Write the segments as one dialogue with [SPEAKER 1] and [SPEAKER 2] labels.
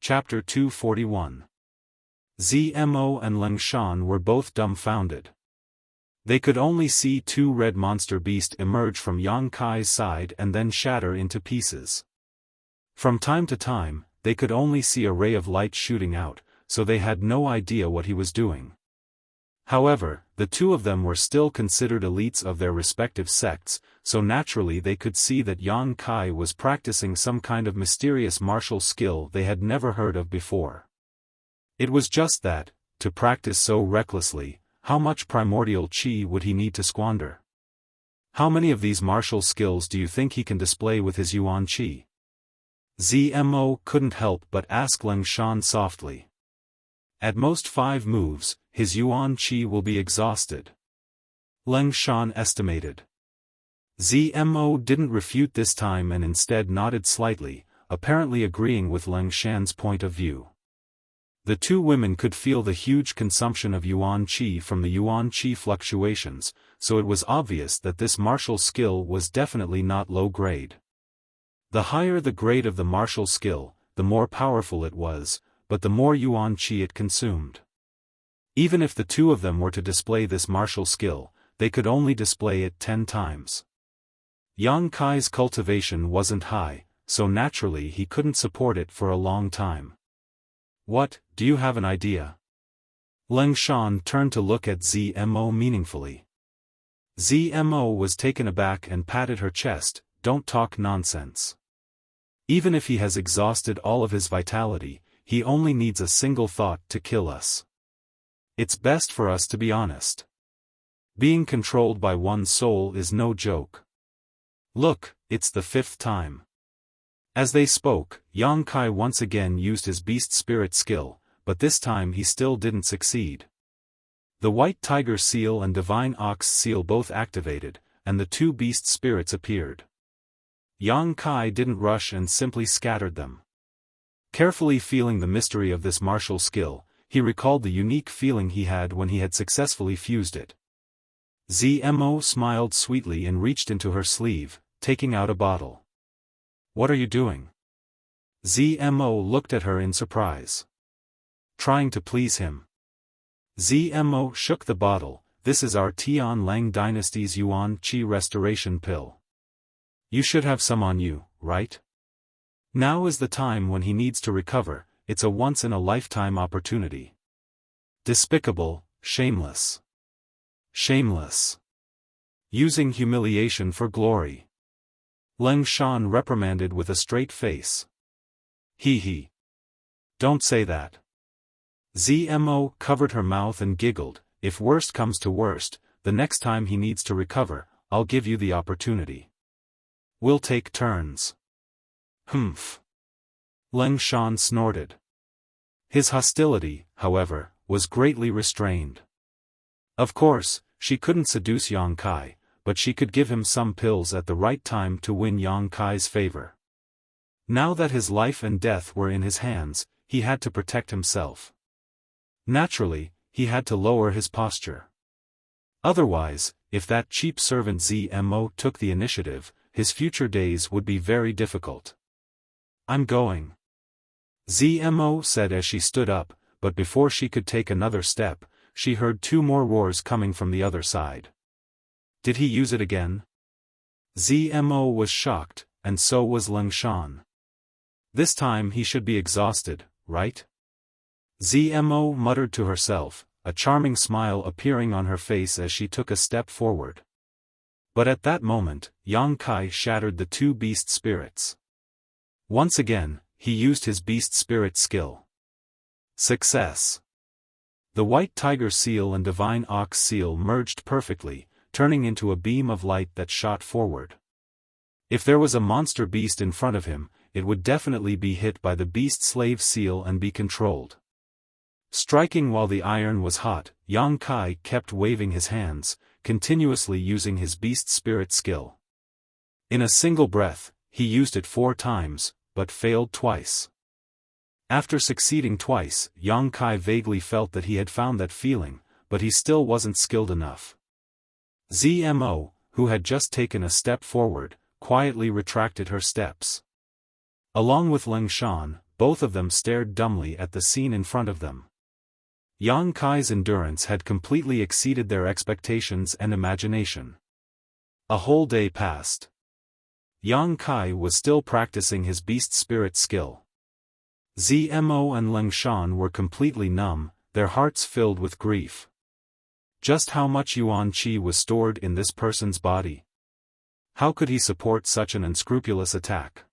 [SPEAKER 1] Chapter 241. Zmo and Leng Shan were both dumbfounded. They could only see two red monster beasts emerge from Yang Kai's side and then shatter into pieces. From time to time, they could only see a ray of light shooting out, so they had no idea what he was doing. However, the two of them were still considered elites of their respective sects, so naturally they could see that Yang Kai was practicing some kind of mysterious martial skill they had never heard of before. It was just that, to practice so recklessly, how much primordial qi would he need to squander? How many of these martial skills do you think he can display with his yuan qi? Zmo couldn't help but ask Leng Shan softly. At most 5 moves, his yuan qi will be exhausted. Leng Shan estimated. Zmo didn't refute this time and instead nodded slightly, apparently agreeing with Leng Shan's point of view. The two women could feel the huge consumption of yuan qi from the yuan qi fluctuations, so it was obvious that this martial skill was definitely not low grade. The higher the grade of the martial skill, the more powerful it was, but the more yuan qi it consumed. Even if the two of them were to display this martial skill, they could only display it 10 times. Yang Kai's cultivation wasn't high, so naturally he couldn't support it for a long time. What, do you have an idea? Leng Shan turned to look at Zmo meaningfully. Zmo was taken aback and patted her chest. Don't talk nonsense. Even if he has exhausted all of his vitality, he only needs a single thought to kill us. It's best for us to be honest. Being controlled by one's soul is no joke. Look, it's the 5th time. As they spoke, Yang Kai once again used his beast spirit skill, but this time he still didn't succeed. The white tiger seal and divine ox seal both activated, and the two beast spirits appeared. Yang Kai didn't rush and simply scattered them. Carefully feeling the mystery of this martial skill, he recalled the unique feeling he had when he had successfully fused it. Zmo smiled sweetly and reached into her sleeve, taking out a bottle. What are you doing? Zmo looked at her in surprise. Trying to please him. Zmo shook the bottle. This is our Tian Lang dynasty's yuan qi restoration pill. You should have some on you, right? Now is the time when he needs to recover. It's a once-in-a-lifetime opportunity. Despicable, shameless. Shameless. Using humiliation for glory. Leng Shan reprimanded with a straight face. He. Don't say that. Zmo covered her mouth and giggled. If worst comes to worst, the next time he needs to recover, I'll give you the opportunity. We'll take turns. Humph. Leng Shan snorted. His hostility, however, was greatly restrained. Of course, she couldn't seduce Yang Kai, but she could give him some pills at the right time to win Yang Kai's favor. Now that his life and death were in his hands, he had to protect himself. Naturally, he had to lower his posture. Otherwise, if that cheap servant Zmo took the initiative, his future days would be very difficult. I'm going. Zmo said as she stood up, but before she could take another step, she heard 2 more roars coming from the other side. Did he use it again? Zmo was shocked, and so was Leng Shan. This time he should be exhausted, right? Zmo muttered to herself, a charming smile appearing on her face as she took a step forward. But at that moment, Yang Kai shattered the 2 beast spirits. Once again, he used his beast spirit skill. Success. The white tiger seal and divine ox seal merged perfectly, turning into a beam of light that shot forward. If there was a monster beast in front of him, it would definitely be hit by the beast slave seal and be controlled. Striking while the iron was hot, Yang Kai kept waving his hands, continuously using his beast spirit skill. In a single breath, he used it 4 times, but failed twice. After succeeding twice, Yang Kai vaguely felt that he had found that feeling, but he still wasn't skilled enough. Zmo, who had just taken a step forward, quietly retracted her steps. Along with Leng Shan, both of them stared dumbly at the scene in front of them. Yang Kai's endurance had completely exceeded their expectations and imagination. A whole day passed. Yang Kai was still practicing his beast spirit skill. Zmo and Leng Shan were completely numb, their hearts filled with grief. Just how much yuan qi was stored in this person's body? How could he support such an unscrupulous attack?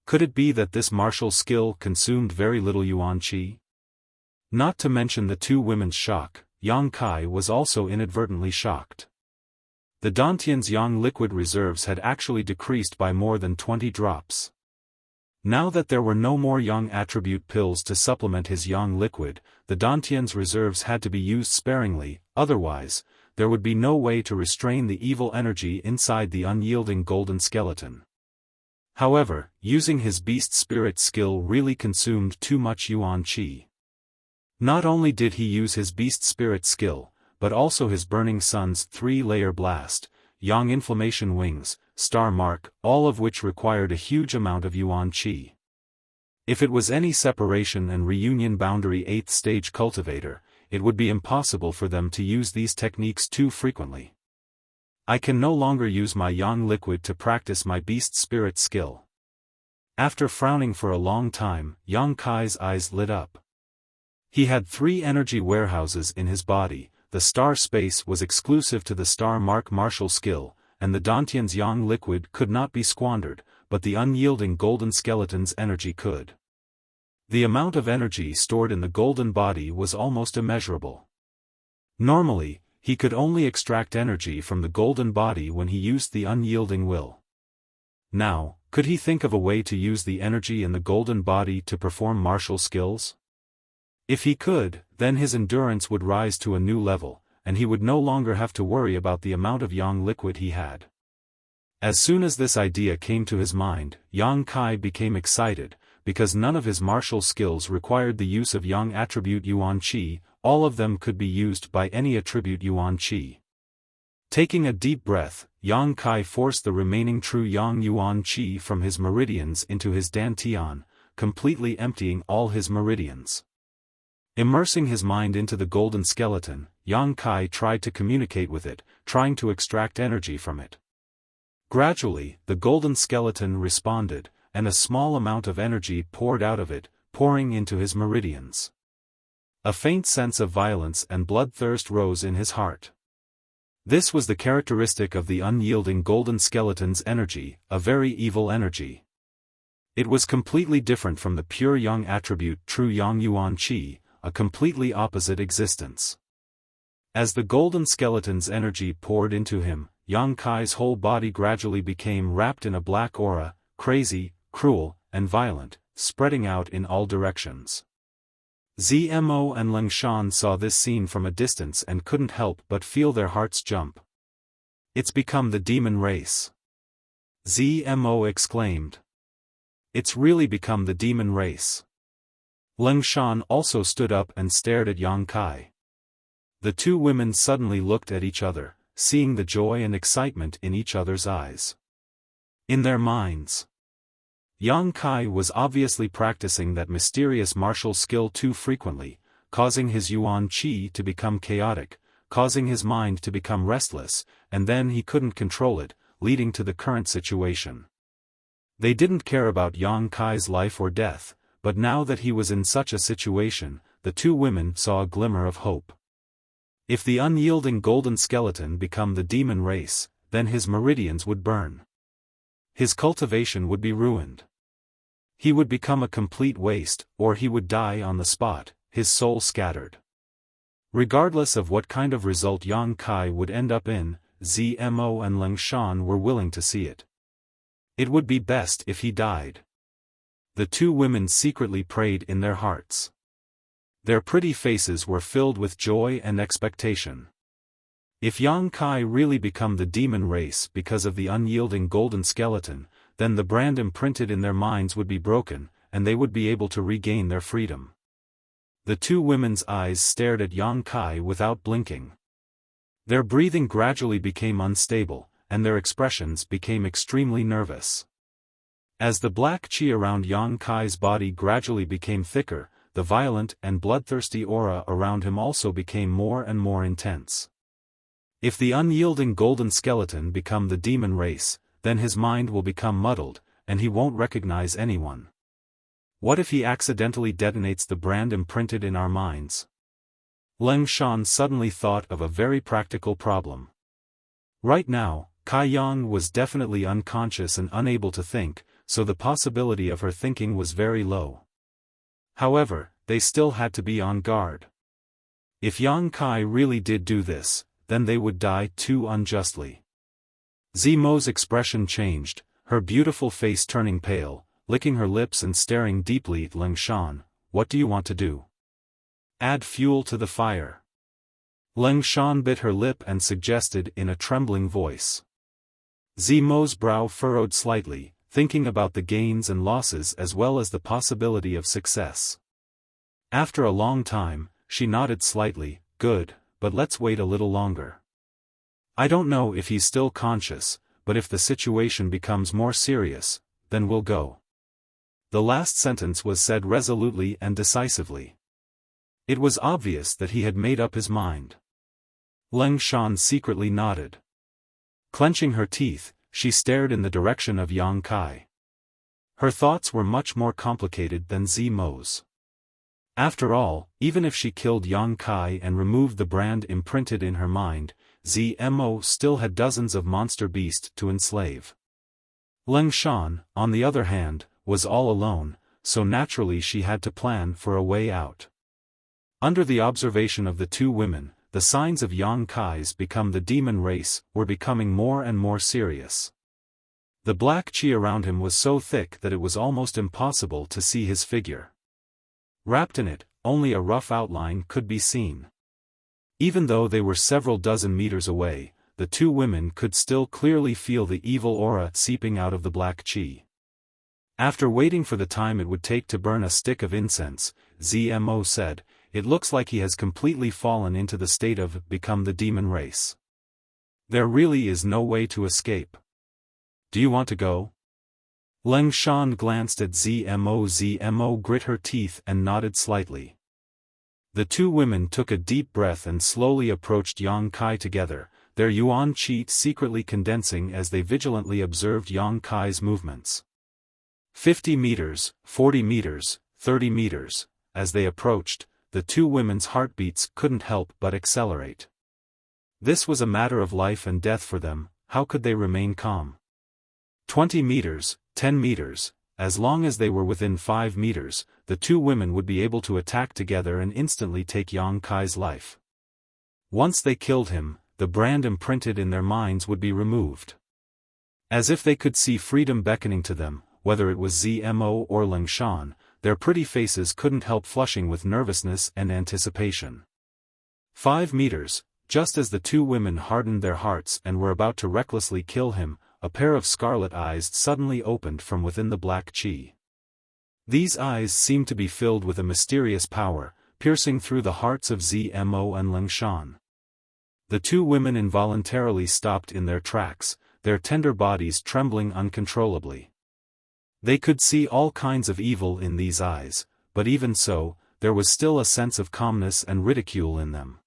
[SPEAKER 1] Could it be that this martial skill consumed very little yuan qi? Not to mention the two women's shock, Yang Kai was also inadvertently shocked. The Dantian's yang liquid reserves had actually decreased by more than 20 drops. Now that there were no more yang attribute pills to supplement his yang liquid, the Dantian's reserves had to be used sparingly, otherwise, there would be no way to restrain the evil energy inside the unyielding golden skeleton. However, using his beast spirit skill really consumed too much yuan qi. Not only did he use his beast spirit skill, but also his Burning Sun's 3-layer blast, Yang Inflammation Wings, Star Mark, all of which required a huge amount of yuan qi. If it was any separation and reunion boundary 8th stage cultivator, it would be impossible for them to use these techniques too frequently. I can no longer use my yang liquid to practice my beast spirit skill. After frowning for a long time, Yang Kai's eyes lit up. He had 3 energy warehouses in his body. The star space was exclusive to the star mark martial skill, and the Dantian's yang liquid could not be squandered, but the unyielding golden skeleton's energy could. The amount of energy stored in the golden body was almost immeasurable. Normally, he could only extract energy from the golden body when he used the unyielding will. Now, could he think of a way to use the energy in the golden body to perform martial skills? If he could, then his endurance would rise to a new level, and he would no longer have to worry about the amount of yang liquid he had. As soon as this idea came to his mind, Yang Kai became excited, because none of his martial skills required the use of yang attribute yuan qi, all of them could be used by any attribute yuan qi. Taking a deep breath, Yang Kai forced the remaining true yang yuan qi from his meridians into his dantian, completely emptying all his meridians. Immersing his mind into the golden skeleton, Yang Kai tried to communicate with it, trying to extract energy from it. Gradually, the golden skeleton responded, and a small amount of energy poured out of it, pouring into his meridians. A faint sense of violence and bloodthirst rose in his heart. This was the characteristic of the unyielding golden skeleton's energy, a very evil energy. It was completely different from the pure yang attribute true yang yuan qi, a completely opposite existence. As the golden skeleton's energy poured into him, Yang Kai's whole body gradually became wrapped in a black aura, crazy, cruel, and violent, spreading out in all directions. Zmo and Leng Shan saw this scene from a distance and couldn't help but feel their hearts jump. It's become the demon race. Zmo exclaimed. It's really become the demon race. Leng Shan also stood up and stared at Yang Kai. The two women suddenly looked at each other, seeing the joy and excitement in each other's eyes. In their minds, Yang Kai was obviously practicing that mysterious martial skill too frequently, causing his yuan qi to become chaotic, causing his mind to become restless, and then he couldn't control it, leading to the current situation. They didn't care about Yang Kai's life or death, but now that he was in such a situation, the two women saw a glimmer of hope. If the unyielding golden skeleton become the demon race, then his meridians would burn. His cultivation would be ruined. He would become a complete waste, or he would die on the spot, his soul scattered. Regardless of what kind of result Yang Kai would end up in, Zmo and Leng Shan were willing to see it. It would be best if he died. The two women secretly prayed in their hearts. Their pretty faces were filled with joy and expectation. If Yang Kai really become the demon race because of the unyielding golden skeleton, then the brand imprinted in their minds would be broken, and they would be able to regain their freedom. The two women's eyes stared at Yang Kai without blinking. Their breathing gradually became unstable, and their expressions became extremely nervous. As the black qi around Yang Kai's body gradually became thicker, the violent and bloodthirsty aura around him also became more and more intense. If the unyielding golden skeleton become the demon race, then his mind will become muddled, and he won't recognize anyone. What if he accidentally detonates the brand imprinted in our minds? Leng Shan suddenly thought of a very practical problem. Right now, Kai Yang was definitely unconscious and unable to think, so the possibility of her thinking was very low. However, they still had to be on guard. If Yang Kai really did do this, then they would die too unjustly. Zimo's expression changed, her beautiful face turning pale, licking her lips and staring deeply at Leng Shan. What do you want to do? Add fuel to the fire. Leng Shan bit her lip and suggested in a trembling voice. Zimo's brow furrowed slightly, thinking about the gains and losses as well as the possibility of success. After a long time, she nodded slightly. Good, but let's wait a little longer. I don't know if he's still conscious, but if the situation becomes more serious, then we'll go. The last sentence was said resolutely and decisively. It was obvious that he had made up his mind. Leng Shan secretly nodded. Clenching her teeth, she stared in the direction of Yang Kai. Her thoughts were much more complicated than Zimo's. After all, even if she killed Yang Kai and removed the brand imprinted in her mind, Zmo still had dozens of monster beasts to enslave. Leng Shan, on the other hand, was all alone, so naturally she had to plan for a way out. Under the observation of the two women, the signs of Yang Kai's become the demon race were becoming more and more serious. The black qi around him was so thick that it was almost impossible to see his figure. Wrapped in it, only a rough outline could be seen. Even though they were several dozen meters away, the two women could still clearly feel the evil aura seeping out of the black qi. After waiting for the time it would take to burn a stick of incense, Zmo said, "It looks like he has completely fallen into the state of become the demon race. There really is no way to escape. Do you want to go?" Leng Shan glanced at Zmo. Zmo grit her teeth and nodded slightly. The two women took a deep breath and slowly approached Yang Kai together, their yuan qi secretly condensing as they vigilantly observed Yang Kai's movements. 50 meters, 40 meters, 30 meters, as they approached, the two women's heartbeats couldn't help but accelerate. This was a matter of life and death for them. How could they remain calm? 20 meters, 10 meters, as long as they were within 5 meters, the two women would be able to attack together and instantly take Yang Kai's life. Once they killed him, the brand imprinted in their minds would be removed. As if they could see freedom beckoning to them, whether it was Zmo or Leng Shan, their pretty faces couldn't help flushing with nervousness and anticipation. 5 meters, just as the two women hardened their hearts and were about to recklessly kill him, a pair of scarlet eyes suddenly opened from within the black qi. These eyes seemed to be filled with a mysterious power, piercing through the hearts of Zmo and Leng Shan. The two women involuntarily stopped in their tracks, their tender bodies trembling uncontrollably. They could see all kinds of evil in these eyes, but even so, there was still a sense of calmness and ridicule in them.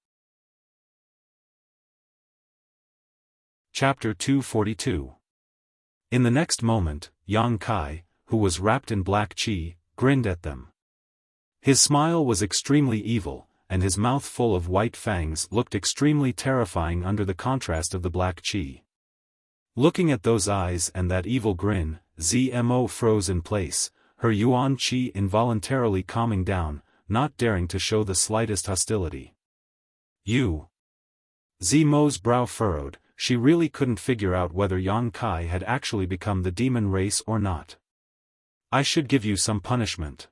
[SPEAKER 1] Chapter 242. In the next moment, Yang Kai, who was wrapped in black qi, grinned at them. His smile was extremely evil, and his mouth full of white fangs looked extremely terrifying under the contrast of the black qi. Looking at those eyes and that evil grin, Zmo froze in place, her yuan qi involuntarily calming down, not daring to show the slightest hostility. You. Zmo's brow furrowed, she really couldn't figure out whether Yang Kai had actually become the demon race or not. I should give you some punishment.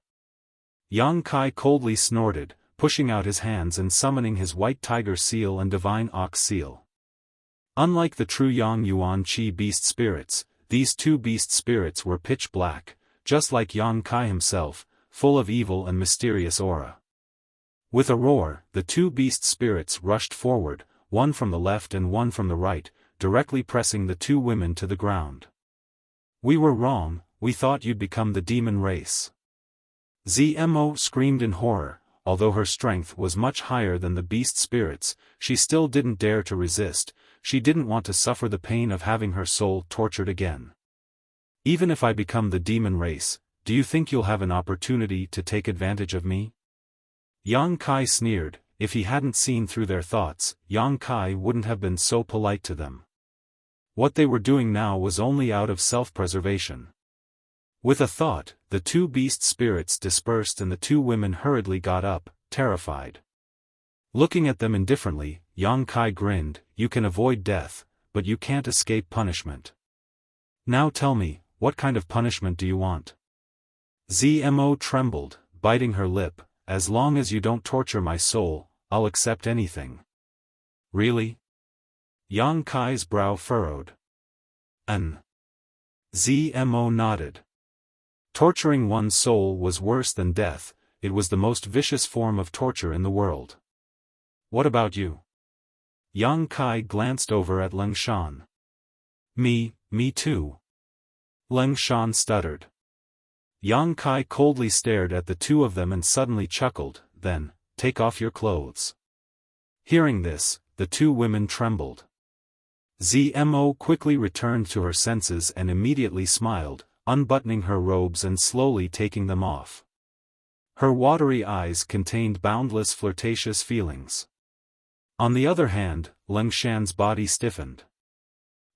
[SPEAKER 1] Yang Kai coldly snorted, pushing out his hands and summoning his white tiger seal and divine ox seal. Unlike the true Yang Yuan Qi beast spirits, these two beast spirits were pitch black, just like Yang Kai himself, full of evil and mysterious aura. With a roar, the two beast spirits rushed forward, one from the left and one from the right, directly pressing the two women to the ground. We were wrong, we thought you'd become the demon race. Zmo screamed in horror. Although her strength was much higher than the beast spirits, she still didn't dare to resist. She didn't want to suffer the pain of having her soul tortured again. Even if I become the demon race, do you think you'll have an opportunity to take advantage of me? Yang Kai sneered. If he hadn't seen through their thoughts, Yang Kai wouldn't have been so polite to them. What they were doing now was only out of self-preservation. With a thought, the two beast spirits dispersed and the two women hurriedly got up, terrified. Looking at them indifferently, Yang Kai grinned. You can avoid death, but you can't escape punishment. Now tell me, what kind of punishment do you want? Zmo trembled, biting her lip. As long as you don't torture my soul, I'll accept anything. Really? Yang Kai's brow furrowed. Zmo nodded. Torturing one's soul was worse than death. It was the most vicious form of torture in the world. What about you? Yang Kai glanced over at Leng Shan. Me too. Leng Shan stuttered. Yang Kai coldly stared at the two of them and suddenly chuckled. Then, take off your clothes. Hearing this, the two women trembled. Zmo quickly returned to her senses and immediately smiled, unbuttoning her robes and slowly taking them off. Her watery eyes contained boundless flirtatious feelings. On the other hand, Leng Shan's body stiffened.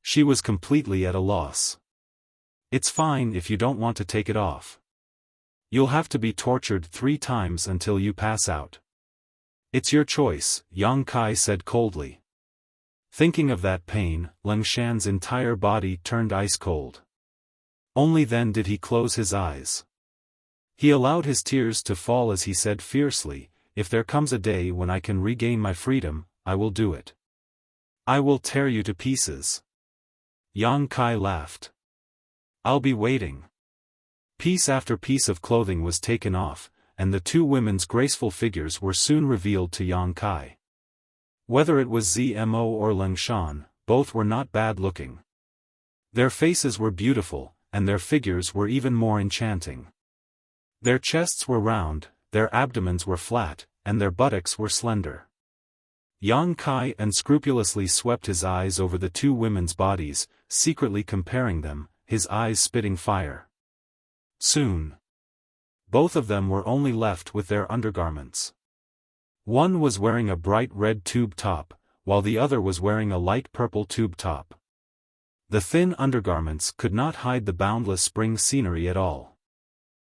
[SPEAKER 1] She was completely at a loss. It's fine if you don't want to take it off. You'll have to be tortured 3 times until you pass out. It's your choice, Yang Kai said coldly. Thinking of that pain, Leng Shan's entire body turned ice cold. Only then did he close his eyes. He allowed his tears to fall as he said fiercely, if there comes a day when I can regain my freedom, I will do it. I will tear you to pieces. Yang Kai laughed. I'll be waiting. Piece after piece of clothing was taken off, and the two women's graceful figures were soon revealed to Yang Kai. Whether it was Zmo or Leng Shan, both were not bad looking. Their faces were beautiful, and their figures were even more enchanting. Their chests were round, their abdomens were flat, and their buttocks were slender. Yang Kai unscrupulously swept his eyes over the two women's bodies, secretly comparing them, his eyes spitting fire. Soon, both of them were only left with their undergarments. One was wearing a bright red tube top, while the other was wearing a light purple tube top. The thin undergarments could not hide the boundless spring scenery at all.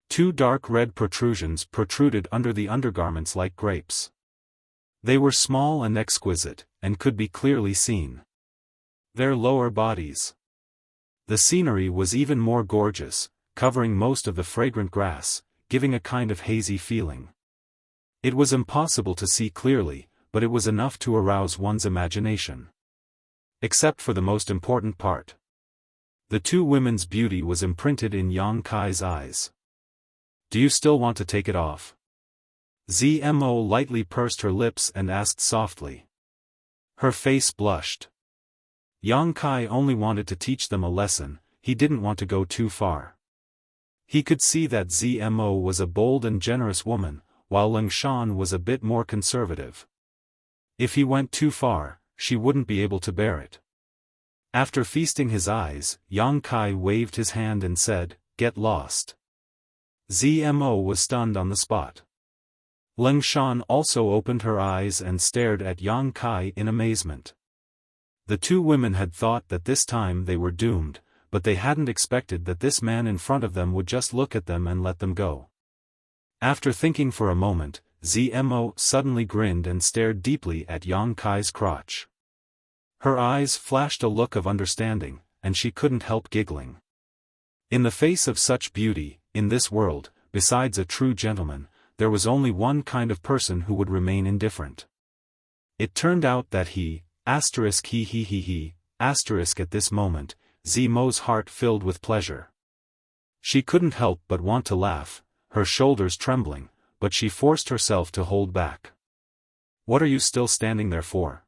[SPEAKER 1] 2 dark red protrusions protruded under the undergarments like grapes. They were small and exquisite, and could be clearly seen. Their lower bodies. The scenery was even more gorgeous, covering most of the fragrant grass, giving a kind of hazy feeling. It was impossible to see clearly, but it was enough to arouse one's imagination. Except for the most important part. The two women's beauty was imprinted in Yang Kai's eyes. Do you still want to take it off? Zmo lightly pursed her lips and asked softly. Her face blushed. Yang Kai only wanted to teach them a lesson, he didn't want to go too far. He could see that Zmo was a bold and generous woman, while Leng Shan was a bit more conservative. If he went too far, she wouldn't be able to bear it. After feasting his eyes, Yang Kai waved his hand and said, "Get lost." Zmo was stunned on the spot. Leng Shan also opened her eyes and stared at Yang Kai in amazement. The two women had thought that this time they were doomed, but they hadn't expected that this man in front of them would just look at them and let them go. After thinking for a moment, Zmo suddenly grinned and stared deeply at Yang Kai's crotch. Her eyes flashed a look of understanding, and she couldn't help giggling. In the face of such beauty, in this world, besides a true gentleman, there was only one kind of person who would remain indifferent. It turned out that he, at this moment, Zmo's heart filled with pleasure. She couldn't help but want to laugh, her shoulders trembling, but she forced herself to hold back. What are you still standing there for?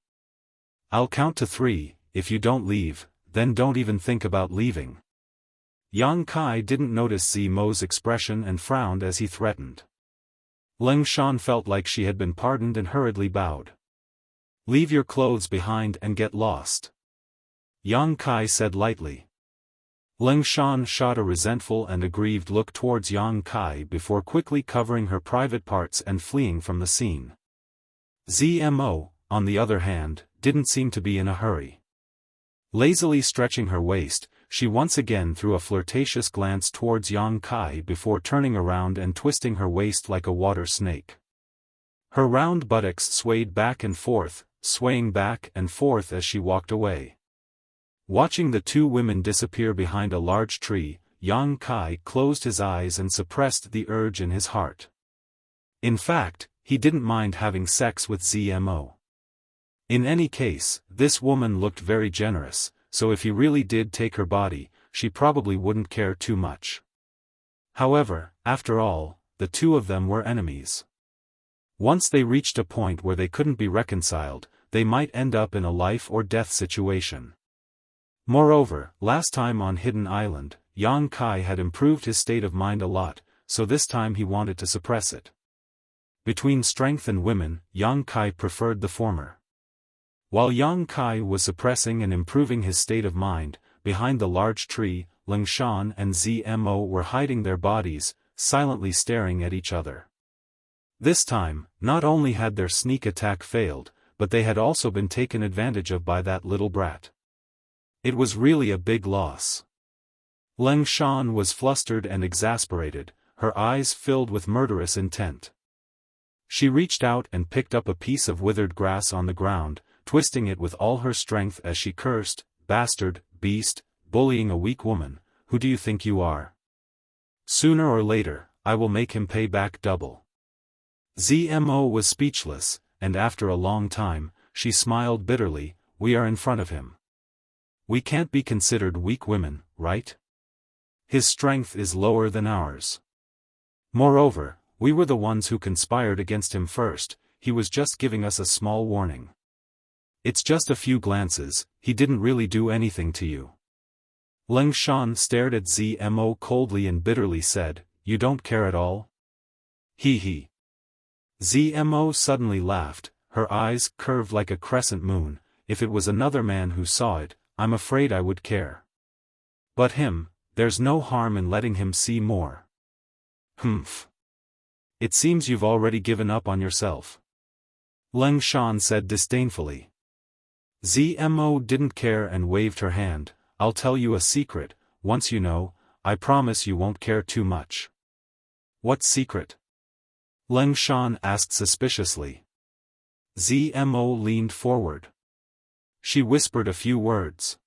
[SPEAKER 1] I'll count to 3, if you don't leave, then don't even think about leaving. Yang Kai didn't notice Zimo's expression and frowned as he threatened. Ling Shan felt like she had been pardoned and hurriedly bowed. "Leave your clothes behind and get lost," Yang Kai said lightly. Ling Shan shot a resentful and aggrieved look towards Yang Kai before quickly covering her private parts and fleeing from the scene. Zmo, on the other hand, didn't seem to be in a hurry. Lazily stretching her waist, she once again threw a flirtatious glance towards Yang Kai before turning around and twisting her waist like a water snake. Her round buttocks swayed back and forth, swaying back and forth as she walked away. Watching the two women disappear behind a large tree, Yang Kai closed his eyes and suppressed the urge in his heart. In fact, he didn't mind having sex with Zmo. In any case, this woman looked very generous, so if he really did take her body, she probably wouldn't care too much. However, after all, the two of them were enemies. Once they reached a point where they couldn't be reconciled, they might end up in a life-or-death situation. Moreover, last time on Hidden Island, Yang Kai had improved his state of mind a lot, so this time he wanted to suppress it. Between strength and women, Yang Kai preferred the former. While Yang Kai was suppressing and improving his state of mind, behind the large tree, Ling Shan and Zmo were hiding their bodies, silently staring at each other. This time, not only had their sneak attack failed, but they had also been taken advantage of by that little brat. It was really a big loss. Ling Shan was flustered and exasperated, her eyes filled with murderous intent. She reached out and picked up a piece of withered grass on the ground, twisting it with all her strength as she cursed, "Bastard, beast, bullying a weak woman, who do you think you are? Sooner or later, I will make him pay back double." Zmo was speechless, and after a long time, she smiled bitterly. "We are in front of him. We can't be considered weak women, right? His strength is lower than ours. Moreover, we were the ones who conspired against him first, he was just giving us a small warning. It's just a few glances, he didn't really do anything to you." Ling Shan stared at Zmo coldly and bitterly said, "You don't care at all? Hee hee." Zmo suddenly laughed, her eyes curved like a crescent moon. "If it was another man who saw it, I'm afraid I would care. But him, there's no harm in letting him see more." "Humph. It seems you've already given up on yourself," Ling Shan said disdainfully. Zmo didn't care and waved her hand. "I'll tell you a secret, once you know, I promise you won't care too much." "What secret?" Ling Shan asked suspiciously. Zmo leaned forward. She whispered a few words.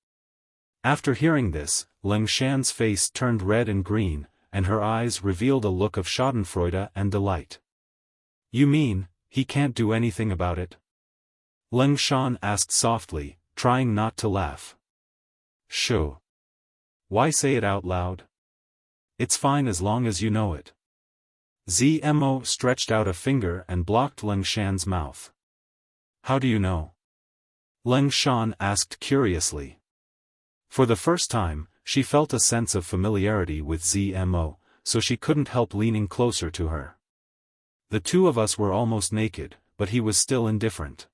[SPEAKER 1] After hearing this, Ling Shan's face turned red and green, and her eyes revealed a look of schadenfreude and delight. "You mean, he can't do anything about it?" Ling Shan asked softly, trying not to laugh. "Shoo. Why say it out loud? It's fine as long as you know it." Zmo stretched out a finger and blocked Ling Shan's mouth. "How do you know?" Ling Shan asked curiously. For the first time, she felt a sense of familiarity with Zmo, so she couldn't help leaning closer to her. The two of us were almost naked, but he was still indifferent.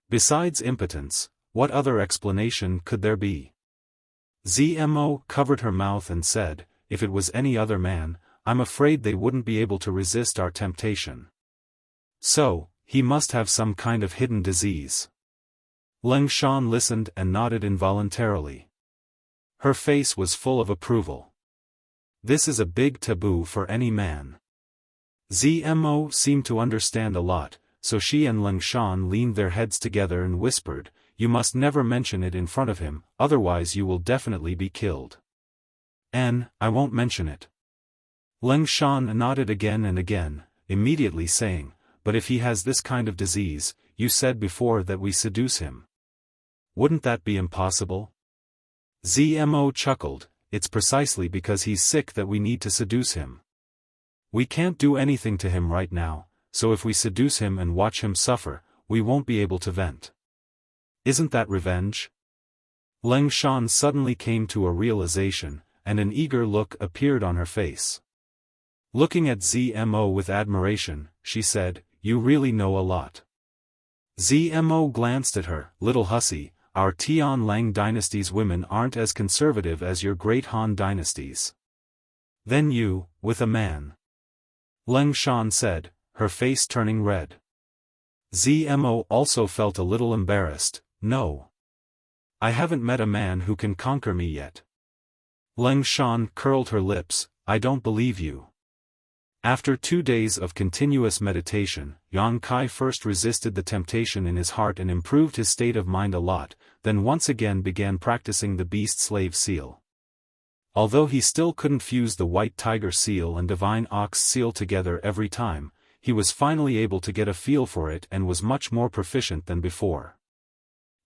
[SPEAKER 1] Besides impotence, what other explanation could there be? Zmo covered her mouth and said, "If it was any other man, I'm afraid they wouldn't be able to resist our temptation. So, he must have some kind of hidden disease." Ling Shan listened and nodded involuntarily. Her face was full of approval. This is a big taboo for any man. Zmo seemed to understand a lot, so she and Ling Shan leaned their heads together and whispered, "You must never mention it in front of him, otherwise you will definitely be killed." I won't mention it." Ling Shan nodded again and again, immediately saying, "But if he has this kind of disease, you said before that we seduce him. Wouldn't that be impossible?" Zmo chuckled, "It's precisely because he's sick that we need to seduce him. We can't do anything to him right now, so if we seduce him and watch him suffer, we won't be able to vent. Isn't that revenge?" Ling Shan suddenly came to a realization, and an eager look appeared on her face. Looking at Zmo with admiration, she said, "You really know a lot." Zmo glanced at her. "Little hussy, our Tian Lang dynasty's women aren't as conservative as your great Han dynasty's." "Then you, with a man?" Leng Shan said, her face turning red. Zmo also felt a little embarrassed. "No. I haven't met a man who can conquer me yet." Leng Shan curled her lips. "I don't believe you." After 2 days of continuous meditation, Yang Kai first resisted the temptation in his heart and improved his state of mind a lot, then once again began practicing the beast slave seal. Although he still couldn't fuse the white tiger seal and divine ox seal together every time, he was finally able to get a feel for it and was much more proficient than before.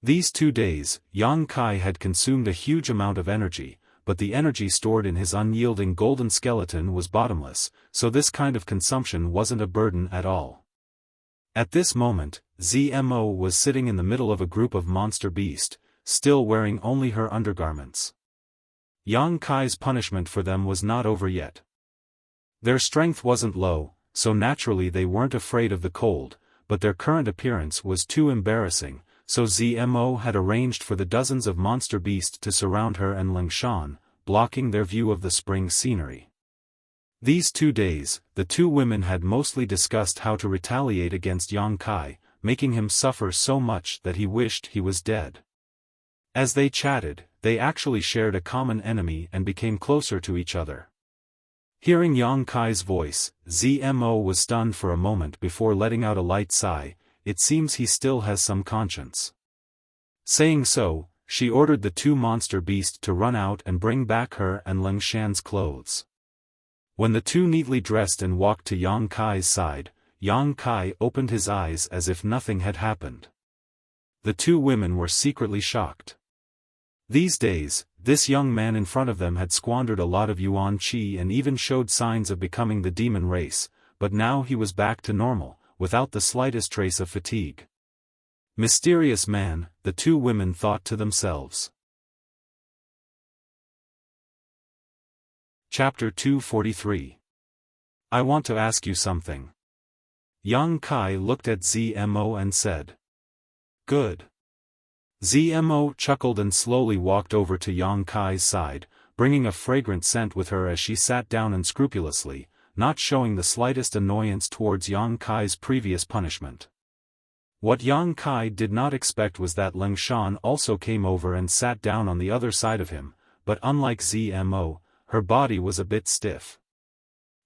[SPEAKER 1] These 2 days, Yang Kai had consumed a huge amount of energy, but the energy stored in his unyielding golden skeleton was bottomless, so this kind of consumption wasn't a burden at all. At this moment, Zmo was sitting in the middle of a group of monster beasts, still wearing only her undergarments. Yang Kai's punishment for them was not over yet. Their strength wasn't low, so naturally they weren't afraid of the cold, but their current appearance was too embarrassing, so Zmo had arranged for the dozens of monster beasts to surround her and Leng Shan, blocking their view of the spring scenery. These 2 days, the two women had mostly discussed how to retaliate against Yang Kai, making him suffer so much that he wished he was dead. As they chatted, they actually shared a common enemy and became closer to each other. Hearing Yang Kai's voice, Zmo was stunned for a moment before letting out a light sigh. It seems he still has some conscience. Saying so, she ordered the 2 monster beasts to run out and bring back her and Leng Shan's clothes. When the 2 neatly dressed and walked to Yang Kai's side, Yang Kai opened his eyes as if nothing had happened. The 2 women were secretly shocked. These days, this young man in front of them had squandered a lot of yuan qi and even showed signs of becoming the demon race, but now he was back to normal, without the slightest trace of fatigue. Mysterious man, the 2 women thought to themselves. Chapter 243. I want to ask you something. Yang Kai looked at Zmo and said. Good. Zmo chuckled and slowly walked over to Yang Kai's side, bringing a fragrant scent with her as she sat down unscrupulously, not showing the slightest annoyance towards Yang Kai's previous punishment. What Yang Kai did not expect was that Leng Shan also came over and sat down on the other side of him, but unlike Zmo, her body was a bit stiff.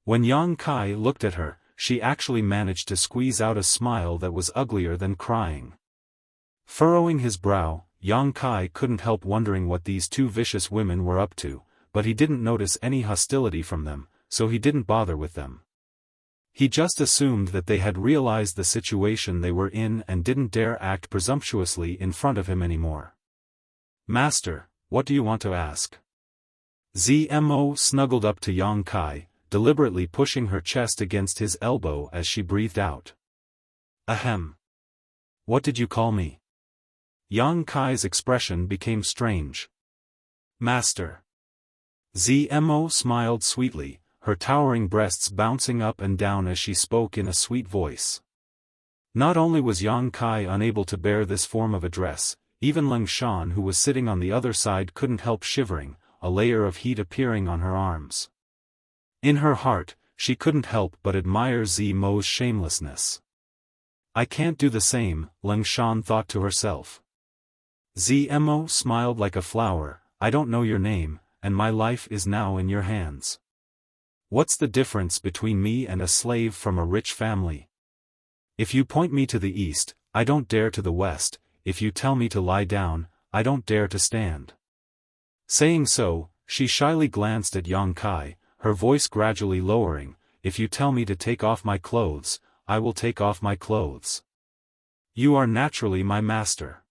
[SPEAKER 1] When Yang Kai looked at her, she actually managed to squeeze out a smile that was uglier than crying. Furrowing his brow, Yang Kai couldn't help wondering what these 2 vicious women were up to, but he didn't notice any hostility from them, so he didn't bother with them. He just assumed that they had realized the situation they were in and didn't dare act presumptuously in front of him anymore. Master, what do you want to ask? Zmo snuggled up to Yang Kai, deliberately pushing her chest against his elbow as she breathed out. Ahem. What did you call me? Yang Kai's expression became strange. Master. Zmo smiled sweetly, her towering breasts bouncing up and down as she spoke in a sweet voice. Not only was Yang Kai unable to bear this form of address, even Leng Shan who was sitting on the other side couldn't help shivering, a layer of heat appearing on her arms. In her heart, she couldn't help but admire Zmo's shamelessness. I can't do the same, Leng Shan thought to herself. Zmo smiled like a flower. I don't know your name, and my life is now in your hands. What's the difference between me and a slave from a rich family? If you point me to the east, I don't dare to the west. If you tell me to lie down, I don't dare to stand. Saying so, she shyly glanced at Yang Kai, her voice gradually lowering. If you tell me to take off my clothes, I will take off my clothes. You are naturally my master.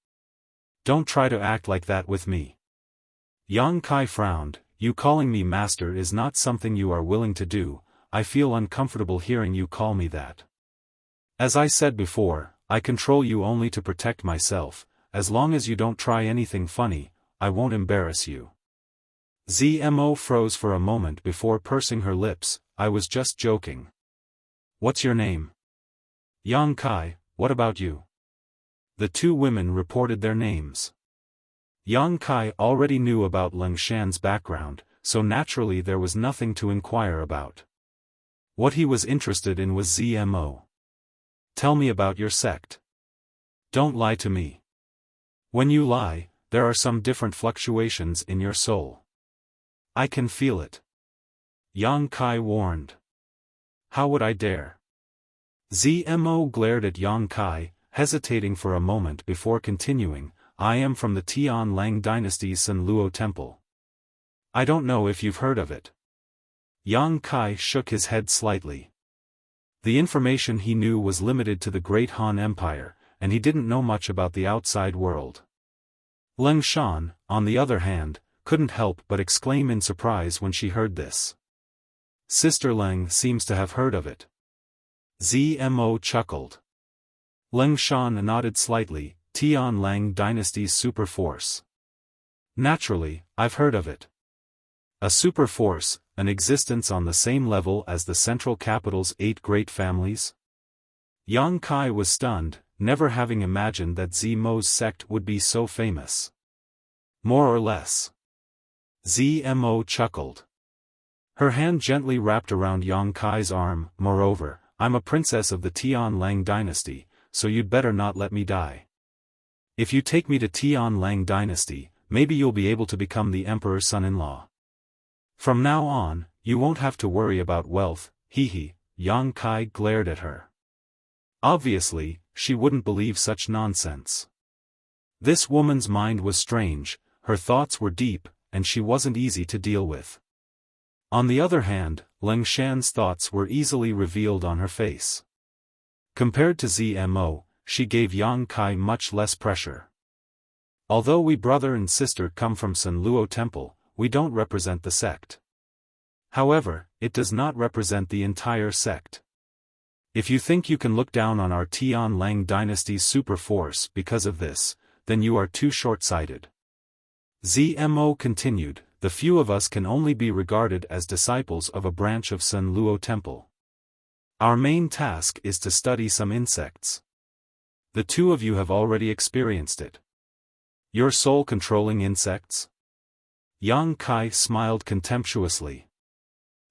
[SPEAKER 1] Don't try to act like that with me. Yang Kai frowned. You calling me master is not something you are willing to do. I feel uncomfortable hearing you call me that. As I said before, I control you only to protect myself. As long as you don't try anything funny, I won't embarrass you. Zmo froze for a moment before pursing her lips. I was just joking. What's your name? Yang Kai, what about you? The two women reported their names. Yang Kai already knew about Leng Shan's background, so naturally there was nothing to inquire about. What he was interested in was Zmo. Tell me about your sect. Don't lie to me. When you lie, there are some different fluctuations in your soul. I can feel it. Yang Kai warned. How would I dare? Zmo glared at Yang Kai, hesitating for a moment before continuing. I am from the Tian Lang dynasty's San Luo temple. I don't know if you've heard of it. Yang Kai shook his head slightly. The information he knew was limited to the Great Han Empire, and he didn't know much about the outside world. Leng Shan, on the other hand, couldn't help but exclaim in surprise when she heard this. Sister Leng seems to have heard of it. Zmo chuckled. Leng Shan nodded slightly. Tian Lang dynasty's super force. Naturally, I've heard of it. A super force, an existence on the same level as the central capital's 8 great families? Yang Kai was stunned, never having imagined that Zmo's sect would be so famous. More or less. Zmo chuckled. Her hand gently wrapped around Yang Kai's arm. Moreover, I'm a princess of the Tian Lang dynasty, so you'd better not let me die. If you take me to Tian Lang dynasty, maybe you'll be able to become the emperor's son-in-law. From now on, you won't have to worry about wealth, hee. Yang Kai glared at her. Obviously, she wouldn't believe such nonsense. This woman's mind was strange, her thoughts were deep, and she wasn't easy to deal with. On the other hand, Leng Shan's thoughts were easily revealed on her face. Compared to Zmo, she gave Yang Kai much less pressure. Although we brother and sister come from San Luo Temple, we don't represent the sect. However, it does not represent the entire sect. If you think you can look down on our Tian Lang dynasty's super force because of this, then you are too short-sighted. Zmo continued, the few of us can only be regarded as disciples of a branch of San Luo Temple. Our main task is to study some insects. The two of you have already experienced it. Your soul-controlling insects? Yang Kai smiled contemptuously.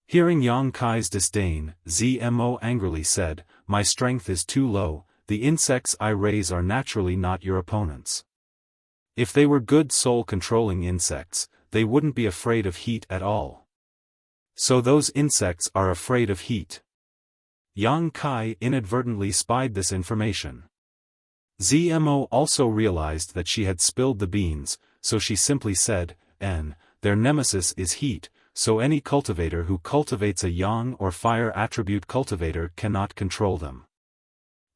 [SPEAKER 1] Hearing Yang Kai's disdain, Zmo angrily said, my strength is too low, the insects I raise are naturally not your opponents. If they were good soul-controlling insects, they wouldn't be afraid of heat at all. So those insects are afraid of heat. Yang Kai inadvertently spied this information. Zmo also realized that she had spilled the beans, so she simply said, their nemesis is heat, so any cultivator who cultivates a yang or fire attribute cultivator cannot control them.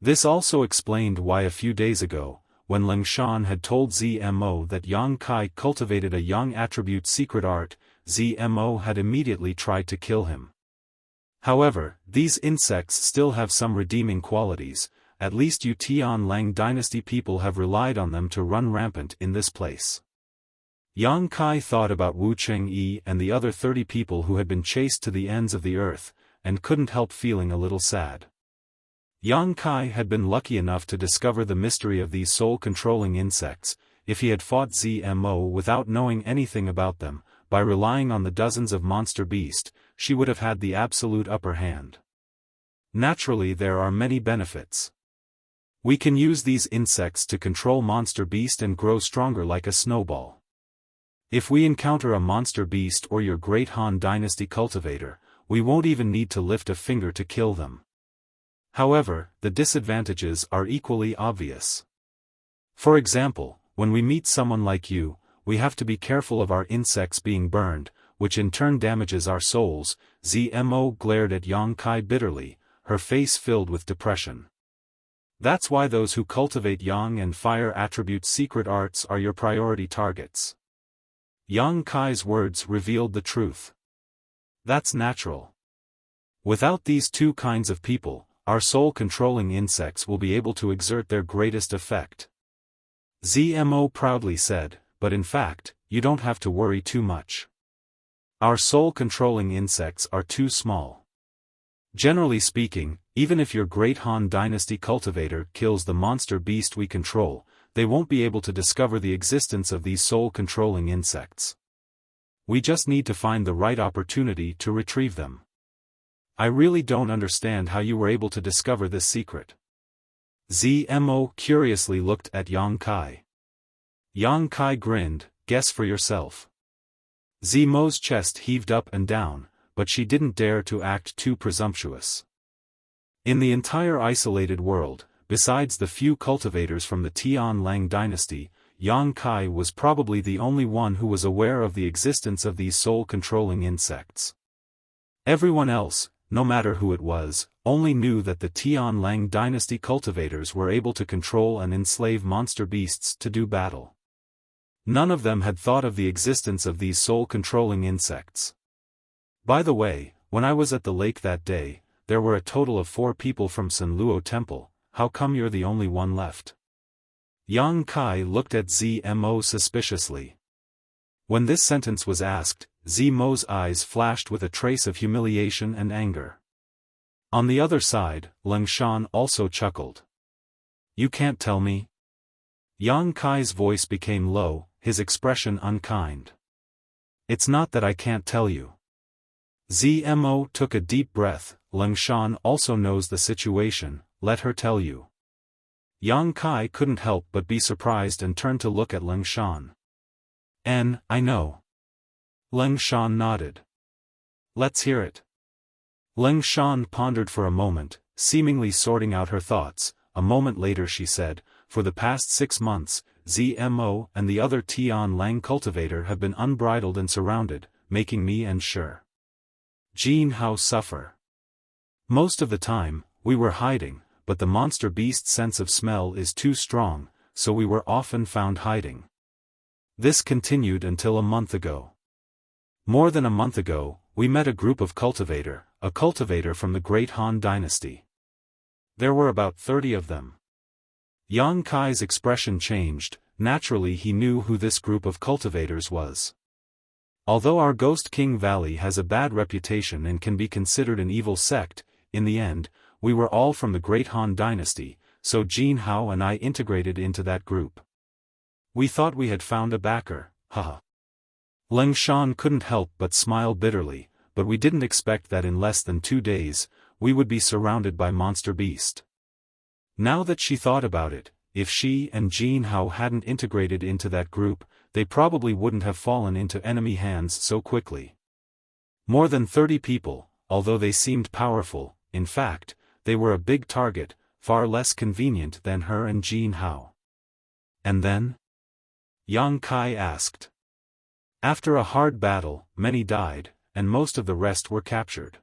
[SPEAKER 1] This also explained why a few days ago, when Leng Shan had told Zmo that Yang Kai cultivated a yang attribute secret art, Zmo had immediately tried to kill him. However, these insects still have some redeeming qualities. At least you Tian Lang dynasty people have relied on them to run rampant in this place. Yang Kai thought about Wu Chengyi and the other 30 people who had been chased to the ends of the earth, and couldn't help feeling a little sad. Yang Kai had been lucky enough to discover the mystery of these soul-controlling insects. If he had fought Zmo without knowing anything about them, by relying on the dozens of monster beasts, she would have had the absolute upper hand. Naturally, there are many benefits. We can use these insects to control monster beast and grow stronger like a snowball. If we encounter a monster beast or your Great Han Dynasty cultivator, we won't even need to lift a finger to kill them. However, the disadvantages are equally obvious. For example, when we meet someone like you, we have to be careful of our insects being burned, which in turn damages our souls. Zmo glared at Yang Kai bitterly, her face filled with depression. That's why those who cultivate yang and fire attribute secret arts are your priority targets. Yang Kai's words revealed the truth. That's natural. Without these two kinds of people, our soul-controlling insects will be able to exert their greatest effect. Zmo proudly said, but in fact, you don't have to worry too much. Our soul-controlling insects are too small. Generally speaking, even if your Great Han Dynasty cultivator kills the monster beast we control, they won't be able to discover the existence of these soul-controlling insects. We just need to find the right opportunity to retrieve them. I really don't understand how you were able to discover this secret. Zmo curiously looked at Yang Kai. Yang Kai grinned, guess for yourself. Zmo's chest heaved up and down, but she didn't dare to act too presumptuous. In the entire isolated world, besides the few cultivators from the Tian Lang dynasty, Yang Kai was probably the only one who was aware of the existence of these soul-controlling insects. Everyone else, no matter who it was, only knew that the Tian Lang dynasty cultivators were able to control and enslave monster beasts to do battle. None of them had thought of the existence of these soul-controlling insects. By the way, when I was at the lake that day, there were a total of 4 people from Sanluo Temple. How come you're the only one left? Yang Kai looked at Zmo suspiciously. When this sentence was asked, Zmo's eyes flashed with a trace of humiliation and anger. On the other side, Lingshan also chuckled. You can't tell me? Yang Kai's voice became low, his expression unkind. It's not that I can't tell you. Zmo took a deep breath. Lingshan also knows the situation, let her tell you. Yang Kai couldn't help but be surprised and turned to look at Lingshan. I know. Lingshan nodded. Let's hear it. Lingshan pondered for a moment, seemingly sorting out her thoughts. A moment later she said, for the past 6 months, Zmo and the other Tian Lang cultivator have been unbridled and surrounded, making me and Jin Hao suffer. Most of the time, we were hiding, but the monster beast's sense of smell is too strong, so we were often found hiding. This continued until a month ago. More than a month ago, we met a group of a cultivator from the Great Han Dynasty. There were about 30 of them. Yang Kai's expression changed. Naturally he knew who this group of cultivators was. Although our Ghost King Valley has a bad reputation and can be considered an evil sect, in the end, we were all from the Great Han Dynasty, so Jin Hao and I integrated into that group. We thought we had found a backer, haha. Lingshan couldn't help but smile bitterly, but we didn't expect that in less than 2 days, we would be surrounded by monster beast. Now that she thought about it, if she and Jin Hao hadn't integrated into that group, they probably wouldn't have fallen into enemy hands so quickly. More than 30 people, although they seemed powerful, in fact, they were a big target, far less convenient than her and Jin Hao. And then? Yang Kai asked. After a hard battle, many died, and most of the rest were captured.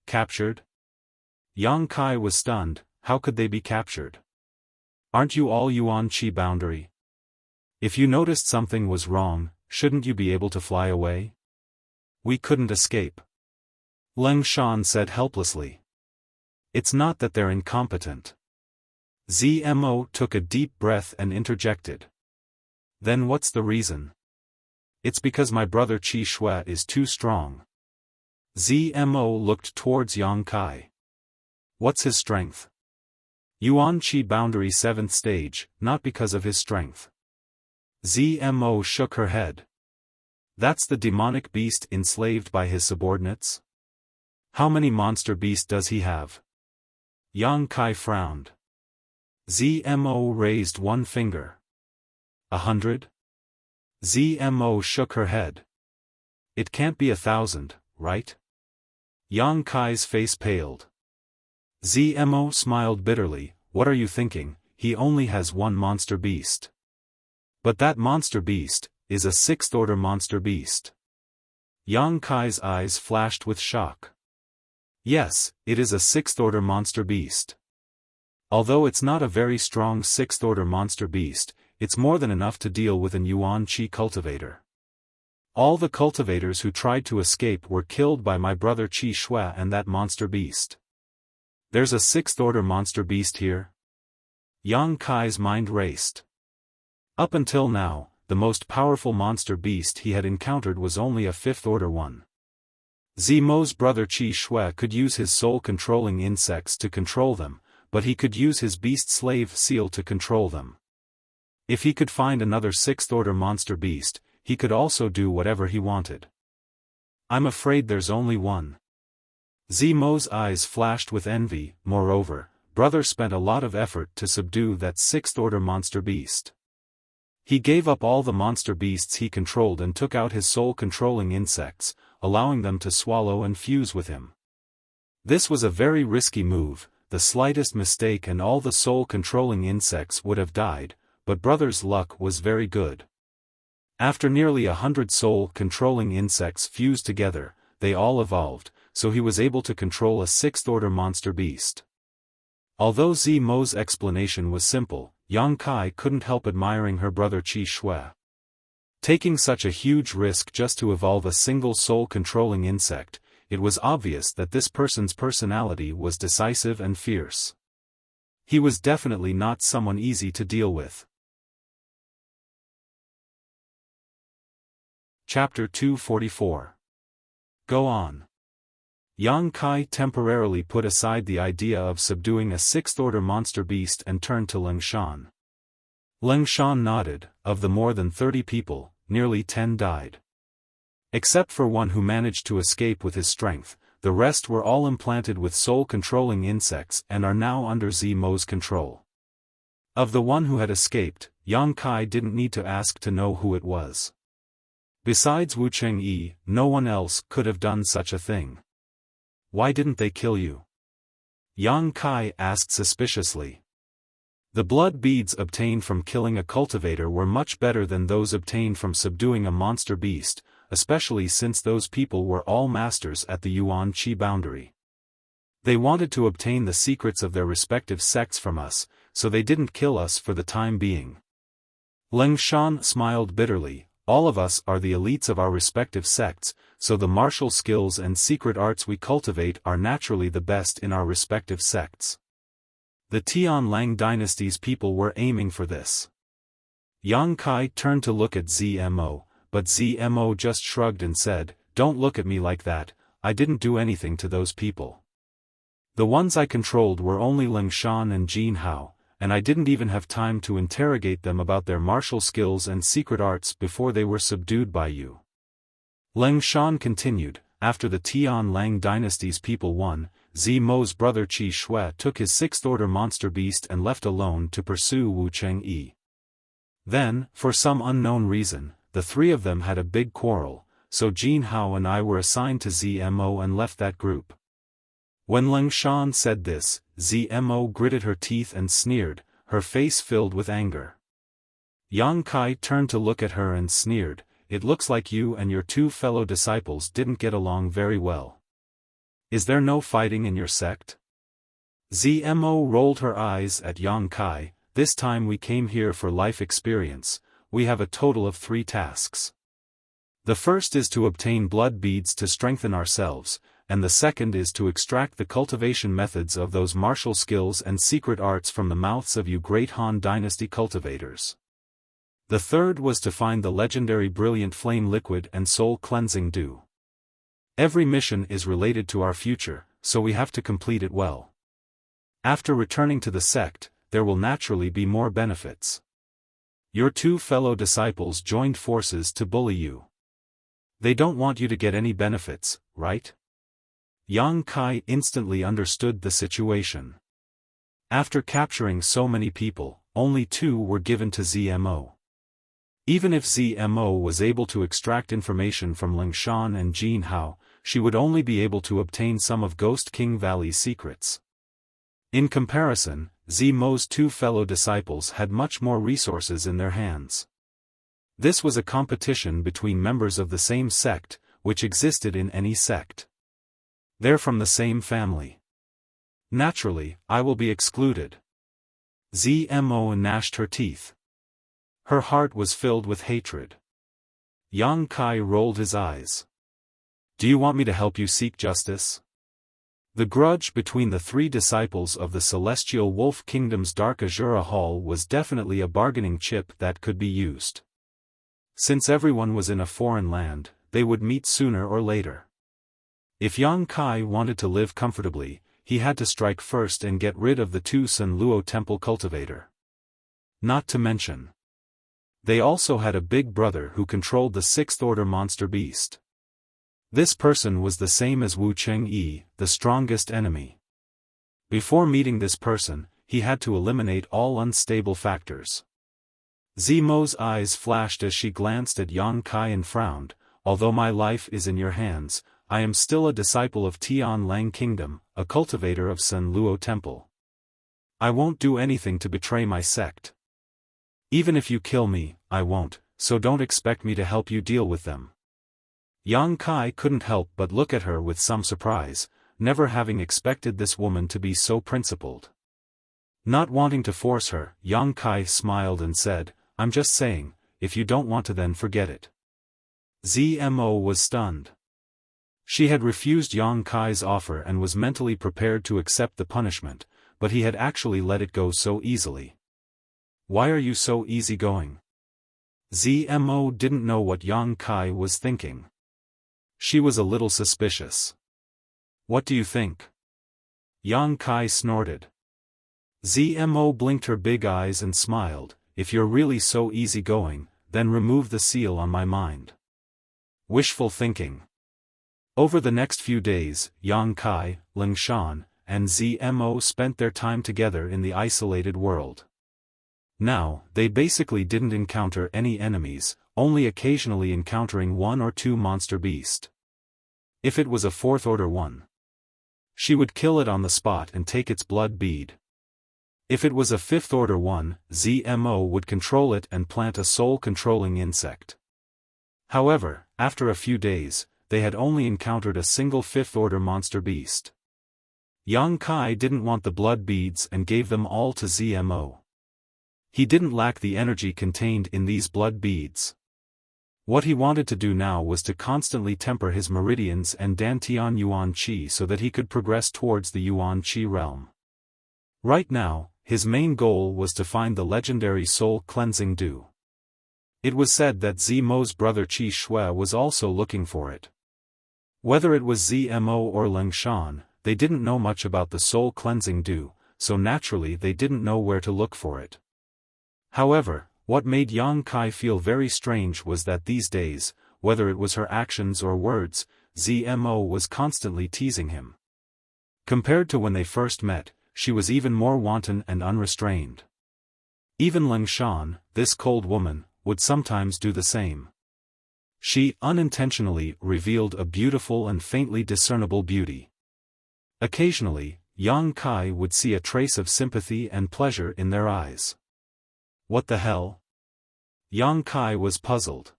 [SPEAKER 1] Captured? Yang Kai was stunned. How could they be captured? Aren't you all Yuan Qi boundary? If you noticed something was wrong, shouldn't you be able to fly away? We couldn't escape. Lingshan said helplessly. It's not that they're incompetent. Zmo took a deep breath and interjected. Then what's the reason? It's because my brother Qi Shui is too strong. Zmo looked towards Yang Kai. What's his strength? Yuan Qi boundary 7th stage, not because of his strength. Zmo shook her head. That's the demonic beast enslaved by his subordinates? How many monster beasts does he have? Yang Kai frowned. Zmo raised one finger. 100? Zmo shook her head. It can't be 1,000, right? Yang Kai's face paled. Zmo smiled bitterly. What are you thinking? He only has one monster beast. But that monster beast is a 6th-order monster beast. Yang Kai's eyes flashed with shock. Yes, it is a 6th-order monster beast. Although it's not a very strong 6th-order monster beast, it's more than enough to deal with an Yuan Qi cultivator. All the cultivators who tried to escape were killed by my brother Qi Shui and that monster beast. There's a 6th-order monster beast here? Yang Kai's mind raced. Up until now, the most powerful monster beast he had encountered was only a fifth-order one. Zimo's brother Qi Shui could use his soul-controlling insects to control them, but he could use his beast-slave seal to control them. If he could find another sixth-order monster beast, he could also do whatever he wanted. I'm afraid there's only one. Zimo's eyes flashed with envy. Moreover, brother spent a lot of effort to subdue that sixth-order monster beast. He gave up all the monster beasts he controlled and took out his soul-controlling insects, allowing them to swallow and fuse with him. This was a very risky move. The slightest mistake and all the soul-controlling insects would have died, but brother's luck was very good. After nearly 100 soul-controlling insects fused together, they all evolved, so he was able to control a sixth-order monster beast. Although Zimo's explanation was simple, Yang Kai couldn't help admiring her brother Qi Shui. Taking such a huge risk just to evolve a single soul-controlling insect, it was obvious that this person's personality was decisive and fierce. He was definitely not someone easy to deal with. Chapter 244. Go on. Yang Kai temporarily put aside the idea of subduing a sixth-order monster beast and turned to Ling Shan. Ling Shan nodded. Of the more than 30 people, nearly 10 died. Except for one who managed to escape with his strength, the rest were all implanted with soul-controlling insects and are now under Zimo's control. Of the one who had escaped, Yang Kai didn't need to ask to know who it was. Besides Wu Chengyi, no one else could have done such a thing. Why didn't they kill you? Yang Kai asked suspiciously. The blood beads obtained from killing a cultivator were much better than those obtained from subduing a monster beast, especially since those people were all masters at the Yuan Qi boundary. They wanted to obtain the secrets of their respective sects from us, so they didn't kill us for the time being. Ling Shan smiled bitterly. All of us are the elites of our respective sects, so the martial skills and secret arts we cultivate are naturally the best in our respective sects. The Tianlang dynasty's people were aiming for this. Yang Kai turned to look at Zmo, but Zmo just shrugged and said, "Don't look at me like that, I didn't do anything to those people. The ones I controlled were only Ling Shan and Jin Hao, and I didn't even have time to interrogate them about their martial skills and secret arts before they were subdued by you." Ling Shan continued, "After the Tianlang dynasty's people won, Zimo's brother Qi Shui took his sixth-order monster beast and left alone to pursue Wu Chengyi. Then, for some unknown reason, the three of them had a big quarrel, so Jin Hao and I were assigned to Zmo and left that group." When Ling Shan said this, Zmo gritted her teeth and sneered, her face filled with anger. Yang Kai turned to look at her and sneered, "It looks like you and your two fellow disciples didn't get along very well. Is there no fighting in your sect?" Zmo rolled her eyes at Yang Kai. "This time we came here for life experience. We have a total of 3 tasks. The first is to obtain blood beads to strengthen ourselves, and the second is to extract the cultivation methods of those martial skills and secret arts from the mouths of you great Han Dynasty cultivators. The third was to find the legendary brilliant flame liquid and soul cleansing dew. Every mission is related to our future, so we have to complete it well. After returning to the sect, there will naturally be more benefits. Your two fellow disciples joined forces to bully you. They don't want you to get any benefits, right?" Yang Kai instantly understood the situation. After capturing so many people, only 2 were given to Zmo. Even if Zmo was able to extract information from Ling Shan and Jin Hao, she would only be able to obtain some of Ghost King Valley's secrets. In comparison, Zmo's 2 fellow disciples had much more resources in their hands. This was a competition between members of the same sect, which existed in any sect. They're from the same family. Naturally, I will be excluded. Zmo gnashed her teeth. Her heart was filled with hatred. Yang Kai rolled his eyes. "Do you want me to help you seek justice?" The grudge between the 3 disciples of the Celestial Wolf Kingdom's Dark Azura Hall was definitely a bargaining chip that could be used. Since everyone was in a foreign land, they would meet sooner or later. If Yang Kai wanted to live comfortably, he had to strike first and get rid of the two Sun Luo temple cultivator. Not to mention, they also had a big brother who controlled the sixth-order monster beast. This person was the same as Wu Chengyi, the strongest enemy. Before meeting this person, he had to eliminate all unstable factors. Zimo's eyes flashed as she glanced at Yang Kai and frowned. Although my life is in your hands, I am still a disciple of Tian Lang Kingdom, a cultivator of Sun Luo Temple. I won't do anything to betray my sect. Even if you kill me, I won't, so don't expect me to help you deal with them. Yang Kai couldn't help but look at her with some surprise, never having expected this woman to be so principled. Not wanting to force her, Yang Kai smiled and said, I'm just saying, if you don't want to then forget it. Zmo was stunned. She had refused Yang Kai's offer and was mentally prepared to accept the punishment, but he had actually let it go so easily. Why are you so easygoing? Zmo didn't know what Yang Kai was thinking. She was a little suspicious. What do you think? Yang Kai snorted. Zmo blinked her big eyes and smiled, if you're really so easygoing, then remove the seal on my mind. Wishful thinking. Over the next few days, Yang Kai, Lingshan, and Zmo spent their time together in the isolated world. Now, they basically didn't encounter any enemies, only occasionally encountering one or two monster beasts. If it was a fourth-order one, she would kill it on the spot and take its blood bead. If it was a fifth-order one, Zmo would control it and plant a soul-controlling insect. However, after a few days, they had only encountered a single fifth-order monster beast. Yang Kai didn't want the blood beads and gave them all to Zmo. He didn't lack the energy contained in these blood beads. What he wanted to do now was to constantly temper his meridians and Dantian Yuan Qi so that he could progress towards the Yuan Qi realm. Right now, his main goal was to find the legendary soul-cleansing dew. It was said that Zmo's brother Qi Shui was also looking for it. Whether it was Zmo or Lingshan, they didn't know much about the soul-cleansing dew, so naturally they didn't know where to look for it. However, what made Yang Kai feel very strange was that these days, whether it was her actions or words, Zmo was constantly teasing him. Compared to when they first met, she was even more wanton and unrestrained. Even Lingshan, this cold woman, would sometimes do the same. She unintentionally revealed a beautiful and faintly discernible beauty. Occasionally, Yang Kai would see a trace of sympathy and pleasure in their eyes. What the hell? Yang Kai was puzzled.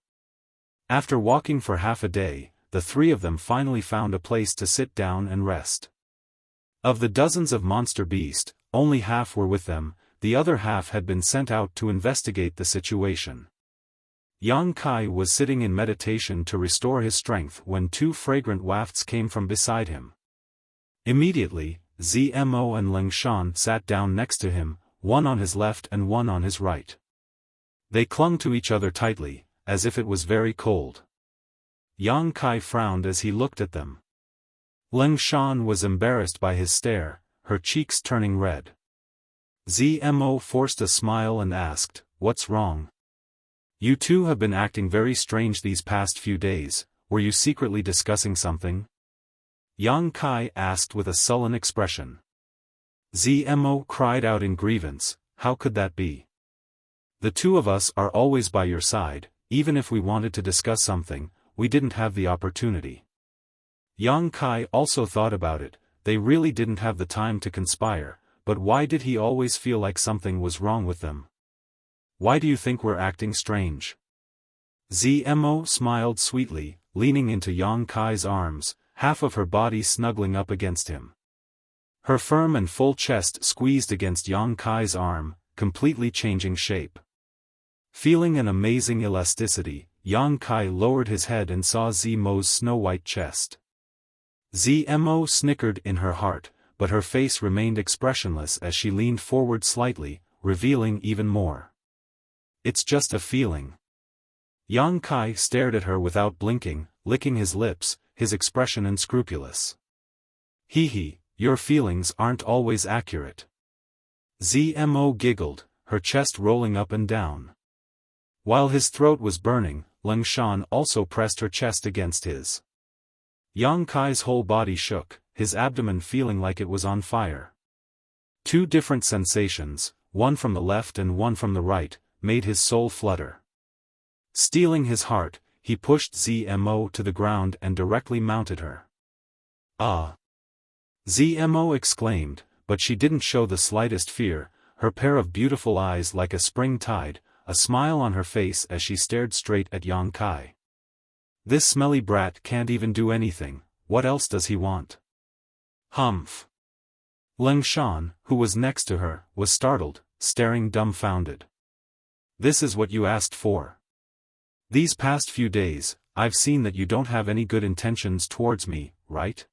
[SPEAKER 1] After walking for half a day, the three of them finally found a place to sit down and rest. Of the dozens of monster beasts, only half were with them, the other half had been sent out to investigate the situation. Yang Kai was sitting in meditation to restore his strength when two fragrant wafts came from beside him. Immediately, Zmo and Lingshan sat down next to him, one on his left and one on his right. They clung to each other tightly, as if it was very cold. Yang Kai frowned as he looked at them. Lingshan was embarrassed by his stare, her cheeks turning red. Zmo forced a smile and asked, "What's wrong? You two have been acting very strange these past few days, were you secretly discussing something?" Yang Kai asked with a sullen expression. Zmo cried out in grievance, "How could that be? The two of us are always by your side, even if we wanted to discuss something, we didn't have the opportunity." Yang Kai also thought about it, they really didn't have the time to conspire, but why did he always feel like something was wrong with them? Why do you think we're acting strange? Zmo smiled sweetly, leaning into Yang Kai's arms, half of her body snuggling up against him. Her firm and full chest squeezed against Yang Kai's arm, completely changing shape. Feeling an amazing elasticity, Yang Kai lowered his head and saw Zmo's snow-white chest. Zmo snickered in her heart, but her face remained expressionless as she leaned forward slightly, revealing even more. "It's just a feeling. Yang Kai stared at her without blinking, licking his lips, his expression unscrupulous. Hee, your feelings aren't always accurate. Zmo giggled, her chest rolling up and down. While his throat was burning, Leng Shan also pressed her chest against his. Yang Kai's whole body shook, his abdomen feeling like it was on fire. Two different sensations, one from the left and one from the right, made his soul flutter. Stealing his heart, he pushed Zmo to the ground and directly mounted her. Ah! Zmo exclaimed, but she didn't show the slightest fear, her pair of beautiful eyes like a spring tide, a smile on her face as she stared straight at Yang Kai. This smelly brat can't even do anything, what else does he want? Humph! Leng Shan, who was next to her, was startled, staring dumbfounded. This is what you asked for. These past few days, I've seen that you don't have any good intentions towards me, right?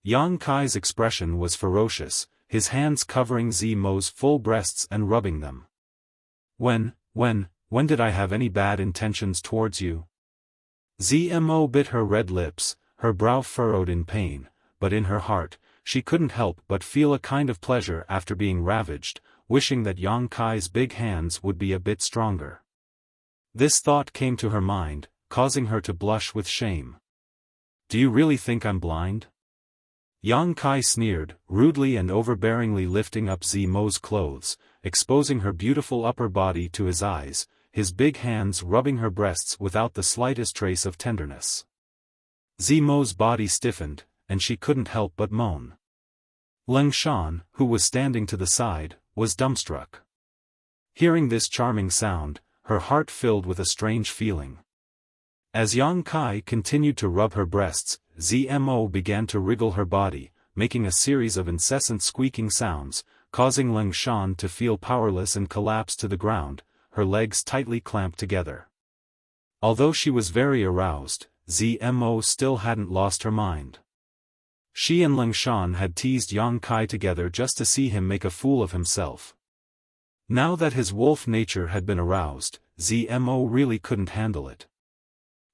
[SPEAKER 1] Yang Kai's expression was ferocious, his hands covering Zmo's full breasts and rubbing them. When did I have any bad intentions towards you? Zmo bit her red lips, her brow furrowed in pain, but in her heart, she couldn't help but feel a kind of pleasure after being ravaged, wishing that Yang Kai's big hands would be a bit stronger. This thought came to her mind, causing her to blush with shame. Do you really think I'm blind? Yang Kai sneered, rudely and overbearingly lifting up Zmo's clothes, exposing her beautiful upper body to his eyes, his big hands rubbing her breasts without the slightest trace of tenderness. Zmo's body stiffened, and she couldn't help but moan. Leng Shan, who was standing to the side, was dumbstruck. Hearing this charming sound, her heart filled with a strange feeling. As Yang Kai continued to rub her breasts, Zmo began to wriggle her body, making a series of incessant squeaking sounds, causing Leng Shan to feel powerless and collapse to the ground, her legs tightly clamped together. Although she was very aroused, Zmo still hadn't lost her mind. She and Leng Shan had teased Yang Kai together just to see him make a fool of himself. Now that his wolf nature had been aroused, Zmo really couldn't handle it.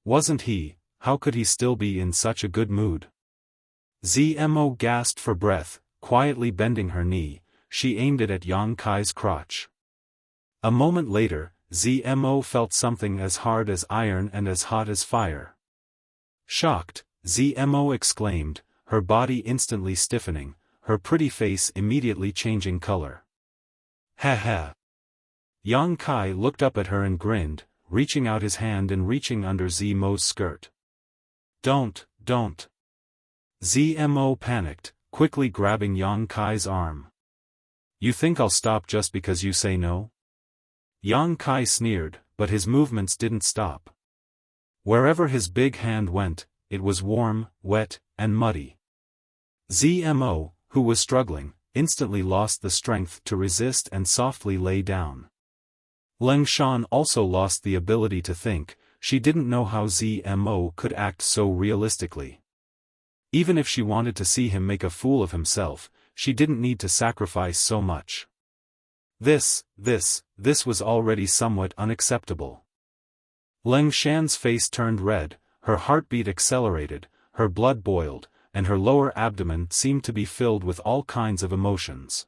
[SPEAKER 1] Wasn't he? How could he still be in such a good mood? Zmo gasped for breath, quietly bending her knee, she aimed it at Yang Kai's crotch. A moment later, Zmo felt something as hard as iron and as hot as fire. Shocked, Zmo exclaimed, her body instantly stiffening, her pretty face immediately changing color. Ha ha! Yang Kai looked up at her and grinned, reaching out his hand and reaching under Zmo's skirt. Don't! Zmo panicked, quickly grabbing Yang Kai's arm. You think I'll stop just because you say no? Yang Kai sneered, but his movements didn't stop. Wherever his big hand went, it was warm, wet, and muddy. Zmo, who was struggling, instantly lost the strength to resist and softly lay down. Leng Shan also lost the ability to think, she didn't know how Zmo could act so realistically. Even if she wanted to see him make a fool of himself, she didn't need to sacrifice so much. This was already somewhat unacceptable. Leng Shan's face turned red, her heartbeat accelerated, her blood boiled, and her lower abdomen seemed to be filled with all kinds of emotions.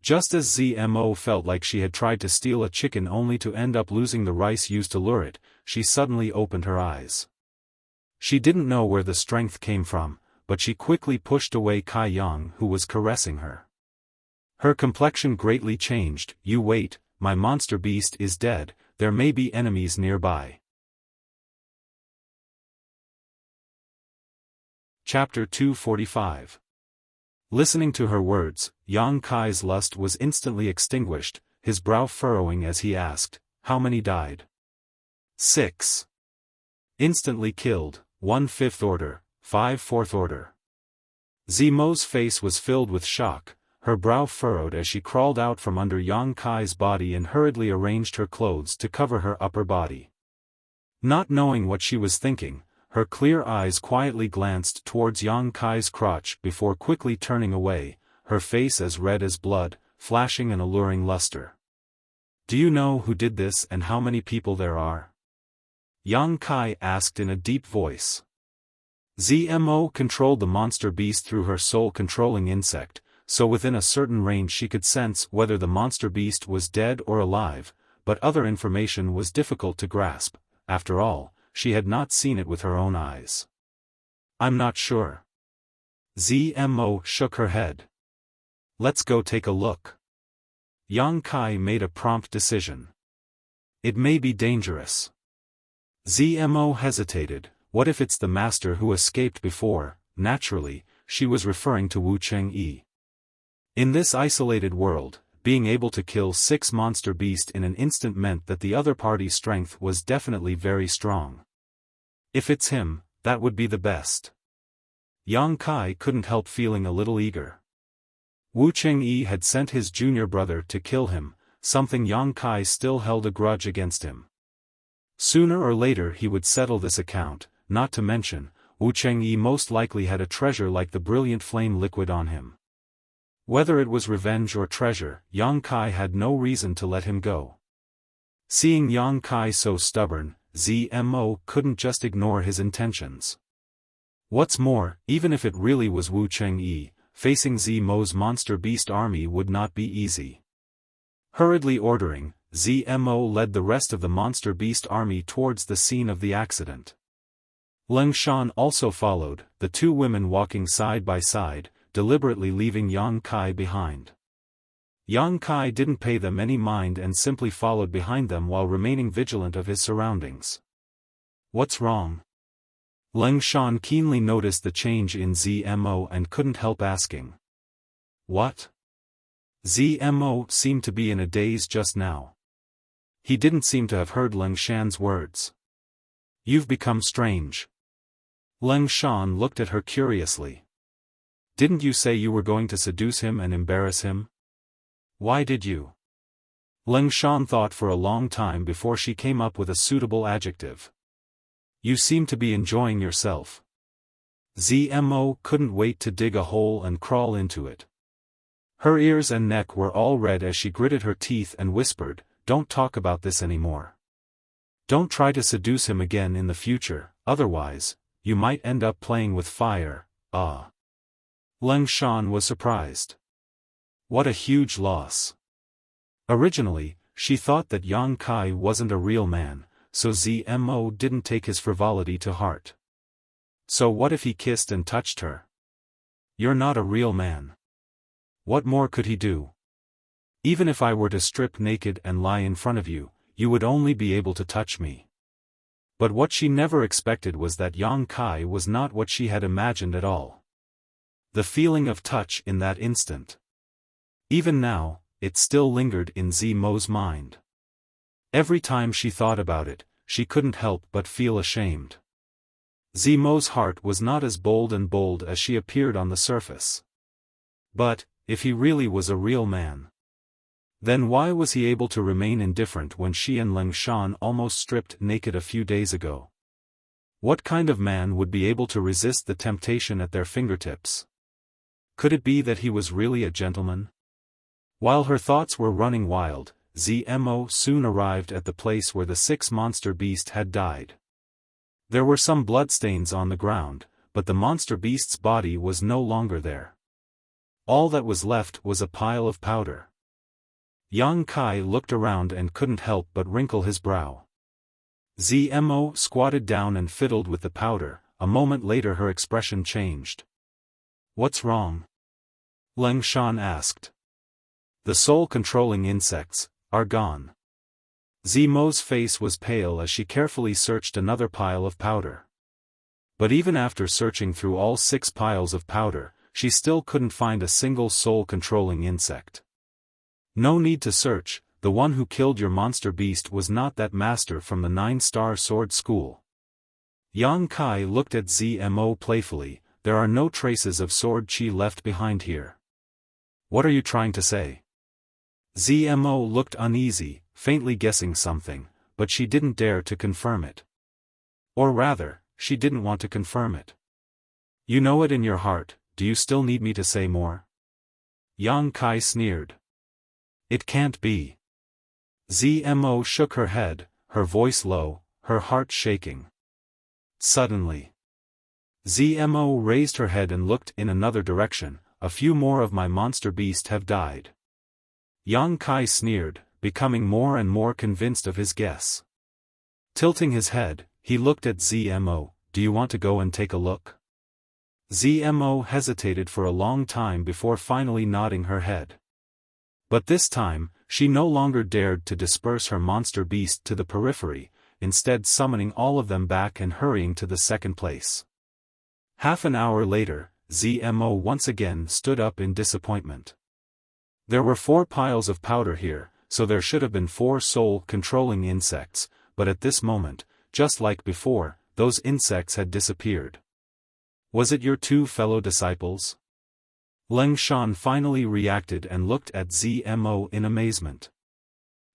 [SPEAKER 1] Just as Zmo felt like she had tried to steal a chicken only to end up losing the rice used to lure it, she suddenly opened her eyes. She didn't know where the strength came from, but she quickly pushed away Kai Yang, who was caressing her. Her complexion greatly changed. You wait, my monster beast is dead, there may be enemies nearby. Chapter 245. Listening to her words, Yang Kai's lust was instantly extinguished, his brow furrowing as he asked, how many died? 6. Instantly killed, 1/5 order, 5 4th order. Zmo's face was filled with shock, her brow furrowed as she crawled out from under Yang Kai's body and hurriedly arranged her clothes to cover her upper body. Not knowing what she was thinking, her clear eyes quietly glanced towards Yang Kai's crotch before quickly turning away, her face as red as blood, flashing an alluring luster. Do you know who did this and how many people there are? Yang Kai asked in a deep voice. Zmo controlled the monster beast through her soul-controlling insect, so within a certain range she could sense whether the monster beast was dead or alive, but other information was difficult to grasp. After all, she had not seen it with her own eyes. I'm not sure. Zmo shook her head. Let's go take a look. Yang Kai made a prompt decision. It may be dangerous. Zmo hesitated. What if it's the master who escaped before? Naturally, she was referring to Wu Chengyi. In this isolated world, being able to kill 6 monster beasts in an instant meant that the other party's strength was definitely very strong. If it's him, that would be the best. Yang Kai couldn't help feeling a little eager. Wu Chengyi had sent his junior brother to kill him, something Yang Kai still held a grudge against him. Sooner or later he would settle this account, not to mention, Wu Chengyi most likely had a treasure like the brilliant flame liquid on him. Whether it was revenge or treasure, Yang Kai had no reason to let him go. Seeing Yang Kai so stubborn, Zmo couldn't just ignore his intentions. What's more, even if it really was Wu Chengyi, facing Zmo's monster beast army would not be easy. Hurriedly ordering, Zmo led the rest of the monster beast army towards the scene of the accident. Leng Shan also followed, the 2 women walking side by side, deliberately leaving Yang Kai behind. Yang Kai didn't pay them any mind and simply followed behind them while remaining vigilant of his surroundings. What's wrong? Leng Shan keenly noticed the change in Zmo and couldn't help asking. What? Zmo seemed to be in a daze just now. He didn't seem to have heard Leng Shan's words. You've become strange. Leng Shan looked at her curiously. Didn't you say you were going to seduce him and embarrass him? Why did you? Leng Shan thought for a long time before she came up with a suitable adjective. You seem to be enjoying yourself. Zmo couldn't wait to dig a hole and crawl into it. Her ears and neck were all red as she gritted her teeth and whispered, "Don't talk about this anymore. Don't try to seduce him again in the future, otherwise, you might end up playing with fire." Ah. Leng Shan was surprised. What a huge loss. Originally, she thought that Yang Kai wasn't a real man, so Zmo didn't take his frivolity to heart. So what if he kissed and touched her? You're not a real man. What more could he do? Even if I were to strip naked and lie in front of you, you would only be able to touch me. But what she never expected was that Yang Kai was not what she had imagined at all. The feeling of touch in that instant. Even now, it still lingered in Zmo's mind. Every time she thought about it, she couldn't help but feel ashamed. Zmo's heart was not as bold as she appeared on the surface. But, if he really was a real man, then why was he able to remain indifferent when she and Leng Shan almost stripped naked a few days ago? What kind of man would be able to resist the temptation at their fingertips? Could it be that he was really a gentleman? While her thoughts were running wild, Zmo soon arrived at the place where the 6 monster beasts had died. There were some bloodstains on the ground, but the monster beast's body was no longer there. All that was left was a pile of powder. Yang Kai looked around and couldn't help but wrinkle his brow. Zmo squatted down and fiddled with the powder. A moment later her expression changed. What's wrong? Leng Shan asked. The soul-controlling insects are gone. Zmo's face was pale as she carefully searched another pile of powder. But even after searching through all 6 piles of powder, she still couldn't find a single soul-controlling insect. No need to search, the one who killed your monster beast was not that master from the 9-star sword school. Yang Kai looked at Zmo playfully. There are no traces of sword chi left behind here. What are you trying to say? Zmo looked uneasy, faintly guessing something, but she didn't dare to confirm it. Or rather, she didn't want to confirm it. You know it in your heart, do you still need me to say more? Yang Kai sneered. It can't be. Zmo shook her head, her voice low, her heart shaking. Suddenly, Zmo raised her head and looked in another direction. A few more of my monster beast have died. Yang Kai sneered, becoming more and more convinced of his guess. Tilting his head, he looked at Zmo. Do you want to go and take a look? Zmo hesitated for a long time before finally nodding her head. But this time, she no longer dared to disperse her monster beast to the periphery, instead summoning all of them back and hurrying to the second place. Half an hour later, Zmo once again stood up in disappointment. There were 4 piles of powder here, so there should have been 4 soul-controlling insects, but at this moment, just like before, those insects had disappeared. Was it your 2 fellow disciples? Leng Shan finally reacted and looked at Zmo in amazement.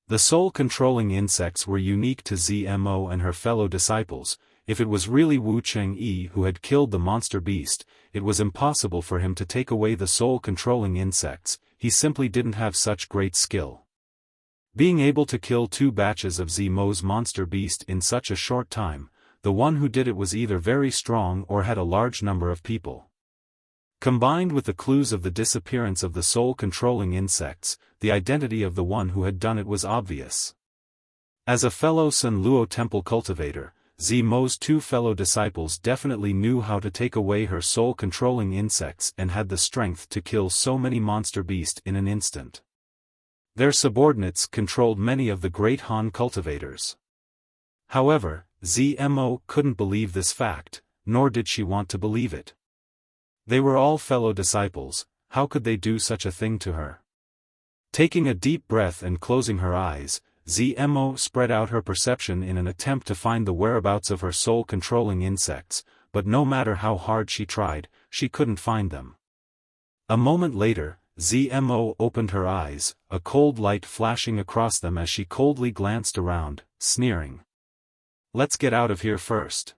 [SPEAKER 1] The soul-controlling insects were unique to Zmo and her fellow disciples. If it was really Wu Chengyi who had killed the monster beast, it was impossible for him to take away the soul-controlling insects. He simply didn't have such great skill. Being able to kill 2 batches of Zmo's monster beast in such a short time, the one who did it was either very strong or had a large number of people. Combined with the clues of the disappearance of the soul-controlling insects, the identity of the one who had done it was obvious. As a fellow Sun Luo temple cultivator, Zmo's 2 fellow disciples definitely knew how to take away her soul-controlling insects and had the strength to kill so many monster beasts in an instant. Their subordinates controlled many of the great Han cultivators. However, Zmo couldn't believe this fact, nor did she want to believe it. They were all fellow disciples. How could they do such a thing to her? Taking a deep breath and closing her eyes, Zmo spread out her perception in an attempt to find the whereabouts of her soul-controlling insects, but no matter how hard she tried, she couldn't find them. A moment later, Zmo opened her eyes, a cold light flashing across them as she coldly glanced around, sneering. Let's get out of here first.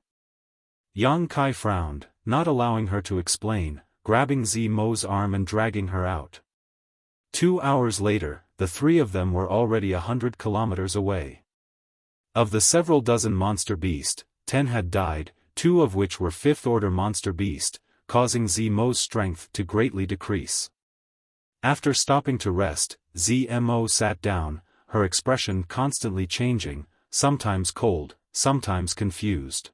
[SPEAKER 1] Yang Kai frowned, not allowing her to explain, grabbing Zmo's arm and dragging her out. 2 hours later, the 3 of them were already 100 kilometers away. Of the several dozen monster beasts, 10 had died, 2 of which were 5th-order monster beasts, causing Zmo's strength to greatly decrease. After stopping to rest, Zmo sat down, her expression constantly changing, sometimes cold, sometimes confused.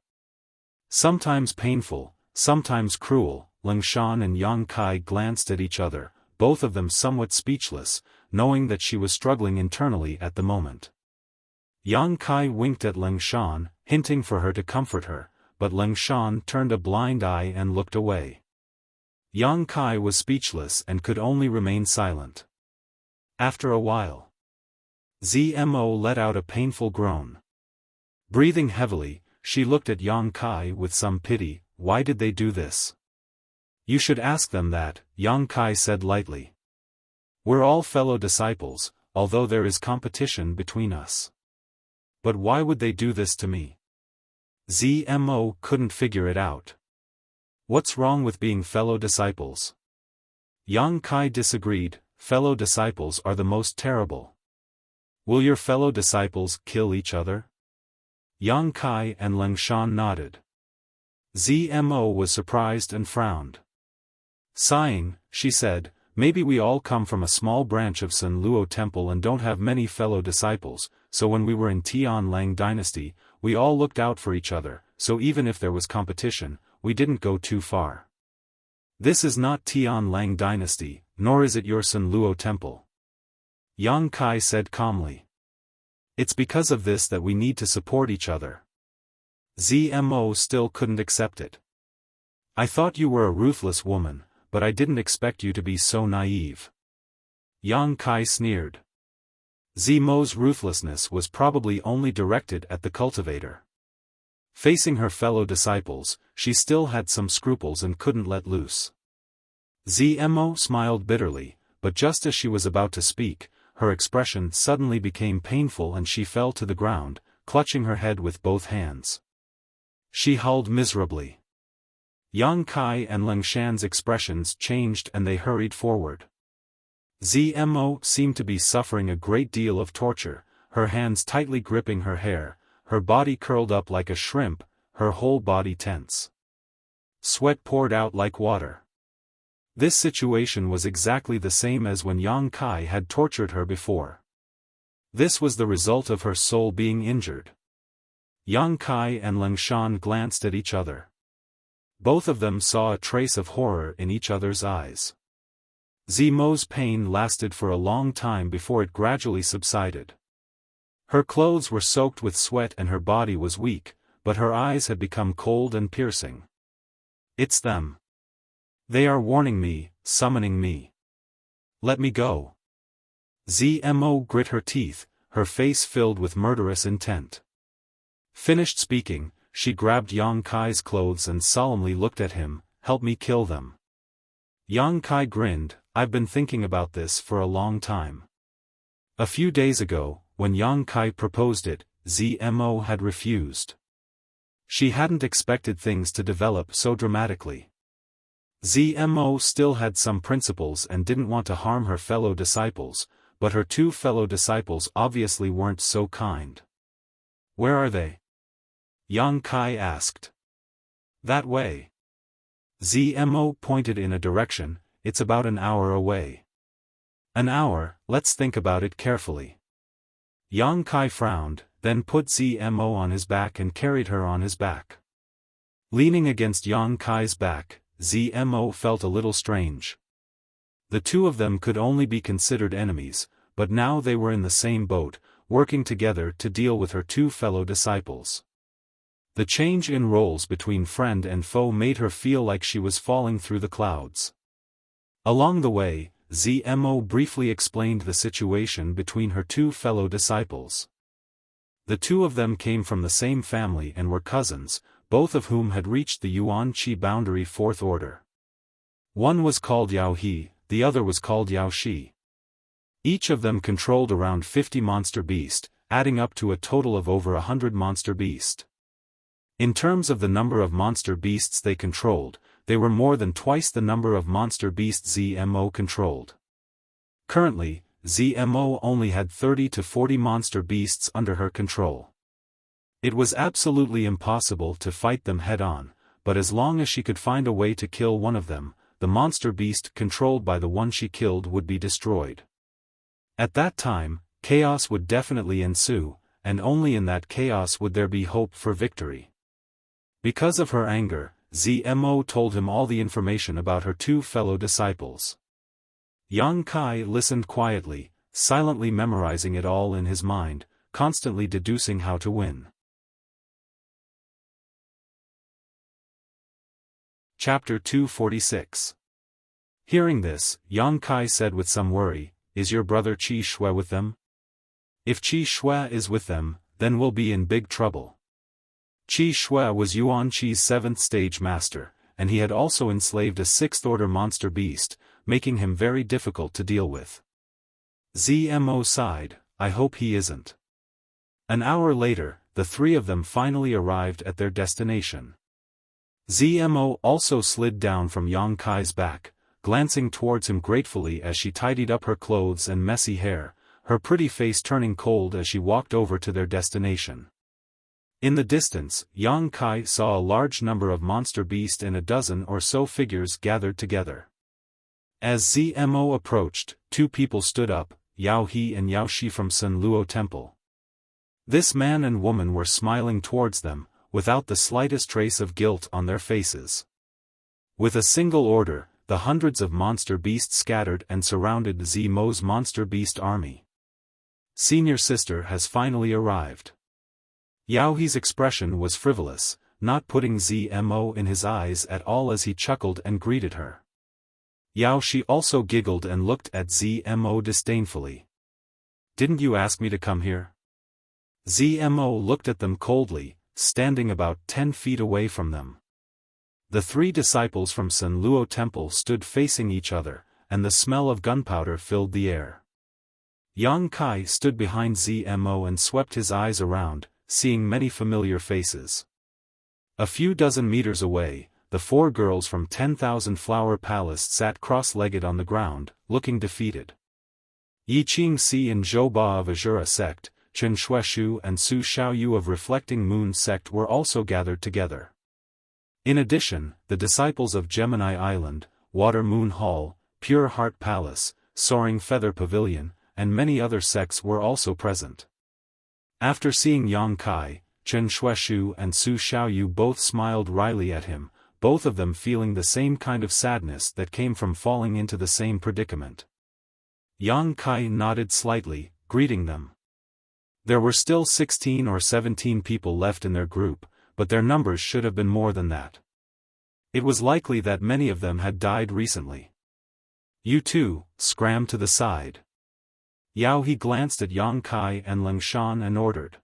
[SPEAKER 1] Sometimes painful, sometimes cruel. Leng Shan and Yang Kai glanced at each other, both of them somewhat speechless, knowing that she was struggling internally at the moment. Yang Kai winked at Leng Shan, hinting for her to comfort her, but Leng Shan turned a blind eye and looked away. Yang Kai was speechless and could only remain silent. After a while, Zmo let out a painful groan. Breathing heavily, she looked at Yang Kai with some pity. Why did they do this? You should ask them that, Yang Kai said lightly. We're all fellow disciples, although there is competition between us. But why would they do this to me? Zmo couldn't figure it out. What's wrong with being fellow disciples? Yang Kai disagreed. Fellow disciples are the most terrible. Will your fellow disciples kill each other? Yang Kai and Leng Shan nodded. Zmo was surprised and frowned. Sighing, she said, maybe we all come from a small branch of Sun Luo Temple and don't have many fellow disciples, so when we were in Tianlang Dynasty, we all looked out for each other, so even if there was competition, we didn't go too far. This is not Tianlang Dynasty, nor is it your Sun Luo Temple. Yang Kai said calmly. It's because of this that we need to support each other. Zmo still couldn't accept it. I thought you were a ruthless woman, but I didn't expect you to be so naive. Yang Kai sneered. Zmo's ruthlessness was probably only directed at the cultivator. Facing her fellow disciples, she still had some scruples and couldn't let loose. Zmo smiled bitterly, but just as she was about to speak, her expression suddenly became painful and she fell to the ground, clutching her head with both hands. She howled miserably. Yang Kai and Leng Shan's expressions changed and they hurried forward. Zmo seemed to be suffering a great deal of torture, her hands tightly gripping her hair, her body curled up like a shrimp, her whole body tense. Sweat poured out like water. This situation was exactly the same as when Yang Kai had tortured her before. This was the result of her soul being injured. Yang Kai and Lingshan glanced at each other. Both of them saw a trace of horror in each other's eyes. Zimo's pain lasted for a long time before it gradually subsided. Her clothes were soaked with sweat and her body was weak, but her eyes had become cold and piercing. It's them. They are warning me, summoning me. Let me go. Zmo grit her teeth, her face filled with murderous intent. Finished speaking, she grabbed Yang Kai's clothes and solemnly looked at him, "Help me kill them." Yang Kai grinned, "I've been thinking about this for a long time." A few days ago, when Yang Kai proposed it, Zmo had refused. She hadn't expected things to develop so dramatically. Zmo still had some principles and didn't want to harm her fellow disciples, but her two fellow disciples obviously weren't so kind. "Where are they?" Yang Kai asked. "That way." Zmo pointed in a direction, "It's about an hour away." "An hour, let's think about it carefully." Yang Kai frowned, then put Zmo on his back and carried her on his back. Leaning against Yang Kai's back, Zmo felt a little strange. The two of them could only be considered enemies, but now they were in the same boat, working together to deal with her two fellow disciples. The change in roles between friend and foe made her feel like she was falling through the clouds. Along the way, Zmo briefly explained the situation between her two fellow disciples. The two of them came from the same family and were cousins, both of whom had reached the Yuan Qi boundary fourth order. One was called Yao He, the other was called Yao Shi. Each of them controlled around 50 monster beasts, adding up to a total of over 100 monster beasts. In terms of the number of monster beasts they controlled, they were more than twice the number of monster beasts Zmo controlled. Currently, Zmo only had 30 to 40 monster beasts under her control. It was absolutely impossible to fight them head-on, but as long as she could find a way to kill one of them, the monster beast controlled by the one she killed would be destroyed. At that time, chaos would definitely ensue, and only in that chaos would there be hope for victory. Because of her anger, Zmo told him all the information about her two fellow disciples. Yang Kai listened quietly, silently memorizing it all in his mind, constantly deducing how to win. Chapter 246. Hearing this, Yang Kai said with some worry, "Is your brother Qi Shui with them? If Qi Shui is with them, then we'll be in big trouble." Qi Shui was Yuan Qi's 7th stage master, and he had also enslaved a 6th-order monster beast, making him very difficult to deal with. Zmo sighed, "I hope he isn't." An hour later, the three of them finally arrived at their destination. Zmo also slid down from Yang Kai's back, glancing towards him gratefully as she tidied up her clothes and messy hair, her pretty face turning cold as she walked over to their destination. In the distance, Yang Kai saw a large number of monster beasts and a dozen or so figures gathered together. As Zmo approached, two people stood up, Yao He and Yao Shi from Sun Luo Temple. This man and woman were smiling towards them, without the slightest trace of guilt on their faces. With a single order, the hundreds of monster beasts scattered and surrounded Zmo's monster beast army. Senior sister has finally arrived. Yao He's expression was frivolous, not putting Zmo in his eyes at all as he chuckled and greeted her. Yao Shi also giggled and looked at Zmo disdainfully. "Didn't you ask me to come here?" Zmo looked at them coldly, standing about 10 feet away from them. The three disciples from Sun Luo Temple stood facing each other, and the smell of gunpowder filled the air. Yang Kai stood behind Zmo and swept his eyes around, seeing many familiar faces. A few dozen meters away, the four girls from 10,000 Flower Palace sat cross-legged on the ground, looking defeated. Yi Qingxi and Zhou Ba of Azura sect, Chen Shueshu and Su Xiaoyu of Reflecting Moon sect were also gathered together. In addition, the disciples of Gemini Island, Water Moon Hall, Pure Heart Palace, Soaring Feather Pavilion, and many other sects were also present. After seeing Yang Kai, Chen Shueshu and Su Xiaoyu both smiled wryly at him, both of them feeling the same kind of sadness that came from falling into the same predicament. Yang Kai nodded slightly, greeting them. There were still 16 or 17 people left in their group, but their numbers should have been more than that. It was likely that many of them had died recently. You two, scram to the side. Yao He glanced at Yang Kai and Leng Shan and ordered.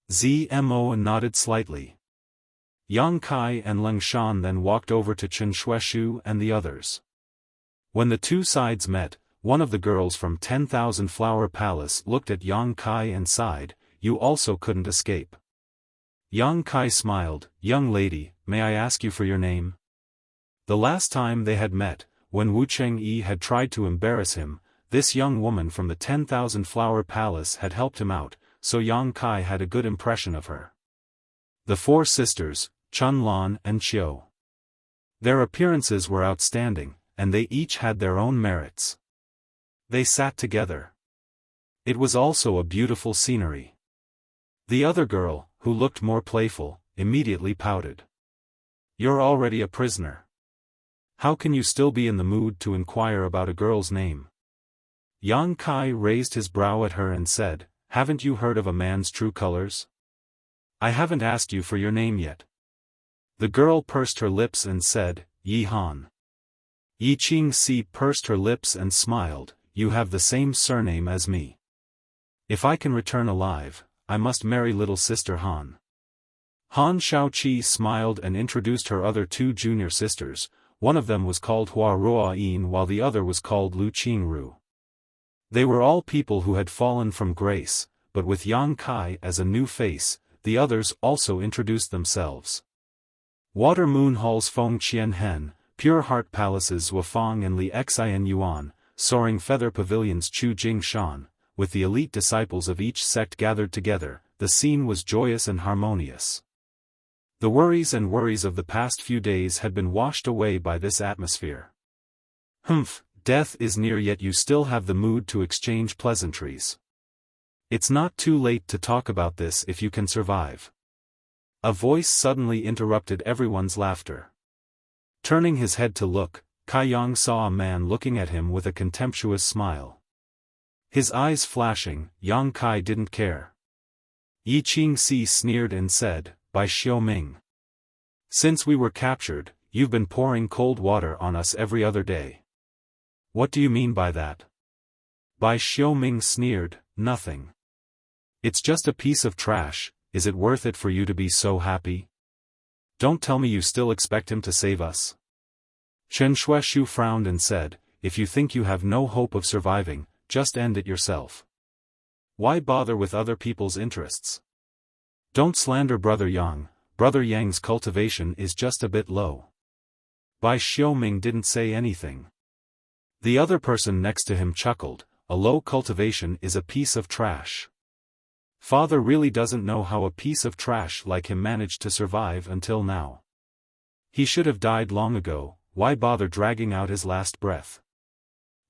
[SPEAKER 1] Zmo nodded slightly. Yang Kai and Leng Shan then walked over to Chen Shueshu and the others. When the two sides met, one of the girls from 10,000 Flower Palace looked at Yang Kai and sighed, "You also couldn't escape." Yang Kai smiled, "Young lady, may I ask you for your name?" The last time they had met, when Wu Chengyi had tried to embarrass him, this young woman from the 10,000 Flower Palace had helped him out, so Yang Kai had a good impression of her. The four sisters, Chun Lan and Qiu. Their appearances were outstanding, and they each had their own merits. They sat together. It was also a beautiful scenery. The other girl, who looked more playful, immediately pouted. "You're already a prisoner. How can you still be in the mood to inquire about a girl's name?" Yang Kai raised his brow at her and said, "Haven't you heard of a man's true colors? I haven't asked you for your name yet." The girl pursed her lips and said, "Yi Han." Yi Qingxi pursed her lips and smiled, "You have the same surname as me. If I can return alive, I must marry little sister Han." Han Shaoqi smiled and introduced her other two junior sisters. One of them was called Hua Ruoyin while the other was called Lu Qingru. They were all people who had fallen from grace, but with Yang Kai as a new face, the others also introduced themselves. Water Moon Hall's Feng Qianhen, Pure Heart Palaces Wafang and Li Xian Yuan, Soaring Feather Pavilions Chu Jingshan, with the elite disciples of each sect gathered together, the scene was joyous and harmonious. The worries of the past few days had been washed away by this atmosphere. "Humph, death is near yet you still have the mood to exchange pleasantries. It's not too late to talk about this if you can survive." A voice suddenly interrupted everyone's laughter. Turning his head to look, Kai Yang saw a man looking at him with a contemptuous smile. His eyes flashing, Yang Kai didn't care. Yi Qingxi sneered and said, "By Xiao Ming. Since we were captured, you've been pouring cold water on us every other day." "What do you mean by that?" Bai Xiaoming sneered, "Nothing. It's just a piece of trash. Is it worth it for you to be so happy? Don't tell me you still expect him to save us." Chen Shueshu frowned and said, "If you think you have no hope of surviving, just end it yourself. Why bother with other people's interests? Don't slander Brother Yang. Brother Yang's cultivation is just a bit low." Bai Xiaoming didn't say anything. The other person next to him chuckled, "A low cultivation is a piece of trash. Father really doesn't know how a piece of trash like him managed to survive until now. He should have died long ago, why bother dragging out his last breath?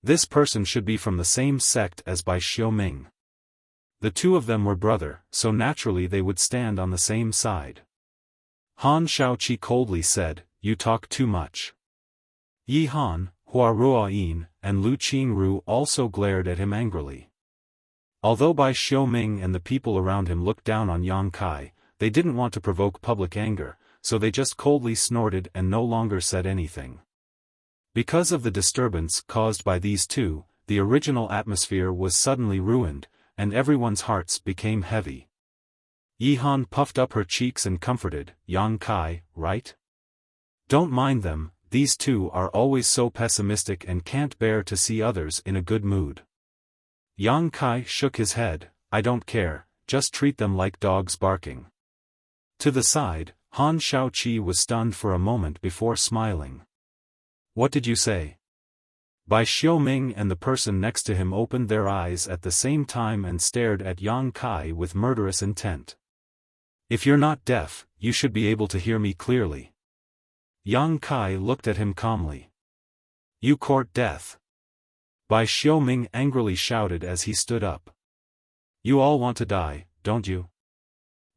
[SPEAKER 1] This person should be from the same sect as Bai Xiaoming. The two of them were brother, so naturally they would stand on the same side." Han Shaoqi coldly said, "You talk too much." Yi Han, Hua Ruoyin, and Lu Qingru also glared at him angrily. Although Bai Xiaoming and the people around him looked down on Yang Kai, they didn't want to provoke public anger, so they just coldly snorted and no longer said anything. Because of the disturbance caused by these two, the original atmosphere was suddenly ruined, and everyone's hearts became heavy. Yi Han puffed up her cheeks and comforted, "Yang Kai, right? Don't mind them, these two are always so pessimistic and can't bear to see others in a good mood." Yang Kai shook his head, "I don't care, just treat them like dogs barking." To the side, Han Shaoqi was stunned for a moment before smiling. "What did you say?" Bai Xiaoming and the person next to him opened their eyes at the same time and stared at Yang Kai with murderous intent. If you're not deaf, you should be able to hear me clearly. Yang Kai looked at him calmly. You court death. Bai Xiaoming angrily shouted as he stood up. You all want to die, don't you?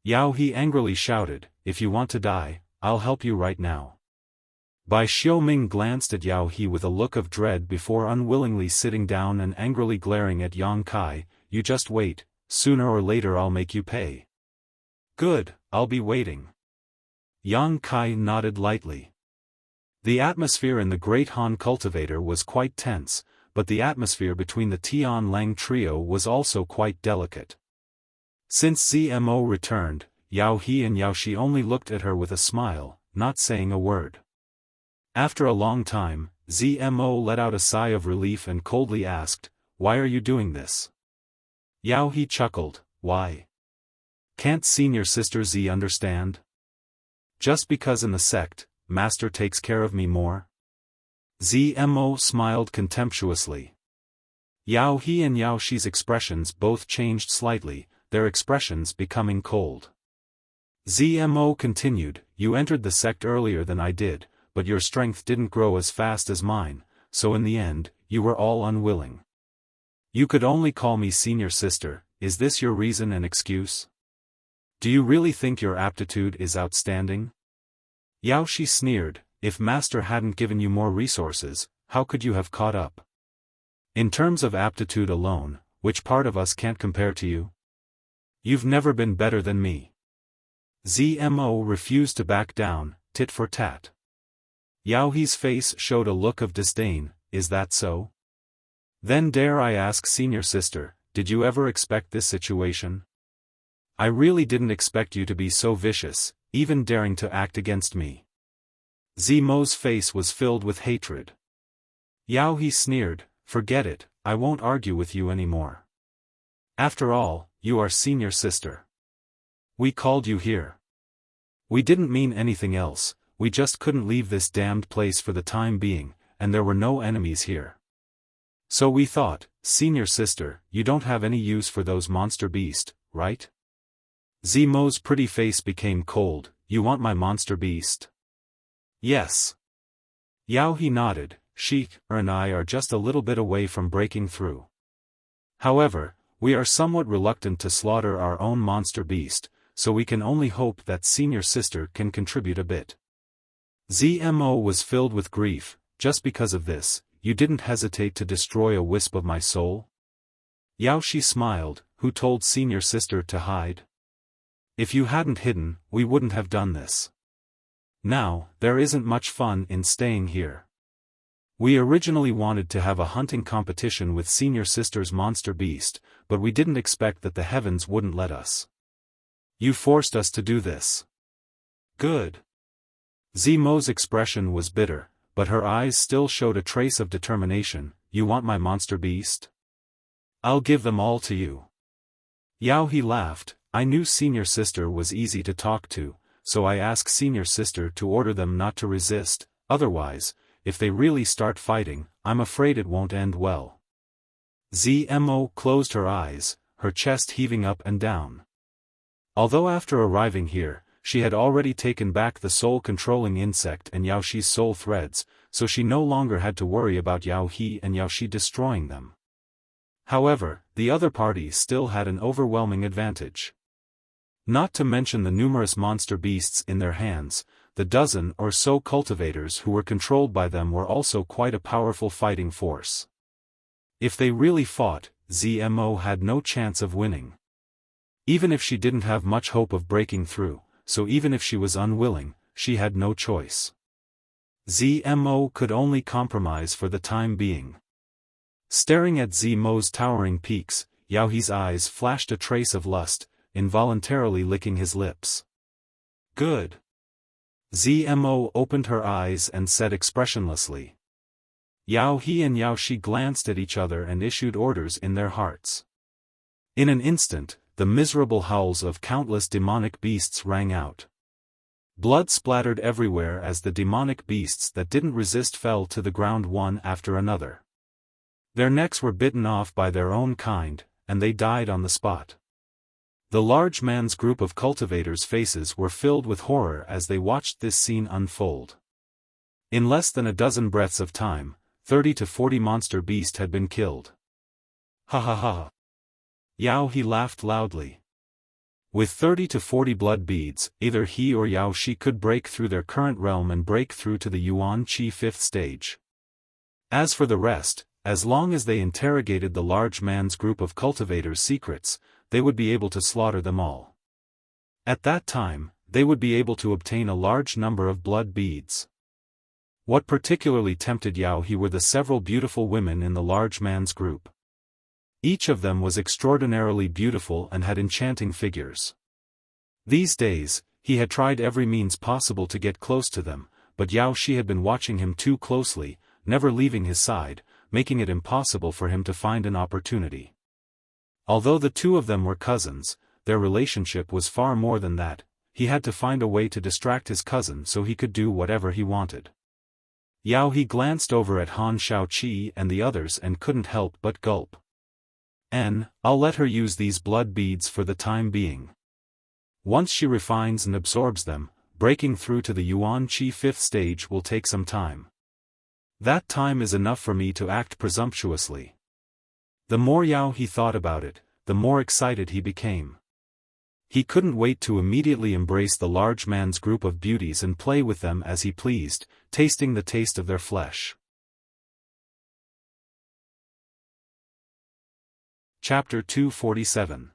[SPEAKER 1] Yao He angrily shouted, if you want to die, I'll help you right now. Bai Xiaoming glanced at Yao He with a look of dread before unwillingly sitting down and angrily glaring at Yang Kai. You just wait, sooner or later I'll make you pay. Good, I'll be waiting. Yang Kai nodded lightly. The atmosphere in the Great Han Cultivator was quite tense, but the atmosphere between the Tian Lang trio was also quite delicate. Since ZMO returned, Yao He and Yao Shi only looked at her with a smile, not saying a word. After a long time, ZMO let out a sigh of relief and coldly asked, Why are you doing this? Yao He chuckled, Why? Can't senior sister Z understand? Just because in the sect, master takes care of me more? ZMO smiled contemptuously. Yao He and Yao Shi's expressions both changed slightly, their expressions becoming cold. ZMO continued, You entered the sect earlier than I did, but your strength didn't grow as fast as mine, so in the end, you were all unwilling. You could only call me senior sister, is this your reason and excuse? Do you really think your aptitude is outstanding? Yao Shi sneered, if master hadn't given you more resources, how could you have caught up? In terms of aptitude alone, which part of us can't compare to you? You've never been better than me. ZMO refused to back down, tit for tat. Yao He's face showed a look of disdain, is that so? Then dare I ask senior sister, did you ever expect this situation? I really didn't expect you to be so vicious, even daring to act against me. ZMO's face was filled with hatred. Yao He sneered, forget it, I won't argue with you anymore. After all, you are senior sister. We called you here. We didn't mean anything else, we just couldn't leave this damned place for the time being, and there were no enemies here. So we thought, senior sister, you don't have any use for those monster beast, right? ZMO's pretty face became cold, you want my monster beast? Yes. Yao He nodded, Sheik and I are just a little bit away from breaking through. However, we are somewhat reluctant to slaughter our own monster beast, so we can only hope that senior sister can contribute a bit. ZMO was filled with grief, just because of this, you didn't hesitate to destroy a wisp of my soul? Yao Shi smiled, who told senior sister to hide? If you hadn't hidden, we wouldn't have done this. Now, there isn't much fun in staying here. We originally wanted to have a hunting competition with senior sister's monster beast, but we didn't expect that the heavens wouldn't let us. You forced us to do this. Good. ZMO's expression was bitter, but her eyes still showed a trace of determination. You want my monster beast? I'll give them all to you. Yao He laughed, I knew senior sister was easy to talk to, so I asked senior sister to order them not to resist, otherwise, if they really start fighting, I'm afraid it won't end well. ZMO closed her eyes, her chest heaving up and down. Although after arriving here, she had already taken back the soul-controlling insect and Yao Shi's soul threads, so she no longer had to worry about Yao He and Yao Shi destroying them. However, the other party still had an overwhelming advantage. Not to mention the numerous monster beasts in their hands, the dozen or so cultivators who were controlled by them were also quite a powerful fighting force. If they really fought, ZMO had no chance of winning. Even if she didn't have much hope of breaking through, so even if she was unwilling, she had no choice. ZMO could only compromise for the time being. Staring at ZMO's towering peaks, Yao He's eyes flashed a trace of lust, involuntarily licking his lips. Good. ZMO opened her eyes and said expressionlessly. Yao He and Yao Shi glanced at each other and issued orders in their hearts. In an instant, the miserable howls of countless demonic beasts rang out. Blood splattered everywhere as the demonic beasts that didn't resist fell to the ground one after another. Their necks were bitten off by their own kind, and they died on the spot. The large man's group of cultivators' faces were filled with horror as they watched this scene unfold. In less than a dozen breaths of time, 30 to 40 monster beasts had been killed. Ha ha ha. Yao He laughed loudly. With 30 to 40 blood beads, either he or Yao Shi could break through their current realm and break through to the Yuan Qi 5th stage. As for the rest, as long as they interrogated the large man's group of cultivators' secrets, they would be able to slaughter them all. At that time, they would be able to obtain a large number of blood beads. What particularly tempted Yao He were the several beautiful women in the large man's group. Each of them was extraordinarily beautiful and had enchanting figures. These days, he had tried every means possible to get close to them, but Yao Shi had been watching him too closely, never leaving his side, making it impossible for him to find an opportunity. Although the two of them were cousins, their relationship was far more than that. He had to find a way to distract his cousin so he could do whatever he wanted. Yao He glanced over at Han Shaoqi and the others and couldn't help but gulp. I'll let her use these blood beads for the time being. Once she refines and absorbs them, breaking through to the Yuan Qi 5th stage will take some time. That time is enough for me to act presumptuously. The more Yao He thought about it, the more excited he became. He couldn't wait to immediately embrace the large man's group of beauties and play with them as he pleased, tasting the taste of their flesh. Chapter 247.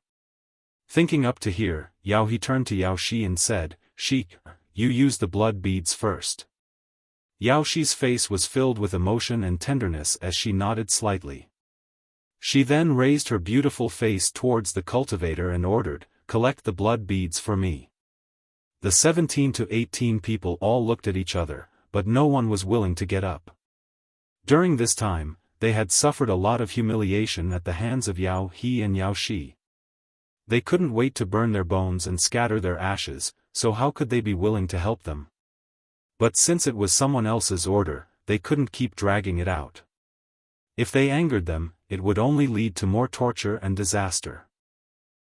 [SPEAKER 1] Thinking up to here, Yao He turned to Yao Shi and said, "Shi, you use the blood beads first." Yao Shi's face was filled with emotion and tenderness as she nodded slightly. She then raised her beautiful face towards the cultivator and ordered, "Collect the blood beads for me." The 17 to 18 people all looked at each other, but no one was willing to get up. During this time, they had suffered a lot of humiliation at the hands of Yao He and Yao Shi. They couldn't wait to burn their bones and scatter their ashes, so how could they be willing to help them? But since it was someone else's order, they couldn't keep dragging it out. If they angered them, it would only lead to more torture and disaster.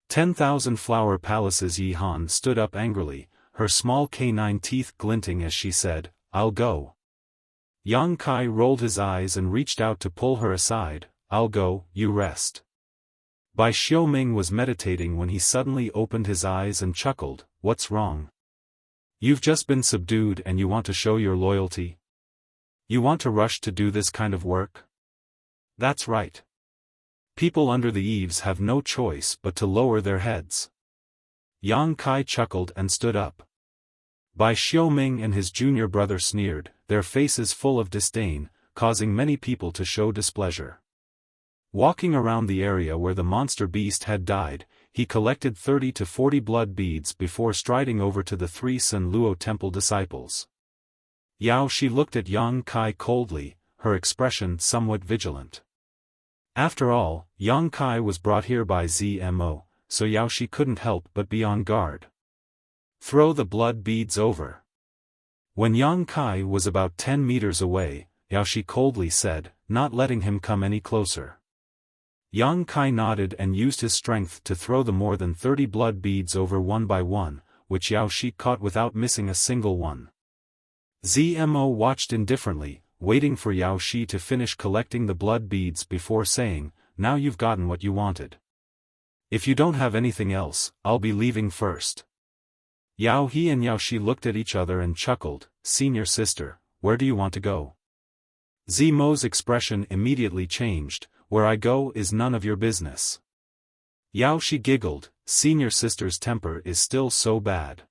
[SPEAKER 1] 10,000 Flower Palace's Yi Han stood up angrily, her small canine teeth glinting as she said, "I'll go." Yang Kai rolled his eyes and reached out to pull her aside. "I'll go, you rest." Bai Xiaoming was meditating when he suddenly opened his eyes and chuckled, "What's wrong? You've just been subdued and you want to show your loyalty? You want to rush to do this kind of work? That's right. People under the eaves have no choice but to lower their heads." Yang Kai chuckled and stood up. Bai Xiaoming and his junior brother sneered, their faces full of disdain, causing many people to show displeasure. Walking around the area where the monster beast had died, he collected 30 to 40 blood beads before striding over to the 3 Sun Luo temple disciples. Yao Shi looked at Yang Kai coldly, her expression somewhat vigilant. After all, Yang Kai was brought here by Zmo, so Yao Shi couldn't help but be on guard. "Throw the blood beads over." When Yang Kai was about 10 meters away, Yao Shi coldly said, not letting him come any closer. Yang Kai nodded and used his strength to throw the more than 30 blood beads over one by one, which Yao Shi caught without missing a single one. Zmo watched indifferently, waiting for Yao Shi to finish collecting the blood beads before saying, "Now you've gotten what you wanted. If you don't have anything else, I'll be leaving first." Yao He and Yao Shi looked at each other and chuckled, "Senior sister, where do you want to go?" Zmo's expression immediately changed, "Where I go is none of your business." Yao Shi giggled, "Senior sister's temper is still so bad.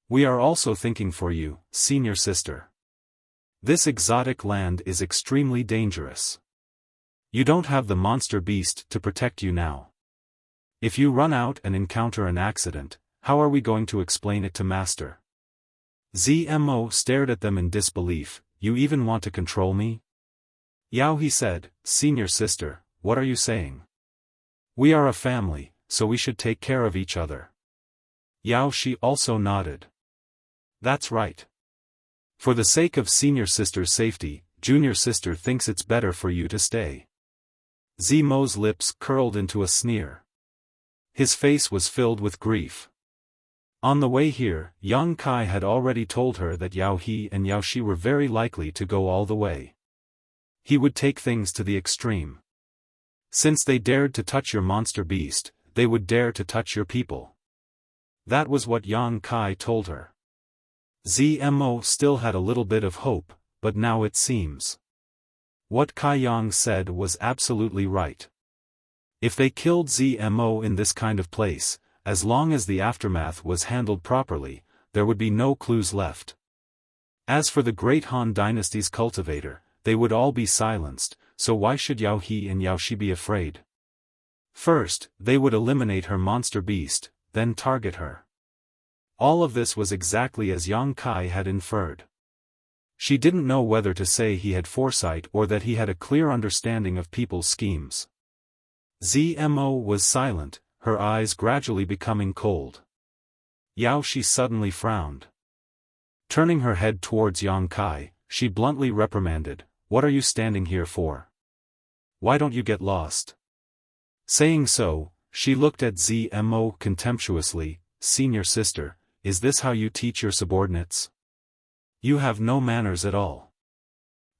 [SPEAKER 1] We are also thinking for you, senior sister. This exotic land is extremely dangerous. You don't have the monster beast to protect you now. If you run out and encounter an accident, how are we going to explain it to Master?" Zmo stared at them in disbelief. "You even want to control me?" Yao He said, "Senior sister, what are you saying? We are a family, so we should take care of each other." Yao Shi also nodded. "That's right. For the sake of senior sister's safety, junior sister thinks it's better for you to stay." Zimo's lips curled into a sneer. His face was filled with grief. On the way here, Yang Kai had already told her that Yao He and Yao Shi were very likely to go all the way. He would take things to the extreme. Since they dared to touch your monster beast, they would dare to touch your people. That was what Yang Kai told her. Zmo still had a little bit of hope, but now it seems. What Kai Yang said was absolutely right. If they killed Zmo in this kind of place, as long as the aftermath was handled properly, there would be no clues left. As for the great Han dynasty's cultivator, they would all be silenced, so why should Yao He and Yao Shi be afraid? First, they would eliminate her monster beast, then target her. All of this was exactly as Yang Kai had inferred. She didn't know whether to say he had foresight or that he had a clear understanding of people's schemes. Zmo was silent, her eyes gradually becoming cold. Yao Shi suddenly frowned. Turning her head towards Yang Kai, she bluntly reprimanded, "What are you standing here for? Why don't you get lost?" Saying so, she looked at Zmo contemptuously. "Senior sister, is this how you teach your subordinates? You have no manners at all."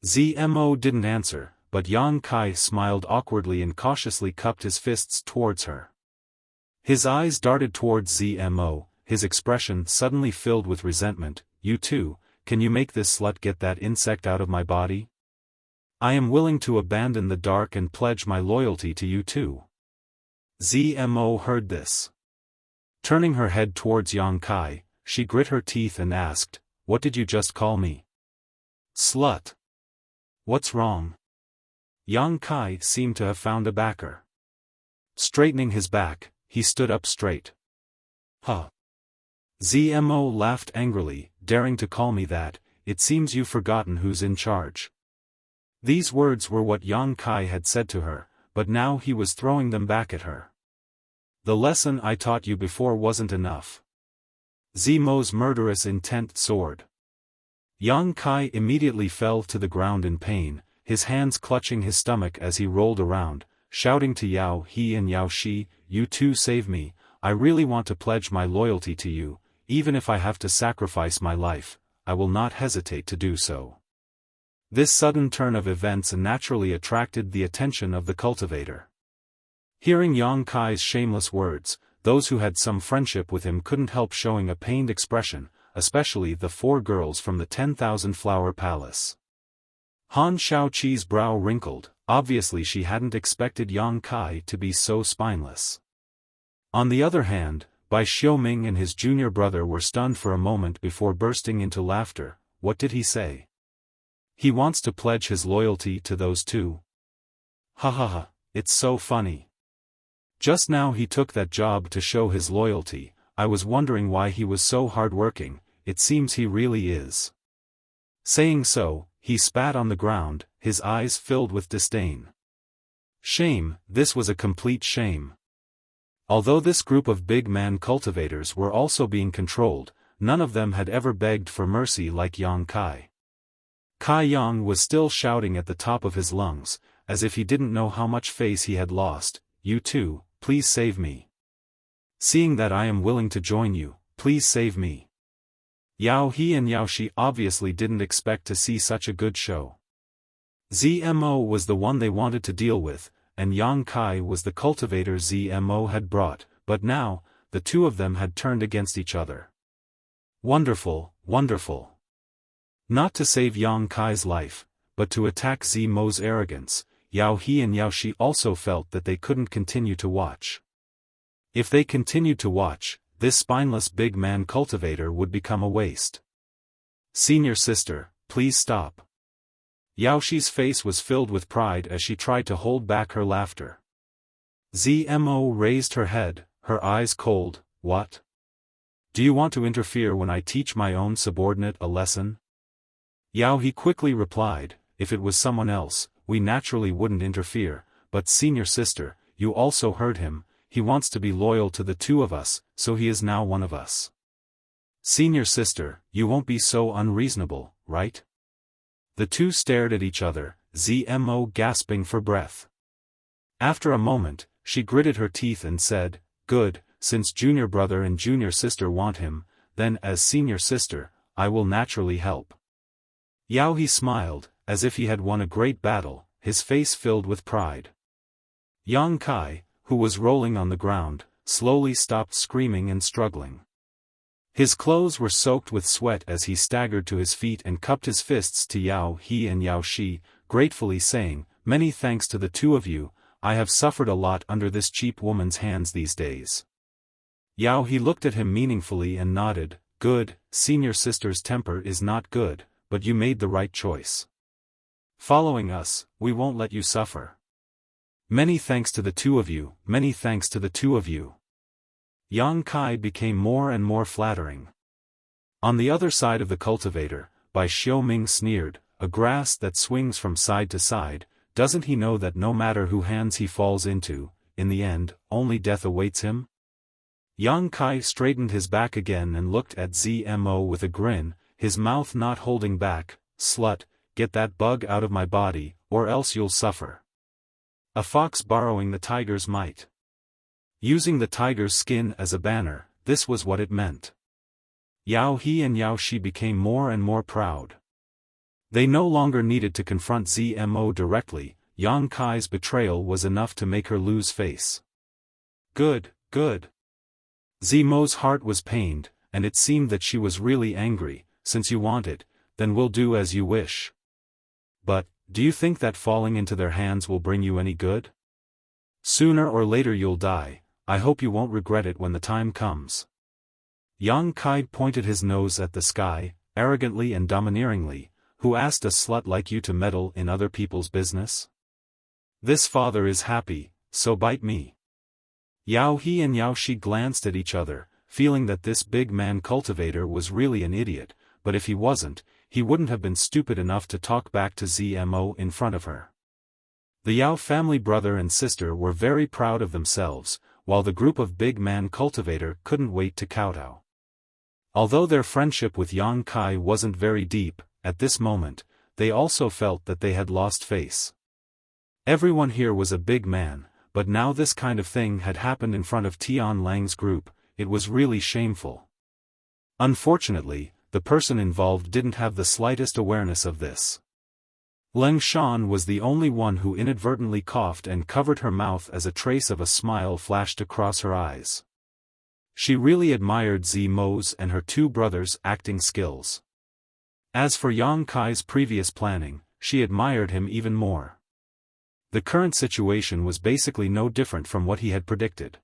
[SPEAKER 1] Zmo didn't answer, but Yang Kai smiled awkwardly and cautiously cupped his fists towards her. His eyes darted towards Zmo, his expression suddenly filled with resentment. "You too, can you make this slut get that insect out of my body? I am willing to abandon the dark and pledge my loyalty to you too." Zmo heard this. Turning her head towards Yang Kai, she grit her teeth and asked, "What did you just call me? Slut? What's wrong?" Yang Kai seemed to have found a backer. Straightening his back, he stood up straight. "Huh." Zmo laughed angrily, "Daring to call me that, it seems you've forgotten who's in charge." These words were what Yang Kai had said to her, but now he was throwing them back at her. "The lesson I taught you before wasn't enough." Zmo's murderous intent soared. Yang Kai immediately fell to the ground in pain, his hands clutching his stomach as he rolled around, shouting to Yao He and Yao Shi, "You two save me, I really want to pledge my loyalty to you, even if I have to sacrifice my life, I will not hesitate to do so." This sudden turn of events naturally attracted the attention of the cultivator. Hearing Yang Kai's shameless words, those who had some friendship with him couldn't help showing a pained expression, especially the 4 girls from the 10,000 Flower Palace. Han Shaoqi's brow wrinkled, obviously she hadn't expected Yang Kai to be so spineless. On the other hand, Bai Xiaoming and his junior brother were stunned for a moment before bursting into laughter. What did he say? He wants to pledge his loyalty to those two? Ha ha ha, it's so funny. Just now he took that job to show his loyalty. I was wondering why he was so hard-working, it seems he really is. Saying so, he spat on the ground, his eyes filled with disdain. Shame, this was a complete shame. Although this group of big man cultivators were also being controlled, none of them had ever begged for mercy like Yang Kai. Kai Yang was still shouting at the top of his lungs, as if he didn't know how much face he had lost. "You too, please save me. Seeing that I am willing to join you, please save me." Yao He and Yao Shi obviously didn't expect to see such a good show. Zmo was the one they wanted to deal with, and Yang Kai was the cultivator Zmo had brought, but now, the two of them had turned against each other. Wonderful, wonderful. Not to save Yang Kai's life, but to attack Zmo's arrogance, Yao He and Yao Shi also felt that they couldn't continue to watch. If they continued to watch, this spineless big man cultivator would become a waste. "Senior sister, please stop." Yao Shi's face was filled with pride as she tried to hold back her laughter. Zmo raised her head, her eyes cold. "What? Do you want to interfere when I teach my own subordinate a lesson?" Yao He quickly replied, "If it was someone else, we naturally wouldn't interfere, but senior sister, you also heard him, he wants to be loyal to the two of us, so he is now one of us. Senior sister, you won't be so unreasonable, right?" The two stared at each other, Zmo gasping for breath. After a moment, she gritted her teeth and said, "Good, since junior brother and junior sister want him, then as senior sister, I will naturally help." Yao He smiled, as if he had won a great battle, his face filled with pride. Yang Kai, who was rolling on the ground, slowly stopped screaming and struggling. His clothes were soaked with sweat as he staggered to his feet and cupped his fists to Yao He and Yao Shi, gratefully saying, "Many thanks to the two of you, I have suffered a lot under this cheap woman's hands these days." Yao He looked at him meaningfully and nodded, "Good, senior sister's temper is not good, but you made the right choice. Following us, we won't let you suffer. Many thanks to the two of you, many thanks to the two of you." Yang Kai became more and more flattering. On the other side of the cultivator, Bai Xiaoming sneered, "A grass that swings from side to side, doesn't he know that no matter who hands he falls into, in the end, only death awaits him?" Yang Kai straightened his back again and looked at Zmo with a grin, his mouth not holding back, "Slut, get that bug out of my body, or else you'll suffer." A fox borrowing the tiger's might. Using the tiger's skin as a banner, this was what it meant. Yao He and Yao Shi became more and more proud. They no longer needed to confront Zmo directly, Yang Kai's betrayal was enough to make her lose face. Good, good. Zmo's heart was pained, and it seemed that she was really angry. "Since you want it, then we'll do as you wish. But, do you think that falling into their hands will bring you any good? Sooner or later you'll die, I hope you won't regret it when the time comes." Yang Kai pointed his nose at the sky, arrogantly and domineeringly, "Who asked a slut like you to meddle in other people's business? This father is happy, so bite me." Yao He and Yao Shi glanced at each other, feeling that this big man cultivator was really an idiot, but if he wasn't, he wouldn't have been stupid enough to talk back to Zmo in front of her. The Yao family brother and sister were very proud of themselves, while the group of big man cultivator couldn't wait to kowtow. Although their friendship with Yang Kai wasn't very deep, at this moment, they also felt that they had lost face. Everyone here was a big man, but now this kind of thing had happened in front of Tian Lang's group, it was really shameful. Unfortunately, the person involved didn't have the slightest awareness of this. Leng Shan was the only one who inadvertently coughed and covered her mouth as a trace of a smile flashed across her eyes. She really admired Zmo's and her two brothers' acting skills. As for Yang Kai's previous planning, she admired him even more. The current situation was basically no different from what he had predicted.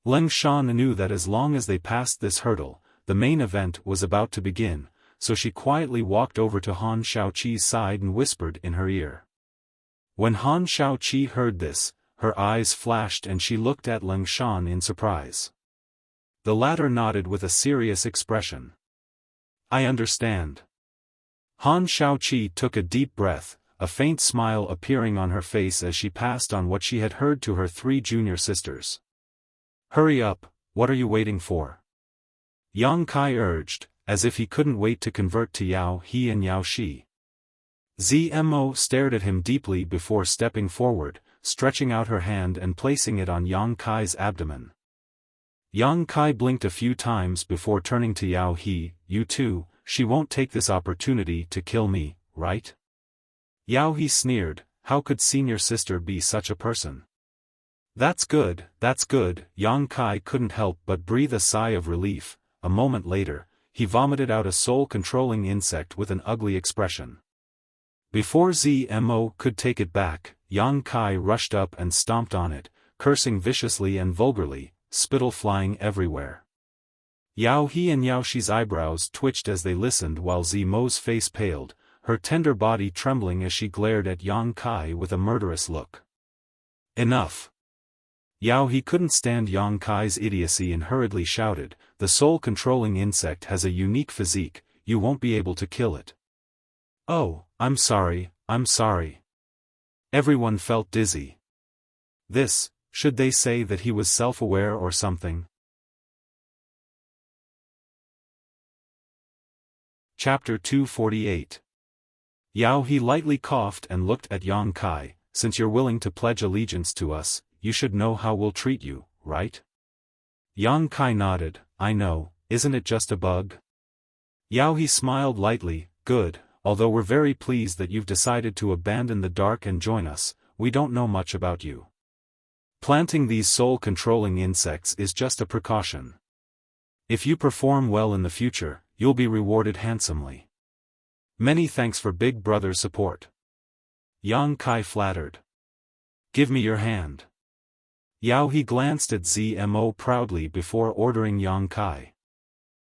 [SPEAKER 1] Leng Shan knew that as long as they passed this hurdle, the main event was about to begin, so she quietly walked over to Han Shaoqi's side and whispered in her ear. When Han Shaoqi heard this, her eyes flashed and she looked at Leng Shan in surprise. The latter nodded with a serious expression. "I understand." Han Shaoqi took a deep breath, a faint smile appearing on her face as she passed on what she had heard to her three junior sisters. "Hurry up, what are you waiting for?" Yang Kai urged, as if he couldn't wait to convert to Yao He and Yao Shi. Zmo stared at him deeply before stepping forward, stretching out her hand and placing it on Yang Kai's abdomen. Yang Kai blinked a few times before turning to Yao He, "You too, she won't take this opportunity to kill me, right?" Yao He sneered, "How could senior sister be such a person?" That's good, Yang Kai couldn't help but breathe a sigh of relief. A moment later, he vomited out a soul-controlling insect with an ugly expression. Before Zmo could take it back, Yang Kai rushed up and stomped on it, cursing viciously and vulgarly, spittle flying everywhere. Yao He and Yao Shi's eyebrows twitched as they listened while Zmo's face paled, her tender body trembling as she glared at Yang Kai with a murderous look. Enough! Yao He couldn't stand Yang Kai's idiocy and hurriedly shouted, "The soul-controlling insect has a unique physique, you won't be able to kill it." "Oh, I'm sorry. Everyone felt dizzy. Should they say that he was self-aware or something? Chapter 248. Yao He lightly coughed and looked at Yang Kai, since you're willing to pledge allegiance to us, you should know how we'll treat you, right? Yang Kai nodded. I know, isn't it just a bug? Yao He smiled lightly. Good, although we're very pleased that you've decided to abandon the dark and join us, we don't know much about you. Planting these soul-controlling insects is just a precaution. If you perform well in the future, you'll be rewarded handsomely. Many thanks for Big Brother's support. Yang Kai flattered. Give me your hand. Yao He glanced at Zmo proudly before ordering Yang Kai.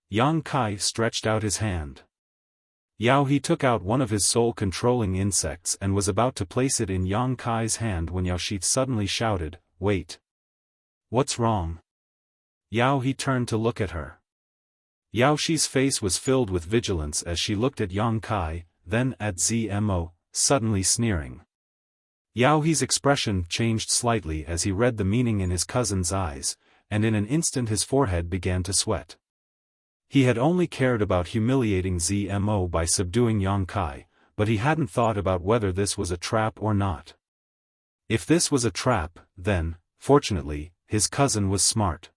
[SPEAKER 1] Yang Kai stretched out his hand. Yao He took out one of his soul-controlling insects and was about to place it in Yang Kai's hand when Yao Shi suddenly shouted, Wait. What's wrong? Yao He turned to look at her. Yao Shi's face was filled with vigilance as she looked at Yang Kai, then at Zmo, suddenly sneering. Yao He's expression changed slightly as he read the meaning in his cousin's eyes, and in an instant his forehead began to sweat. He had only cared about humiliating Zmo by subduing Yang Kai, but he hadn't thought about whether this was a trap or not. If this was a trap, then, fortunately, his cousin was smart.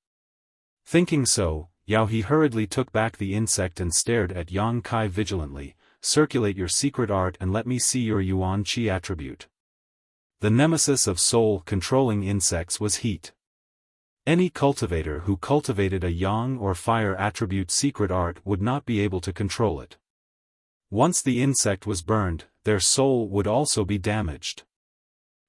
[SPEAKER 1] Thinking so, Yao He hurriedly took back the insect and stared at Yang Kai vigilantly. Circulate your secret art and let me see your Yuan Qi attribute. The nemesis of soul-controlling insects was heat. Any cultivator who cultivated a yang or fire attribute secret art would not be able to control it. Once the insect was burned, their soul would also be damaged.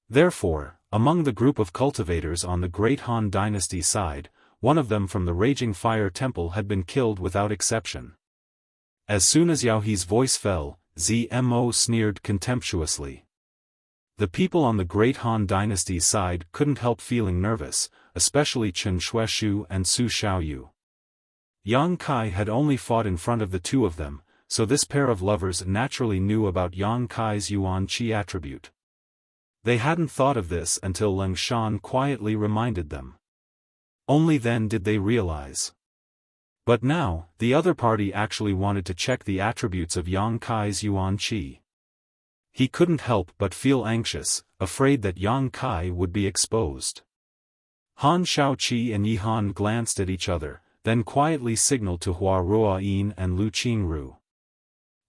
[SPEAKER 1] Therefore, among the group of cultivators on the Great Han Dynasty side, one of them from the Raging Fire Temple had been killed without exception. As soon as Yao He's voice fell, Zmo sneered contemptuously. The people on the Great Han Dynasty side couldn't help feeling nervous, especially Chen Shueshu and Su Xiaoyu. Yang Kai had only fought in front of the two of them, so this pair of lovers naturally knew about Yang Kai's Yuan Qi attribute. They hadn't thought of this until Leng Shan quietly reminded them. Only then did they realize. But now, the other party actually wanted to check the attributes of Yang Kai's Yuan Qi. He couldn't help but feel anxious, afraid that Yang Kai would be exposed. Han Shaoqi and Yi Han glanced at each other, then quietly signaled to Hua Ruoyin and Lu Qingru.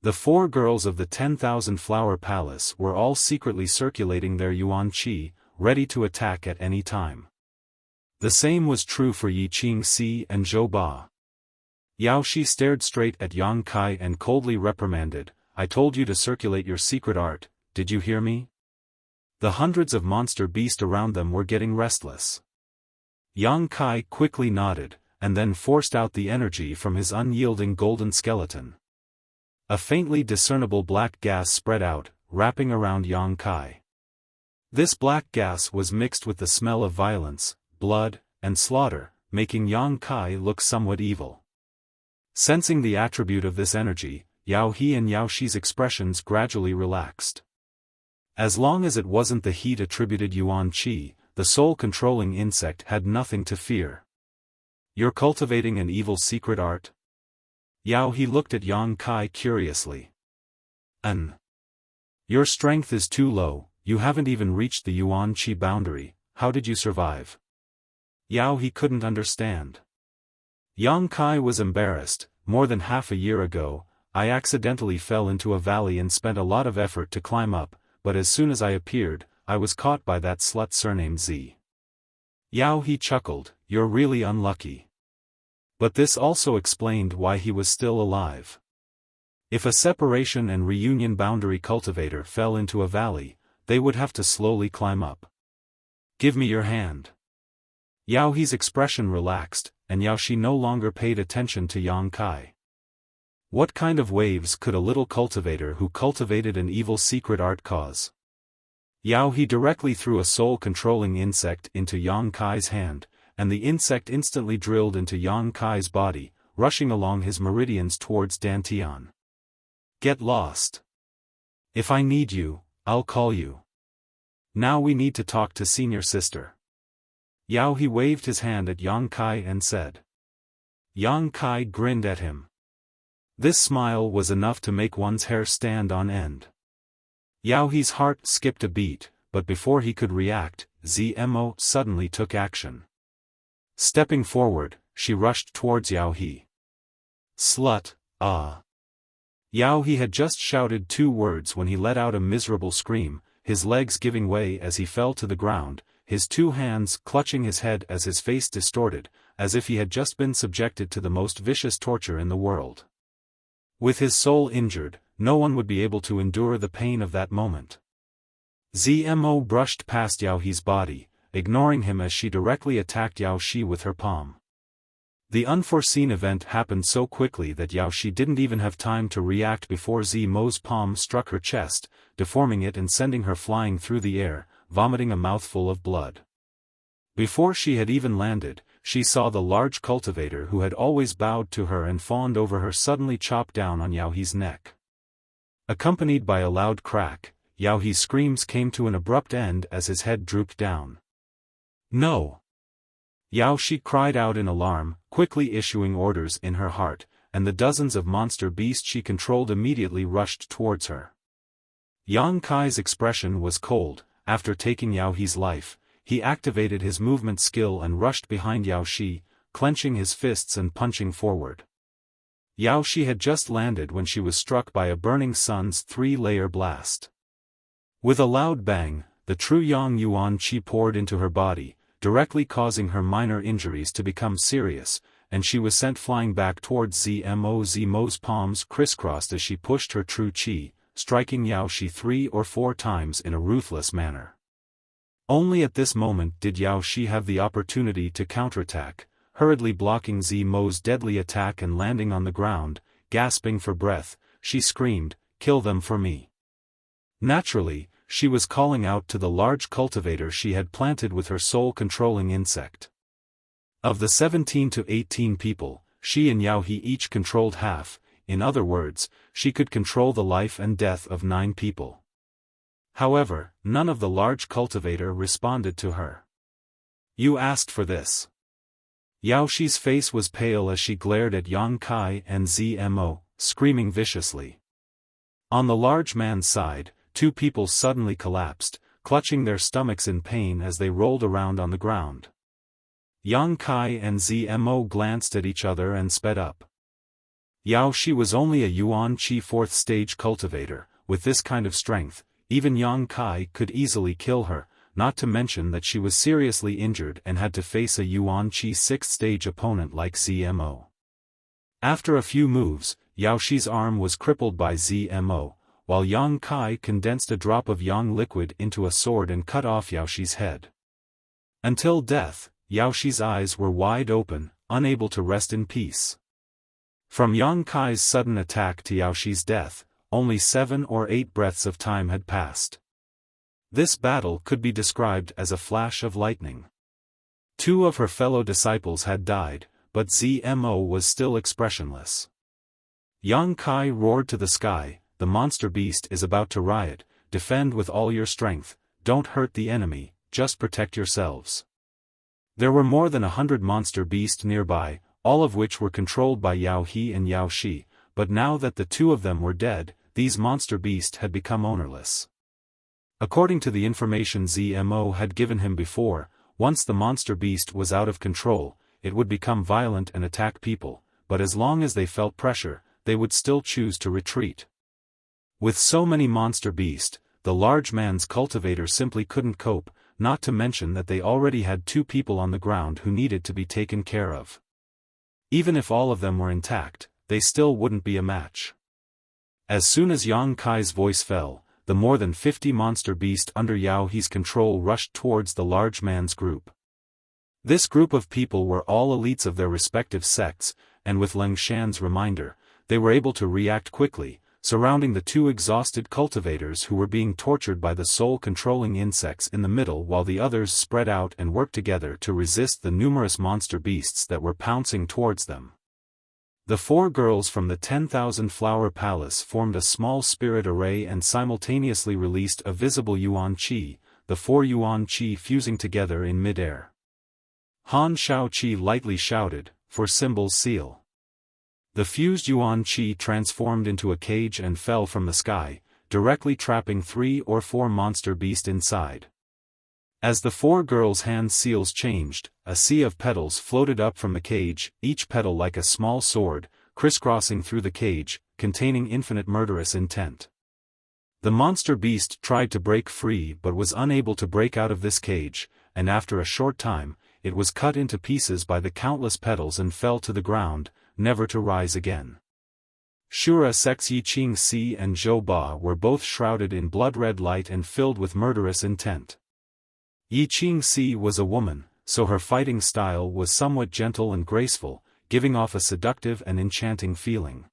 [SPEAKER 1] The four girls of the 10,000 Flower Palace were all secretly circulating their Yuan Qi, ready to attack at any time. The same was true for Yi Qingxi and Zhou Ba. Yao Shi stared straight at Yang Kai and coldly reprimanded, I told you to circulate your secret art, did you hear me? The hundreds of monster beasts around them were getting restless. Yang Kai quickly nodded, and then forced out the energy from his unyielding golden skeleton. A faintly discernible black gas spread out, wrapping around Yang Kai. This black gas was mixed with the smell of violence, blood, and slaughter, making Yang Kai look somewhat evil. Sensing the attribute of this energy, Yao He and Yao Shi's expressions gradually relaxed. As long as it wasn't the heat-attributed Yuan Qi, the soul-controlling insect had nothing to fear. You're cultivating an evil secret art? Yao He looked at Yang Kai curiously. Your strength is too low, you haven't even reached the Yuan Qi boundary, how did you survive? Yao He couldn't understand. Yang Kai was embarrassed. More than half a year ago, I accidentally fell into a valley and spent a lot of effort to climb up, but as soon as I appeared, I was caught by that slut surnamed Z. Yao He chuckled, you're really unlucky. But this also explained why he was still alive. If a separation and reunion boundary cultivator fell into a valley, they would have to slowly climb up. Give me your hand. Yao He's expression relaxed, and Yao Shi no longer paid attention to Yang Kai. What kind of waves could a little cultivator who cultivated an evil secret art cause? Yao He directly threw a soul-controlling insect into Yang Kai's hand, and the insect instantly drilled into Yang Kai's body, rushing along his meridians towards Dantian. Get lost. If I need you, I'll call you. Now we need to talk to senior sister. Yao He waved his hand at Yang Kai and said. Yang Kai grinned at him. This smile was enough to make one's hair stand on end. Yao He's heart skipped a beat, but before he could react, Zmo suddenly took action. Stepping forward, she rushed towards Yao He. "Slut, ah!" Yao He had just shouted 2 words when he let out a miserable scream, his legs giving way as he fell to the ground, his 2 hands clutching his head as his face distorted, as if he had just been subjected to the most vicious torture in the world. With his soul injured, no one would be able to endure the pain of that moment. Zmo brushed past Yao He's body, ignoring him as she directly attacked Yao Shi with her palm. The unforeseen event happened so quickly that Yao Shi didn't even have time to react before Zmo's palm struck her chest, deforming it and sending her flying through the air, vomiting a mouthful of blood. Before she had even landed, she saw the large cultivator who had always bowed to her and fawned over her suddenly chop down on Yao He's neck. Accompanied by a loud crack, Yao He's screams came to an abrupt end as his head drooped down. "No!" Yao Shi cried out in alarm, quickly issuing orders in her heart, and the dozens of monster beasts she controlled immediately rushed towards her. Yang Kai's expression was cold. After taking Yao He's life, he activated his movement skill and rushed behind Yao Shi, clenching his fists and punching forward. Yao Shi had just landed when she was struck by a burning sun's 3-layer blast. With a loud bang, the true Yang Yuan Qi poured into her body, directly causing her minor injuries to become serious, and she was sent flying back towards Zmo. Zmo's palms crisscrossed as she pushed her true Qi, striking Yao Shi 3 or 4 times in a ruthless manner. Only at this moment did Yao Shi have the opportunity to counterattack, hurriedly blocking Zmo's deadly attack and landing on the ground, gasping for breath, she screamed, "Kill them for me." Naturally, she was calling out to the large cultivator she had planted with her soul-controlling insect. Of the 17 to 18 people, she and Yao He each controlled half. In other words, she could control the life and death of 9 people. However, none of the large cultivator responded to her. "You asked for this." Yao Shi's face was pale as she glared at Yang Kai and Zmo, screaming viciously. On the large man's side, 2 people suddenly collapsed, clutching their stomachs in pain as they rolled around on the ground. Yang Kai and Zmo glanced at each other and sped up. Yao Shi was only a Yuan Qi 4th stage cultivator. With this kind of strength, even Yang Kai could easily kill her, not to mention that she was seriously injured and had to face a Yuan Qi 6th stage opponent like Zmo. After a few moves, Yao Shi's arm was crippled by Zmo, while Yang Kai condensed a drop of Yang liquid into a sword and cut off Yao Shi's head. Until death, Yao Shi's eyes were wide open, unable to rest in peace. From Yang Kai's sudden attack to Yao Shi's death, only 7 or 8 breaths of time had passed. This battle could be described as a flash of lightning. 2 of her fellow disciples had died, but Zmo was still expressionless. Yang Kai roared to the sky, "The monster beast is about to riot, defend with all your strength, don't hurt the enemy, just protect yourselves." There were more than 100 monster beasts nearby, all of which were controlled by Yao He and Yao Shi, but now that the 2 of them were dead, these monster beasts had become ownerless. According to the information Zmo had given him before, once the monster beast was out of control, it would become violent and attack people, but as long as they felt pressure, they would still choose to retreat. With so many monster beasts, the large man's cultivator simply couldn't cope, not to mention that they already had 2 people on the ground who needed to be taken care of. Even if all of them were intact, they still wouldn't be a match. As soon as Yang Kai's voice fell, the more than 50 monster beasts under Yao He's control rushed towards the large man's group. This group of people were all elites of their respective sects, and with Leng Shan's reminder, they were able to react quickly, surrounding the 2 exhausted cultivators who were being tortured by the soul-controlling insects in the middle while the others spread out and worked together to resist the numerous monster beasts that were pouncing towards them. The 4 girls from the 10,000 Flower Palace formed a small spirit array and simultaneously released a visible Yuan Qi, the 4 Yuan Qi fusing together in mid-air. Han Shao Qi lightly shouted, "For Symbol's seal." The fused Yuan Qi transformed into a cage and fell from the sky, directly trapping 3 or 4 monster beasts inside. As the 4 girls' hand seals changed, a sea of petals floated up from the cage, each petal like a small sword, crisscrossing through the cage, containing infinite murderous intent. The monster beast tried to break free but was unable to break out of this cage, and after a short time, it was cut into pieces by the countless petals and fell to the ground, never to rise again. Shura Sex Yi Qing Si and Zhou Ba were both shrouded in blood-red light and filled with murderous intent. Yi Qing Si was a woman, so her fighting style was somewhat gentle and graceful, giving off a seductive and enchanting feeling.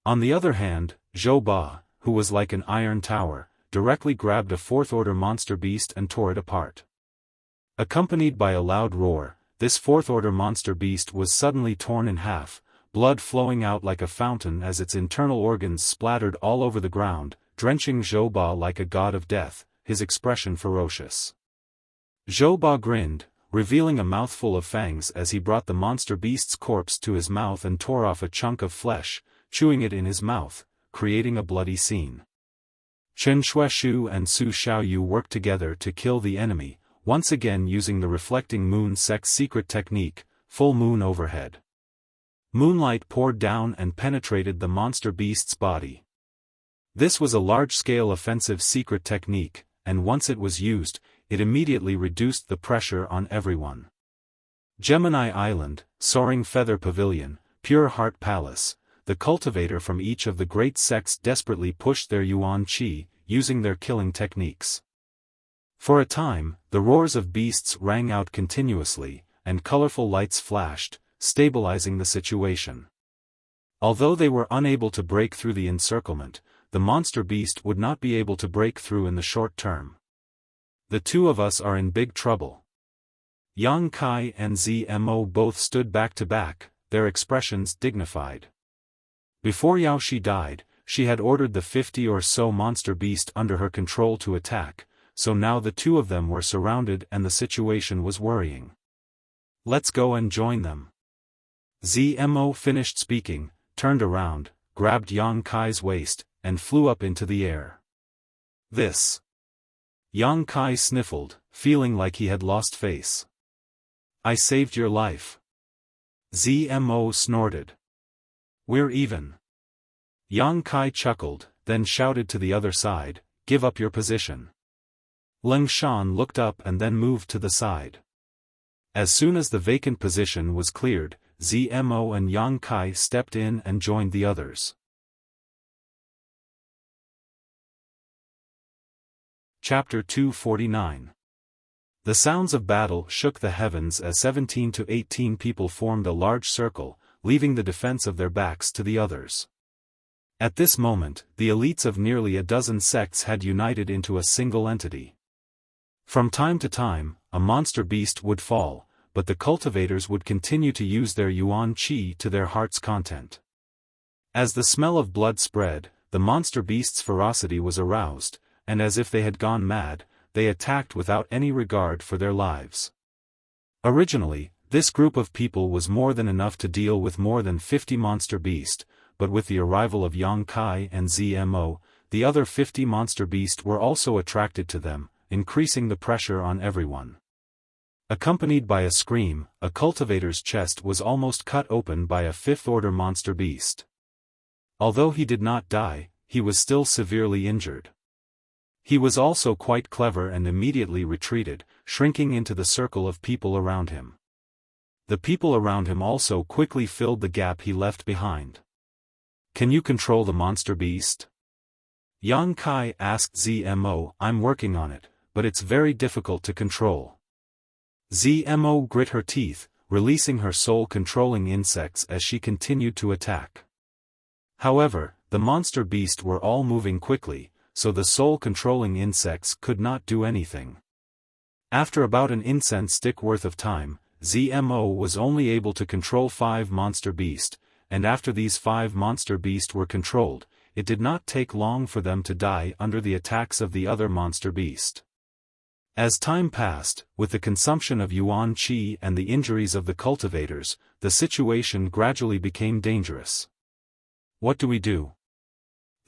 [SPEAKER 1] On the other hand, Zhou Ba, who was like an iron tower, directly grabbed a 4th-order monster beast and tore it apart. Accompanied by a loud roar, this 4th-order monster beast was suddenly torn in half, blood flowing out like a fountain as its internal organs splattered all over the ground, drenching Zhou Ba like a god of death, his expression ferocious. Zhou Ba grinned, revealing a mouthful of fangs as he brought the monster beast's corpse to his mouth and tore off a chunk of flesh, chewing it in his mouth, creating a bloody scene. Chen Shuaishu and Su Xiaoyu worked together to kill the enemy, once again using the reflecting moon sect's secret technique, full moon overhead. Moonlight poured down and penetrated the monster beast's body. This was a large-scale offensive secret technique, and once it was used, it immediately reduced the pressure on everyone. Gemini Island, Soaring Feather Pavilion, Pure Heart Palace, the cultivator from each of the great sects desperately pushed their yuan qi, using their killing techniques. For a time, the roars of beasts rang out continuously, and colorful lights flashed, stabilizing the situation. Although they were unable to break through the encirclement, the monster beast would not be able to break through in the short term. The two of us are in big trouble. Yang Kai and Zmo both stood back to back, their expressions dignified. Before Yao Shi died, she had ordered the 50 or so monster beast under her control to attack, so now the two of them were surrounded and the situation was worrying. Let's go and join them. Zmo finished speaking, turned around, grabbed Yang Kai's waist, and flew up into the air. This. Yang Kai sniffled, feeling like he had lost face. I saved your life. Zmo snorted. We're even. Yang Kai chuckled, then shouted to the other side, give up your position. Leng Shan looked up and then moved to the side. As soon as the vacant position was cleared, Zmo and Yang Kai stepped in and joined the others. Chapter 249. The sounds of battle shook the heavens as 17 to 18 people formed a large circle, leaving the defense of their backs to the others. At this moment, the elites of nearly a dozen sects had united into a single entity. From time to time, a monster beast would fall, but the cultivators would continue to use their yuan qi to their heart's content. As the smell of blood spread, the monster beast's ferocity was aroused, and as if they had gone mad, they attacked without any regard for their lives. Originally, this group of people was more than enough to deal with more than 50 monster beasts, but with the arrival of Yang Kai and Zmo, the other 50 monster beasts were also attracted to them, increasing the pressure on everyone. Accompanied by a scream, a cultivator's chest was almost cut open by a 5th-order monster beast. Although he did not die, he was still severely injured. He was also quite clever and immediately retreated, shrinking into the circle of people around him. The people around him also quickly filled the gap he left behind. Can you control the monster beast? Yang Kai asked Zmo. I'm working on it, but it's very difficult to control. Zmo grit her teeth, releasing her soul-controlling insects as she continued to attack. However, the monster beast were all moving quickly, so the soul-controlling insects could not do anything. After about an incense stick worth of time, Zmo was only able to control 5 monster beasts, and after these 5 monster beasts were controlled, it did not take long for them to die under the attacks of the other monster beast. As time passed, with the consumption of yuan qi and the injuries of the cultivators, the situation gradually became dangerous. What do we do?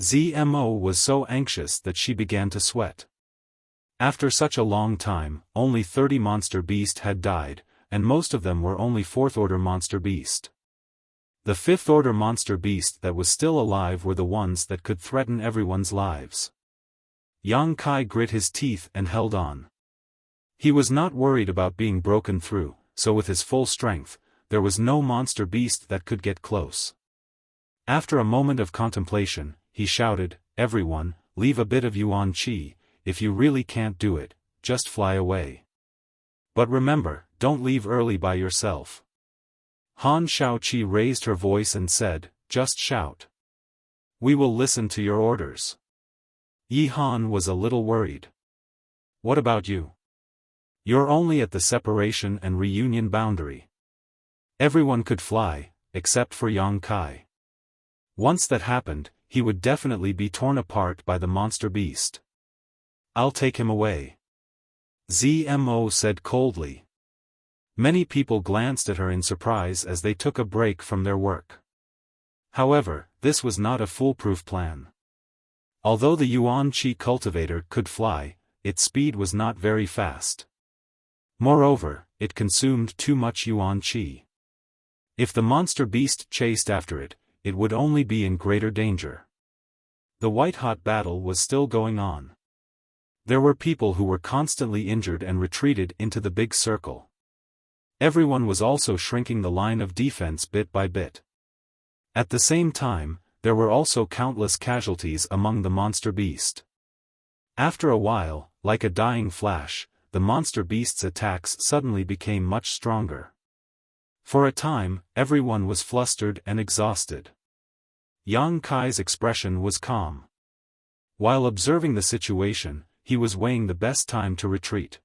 [SPEAKER 1] Zmo was so anxious that she began to sweat. After such a long time, only 30 monster beast had died, and most of them were only 4th order monster beast. The 5th order monster beast that was still alive were the ones that could threaten everyone's lives. Yang Kai grit his teeth and held on. He was not worried about being broken through, so with his full strength, there was no monster beast that could get close. After a moment of contemplation, he shouted, "Everyone, leave a bit of Yuan Qi. If you really can't do it, just fly away. But remember, don't leave early by yourself." Han Shaoqi raised her voice and said, "Just shout. We will listen to your orders." Yi Han was a little worried. "What about you? You're only at the separation and reunion boundary. Everyone could fly, except for Yang Kai. Once that happened, he would definitely be torn apart by the monster beast. I'll take him away," Zmo said coldly. Many people glanced at her in surprise as they took a break from their work. However, this was not a foolproof plan. Although the Yuan Qi cultivator could fly, its speed was not very fast. Moreover, it consumed too much Yuan Qi. If the monster beast chased after it, it would only be in greater danger. The white-hot battle was still going on. There were people who were constantly injured and retreated into the big circle. Everyone was also shrinking the line of defense bit by bit. At the same time, there were also countless casualties among the monster beast. After a while, like a dying flash, the monster beast's attacks suddenly became much stronger. For a time, everyone was flustered and exhausted. Yang Kai's expression was calm. While observing the situation, he was weighing the best time to retreat.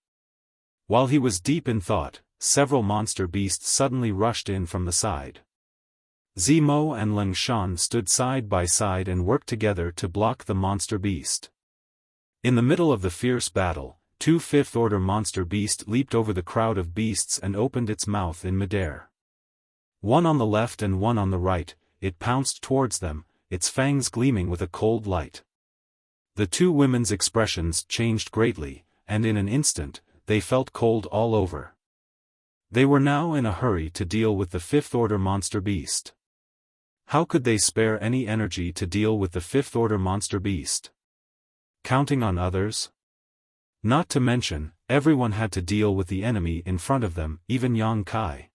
[SPEAKER 1] While he was deep in thought, several monster beasts suddenly rushed in from the side. Zmo and Leng Shan stood side by side and worked together to block the monster beast. In the middle of the fierce battle, 2 5th-order monster beast leaped over the crowd of beasts and opened its mouth in midair. One on the left and one on the right, it pounced towards them, its fangs gleaming with a cold light. The two women's expressions changed greatly, and in an instant, they felt cold all over. They were now in a hurry to deal with the 5th-order monster beast. How could they spare any energy to deal with the 5th-order monster beast? Counting on others? Not to mention, everyone had to deal with the enemy in front of them, even Yang Kai.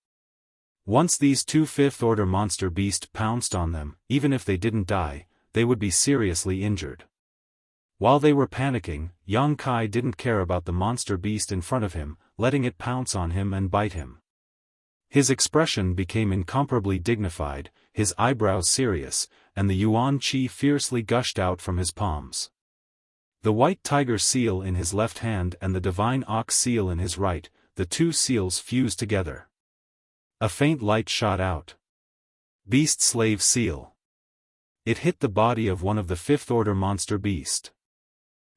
[SPEAKER 1] Once these 2 5th-order monster beasts pounced on them, even if they didn't die, they would be seriously injured. While they were panicking, Yang Kai didn't care about the monster beast in front of him, letting it pounce on him and bite him. His expression became incomparably dignified, his eyebrows serious, and the Yuan Qi fiercely gushed out from his palms. The white tiger seal in his left hand and the divine ox seal in his right, the two seals fused together. A faint light shot out. Beast Slave Seal. It hit the body of one of the 5th-order monster beast.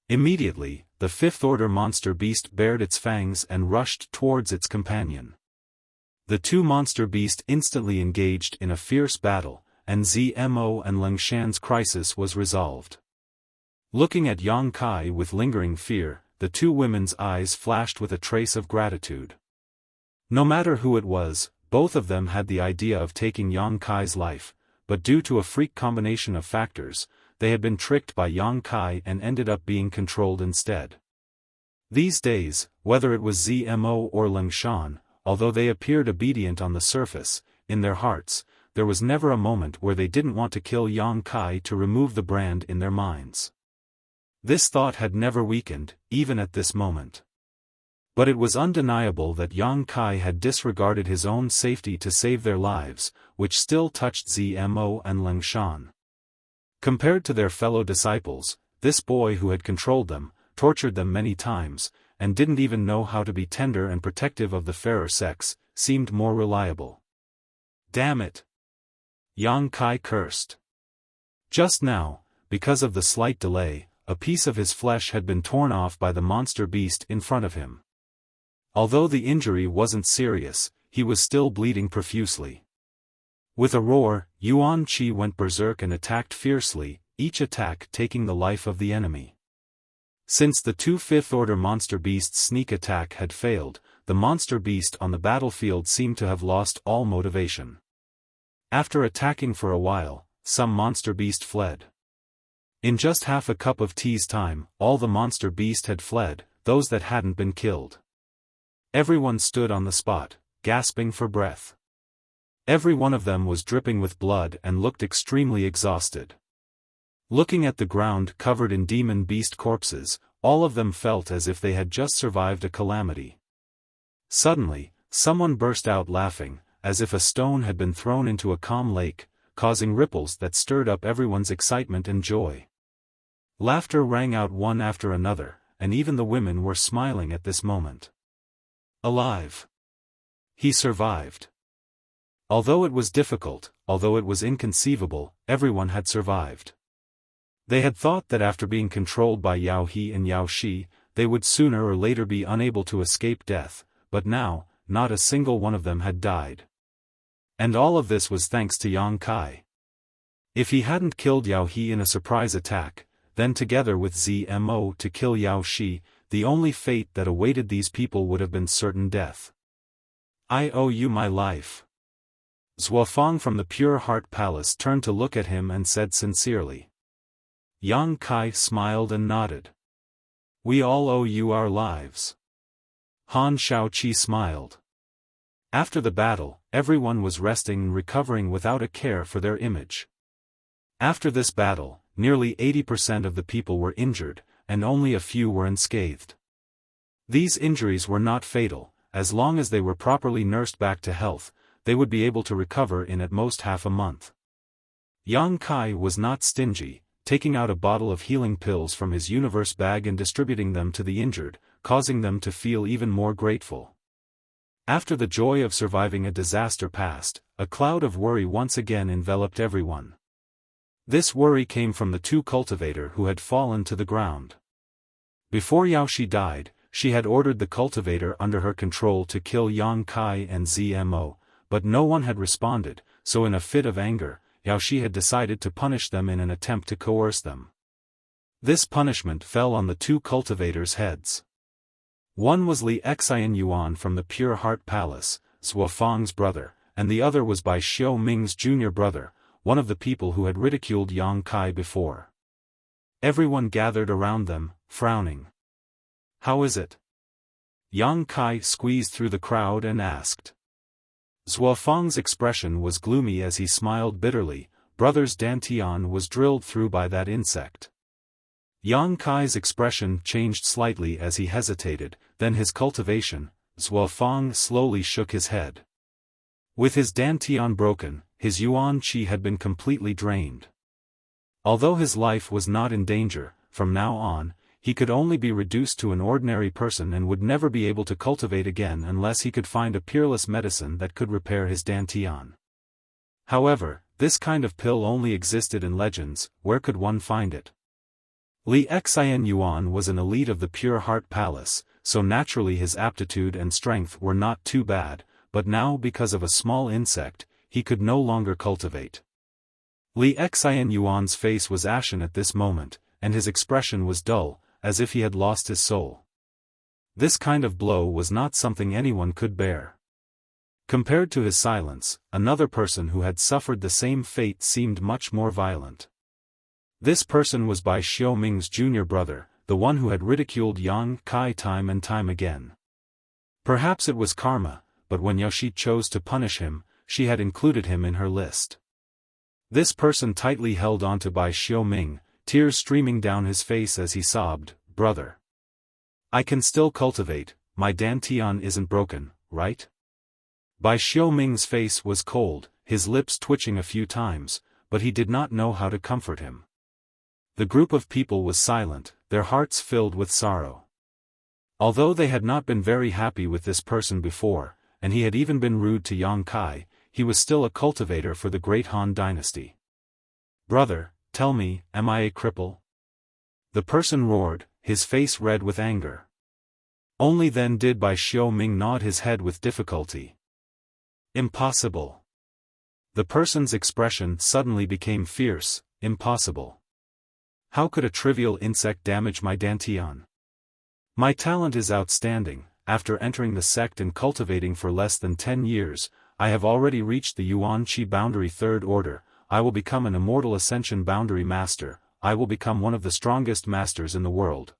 [SPEAKER 1] Immediately, the 5th-order monster beast bared its fangs and rushed towards its companion. The two monster beasts instantly engaged in a fierce battle, and Zmo and Leng Shan's crisis was resolved. Looking at Yang Kai with lingering fear, the two women's eyes flashed with a trace of gratitude. No matter who it was, both of them had the idea of taking Yang Kai's life, but due to a freak combination of factors, they had been tricked by Yang Kai and ended up being controlled instead. These days, whether it was Zmo or Leng Shan, although they appeared obedient on the surface, in their hearts, there was never a moment where they didn't want to kill Yang Kai to remove the brand in their minds. This thought had never weakened, even at this moment. But it was undeniable that Yang Kai had disregarded his own safety to save their lives, which still touched Zmo and Leng Shan. Compared to their fellow disciples, this boy who had controlled them, tortured them many times, and didn't even know how to be tender and protective of the fairer sex, seemed more reliable. Damn it! Yang Kai cursed. Just now, because of the slight delay, a piece of his flesh had been torn off by the monster beast in front of him. Although the injury wasn't serious, he was still bleeding profusely. With a roar, Yuan Qi went berserk and attacked fiercely, each attack taking the life of the enemy. Since the two fifth-order monster beasts' sneak attack had failed, the monster beast on the battlefield seemed to have lost all motivation. After attacking for a while, some monster beast fled. In just half a cup of tea's time, all the monster beast had fled, those that hadn't been killed. Everyone stood on the spot, gasping for breath. Every one of them was dripping with blood and looked extremely exhausted. Looking at the ground covered in demon beast corpses, all of them felt as if they had just survived a calamity. Suddenly, someone burst out laughing, as if a stone had been thrown into a calm lake, causing ripples that stirred up everyone's excitement and joy. Laughter rang out one after another, and even the women were smiling at this moment. Alive! He survived. Although it was difficult, although it was inconceivable, everyone had survived. They had thought that after being controlled by Yao He and Yao Shi, they would sooner or later be unable to escape death, but now, not a single one of them had died. And all of this was thanks to Yang Kai. If he hadn't killed Yao He in a surprise attack, then together with Zmo to kill Yao Shi, the only fate that awaited these people would have been certain death. I owe you my life. Xiaofan from the Pure Heart Palace turned to look at him and said sincerely. Yang Kai smiled and nodded. We all owe you our lives. Han Shaoqi smiled. After the battle, everyone was resting and recovering without a care for their image. After this battle, nearly 80% of the people were injured, and only a few were unscathed. These injuries were not fatal. As long as they were properly nursed back to health, they would be able to recover in at most half a month. Yang Kai was not stingy, taking out a bottle of healing pills from his universe bag and distributing them to the injured, causing them to feel even more grateful. After the joy of surviving a disaster passed, a cloud of worry once again enveloped everyone. This worry came from the two cultivator who had fallen to the ground. Before Yao Shi died, she had ordered the cultivator under her control to kill Yang Kai and Zmo, but no one had responded, so in a fit of anger, Yao Shi had decided to punish them in an attempt to coerce them. This punishment fell on the two cultivators' heads. One was Li Xian Yuan from the Pure Heart Palace, Xiaofang's brother, and the other was by Xiao Ming's junior brother, one of the people who had ridiculed Yang Kai before. Everyone gathered around them, frowning. How is it? Yang Kai squeezed through the crowd and asked. Xiaofang's expression was gloomy as he smiled bitterly. Brother's dantian was drilled through by that insect. Yang Kai's expression changed slightly as he hesitated, then his cultivation. Xiaofang slowly shook his head. With his dantian broken, his yuan qi had been completely drained. Although his life was not in danger, from now on, he could only be reduced to an ordinary person and would never be able to cultivate again unless he could find a peerless medicine that could repair his dantian. However, this kind of pill only existed in legends. Where could one find it? Li Xian Yuan was an elite of the Pure Heart Palace, so naturally his aptitude and strength were not too bad, but now because of a small insect, he could no longer cultivate. Li Xian Yuan's face was ashen at this moment, and his expression was dull, as if he had lost his soul. This kind of blow was not something anyone could bear. Compared to his silence, another person who had suffered the same fate seemed much more violent. This person was Bai Xiaoming's junior brother, the one who had ridiculed Yang Kai time and time again. Perhaps it was karma, but when Yao Shi chose to punish him, she had included him in her list. This person tightly held onto Bai Xiaoming, tears streaming down his face as he sobbed, "Brother. I can still cultivate, my dantian isn't broken, right?" Bai Xiaoming's face was cold, his lips twitching a few times, but he did not know how to comfort him. The group of people was silent, their hearts filled with sorrow. Although they had not been very happy with this person before, and he had even been rude to Yang Kai, he was still a cultivator for the great Han dynasty. "Brother, tell me, am I a cripple?" The person roared, his face red with anger. Only then did Bai Xiaoming nod his head with difficulty. "Impossible." The person's expression suddenly became fierce. "Impossible. How could a trivial insect damage my dantian? My talent is outstanding. After entering the sect and cultivating for less than 10 years, I have already reached the Yuan Qi boundary 3rd order. I will become an immortal ascension boundary master. I will become one of the strongest masters in the world.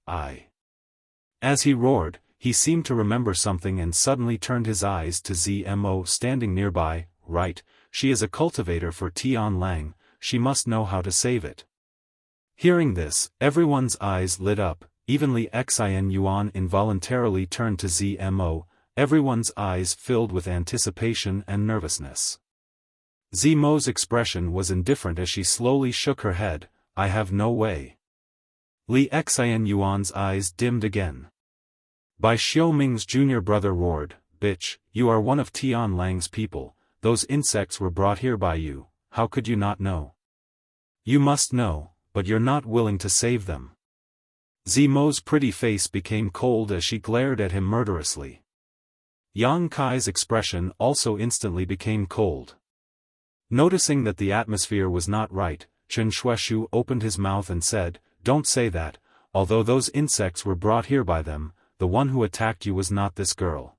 [SPEAKER 1] As he roared, he seemed to remember something and suddenly turned his eyes to Zmo standing nearby. Right, she is a cultivator for Tian Lang, she must know how to save it. Hearing this, everyone's eyes lit up. Even Li Xian Yuan involuntarily turned to Zmo, everyone's eyes filled with anticipation and nervousness. Zmo's expression was indifferent as she slowly shook her head. I have no way. Li Xian Yuan's eyes dimmed again. Bai Xiaoming's junior brother roared, bitch, you are one of Tian Lang's people, those insects were brought here by you, how could you not know? You must know, but you're not willing to save them. Zmo's pretty face became cold as she glared at him murderously. Yang Kai's expression also instantly became cold. Noticing that the atmosphere was not right, Chen Shuaishu opened his mouth and said, don't say that, although those insects were brought here by them, the one who attacked you was not this girl.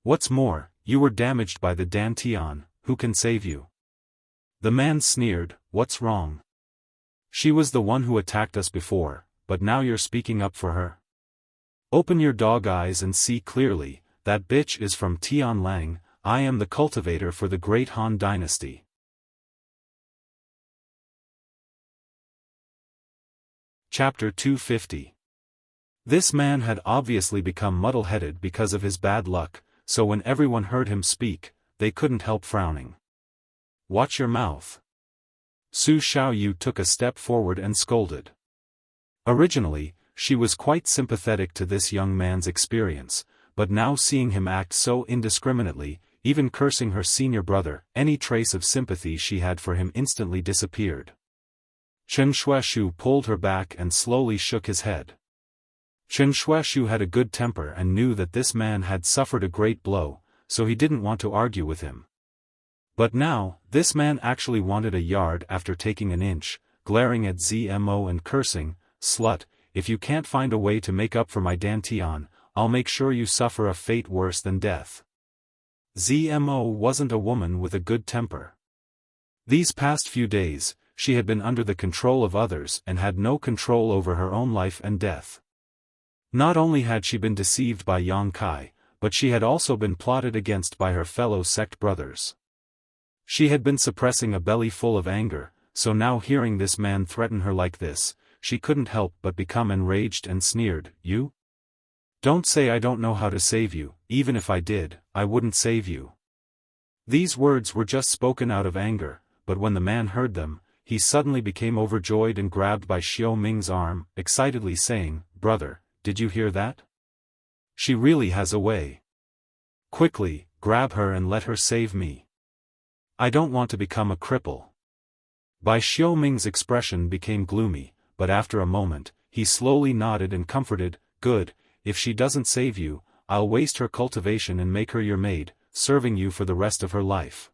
[SPEAKER 1] What's more, you were damaged by the dantian, who can save you? The man sneered, what's wrong? She was the one who attacked us before, but now you're speaking up for her? Open your dog eyes and see clearly, that bitch is from Tian Lang, I am the cultivator for the great Han dynasty. Chapter 250. This man had obviously become muddle-headed because of his bad luck, so when everyone heard him speak, they couldn't help frowning. Watch your mouth. Su Xiaoyu took a step forward and scolded. Originally, she was quite sympathetic to this young man's experience, but now seeing him act so indiscriminately, even cursing her senior brother, any trace of sympathy she had for him instantly disappeared. Chen Shuaishu pulled her back and slowly shook his head. Chen Shuaishu had a good temper and knew that this man had suffered a great blow, so he didn't want to argue with him. But now, this man actually wanted a yard after taking an inch, glaring at Zmo and cursing, slut, if you can't find a way to make up for my dantian, I'll make sure you suffer a fate worse than death. Zmo wasn't a woman with a good temper. These past few days, she had been under the control of others and had no control over her own life and death. Not only had she been deceived by Yang Kai, but she had also been plotted against by her fellow sect brothers. She had been suppressing a belly full of anger, so now hearing this man threaten her like this, she couldn't help but become enraged and sneered, you? Don't say I don't know how to save you, even if I did, I wouldn't save you. These words were just spoken out of anger, but when the man heard them, he suddenly became overjoyed and grabbed Bai Xiaoming's arm, excitedly saying, brother, did you hear that? She really has a way. Quickly, grab her and let her save me. I don't want to become a cripple. Bai Xiaoming's expression became gloomy, but after a moment, he slowly nodded and comforted, good, if she doesn't save you, I'll waste her cultivation and make her your maid, serving you for the rest of her life.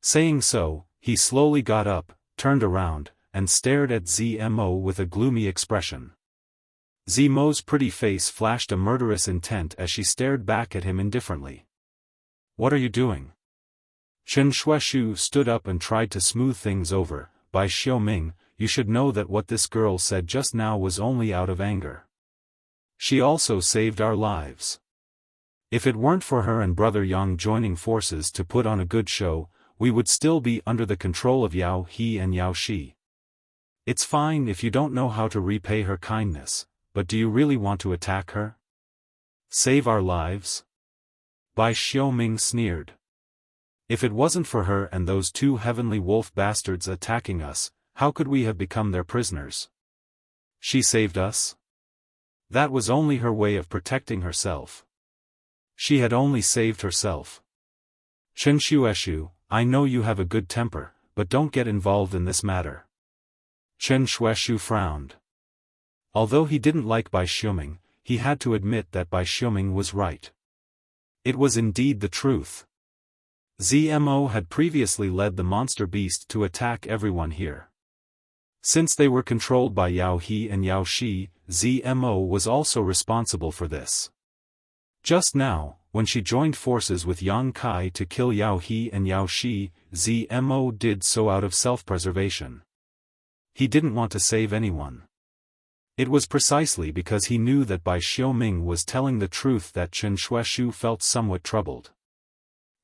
[SPEAKER 1] Saying so, he slowly got up, turned around, and stared at Zmo with a gloomy expression. Zmo's pretty face flashed a murderous intent as she stared back at him indifferently. What are you doing? Chen Shuaishu stood up and tried to smooth things over. Bai Xiaoming, you should know that what this girl said just now was only out of anger. She also saved our lives. If it weren't for her and brother Yang joining forces to put on a good show, we would still be under the control of Yao He and Yao Shi. It's fine if you don't know how to repay her kindness, but do you really want to attack her? Save our lives? Bai Xiaoming sneered. If it wasn't for her and those two heavenly wolf bastards attacking us, how could we have become their prisoners? She saved us? That was only her way of protecting herself. She had only saved herself. Chen Shuaishu, I know you have a good temper, but don't get involved in this matter. Chen Shuaishu frowned. Although he didn't like Bai Xiaoming, he had to admit that Bai Xiaoming was right. It was indeed the truth. Zmo had previously led the monster beast to attack everyone here. Since they were controlled by Yao He and Yao Shi, Zmo was also responsible for this. Just now, when she joined forces with Yang Kai to kill Yao He and Yao Shi, Zmo did so out of self-preservation. He didn't want to save anyone. It was precisely because he knew that Bai Xiaoming was telling the truth that Chen Shuaishu felt somewhat troubled.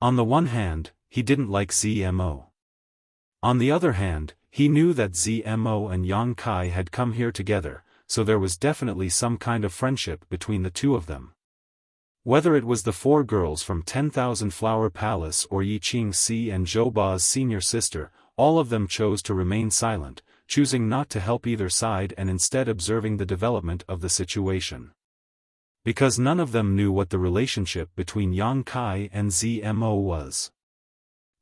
[SPEAKER 1] On the one hand, he didn't like Zmo. On the other hand, he knew that Zmo and Yang Kai had come here together, so there was definitely some kind of friendship between the two of them. Whether it was the four girls from 10,000 Flower Palace or Yi Qingxi and Zhou Ba's senior sister, all of them chose to remain silent, choosing not to help either side and instead observing the development of the situation. Because none of them knew what the relationship between Yang Kai and Zmo was.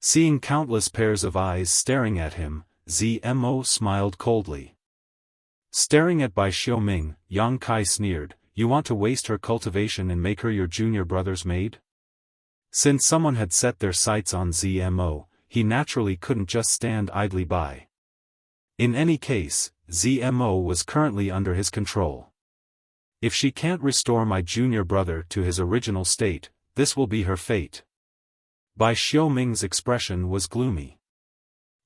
[SPEAKER 1] Seeing countless pairs of eyes staring at him, Zmo smiled coldly. Staring at Bai Xiaoming, Yang Kai sneered, "You want to waste her cultivation and make her your junior brother's maid?" Since someone had set their sights on Zmo, he naturally couldn't just stand idly by. In any case, Zmo was currently under his control. If she can't restore my junior brother to his original state, this will be her fate. Bai Xiaoming's expression was gloomy.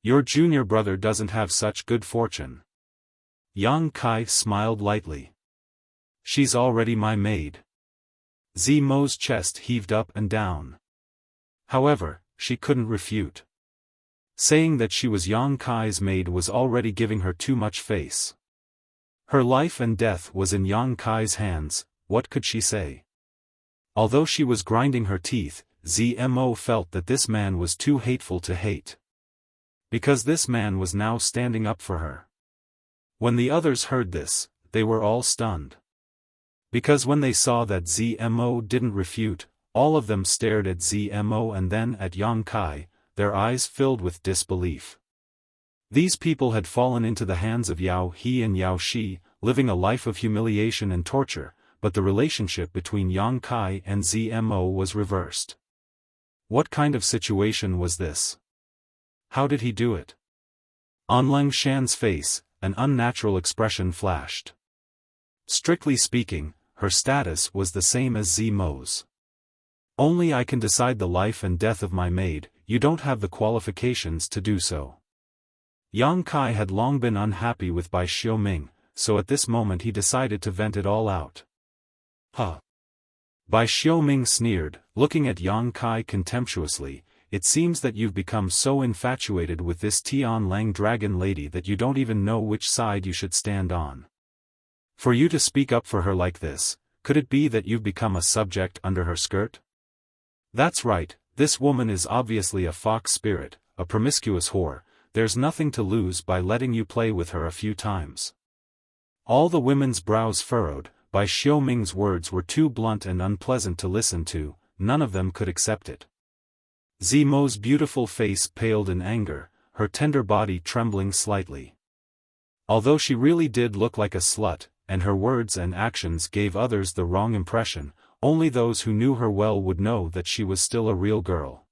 [SPEAKER 1] Your junior brother doesn't have such good fortune. Yang Kai smiled lightly. She's already my maid. Zmo's chest heaved up and down. However, she couldn't refute. Saying that she was Yang Kai's maid was already giving her too much face. Her life and death was in Yang Kai's hands, what could she say? Although she was grinding her teeth, Zmo felt that this man was too hateful to hate. Because this man was now standing up for her. When the others heard this, they were all stunned. Because when they saw that Zmo didn't refute, all of them stared at Zmo and then at Yang Kai, their eyes filled with disbelief. These people had fallen into the hands of Yao He and Yao Shi, living a life of humiliation and torture, but the relationship between Yang Kai and Zmo was reversed. What kind of situation was this? How did he do it? On Leng Shan's face, an unnatural expression flashed. Strictly speaking, her status was the same as Zmo's. Only I can decide the life and death of my maid, you don't have the qualifications to do so. Yang Kai had long been unhappy with Bai Xiaoming, so at this moment he decided to vent it all out. Huh. Bai Xiaoming sneered, looking at Yang Kai contemptuously, it seems that you've become so infatuated with this Tianlang dragon lady that you don't even know which side you should stand on. For you to speak up for her like this, could it be that you've become a subject under her skirt? That's right, this woman is obviously a fox spirit, a promiscuous whore, there's nothing to lose by letting you play with her a few times. All the women's brows furrowed, Bai Xiaoming's words were too blunt and unpleasant to listen to, none of them could accept it. Zmo's beautiful face paled in anger, her tender body trembling slightly. Although she really did look like a slut, and her words and actions gave others the wrong impression, only those who knew her well would know that she was still a real girl.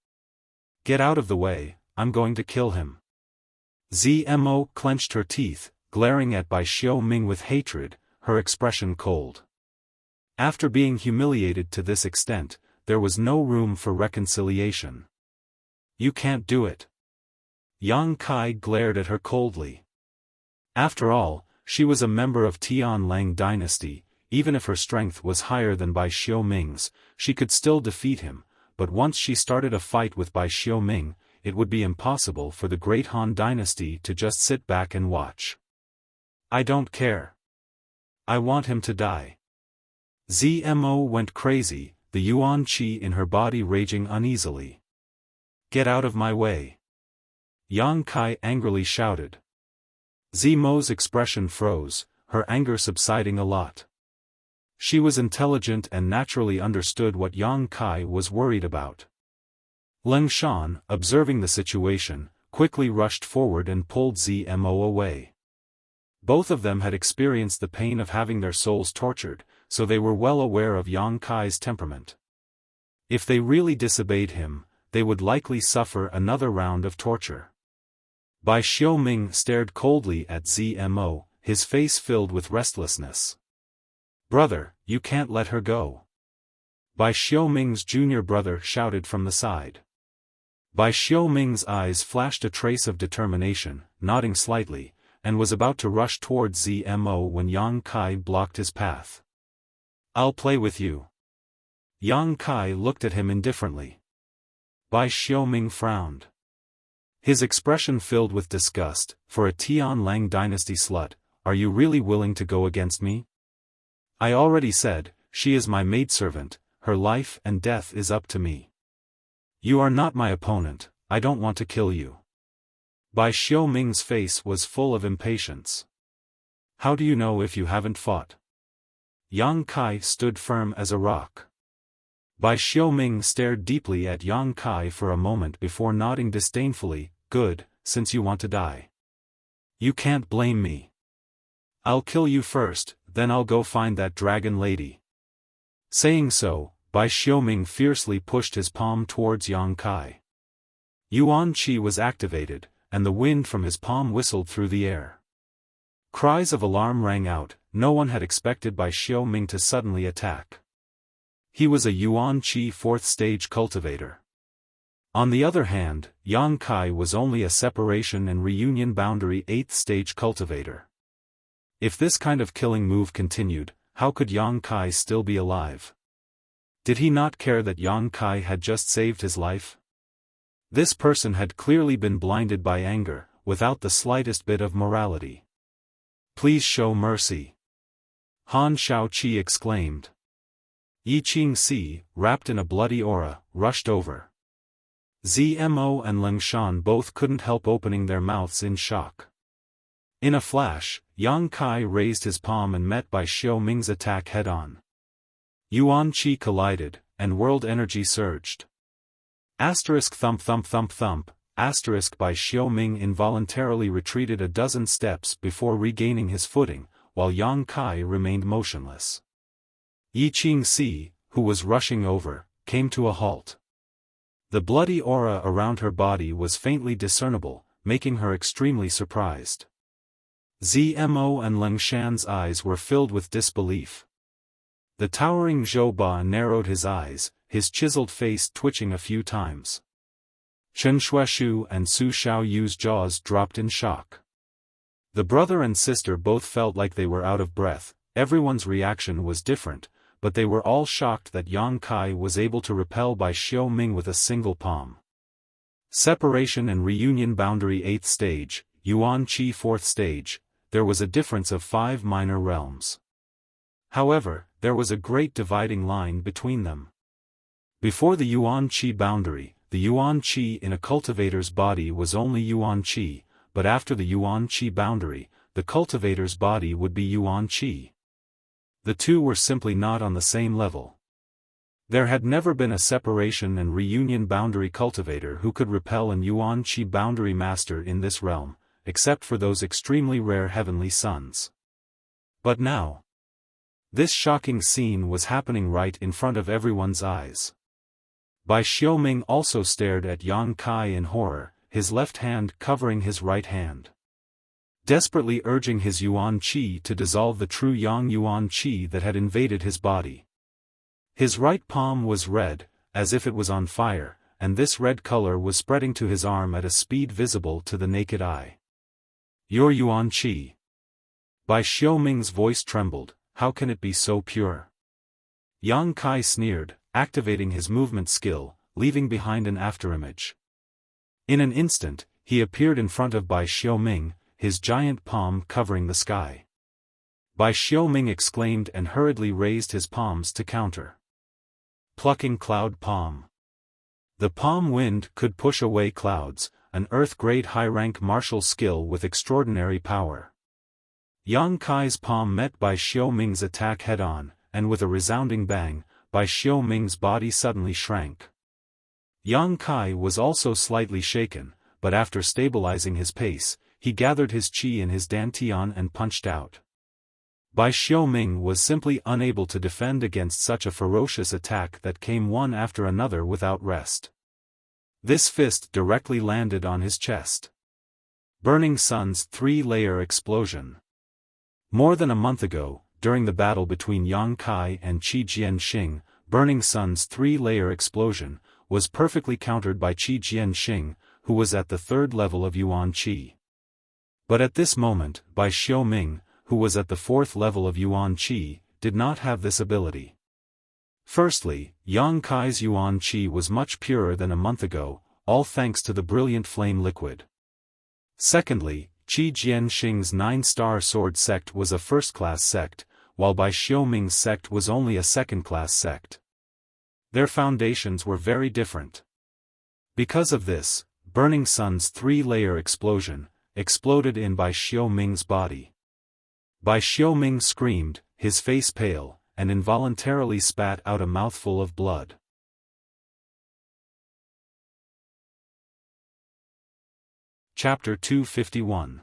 [SPEAKER 1] Get out of the way, I'm going to kill him. Zmo clenched her teeth, glaring at Bai Xiaoming with hatred, her expression cold. After being humiliated to this extent, there was no room for reconciliation. You can't do it. Yang Kai glared at her coldly. After all, she was a member of Tianlang dynasty, even if her strength was higher than Bai Xiaoming's, she could still defeat him, but once she started a fight with Bai Xiaoming, it would be impossible for the great Han dynasty to just sit back and watch. I don't care. I want him to die. Zmo went crazy, the yuan qi in her body raging uneasily. Get out of my way. Yang Kai angrily shouted. Zmo's expression froze, her anger subsiding a lot. She was intelligent and naturally understood what Yang Kai was worried about. Leng Shan, observing the situation, quickly rushed forward and pulled Zmo away. Both of them had experienced the pain of having their souls tortured, so they were well aware of Yang Kai's temperament. If they really disobeyed him, they would likely suffer another round of torture. Bai Xiaoming stared coldly at Zmo, his face filled with restlessness. "Brother, you can't let her go." Bai Xiaoming's junior brother shouted from the side. Bai Xiaoming's eyes flashed a trace of determination, nodding slightly, and was about to rush towards Zmo when Yang Kai blocked his path. "I'll play with you." Yang Kai looked at him indifferently. Bai Xiaoming frowned. His expression filled with disgust. "For a Tianlang dynasty slut, are you really willing to go against me? I already said, she is my maidservant, her life and death is up to me. You are not my opponent, I don't want to kill you." Bai Xiaoming's face was full of impatience. "How do you know if you haven't fought?" Yang Kai stood firm as a rock. Bai Xiaoming stared deeply at Yang Kai for a moment before nodding disdainfully. "Good, since you want to die. You can't blame me. I'll kill you first, then I'll go find that dragon lady." Saying so, Bai Xiaoming fiercely pushed his palm towards Yang Kai. Yuan Qi was activated, and the wind from his palm whistled through the air. Cries of alarm rang out. No one had expected Bai Xiaoming to suddenly attack. He was a Yuan Qi 4th stage cultivator. On the other hand, Yang Kai was only a separation and reunion boundary 8th stage cultivator. If this kind of killing move continued, how could Yang Kai still be alive? Did he not care that Yang Kai had just saved his life? This person had clearly been blinded by anger, without the slightest bit of morality. "Please show mercy," Han Shaoqi exclaimed. Yi Qingxi, wrapped in a bloody aura, rushed over. Zmo and Lingshan both couldn't help opening their mouths in shock. In a flash, Yang Kai raised his palm and met Bai Xiaoming's attack head-on. Yuan Qi collided, and world energy surged. Asterisk thump thump thump thump, asterisk Bai Xiaoming involuntarily retreated a dozen steps before regaining his footing, while Yang Kai remained motionless. Yi Qingxi, who was rushing over, came to a halt. The bloody aura around her body was faintly discernible, making her extremely surprised. Zmo and Lingshan's eyes were filled with disbelief. The towering Zhou Ba narrowed his eyes, his chiseled face twitching a few times. Chen Shuaishu and Su Xiaoyu's jaws dropped in shock. The brother and sister both felt like they were out of breath. Everyone's reaction was different, but they were all shocked that Yang Kai was able to repel Bai Xiaoming with a single palm. Separation and reunion boundary 8th stage, Yuan Qi 4th stage, there was a difference of 5 minor realms. However, there was a great dividing line between them. Before the Yuan Qi boundary, the Yuan Qi in a cultivator's body was only Yuan Qi, but after the Yuan Qi boundary, the cultivator's body would be Yuan Qi. The two were simply not on the same level. There had never been a separation and reunion boundary cultivator who could repel an Yuan Qi boundary master in this realm, except for those extremely rare heavenly sons. But now, this shocking scene was happening right in front of everyone's eyes. Bai Xiaoming also stared at Yang Kai in horror, his left hand covering his right hand, desperately urging his Yuan Qi to dissolve the true Yang Yuan Qi that had invaded his body. His right palm was red, as if it was on fire, and this red color was spreading to his arm at a speed visible to the naked eye. "Your Yuan Qi." Bai Xiaoming's voice trembled. "How can it be so pure?" Yang Kai sneered, activating his movement skill, leaving behind an afterimage. In an instant, he appeared in front of Bai Xiaoming, his giant palm covering the sky. Bai Xiaoming exclaimed and hurriedly raised his palms to counter. Plucking cloud palm. The palm wind could push away clouds, an Earth-grade high-rank martial skill with extraordinary power. Yang Kai's palm met Bai Xiaoming's attack head-on, and with a resounding bang, Bai Xiaoming's body suddenly shrank. Yang Kai was also slightly shaken, but after stabilizing his pace, he gathered his qi in his dantian and punched out. Bai Xiaoming was simply unable to defend against such a ferocious attack that came one after another without rest. This fist directly landed on his chest. Burning Sun's three-layer explosion. More than a month ago, during the battle between Yang Kai and Qi Jianxing, Burning Sun's three-layer explosion was perfectly countered by Qi Jianxing, who was at the third level of Yuan Qi. But at this moment, Bai Xiaoming, who was at the fourth level of Yuan Qi, did not have this ability. Firstly, Yang Kai's Yuan Qi was much purer than a month ago, all thanks to the brilliant flame liquid. Secondly, Qi Jianxing's 9-star sword sect was a first-class sect, while Bai Xiaoming's sect was only a second-class sect. Their foundations were very different. Because of this, Burning Sun's three-layer explosion exploded in Bai Xiaoming's body. Bai Xiaoming screamed, his face pale, and involuntarily spat out a mouthful of blood. Chapter 251.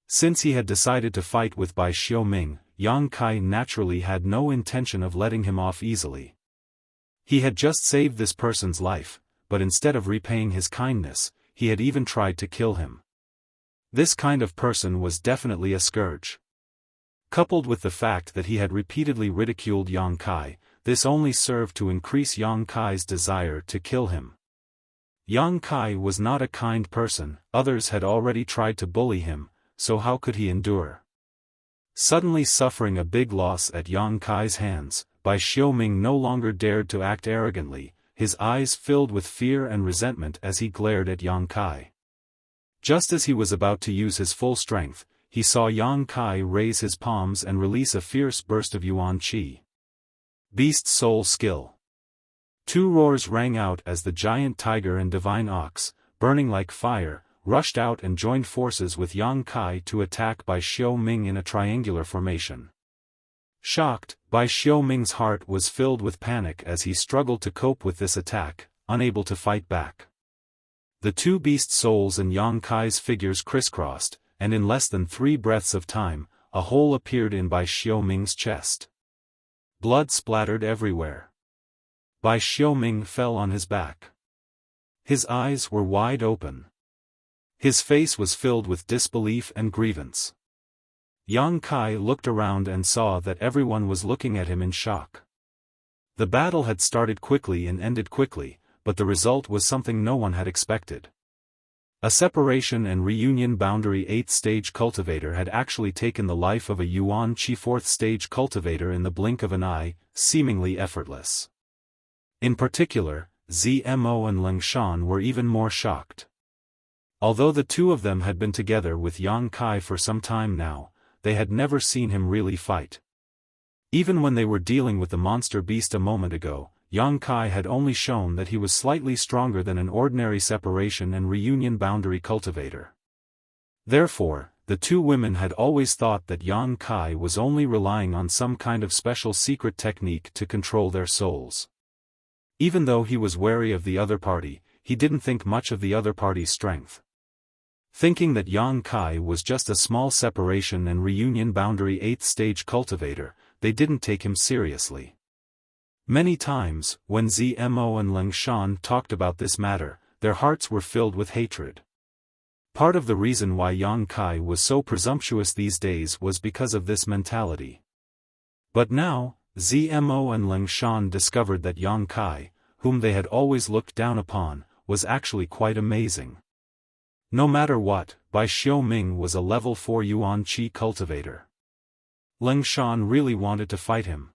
[SPEAKER 1] Since he had decided to fight with Bai Xiaoming, Yang Kai naturally had no intention of letting him off easily. He had just saved this person's life, but instead of repaying his kindness, he had even tried to kill him. This kind of person was definitely a scourge. Coupled with the fact that he had repeatedly ridiculed Yang Kai, this only served to increase Yang Kai's desire to kill him. Yang Kai was not a kind person, others had already tried to bully him, so how could he endure? Suddenly suffering a big loss at Yang Kai's hands, Bai Xiaoming no longer dared to act arrogantly, his eyes filled with fear and resentment as he glared at Yang Kai. Just as he was about to use his full strength, he saw Yang Kai raise his palms and release a fierce burst of Yuan Qi. Beast Soul Skill. Two roars rang out as the giant tiger and divine ox, burning like fire, rushed out and joined forces with Yang Kai to attack Bai Xiaoming in a triangular formation. Shocked, Bai Xiaoming's heart was filled with panic as he struggled to cope with this attack, unable to fight back. The two beast souls and Yang Kai's figures crisscrossed, and in less than 3 breaths of time, a hole appeared in Bai Xiaoming's chest. Blood splattered everywhere. Bai Xiaoming fell on his back. His eyes were wide open. His face was filled with disbelief and grievance. Yang Kai looked around and saw that everyone was looking at him in shock. The battle had started quickly and ended quickly, but the result was something no one had expected. A separation and reunion boundary 8th stage cultivator had actually taken the life of a Yuan Qi 4th stage cultivator in the blink of an eye, seemingly effortless. In particular, Zmo and Lingshan were even more shocked. Although the two of them had been together with Yang Kai for some time now, they had never seen him really fight. Even when they were dealing with the monster beast a moment ago, Yang Kai had only shown that he was slightly stronger than an ordinary separation and reunion boundary cultivator. Therefore, the two women had always thought that Yang Kai was only relying on some kind of special secret technique to control their souls. Even though he was wary of the other party, he didn't think much of the other party's strength. Thinking that Yang Kai was just a small separation and reunion boundary 8th stage cultivator, they didn't take him seriously. Many times, when Zmo and Lingshan talked about this matter, their hearts were filled with hatred. Part of the reason why Yang Kai was so presumptuous these days was because of this mentality. But now, Zmo and Lingshan discovered that Yang Kai, whom they had always looked down upon, was actually quite amazing. No matter what, Bai Xiaoming was a level 4 Yuan Qi cultivator. Lingshan really wanted to fight him.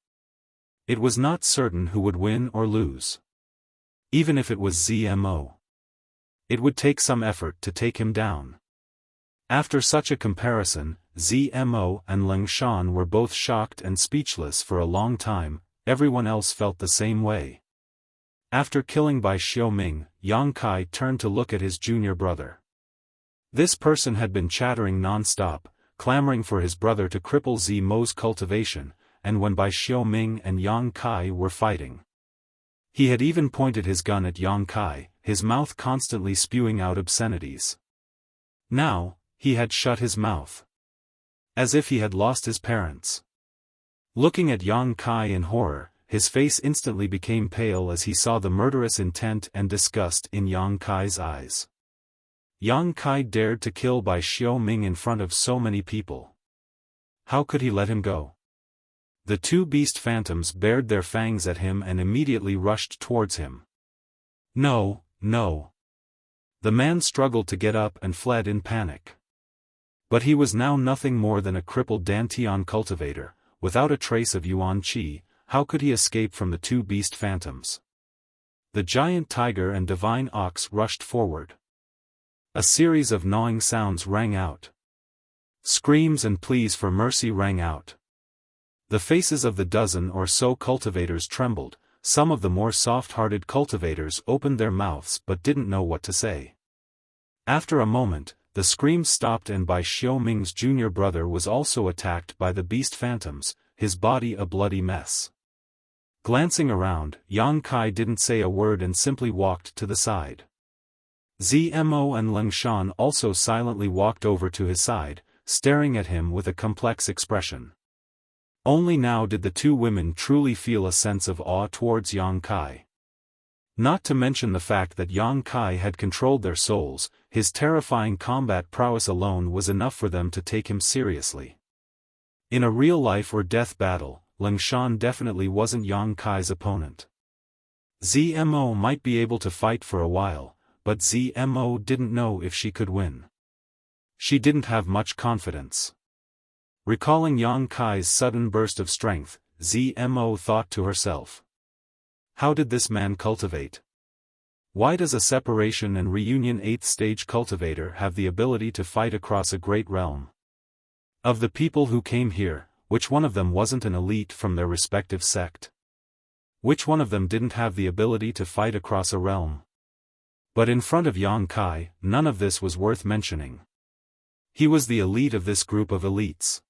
[SPEAKER 1] It was not certain who would win or lose. Even if it was Zmo. It would take some effort to take him down. After such a comparison, Zmo and Lingshan were both shocked and speechless for a long time. Everyone else felt the same way. After killing Bai Xiaoming, Yang Kai turned to look at his junior brother. This person had been chattering non-stop, clamoring for his brother to cripple Zmo's cultivation, and when Bai Xiaoming and Yang Kai were fighting. He had even pointed his gun at Yang Kai, his mouth constantly spewing out obscenities. Now, he had shut his mouth. As if he had lost his parents. Looking at Yang Kai in horror, his face instantly became pale as he saw the murderous intent and disgust in Yang Kai's eyes. Yang Kai dared to kill Bai Xiaoming in front of so many people. How could he let him go? The two beast phantoms bared their fangs at him and immediately rushed towards him. No, no. The man struggled to get up and fled in panic. But he was now nothing more than a crippled Dantian cultivator, without a trace of Yuan Qi. How could he escape from the two beast phantoms? The giant tiger and divine ox rushed forward. A series of gnawing sounds rang out. Screams and pleas for mercy rang out. The faces of the dozen or so cultivators trembled. Some of the more soft-hearted cultivators opened their mouths but didn't know what to say. After a moment, the screams stopped and Bai Xiaoming's junior brother was also attacked by the beast phantoms, his body a bloody mess. Glancing around, Yang Kai didn't say a word and simply walked to the side. Zmo and Lengshan also silently walked over to his side, staring at him with a complex expression. Only now did the two women truly feel a sense of awe towards Yang Kai. Not to mention the fact that Yang Kai had controlled their souls, his terrifying combat prowess alone was enough for them to take him seriously. In a real life or death battle, Lengshan definitely wasn't Yang Kai's opponent. Zmo might be able to fight for a while, but Zmo didn't know if she could win. She didn't have much confidence. Recalling Yang Kai's sudden burst of strength, Zmo thought to herself. How did this man cultivate? Why does a separation and reunion 8th stage cultivator have the ability to fight across a great realm? Of the people who came here, which one of them wasn't an elite from their respective sect? Which one of them didn't have the ability to fight across a realm? But in front of Yang Kai, none of this was worth mentioning. He was the elite of this group of elites.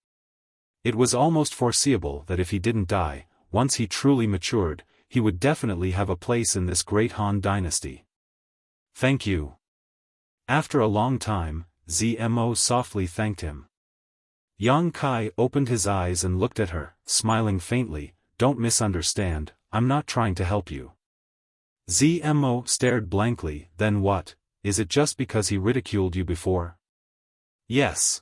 [SPEAKER 1] It was almost foreseeable that if he didn't die, once he truly matured, he would definitely have a place in this great Han dynasty. Thank you. After a long time, Zmo softly thanked him. Yang Kai opened his eyes and looked at her, smiling faintly. Don't misunderstand, I'm not trying to help you. Zmo stared blankly. Then what, is it just because he ridiculed you before? Yes.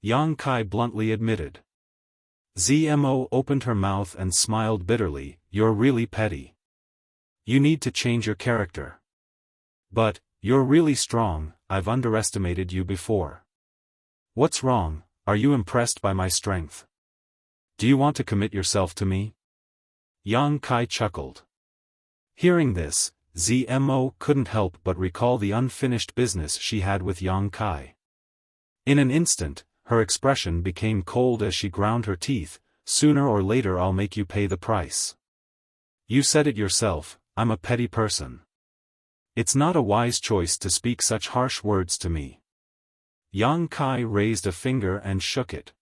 [SPEAKER 1] Yang Kai bluntly admitted. Zmo opened her mouth and smiled bitterly. You're really petty. You need to change your character. But, you're really strong, I've underestimated you before. What's wrong, are you impressed by my strength? Do you want to commit yourself to me? Yang Kai chuckled. Hearing this, Zmo couldn't help but recall the unfinished business she had with Yang Kai. In an instant, her expression became cold as she ground her teeth. Sooner or later I'll make you pay the price. You said it yourself, I'm a petty person. It's not a wise choice to speak such harsh words to me. Yang Kai raised a finger and shook it.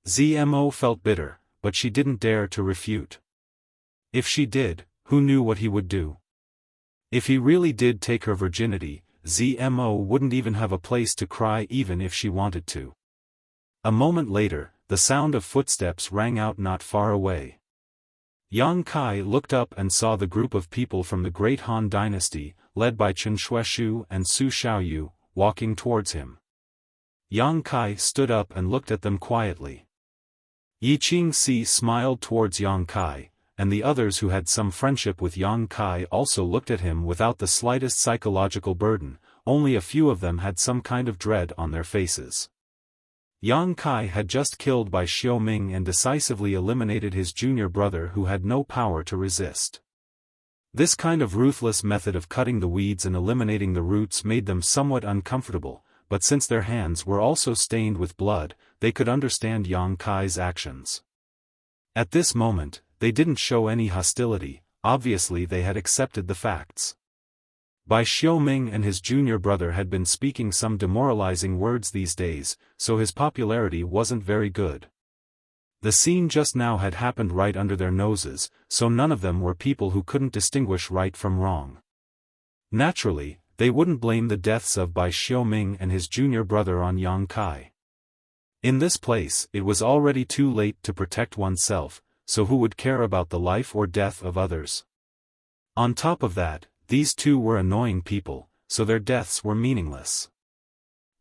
[SPEAKER 1] Zmo felt bitter, but she didn't dare to refute. If she did, who knew what he would do? If he really did take her virginity, Zmo wouldn't even have a place to cry even if she wanted to. A moment later, the sound of footsteps rang out not far away. Yang Kai looked up and saw the group of people from the Great Han Dynasty, led by Chen Shueshu and Su Xiaoyu, walking towards him. Yang Kai stood up and looked at them quietly. Yi Qingxi smiled towards Yang Kai, and the others who had some friendship with Yang Kai also looked at him without the slightest psychological burden. Only a few of them had some kind of dread on their faces. Yang Kai had just killed Bai Xiaoming and decisively eliminated his junior brother who had no power to resist. This kind of ruthless method of cutting the weeds and eliminating the roots made them somewhat uncomfortable, but since their hands were also stained with blood, they could understand Yang Kai's actions. At this moment, they didn't show any hostility. Obviously they had accepted the facts. Bai Xiaoming and his junior brother had been speaking some demoralizing words these days, so his popularity wasn't very good. The scene just now had happened right under their noses, so none of them were people who couldn't distinguish right from wrong. Naturally, they wouldn't blame the deaths of Bai Xiaoming and his junior brother on Yang Kai. In this place, it was already too late to protect oneself, so who would care about the life or death of others? On top of that, these two were annoying people, so their deaths were meaningless.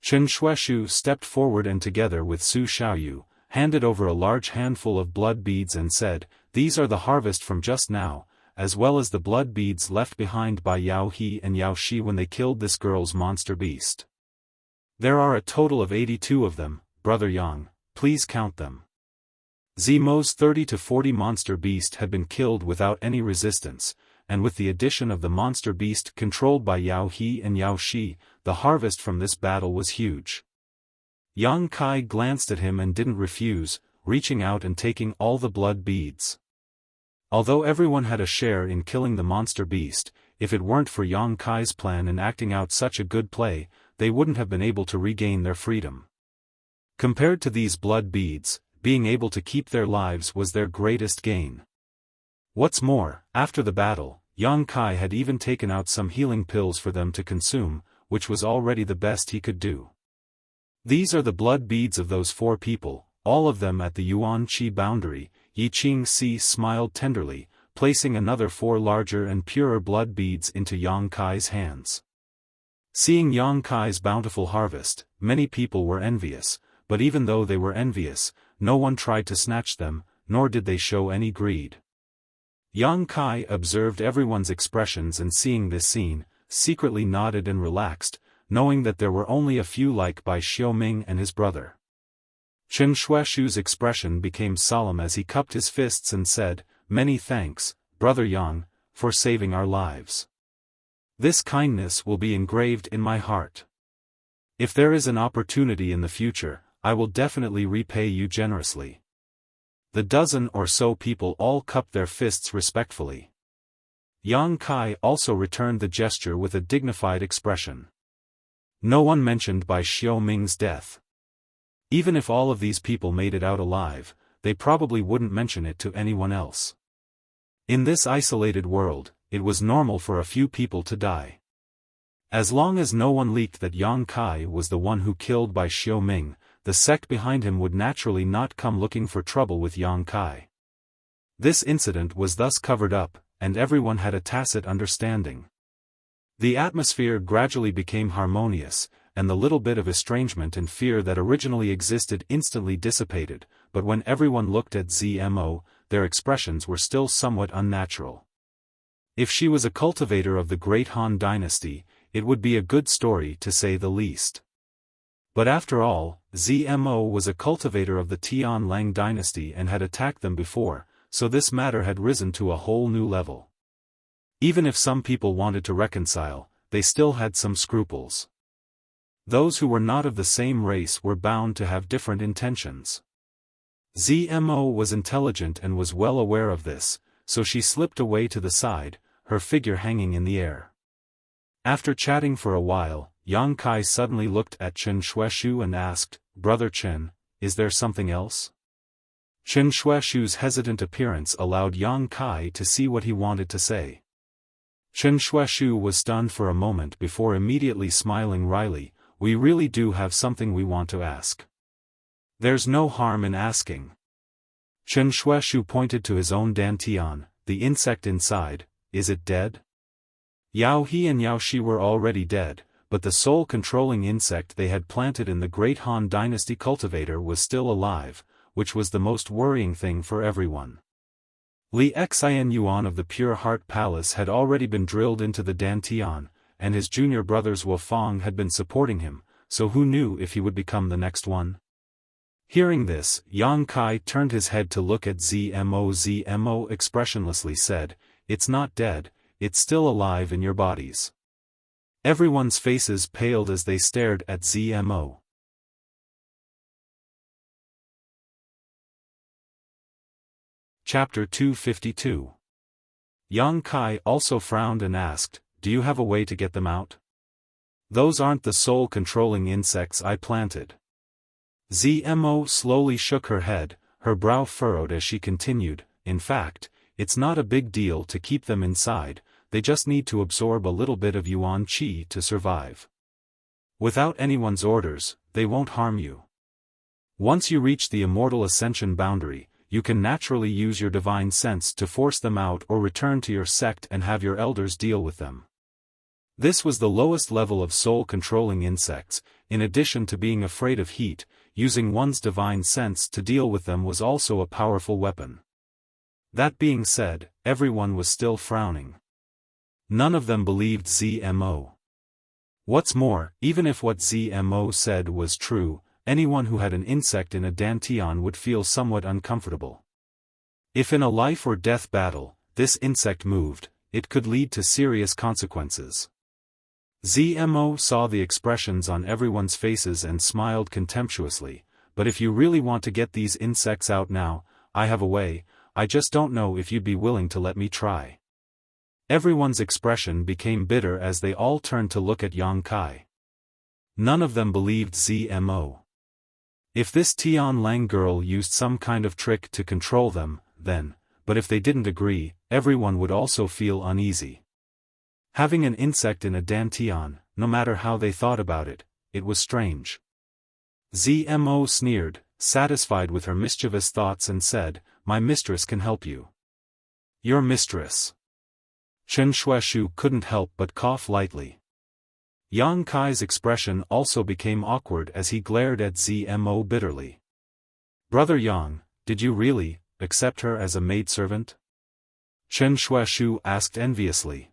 [SPEAKER 1] Chen Shuaishu stepped forward and together with Su Xiaoyu, handed over a large handful of blood beads and said, "These are the harvest from just now, as well as the blood beads left behind by Yao He and Yao Shi when they killed this girl's monster beast. There are a total of 82 of them, Brother Yang, please count them." Zimo's 30 to 40 monster beast had been killed without any resistance, and with the addition of the monster beast controlled by Yao He and Yao Shi, the harvest from this battle was huge. Yang Kai glanced at him and didn't refuse, reaching out and taking all the blood beads. Although everyone had a share in killing the monster beast, if it weren't for Yang Kai's plan in acting out such a good play, they wouldn't have been able to regain their freedom. Compared to these blood beads, being able to keep their lives was their greatest gain. What's more, after the battle, Yang Kai had even taken out some healing pills for them to consume, which was already the best he could do. These are the blood beads of those 4 people, all of them at the Yuan-Qi boundary. Yi Qing-si smiled tenderly, placing another 4 larger and purer blood beads into Yang Kai's hands. Seeing Yang Kai's bountiful harvest, many people were envious, but even though they were envious, no one tried to snatch them, nor did they show any greed. Yang Kai observed everyone's expressions and seeing this scene, secretly nodded and relaxed, knowing that there were only a few like by Xiaoming and his brother. Chen Shuaishu's expression became solemn as he cupped his fists and said, "Many thanks, Brother Yang, for saving our lives. This kindness will be engraved in my heart. If there is an opportunity in the future, I will definitely repay you generously." The dozen or so people all cupped their fists respectfully. Yang Kai also returned the gesture with a dignified expression. No one mentioned Bai Xiaoming's death. Even if all of these people made it out alive, they probably wouldn't mention it to anyone else. In this isolated world, it was normal for a few people to die. As long as no one leaked that Yang Kai was the one who killed Bai Xiaoming, the sect behind him would naturally not come looking for trouble with Yang Kai. This incident was thus covered up, and everyone had a tacit understanding. The atmosphere gradually became harmonious, and the little bit of estrangement and fear that originally existed instantly dissipated, but when everyone looked at Zmo, their expressions were still somewhat unnatural. If she was a cultivator of the great Han dynasty, it would be a good story to say the least. But after all, Zmo was a cultivator of the Tian Lang dynasty and had attacked them before, so this matter had risen to a whole new level. Even if some people wanted to reconcile, they still had some scruples. Those who were not of the same race were bound to have different intentions. Zmo was intelligent and was well aware of this, so she slipped away to the side, her figure hanging in the air. After chatting for a while, Yang Kai suddenly looked at Chen Shuaishu and asked, "Brother Chen, is there something else?" Chen Shuaishu's hesitant appearance allowed Yang Kai to see what he wanted to say. Chen Shuaishu was stunned for a moment before immediately smiling wryly, "We really do have something we want to ask." "There's no harm in asking." Chen Shuaishu pointed to his own dantian, the insect inside. "Is it dead?" Yao He and Yao Shi were already dead, but the soul-controlling insect they had planted in the great Han dynasty cultivator was still alive, which was the most worrying thing for everyone. Li Xian Yuan of the Pure Heart Palace had already been drilled into the dantian, and his junior brothers Wufang had been supporting him, so who knew if he would become the next one? Hearing this, Yang Kai turned his head to look at Zmo. Zmo expressionlessly said, "It's not dead, it's still alive in your bodies." Everyone's faces paled as they stared at Zmo. Chapter 252. Yang Kai also frowned and asked, "Do you have a way to get them out?" "Those aren't the soul-controlling insects I planted." Zmo slowly shook her head, her brow furrowed as she continued, "In fact, it's not a big deal to keep them inside, they just need to absorb a little bit of Yuan Qi to survive. Without anyone's orders, they won't harm you. Once you reach the immortal ascension boundary, you can naturally use your divine sense to force them out or return to your sect and have your elders deal with them." This was the lowest level of soul-controlling insects. In addition to being afraid of heat, using one's divine sense to deal with them was also a powerful weapon. That being said, everyone was still frowning. None of them believed ZMO. What's more, even if what ZMO said was true, anyone who had an insect in a dantian would feel somewhat uncomfortable. If in a life-or-death battle, this insect moved, it could lead to serious consequences. ZMO saw the expressions on everyone's faces and smiled contemptuously, but if you really want to get these insects out now, I have a way, I just don't know if you'd be willing to let me try. Everyone's expression became bitter as they all turned to look at Yang Kai. None of them believed ZMO. If this Tian Lang girl used some kind of trick to control them, then, but if they didn't agree, everyone would also feel uneasy. Having an insect in a dantian, no matter how they thought about it, it was strange. ZMO sneered, satisfied with her mischievous thoughts and said, "My mistress can help you." "Your mistress?" Chen Shueshu couldn't help but cough lightly. Yang Kai's expression also became awkward as he glared at ZMO bitterly. "Brother Yang, did you really accept her as a maidservant?" Chen Shueshu asked enviously.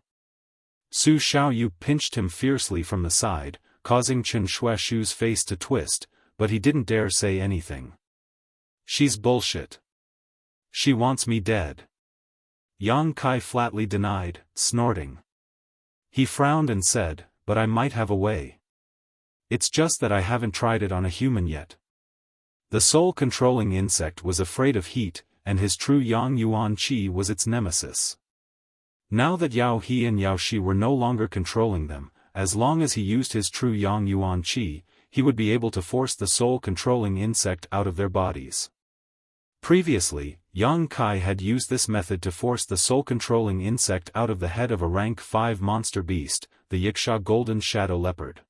[SPEAKER 1] Su Xiaoyu pinched him fiercely from the side, causing Chen Shueshu's face to twist, but he didn't dare say anything. "She's bullshit. She wants me dead." Yang Kai flatly denied, snorting. He frowned and said, "But I might have a way. It's just that I haven't tried it on a human yet." The soul-controlling insect was afraid of heat, and his true Yang Yuan Qi was its nemesis. Now that Yao He and Yao Shi were no longer controlling them, as long as he used his true Yang Yuan Qi, he would be able to force the soul-controlling insect out of their bodies. Previously, Yang Kai had used this method to force the soul-controlling insect out of the head of a rank 5 monster beast, the Wuxia golden shadow leopard.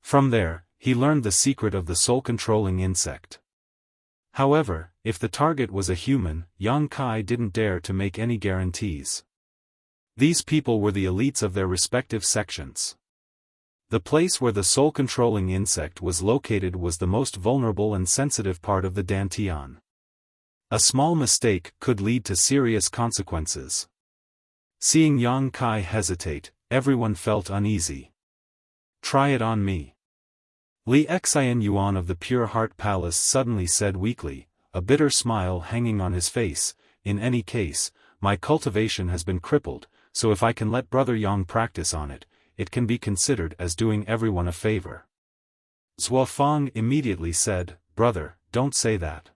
[SPEAKER 1] From there, he learned the secret of the soul-controlling insect. However, if the target was a human, Yang Kai didn't dare to make any guarantees. These people were the elites of their respective sections. The place where the soul-controlling insect was located was the most vulnerable and sensitive part of the dantian. A small mistake could lead to serious consequences. Seeing Yang Kai hesitate, everyone felt uneasy. "Try it on me." Li Xian Yuan of the Pure Heart Palace suddenly said weakly, a bitter smile hanging on his face, "In any case, my cultivation has been crippled, so if I can let Brother Yang practice on it, it can be considered as doing everyone a favor." Xiaofan immediately said, "Brother, don't say that.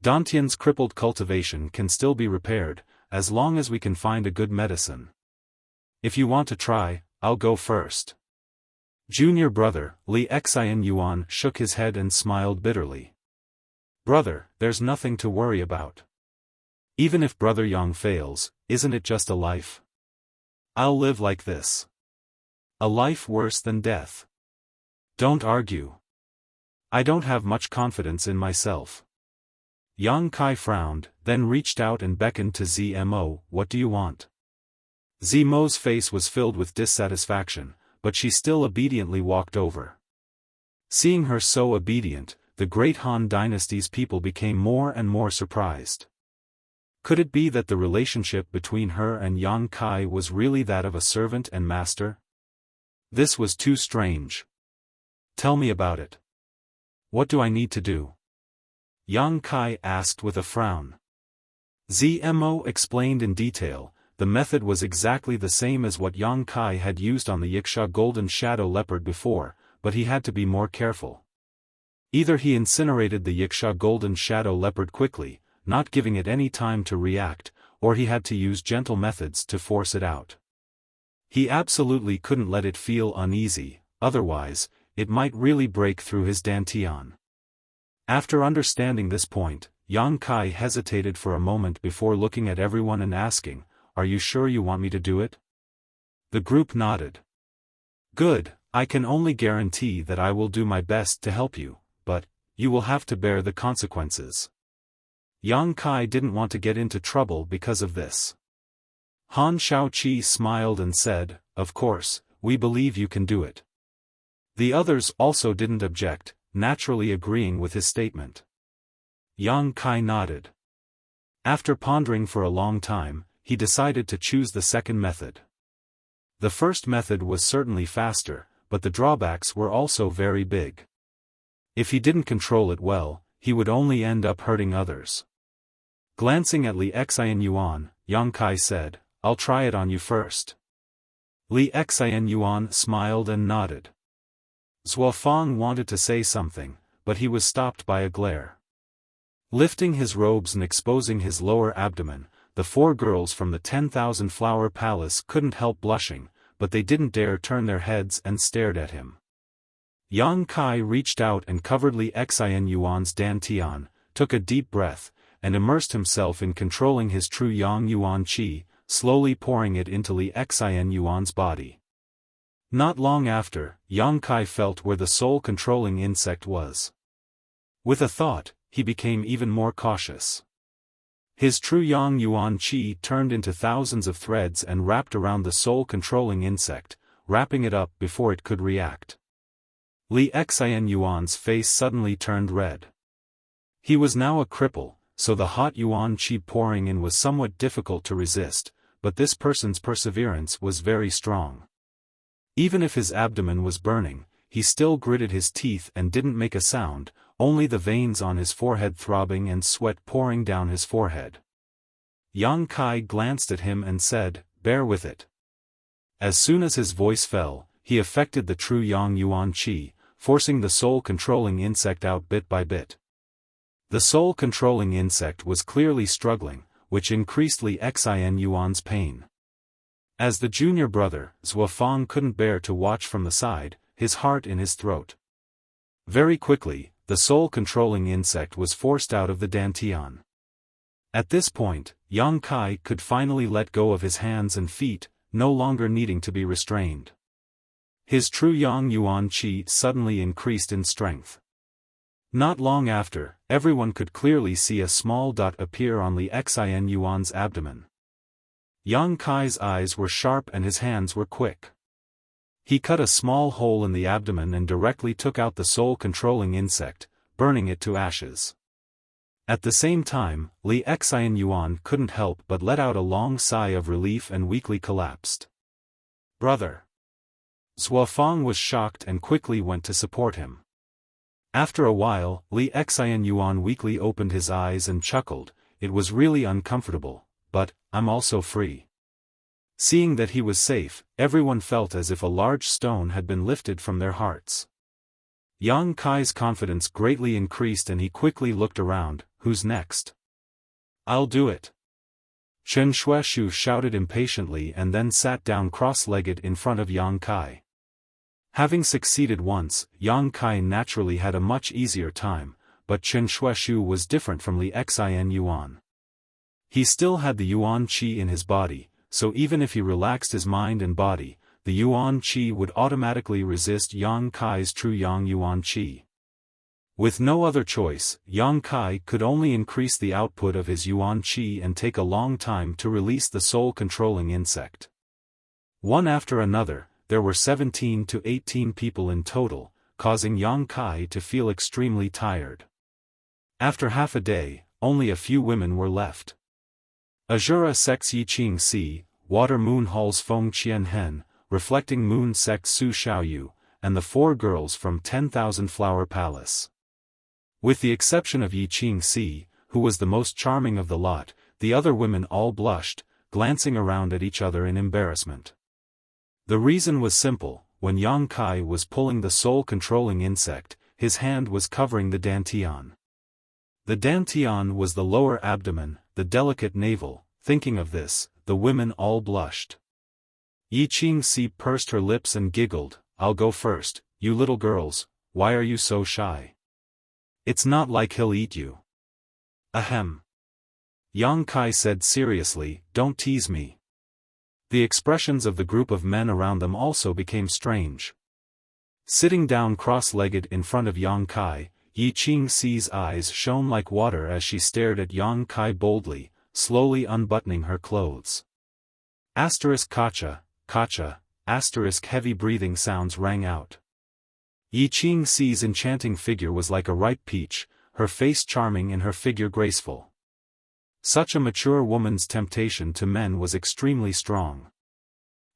[SPEAKER 1] Dantian's crippled cultivation can still be repaired, as long as we can find a good medicine. If you want to try, I'll go first." Junior brother, Li Xian Yuan shook his head and smiled bitterly. "Brother, there's nothing to worry about. Even if Brother Yang fails, isn't it just a life? I'll live like this. A life worse than death. Don't argue. I don't have much confidence in myself." Yang Kai frowned, then reached out and beckoned to ZMO, "What do you want?" ZMO's face was filled with dissatisfaction, but she still obediently walked over. Seeing her so obedient, the great Han dynasty's people became more and more surprised. Could it be that the relationship between her and Yang Kai was really that of a servant and master? This was too strange. "Tell me about it. What do I need to do?" Yang Kai asked with a frown. ZMO explained in detail. The method was exactly the same as what Yang Kai had used on the Wuxia golden shadow leopard before, but he had to be more careful. Either he incinerated the Wuxia golden shadow leopard quickly, not giving it any time to react, or he had to use gentle methods to force it out. He absolutely couldn't let it feel uneasy, otherwise, it might really break through his dantian. After understanding this point, Yang Kai hesitated for a moment before looking at everyone and asking, "Are you sure you want me to do it?" The group nodded. "Good, I can only guarantee that I will do my best to help you, but you will have to bear the consequences." Yang Kai didn't want to get into trouble because of this. Han Shaoqi smiled and said, of course, we believe you can do it. The others also didn't object, naturally agreeing with his statement. Yang Kai nodded. After pondering for a long time, he decided to choose the second method. The first method was certainly faster, but the drawbacks were also very big. If he didn't control it well, he would only end up hurting others. Glancing at Li Xianyuan, Yang Kai said, "I'll try it on you first." Li Xianyuan smiled and nodded. Xiaofan wanted to say something, but he was stopped by a glare. Lifting his robes and exposing his lower abdomen, the 4 girls from the 10,000 Flower Palace couldn't help blushing, but they didn't dare turn their heads and stared at him. Yang Kai reached out and covered Li Xianyuan's dantian, took a deep breath, and immersed himself in controlling his true Yang Yuan Qi, slowly pouring it into Li Xianyuan's body. Not long after, Yang Kai felt where the soul-controlling insect was. With a thought, he became even more cautious. His true Yang Yuan Qi turned into thousands of threads and wrapped around the soul-controlling insect, wrapping it up before it could react. Li Xianyuan's face suddenly turned red. He was now a cripple, so the hot Yuan Qi pouring in was somewhat difficult to resist, but this person's perseverance was very strong. Even if his abdomen was burning, he still gritted his teeth and didn't make a sound, only the veins on his forehead throbbing and sweat pouring down his forehead. Yang Kai glanced at him and said, "Bear with it." As soon as his voice fell, he affected the true Yang Yuan Qi, forcing the soul-controlling insect out bit by bit. The soul-controlling insect was clearly struggling, which increased Li Xianyuan's pain. As the junior brother, Xiaofan couldn't bear to watch from the side, his heart in his throat. Very quickly, the soul-controlling insect was forced out of the dantian. At this point, Yang Kai could finally let go of his hands and feet, no longer needing to be restrained. His true Yang Yuan Qi suddenly increased in strength. Not long after, everyone could clearly see a small dot appear on Li Xianyuan's abdomen. Yang Kai's eyes were sharp and his hands were quick. He cut a small hole in the abdomen and directly took out the soul-controlling insect, burning it to ashes. At the same time, Li Xianyuan couldn't help but let out a long sigh of relief and weakly collapsed. "Brother!" Xiaofan was shocked and quickly went to support him. After a while, Li Xianyuan weakly opened his eyes and chuckled. It was really uncomfortable, but I'm also free. Seeing that he was safe, everyone felt as if a large stone had been lifted from their hearts. Yang Kai's confidence greatly increased and he quickly looked around. "Who's next?" "I'll do it." Chen Shueshu shouted impatiently and then sat down cross-legged in front of Yang Kai. Having succeeded once, Yang Kai naturally had a much easier time, but Chen Shueshu was different from Li Xianyuan. He still had the Yuan Qi in his body, so even if he relaxed his mind and body, the Yuan Qi would automatically resist Yang Kai's true Yang Yuan Qi. With no other choice, Yang Kai could only increase the output of his Yuan Qi and take a long time to release the soul-controlling insect. One after another, there were 17 to 18 people in total, causing Yang Kai to feel extremely tired. After half a day, only a few women were left. Azura Sect's Yiqing Si, Water Moon Hall's Feng Qian Hen, Reflecting Moon Sect Su Xiaoyu, and the 4 girls from 10,000 Flower Palace. With the exception of Yiqing Si, who was the most charming of the lot, the other women all blushed, glancing around at each other in embarrassment. The reason was simple: when Yang Kai was pulling the soul-controlling insect, his hand was covering the dantian. The dantian was the lower abdomen, the delicate navel. Thinking of this, the women all blushed. Yiqing Si pursed her lips and giggled. "I'll go first, you little girls, why are you so shy? It's not like he'll eat you." "Ahem." Yang Kai said seriously, "Don't tease me." The expressions of the group of men around them also became strange. Sitting down cross-legged in front of Yang Kai, Yiqing Si's eyes shone like water as she stared at Yang Kai boldly, slowly unbuttoning her clothes. Kacha, heavy breathing sounds rang out. Yi Qingxi's enchanting figure was like a ripe peach, her face charming and her figure graceful. Such a mature woman's temptation to men was extremely strong.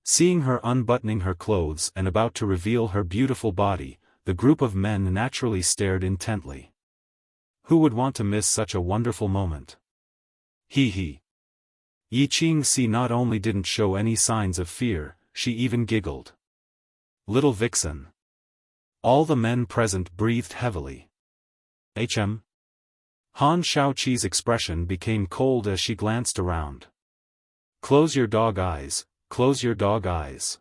[SPEAKER 1] Seeing her unbuttoning her clothes and about to reveal her beautiful body, the group of men naturally stared intently. Who would want to miss such a wonderful moment? Hee hee. Yi Qingxi not only didn't show any signs of fear, she even giggled. Little vixen. All the men present breathed heavily. Han Shaoqi's expression became cold as she glanced around. Close your dog eyes, close your dog eyes.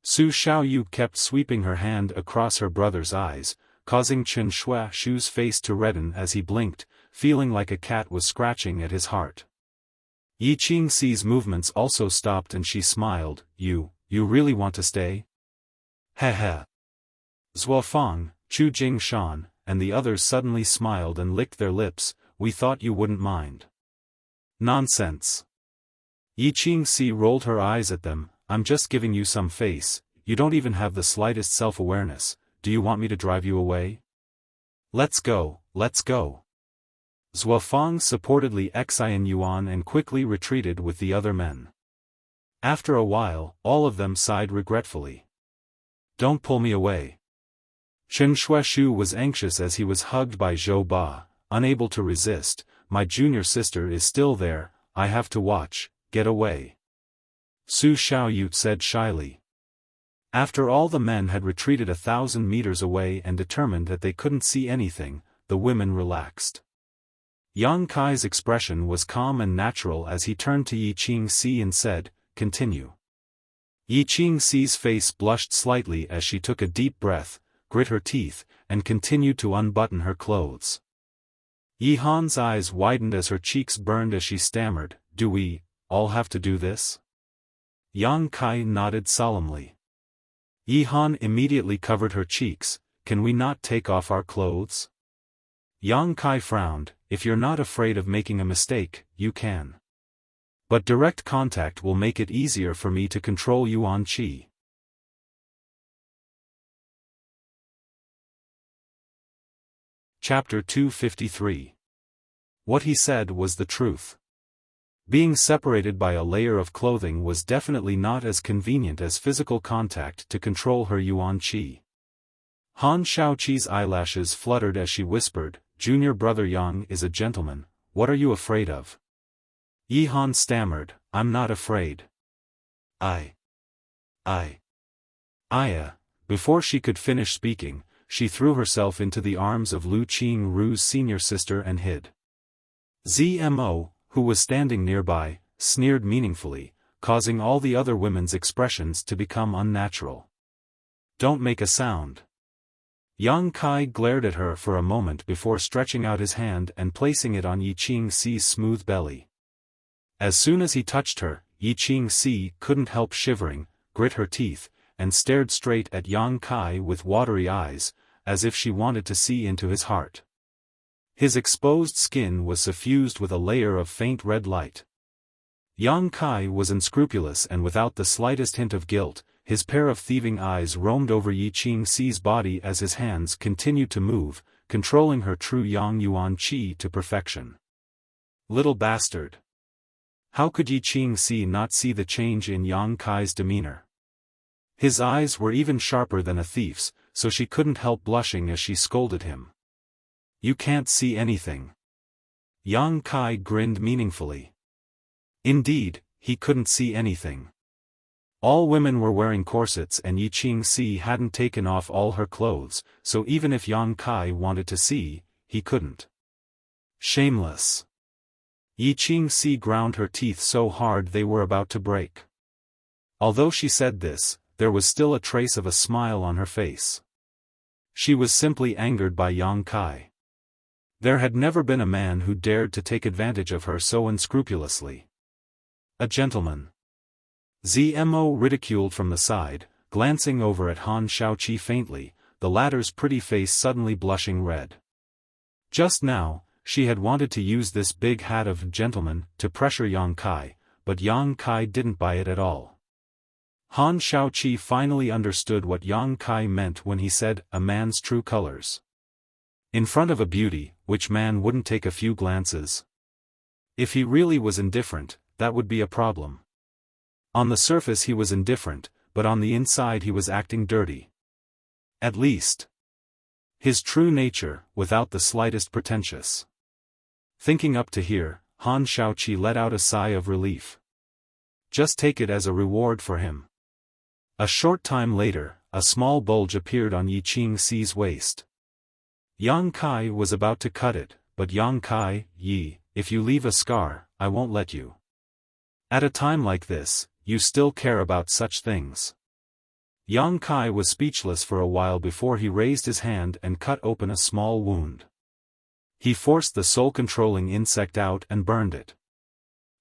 [SPEAKER 1] Su Xiaoyu kept sweeping her hand across her brother's eyes, causing Chen Shua's face to redden as he blinked, feeling like a cat was scratching at his heart. Yi Qingxi's movements also stopped and she smiled. You really want to stay? Heh heh. Xiaofan, Chu Jingshan, and the others suddenly smiled and licked their lips. We thought you wouldn't mind. Nonsense. Yi Qingxi rolled her eyes at them. I'm just giving you some face, you don't even have the slightest self-awareness. Do you want me to drive you away? Let's go, let's go. Xiaofan supportedly Xian Yuan and quickly retreated with the other men. After a while, all of them sighed regretfully. Don't pull me away. Chen Shuaishu was anxious as he was hugged by Zhou Ba, unable to resist. My junior sister is still there, I have to watch, get away. Su Xiaoyu said shyly. After all the men had retreated 1,000 meters away and determined that they couldn't see anything, the women relaxed. Yang Kai's expression was calm and natural as he turned to Yi Qingxi and said, continue. Yi Qingxi's face blushed slightly as she took a deep breath, grit her teeth, and continued to unbutton her clothes. Yi Han's eyes widened as her cheeks burned as she stammered, do we all have to do this? Yang Kai nodded solemnly. Yi Han immediately covered her cheeks. Can we not take off our clothes? Yang Kai frowned. If you're not afraid of making a mistake, you can. But direct contact will make it easier for me to control Yuan Qi. Chapter 253. What he said was the truth. Being separated by a layer of clothing was definitely not as convenient as physical contact to control her Yuan Qi. Han Shaoqi's eyelashes fluttered as she whispered, Junior brother Yang is a gentleman, what are you afraid of? Yi Han stammered, I'm not afraid. Before she could finish speaking, she threw herself into the arms of Lu Qingru's senior sister and hid. Zmo, who was standing nearby, sneered meaningfully, causing all the other women's expressions to become unnatural. Don't make a sound. Yang Kai glared at her for a moment before stretching out his hand and placing it on Yi Qingxi's smooth belly. As soon as he touched her, Yi Qingxi couldn't help shivering, grit her teeth, and stared straight at Yang Kai with watery eyes, as if she wanted to see into his heart. His exposed skin was suffused with a layer of faint red light. Yang Kai was unscrupulous and without the slightest hint of guilt, his pair of thieving eyes roamed over Yi Qingxi's body as his hands continued to move, controlling her true Yang Yuan Qi to perfection. Little bastard! How could Yi Qingxi not see the change in Yang Kai's demeanor? His eyes were even sharper than a thief's, so she couldn't help blushing as she scolded him. You can't see anything. Yang Kai grinned meaningfully. Indeed, he couldn't see anything. All women were wearing corsets and Yi Qingxi hadn't taken off all her clothes, so even if Yang Kai wanted to see, he couldn't. Shameless. Yi Qingxi ground her teeth so hard they were about to break. Although she said this, there was still a trace of a smile on her face. She was simply angered by Yang Kai. There had never been a man who dared to take advantage of her so unscrupulously. A gentleman. Zmo ridiculed from the side, glancing over at Han Shaoqi faintly, the latter's pretty face suddenly blushing red. Just now, she had wanted to use this big hat of gentleman to pressure Yang Kai, but Yang Kai didn't buy it at all. Han Shaoqi finally understood what Yang Kai meant when he said, a man's true colors. In front of a beauty, which man wouldn't take a few glances? If he really was indifferent, that would be a problem. On the surface he was indifferent, but on the inside he was acting dirty. At least, his true nature, without the slightest pretentious. Thinking up to here, Han Shaoqi let out a sigh of relief. Just take it as a reward for him. A short time later, a small bulge appeared on Yi Qingxi's waist. Yang Kai was about to cut it, but Yang Kai, Yi, if you leave a scar, I won't let you. At a time like this, you still care about such things. Yang Kai was speechless for a while before he raised his hand and cut open a small wound. He forced the soul-controlling insect out and burned it.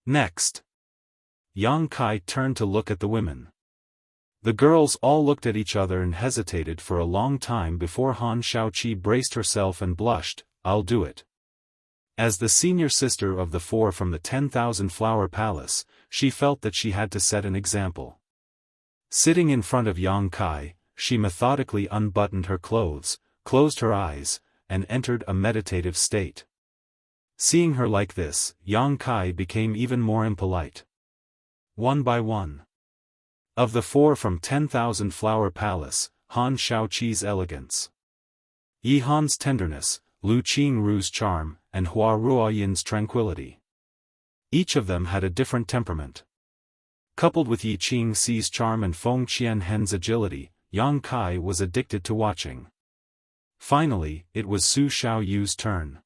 [SPEAKER 1] Next, Yang Kai turned to look at the women. The girls all looked at each other and hesitated for a long time before Han Shaoqi braced herself and blushed, I'll do it. As the senior sister of the four from the 10,000 Flower Palace, she felt that she had to set an example. Sitting in front of Yang Kai, she methodically unbuttoned her clothes, closed her eyes, and entered a meditative state. Seeing her like this, Yang Kai became even more impolite. One by one. Of the four from 10,000 Flower Palace, Han Shaoqi's elegance, Yi Han's tenderness, Lu Qingru's charm, and Hua Ruoyin's tranquility. Each of them had a different temperament. Coupled with Yi Qingxi's charm and Feng Qianhen's agility, Yang Kai was addicted to watching. Finally, it was Su Xiaoyu's turn.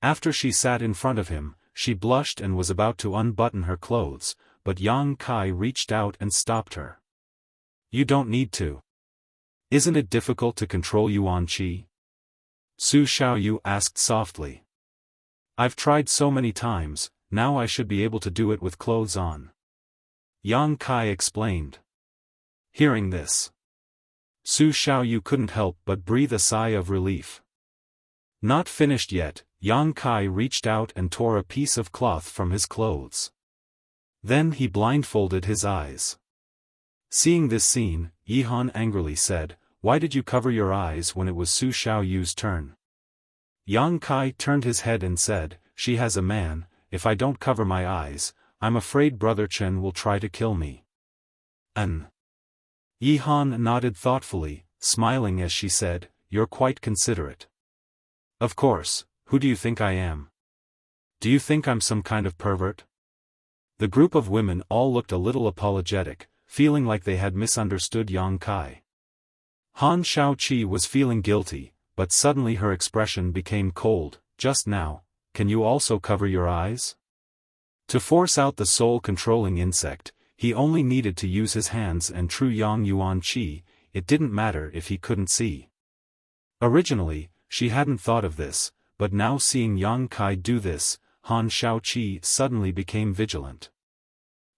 [SPEAKER 1] After she sat in front of him, she blushed and was about to unbutton her clothes, but Yang Kai reached out and stopped her. You don't need to. Isn't it difficult to control Yuan Qi? Su Xiaoyu asked softly. I've tried so many times, now I should be able to do it with clothes on. Yang Kai explained. Hearing this, Su Xiaoyu couldn't help but breathe a sigh of relief. Not finished yet, Yang Kai reached out and tore a piece of cloth from his clothes. Then he blindfolded his eyes. Seeing this scene, Yi Han angrily said, Why did you cover your eyes when it was Su Xiaoyu's turn? Yang Kai turned his head and said, She has a man, if I don't cover my eyes, I'm afraid Brother Chen will try to kill me. Yi Han nodded thoughtfully, smiling as she said, You're quite considerate. Of course, who do you think I am? Do you think I'm some kind of pervert? The group of women all looked a little apologetic, feeling like they had misunderstood Yang Kai. Han Shaoqi was feeling guilty, but suddenly her expression became cold. Just now, can you also cover your eyes? To force out the soul-controlling insect, he only needed to use his hands and true Yang Yuan Qi, it didn't matter if he couldn't see. Originally, she hadn't thought of this, but now seeing Yang Kai do this, Han Shaoqi suddenly became vigilant.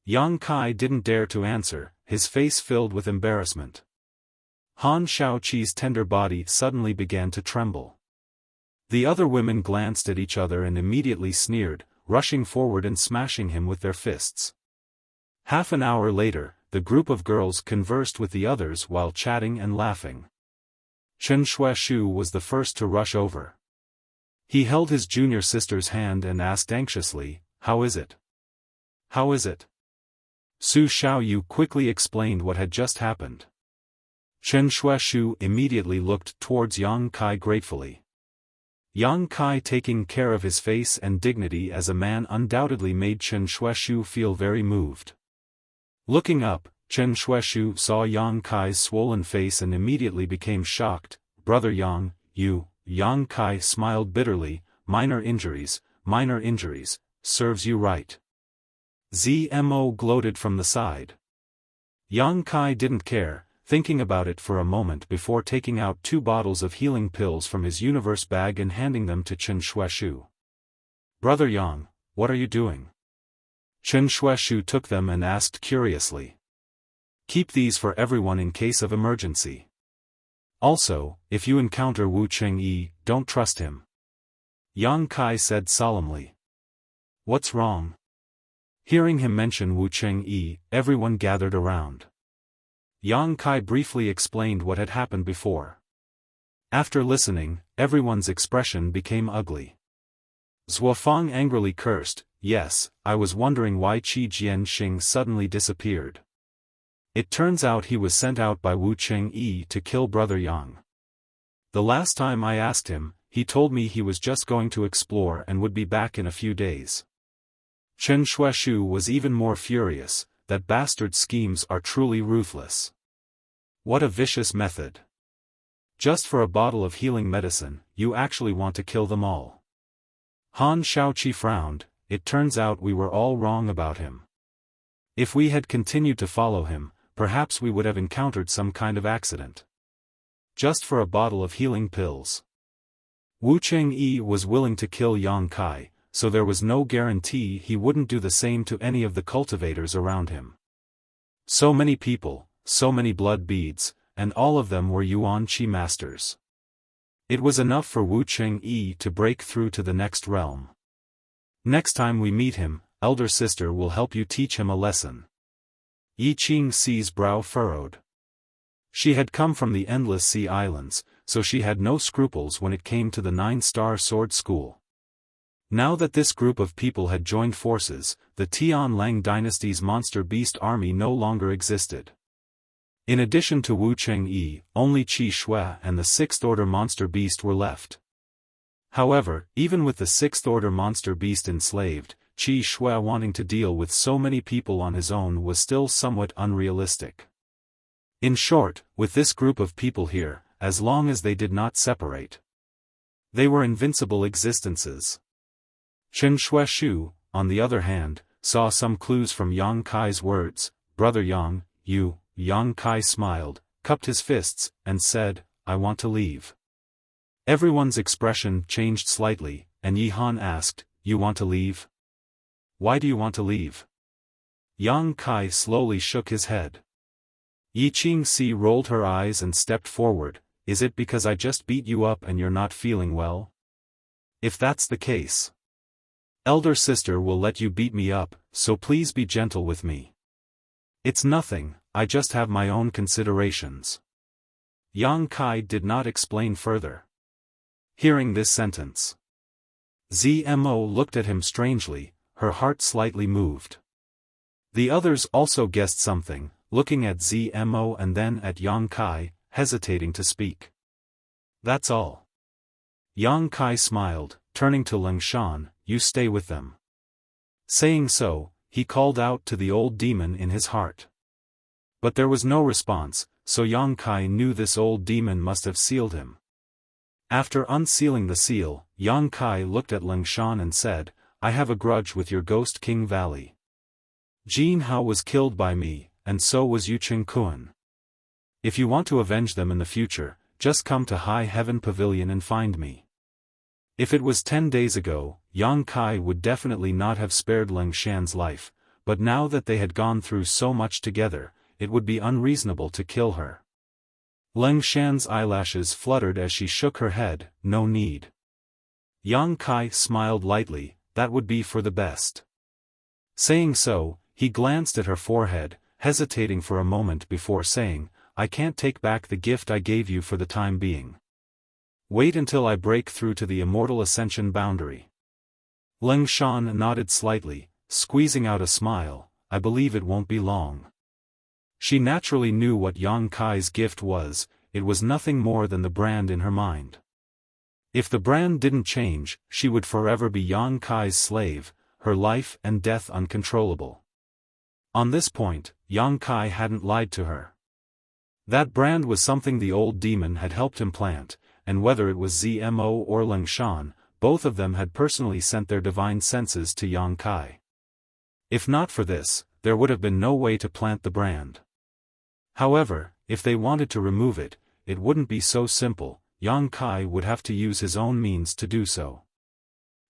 [SPEAKER 1] Yang Kai didn't dare to answer, his face filled with embarrassment. Han Shaoqi's tender body suddenly began to tremble. The other women glanced at each other and immediately sneered, rushing forward and smashing him with their fists. Half an hour later, the group of girls conversed with the others while chatting and laughing. Chen Shuaishu was the first to rush over. He held his junior sister's hand and asked anxiously, How is it? How is it? Su Xiaoyu quickly explained what had just happened. Chen Shuaishu immediately looked towards Yang Kai gratefully. Yang Kai taking care of his face and dignity as a man undoubtedly made Chen Shuaishu feel very moved. Looking up, Chen Shuaishu saw Yang Kai's swollen face and immediately became shocked. Brother Yang, you. Yang Kai smiled bitterly, minor injuries, serves you right. Zmo gloated from the side. Yang Kai didn't care, thinking about it for a moment before taking out 2 bottles of healing pills from his universe bag and handing them to Chen Shuaishu. Brother Yang, what are you doing? Chen Shuaishu took them and asked curiously. Keep these for everyone in case of emergency. Also, if you encounter Wu Chengyi, don't trust him. Yang Kai said solemnly. What's wrong? Hearing him mention Wu Chengyi, everyone gathered around. Yang Kai briefly explained what had happened before. After listening, everyone's expression became ugly. Xiaofan angrily cursed, "Yes, I was wondering why Qi Jianxing suddenly disappeared. It turns out he was sent out by Wu Chengyi to kill Brother Yang. The last time I asked him, he told me he was just going to explore and would be back in a few days." Chen Shuaishu was even more furious. That bastard schemes are truly ruthless. What a vicious method. Just for a bottle of healing medicine, you actually want to kill them all. Han Shaoqi frowned. It turns out we were all wrong about him. If we had continued to follow him, perhaps we would have encountered some kind of accident. Just for a bottle of healing pills. Wu Chengyi was willing to kill Yang Kai, so there was no guarantee he wouldn't do the same to any of the cultivators around him. So many people, so many blood beads, and all of them were Yuan Qi masters. It was enough for Wu Chengyi to break through to the next realm. Next time we meet him, elder sister will help you teach him a lesson. Yi Qingxi's brow furrowed. She had come from the Endless Sea Islands, so she had no scruples when it came to the 9-star sword school. Now that this group of people had joined forces, the Tianlang dynasty's monster beast army no longer existed. In addition to Wu Chengyi, only Qi Shui and the 6th Order monster beast were left. However, even with the 6th Order monster beast enslaved, Qi Shui wanting to deal with so many people on his own was still somewhat unrealistic. In short, with this group of people here, as long as they did not separate, they were invincible existences. Chen Shuaishu, on the other hand, saw some clues from Yang Kai's words. "Brother Yang, you." Yang Kai smiled, cupped his fists, and said, "I want to leave." Everyone's expression changed slightly, and Yi Han asked, "You want to leave? Why do you want to leave?" Yang Kai slowly shook his head. Yi Qingxi rolled her eyes and stepped forward. "Is it because I just beat you up and you're not feeling well? If that's the case, elder sister will let you beat me up, so please be gentle with me. It's nothing, I just have my own considerations." Yang Kai did not explain further. Hearing this sentence, Zmo looked at him strangely, her heart slightly moved. The others also guessed something, looking at Zmo and then at Yang Kai, hesitating to speak. "That's all." Yang Kai smiled, turning to Lingshan, "You stay with them." Saying so, he called out to the old demon in his heart. But there was no response, so Yang Kai knew this old demon must have sealed him. After unsealing the seal, Yang Kai looked at Lingshan and said, "I have a grudge with your Ghost King Valley. Jin Hao was killed by me, and so was Yu Qingkuan. If you want to avenge them in the future, just come to High Heaven Pavilion and find me." If it was 10 days ago, Yang Kai would definitely not have spared Lingshan's life, but now that they had gone through so much together, it would be unreasonable to kill her. Lingshan's eyelashes fluttered as she shook her head. "No need." Yang Kai smiled lightly, "That would be for the best." Saying so, he glanced at her forehead, hesitating for a moment before saying, "I can't take back the gift I gave you for the time being. Wait until I break through to the immortal ascension boundary." Lingshan nodded slightly, squeezing out a smile. "I believe it won't be long." She naturally knew what Yang Kai's gift was. It was nothing more than the brand in her mind. If the brand didn't change, she would forever be Yang Kai's slave, her life and death uncontrollable. On this point, Yang Kai hadn't lied to her. That brand was something the old demon had helped him plant, and whether it was Zmo or Lingshan, both of them had personally sent their divine senses to Yang Kai. If not for this, there would have been no way to plant the brand. However, if they wanted to remove it, it wouldn't be so simple. Yang Kai would have to use his own means to do so.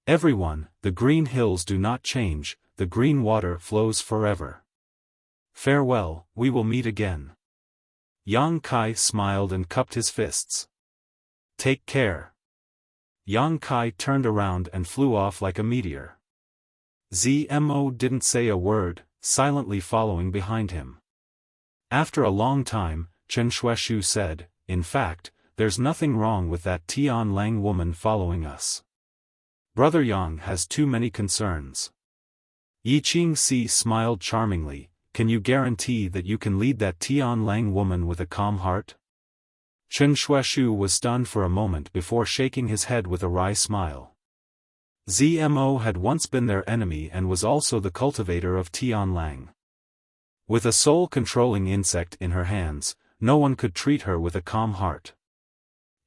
[SPEAKER 1] "Everyone, the green hills do not change, the green water flows forever. Farewell, we will meet again." Yang Kai smiled and cupped his fists. "Take care." Yang Kai turned around and flew off like a meteor. Zmo didn't say a word, silently following behind him. After a long time, Chen Shuaishu said, "In fact, there's nothing wrong with that Tian Lang woman following us. Brother Yang has too many concerns." Yi Qingxi smiled charmingly. "Can you guarantee that you can lead that Tian Lang woman with a calm heart?" Chen Shuaishu was stunned for a moment before shaking his head with a wry smile. Zmo had once been their enemy and was also the cultivator of Tian Lang. With a soul-controlling insect in her hands, no one could treat her with a calm heart.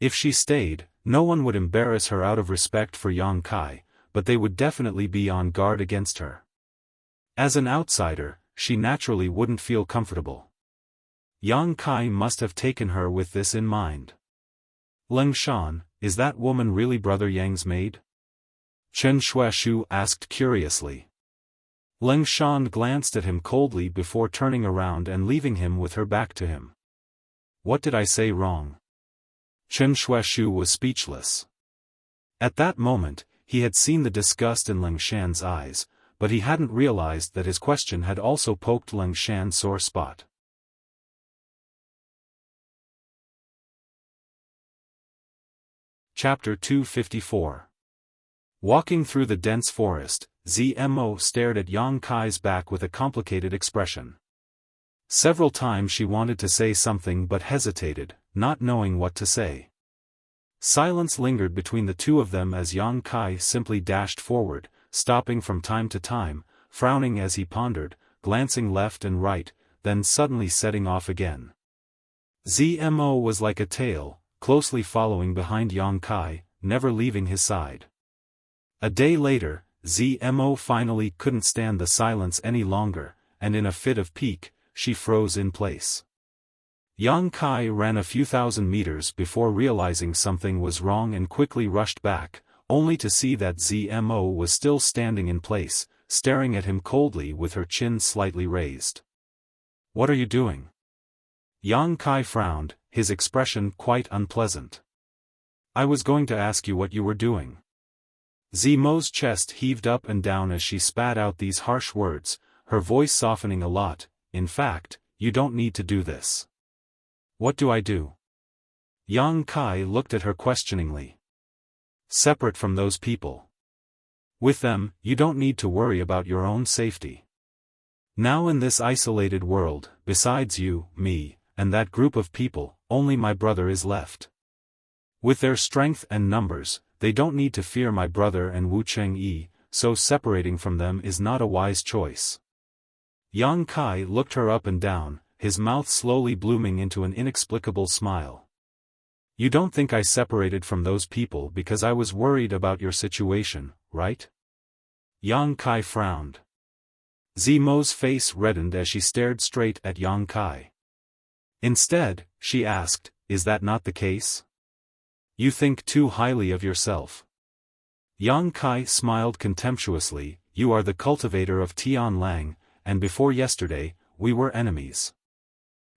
[SPEAKER 1] If she stayed, no one would embarrass her out of respect for Yang Kai, but they would definitely be on guard against her. As an outsider, she naturally wouldn't feel comfortable. Yang Kai must have taken her with this in mind. "Leng Shan, is that woman really Brother Yang's maid?" Chen Shuaishu asked curiously. Leng Shan glanced at him coldly before turning around and leaving him with her back to him. "What did I say wrong?" Chen Shuaishu was speechless. At that moment, he had seen the disgust in Leng Shan's eyes, but he hadn't realized that his question had also poked Leng Shan's sore spot. Chapter 254. Walking through the dense forest, Zmo stared at Yang Kai's back with a complicated expression. Several times she wanted to say something but hesitated, not knowing what to say. Silence lingered between the two of them as Yang Kai simply dashed forward, stopping from time to time, frowning as he pondered, glancing left and right, then suddenly setting off again. Zmo was like a tail, closely following behind Yang Kai, never leaving his side. A day later, Zmo finally couldn't stand the silence any longer, and in a fit of pique, she froze in place. Yang Kai ran a few thousand meters before realizing something was wrong and quickly rushed back, only to see that Zmo was still standing in place, staring at him coldly with her chin slightly raised. "What are you doing?" Yang Kai frowned, his expression quite unpleasant. "I was going to ask you what you were doing." Zmo's chest heaved up and down as she spat out these harsh words, her voice softening a lot. "In fact, you don't need to do this." "What do I do?" Yang Kai looked at her questioningly. "Separate from those people. With them, you don't need to worry about your own safety. Now in this isolated world, besides you, me, and that group of people, only my brother is left. With their strength and numbers, they don't need to fear my brother and Wu Chengyi, so separating from them is not a wise choice." Yang Kai looked her up and down, his mouth slowly blooming into an inexplicable smile. "You don't think I separated from those people because I was worried about your situation, right?" Yang Kai frowned. Zmo's face reddened as she stared straight at Yang Kai. Instead, she asked, "Is that not the case? You think too highly of yourself." Yang Kai smiled contemptuously. "You are the cultivator of Tian Lang, and before yesterday, we were enemies.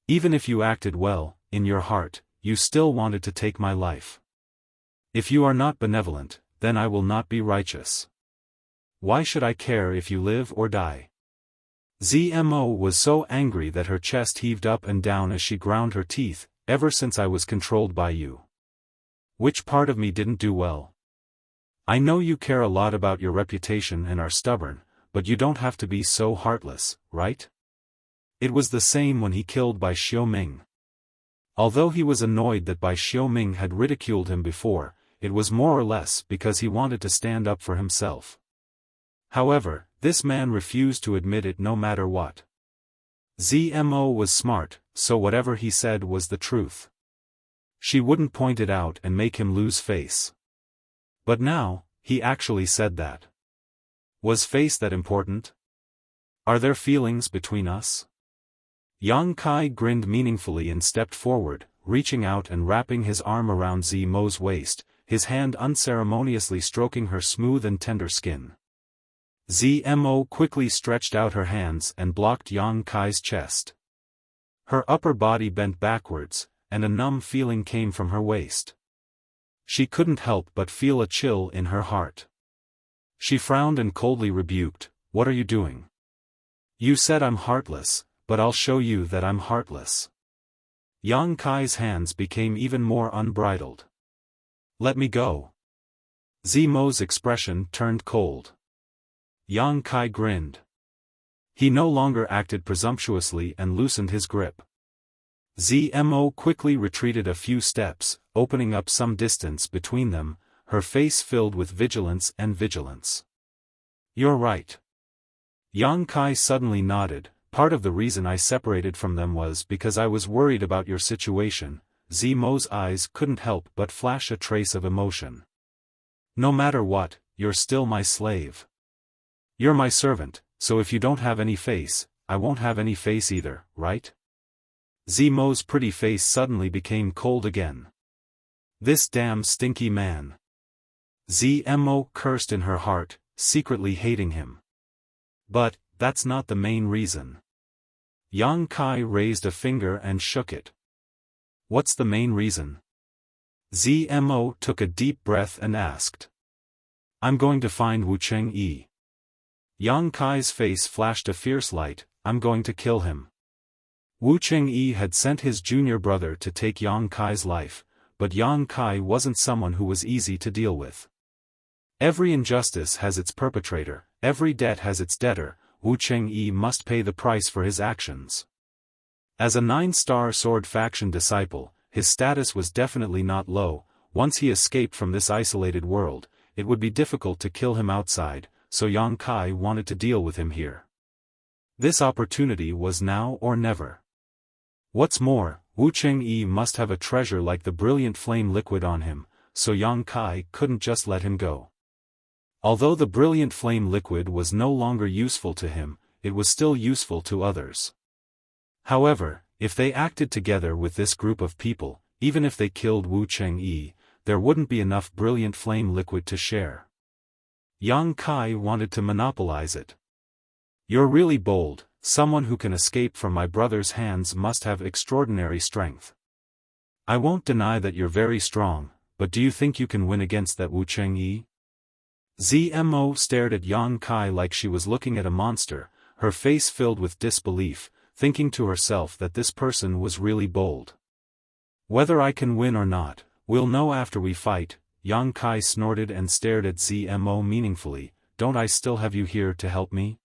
[SPEAKER 1] Even if you acted well, in your heart, you still wanted to take my life. If you are not benevolent, then I will not be righteous. Why should I care if you live or die?" Zmo was so angry that her chest heaved up and down as she ground her teeth. "Ever since I was controlled by you. Which part of me didn't do well? I know you care a lot about your reputation and are stubborn, but you don't have to be so heartless, right?" It was the same when he killed Bai Xiaoming. Although he was annoyed that Bai Xiaoming had ridiculed him before, it was more or less because he wanted to stand up for himself. However, this man refused to admit it no matter what. Zmo was smart, so whatever he said was the truth. She wouldn't point it out and make him lose face. But now, he actually said that. Was face that important? Are there feelings between us? Yang Kai grinned meaningfully and stepped forward, reaching out and wrapping his arm around Zmo's waist, his hand unceremoniously stroking her smooth and tender skin. Zmo quickly stretched out her hands and blocked Yang Kai's chest. Her upper body bent backwards, and a numb feeling came from her waist. She couldn't help but feel a chill in her heart. She frowned and coldly rebuked, "What are you doing? You said I'm heartless, but I'll show you that I'm heartless. Yang Kai's hands became even more unbridled. Let me go. Zimo's expression turned cold. Yang Kai grinned. He no longer acted presumptuously and loosened his grip. Zmo quickly retreated a few steps, opening up some distance between them, her face filled with vigilance. You're right. Yang Kai suddenly nodded. Part of the reason I separated from them was because I was worried about your situation. Zmo's eyes couldn't help but flash a trace of emotion. No matter what, you're still my slave. You're my servant, so if you don't have any face, I won't have any face either, right? Zmo's pretty face suddenly became cold again. This damn stinky man. Zmo cursed in her heart, secretly hating him. But, that's not the main reason. Yang Kai raised a finger and shook it. What's the main reason? Zmo took a deep breath and asked. I'm going to find Wu Chengyi. Yang Kai's face flashed a fierce light. I'm going to kill him. Wu Chengyi had sent his junior brother to take Yang Kai's life, but Yang Kai wasn't someone who was easy to deal with. Every injustice has its perpetrator, every debt has its debtor. Wu Chengyi must pay the price for his actions. As a 9-star sword faction disciple, his status was definitely not low. Once he escaped from this isolated world, it would be difficult to kill him outside, so Yang Kai wanted to deal with him here. This opportunity was now or never. What's more, Wu Chengyi must have a treasure like the brilliant flame liquid on him, so Yang Kai couldn't just let him go. Although the brilliant flame liquid was no longer useful to him, it was still useful to others. However, if they acted together with this group of people, even if they killed Wu Chengyi, there wouldn't be enough brilliant flame liquid to share. Yang Kai wanted to monopolize it. You're really bold. Someone who can escape from my brother's hands must have extraordinary strength. I won't deny that you're very strong, but do you think you can win against that Wu Chengyi? Zmo stared at Yang Kai like she was looking at a monster, her face filled with disbelief, thinking to herself that this person was really bold. Whether I can win or not, we'll know after we fight. Yang Kai snorted and stared at Zmo meaningfully. Don't I still have you here to help me?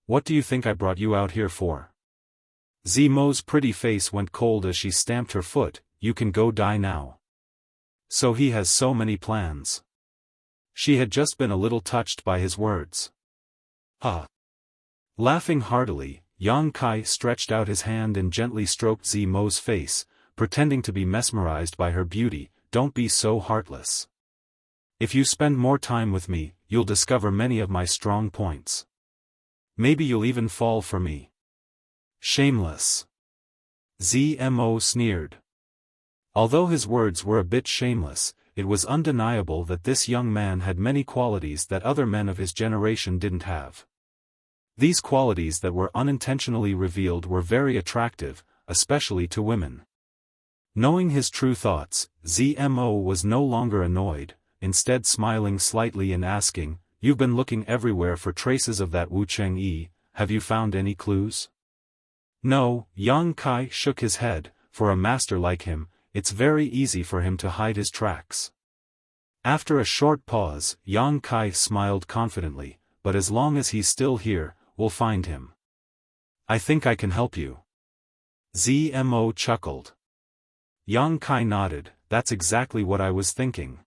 [SPEAKER 1] What do you think I brought you out here for? Zmo's pretty face went cold as she stamped her foot. You can go die now. So he has so many plans. She had just been a little touched by his words. Huh. Laughing heartily, Yang Kai stretched out his hand and gently stroked Zmo's face, pretending to be mesmerized by her beauty. Don't be so heartless. If you spend more time with me, you'll discover many of my strong points. Maybe you'll even fall for me. Shameless. Zmo sneered. Although his words were a bit shameless, it was undeniable that this young man had many qualities that other men of his generation didn't have. These qualities that were unintentionally revealed were very attractive, especially to women. Knowing his true thoughts, Zmo was no longer annoyed, instead smiling slightly and asking, You've been looking everywhere for traces of that Wu Chengyi, have you found any clues? No, Yang Kai shook his head. For a master like him, it's very easy for him to hide his tracks. After a short pause, Yang Kai smiled confidently, but as long as he's still here, we'll find him. I think I can help you. Zmo chuckled. Yang Kai nodded. That's exactly what I was thinking.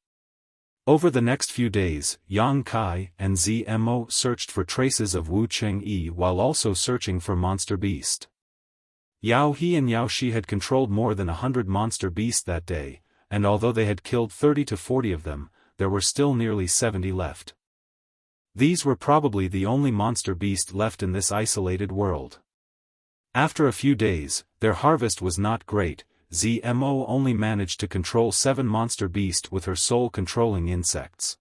[SPEAKER 1] Over the next few days, Yang Kai and Zmo searched for traces of Wu Chengyi while also searching for Monster Beast. Yao He and Yao Shi had controlled more than 100 monster beasts that day, and although they had killed 30 to 40 of them, there were still nearly 70 left. These were probably the only monster beast left in this isolated world. After a few days, their harvest was not great. Zmo only managed to control 7 monster beasts with her soul controlling insects.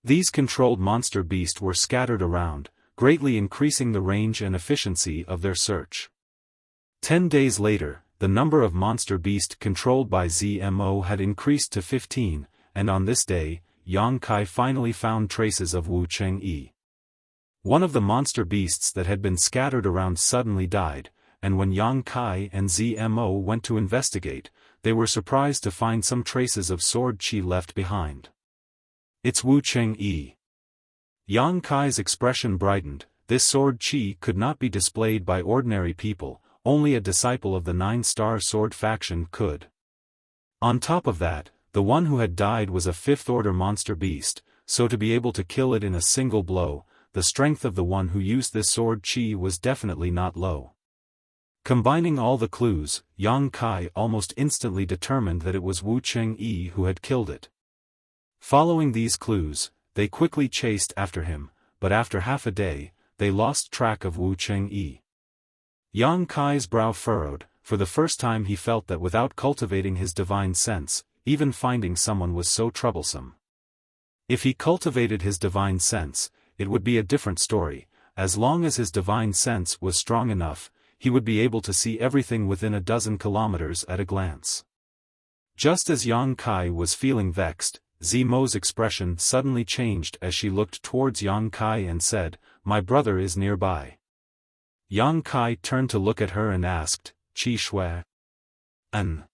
[SPEAKER 1] These controlled monster beasts were scattered around, greatly increasing the range and efficiency of their search. 10 days later, the number of monster beasts controlled by Zmo had increased to 15, and on this day, Yang Kai finally found traces of Wu Chengyi. One of the monster beasts that had been scattered around suddenly died, and when Yang Kai and Zmo went to investigate, they were surprised to find some traces of sword qi left behind. It's Wu Cheng-yi. Yang Kai's expression brightened. This sword qi could not be displayed by ordinary people, only a disciple of the Nine-Star Sword faction could. On top of that, the one who had died was a fifth-order monster beast, so to be able to kill it in a single blow, the strength of the one who used this sword qi was definitely not low. Combining all the clues, Yang Kai almost instantly determined that it was Wu Cheng-yi who had killed it. Following these clues, they quickly chased after him, but after half a day, they lost track of Wu Cheng-yi. Yang Kai's brow furrowed. For the first time he felt that without cultivating his divine sense, even finding someone was so troublesome. If he cultivated his divine sense, it would be a different story. As long as his divine sense was strong enough, he would be able to see everything within a dozen kilometers at a glance. Just as Yang Kai was feeling vexed, Zmo's expression suddenly changed as she looked towards Yang Kai and said, "My brother is nearby." Yang Kai turned to look at her and asked, "Qi Shui?" "An."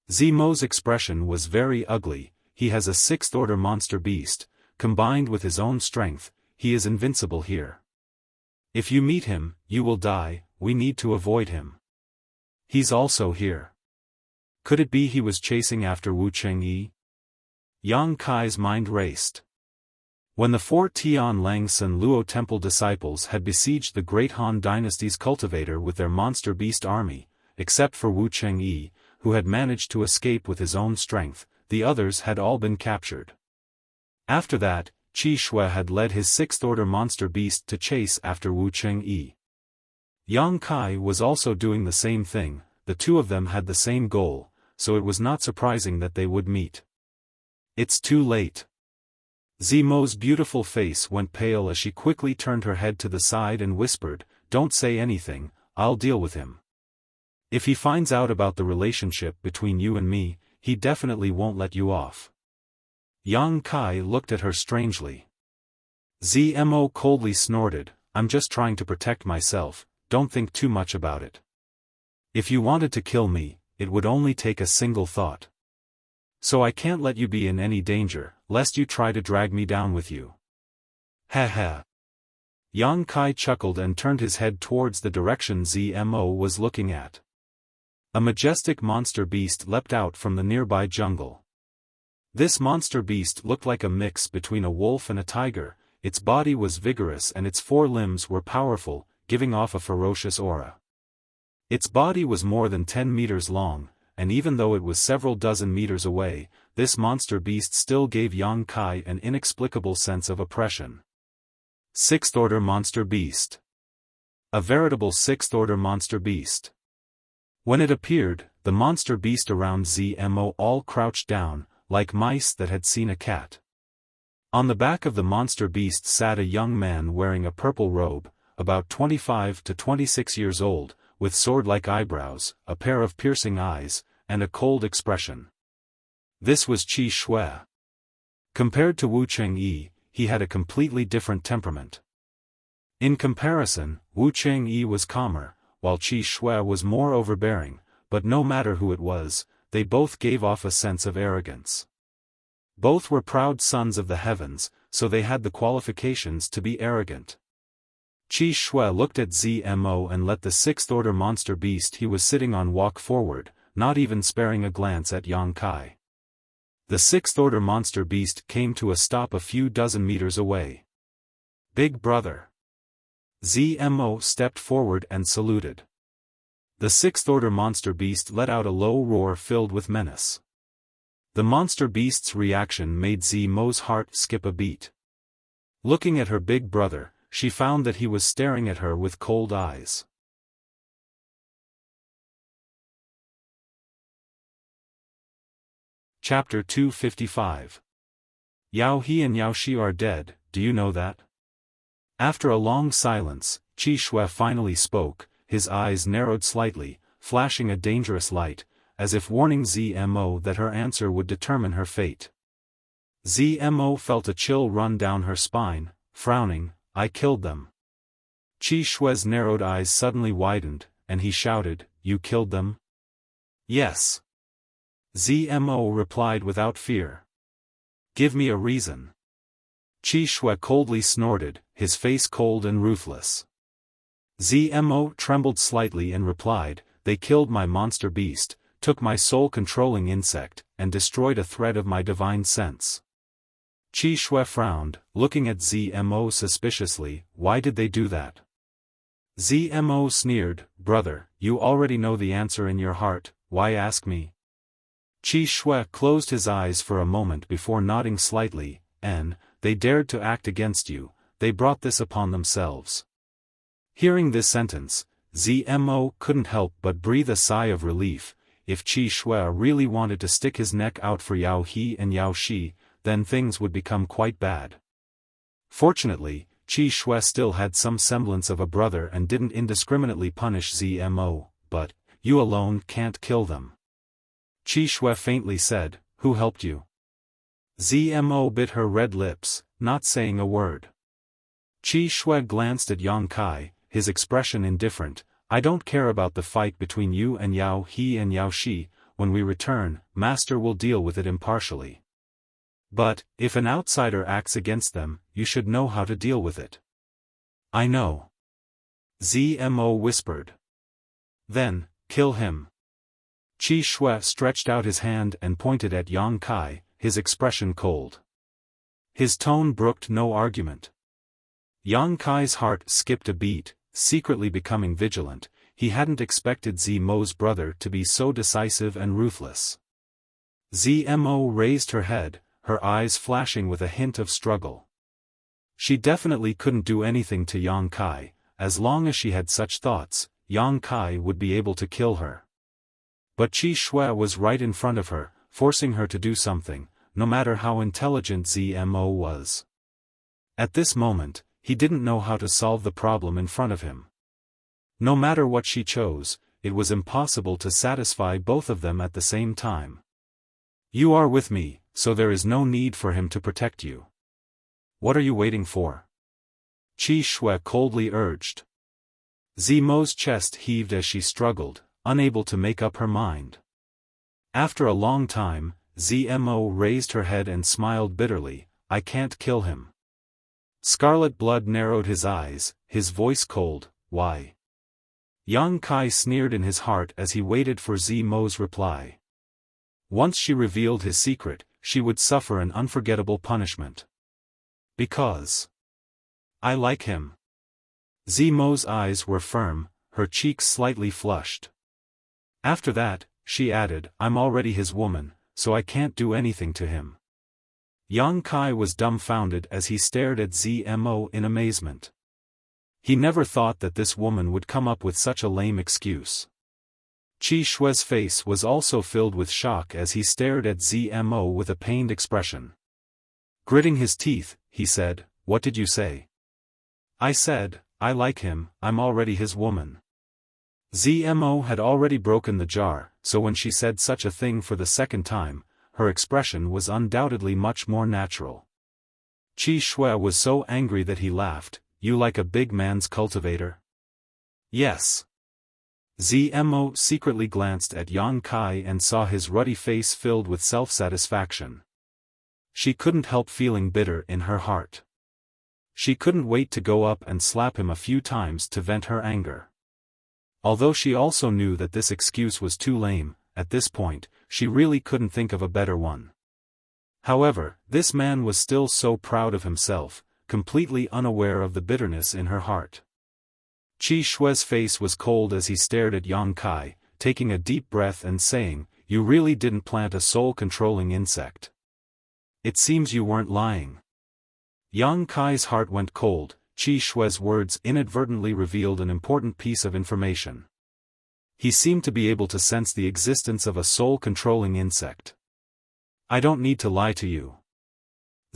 [SPEAKER 1] Zmo's expression was very ugly. He has a sixth-order monster beast. Combined with his own strength, he is invincible here. If you meet him, you will die. We need to avoid him. He's also here. Could it be he was chasing after Wu Cheng-yi? Yang Kai's mind raced. When the four Tianlang San Luo Temple disciples had besieged the Great Han Dynasty's cultivator with their monster beast army, except for Wu Cheng-yi, who had managed to escape with his own strength, the others had all been captured. After that, Qi Shui had led his sixth-order monster beast to chase after Wu Cheng-yi. Yang Kai was also doing the same thing. The two of them had the same goal, so it was not surprising that they would meet. It's too late. Zmo's beautiful face went pale as she quickly turned her head to the side and whispered, "Don't say anything, I'll deal with him. If he finds out about the relationship between you and me, he definitely won't let you off." Yang Kai looked at her strangely. Zmo coldly snorted, "I'm just trying to protect myself, don't think too much about it. If you wanted to kill me, it would only take a single thought. So I can't let you be in any danger, lest you try to drag me down with you." "Ha ha." Yang Kai chuckled and turned his head towards the direction Zmo was looking at. A majestic monster beast leapt out from the nearby jungle. This monster beast looked like a mix between a wolf and a tiger. Its body was vigorous and its four limbs were powerful, giving off a ferocious aura. Its body was more than 10 meters long, and even though it was several dozen meters away, this monster beast still gave Yang Kai an inexplicable sense of oppression. Sixth-order monster beast. A veritable sixth-order monster beast. When it appeared, the monster beast around Zmo all crouched down, like mice that had seen a cat. On the back of the monster beast sat a young man wearing a purple robe, about 25 to 26 years old, with sword-like eyebrows, a pair of piercing eyes, and a cold expression. This was Qi Shui. Compared to Wu Cheng-yi, he had a completely different temperament. In comparison, Wu Cheng-yi was calmer, while Qi Shui was more overbearing, but no matter who it was, they both gave off a sense of arrogance. Both were proud sons of the heavens, so they had the qualifications to be arrogant. Qi Shui looked at Zmo and let the sixth-order monster beast he was sitting on walk forward, not even sparing a glance at Yang Kai. The sixth-order monster beast came to a stop a few dozen meters away. "Big brother." Zmo stepped forward and saluted. The sixth-order monster beast let out a low roar filled with menace. The monster beast's reaction made Zmo's heart skip a beat. Looking at her big brother, she found that he was staring at her with cold eyes. Chapter 255. Yao He and Yao Shi are dead, do you know that? After a long silence, Qi Shui finally spoke, his eyes narrowed slightly, flashing a dangerous light, as if warning Zmo that her answer would determine her fate. Zmo felt a chill run down her spine, frowning, I killed them. Qi Shui's narrowed eyes suddenly widened, and he shouted, You killed them? Yes. Zmo replied without fear. Give me a reason. Qi Shui coldly snorted, his face cold and ruthless. Zmo trembled slightly and replied, They killed my monster beast, took my soul-controlling insect, and destroyed a thread of my divine sense. Qi Shui frowned, looking at Zmo suspiciously. Why did they do that? Zmo sneered, Brother, you already know the answer in your heart, why ask me? Qi Shui closed his eyes for a moment before nodding slightly, They dared to act against you, they brought this upon themselves. Hearing this sentence, Zmo couldn't help but breathe a sigh of relief. If Qi Shui really wanted to stick his neck out for Yao He and Yao Shi, then things would become quite bad. Fortunately, Qi Shui still had some semblance of a brother and didn't indiscriminately punish Zmo, but, you alone can't kill them. Qi Shui faintly said, Who helped you? Zmo bit her red lips, not saying a word. Qi Shui glanced at Yang Kai, his expression indifferent. I don't care about the fight between you and Yao He and Yao Shi. When we return, Master will deal with it impartially. But, if an outsider acts against them, you should know how to deal with it. I know. Zmo whispered. Then, kill him. Qi Shui stretched out his hand and pointed at Yang Kai, his expression cold. His tone brooked no argument. Yang Kai's heart skipped a beat, secretly becoming vigilant. He hadn't expected Zmo's brother to be so decisive and ruthless. Zmo raised her head, her eyes flashing with a hint of struggle. She definitely couldn't do anything to Yang Kai. As long as she had such thoughts, Yang Kai would be able to kill her. But Qi Shui was right in front of her, forcing her to do something, no matter how intelligent Zmo was. At this moment, he didn't know how to solve the problem in front of him. No matter what she chose, it was impossible to satisfy both of them at the same time. You are with me, so there is no need for him to protect you. What are you waiting for? Qi Shui coldly urged. Zmo's chest heaved as she struggled, unable to make up her mind. After a long time, Zmo raised her head and smiled bitterly, I can't kill him. Scarlet blood narrowed his eyes, his voice cold, why? Yang Kai sneered in his heart as he waited for Zmo's reply. Once she revealed his secret, she would suffer an unforgettable punishment. Because I like him. Zmo's eyes were firm, her cheeks slightly flushed. After that, she added, I'm already his woman, so I can't do anything to him. Yang Kai was dumbfounded as he stared at Zmo in amazement. He never thought that this woman would come up with such a lame excuse. Qi Shui's face was also filled with shock as he stared at Zmo with a pained expression. Gritting his teeth, he said, What did you say? I said, I like him, I'm already his woman. Zmo had already broken the jar, so when she said such a thing for the second time, her expression was undoubtedly much more natural. Qi Shui was so angry that he laughed, You like a big man's cultivator? Yes. Zmo secretly glanced at Yang Kai and saw his ruddy face filled with self-satisfaction. She couldn't help feeling bitter in her heart. She couldn't wait to go up and slap him a few times to vent her anger. Although she also knew that this excuse was too lame, at this point, she really couldn't think of a better one. However, this man was still so proud of himself, completely unaware of the bitterness in her heart. Qi Shui's face was cold as he stared at Yang Kai, taking a deep breath and saying, You really didn't plant a soul-controlling insect. It seems you weren't lying. Yang Kai's heart went cold. Qi Shui's words inadvertently revealed an important piece of information. He seemed to be able to sense the existence of a soul-controlling insect. I don't need to lie to you.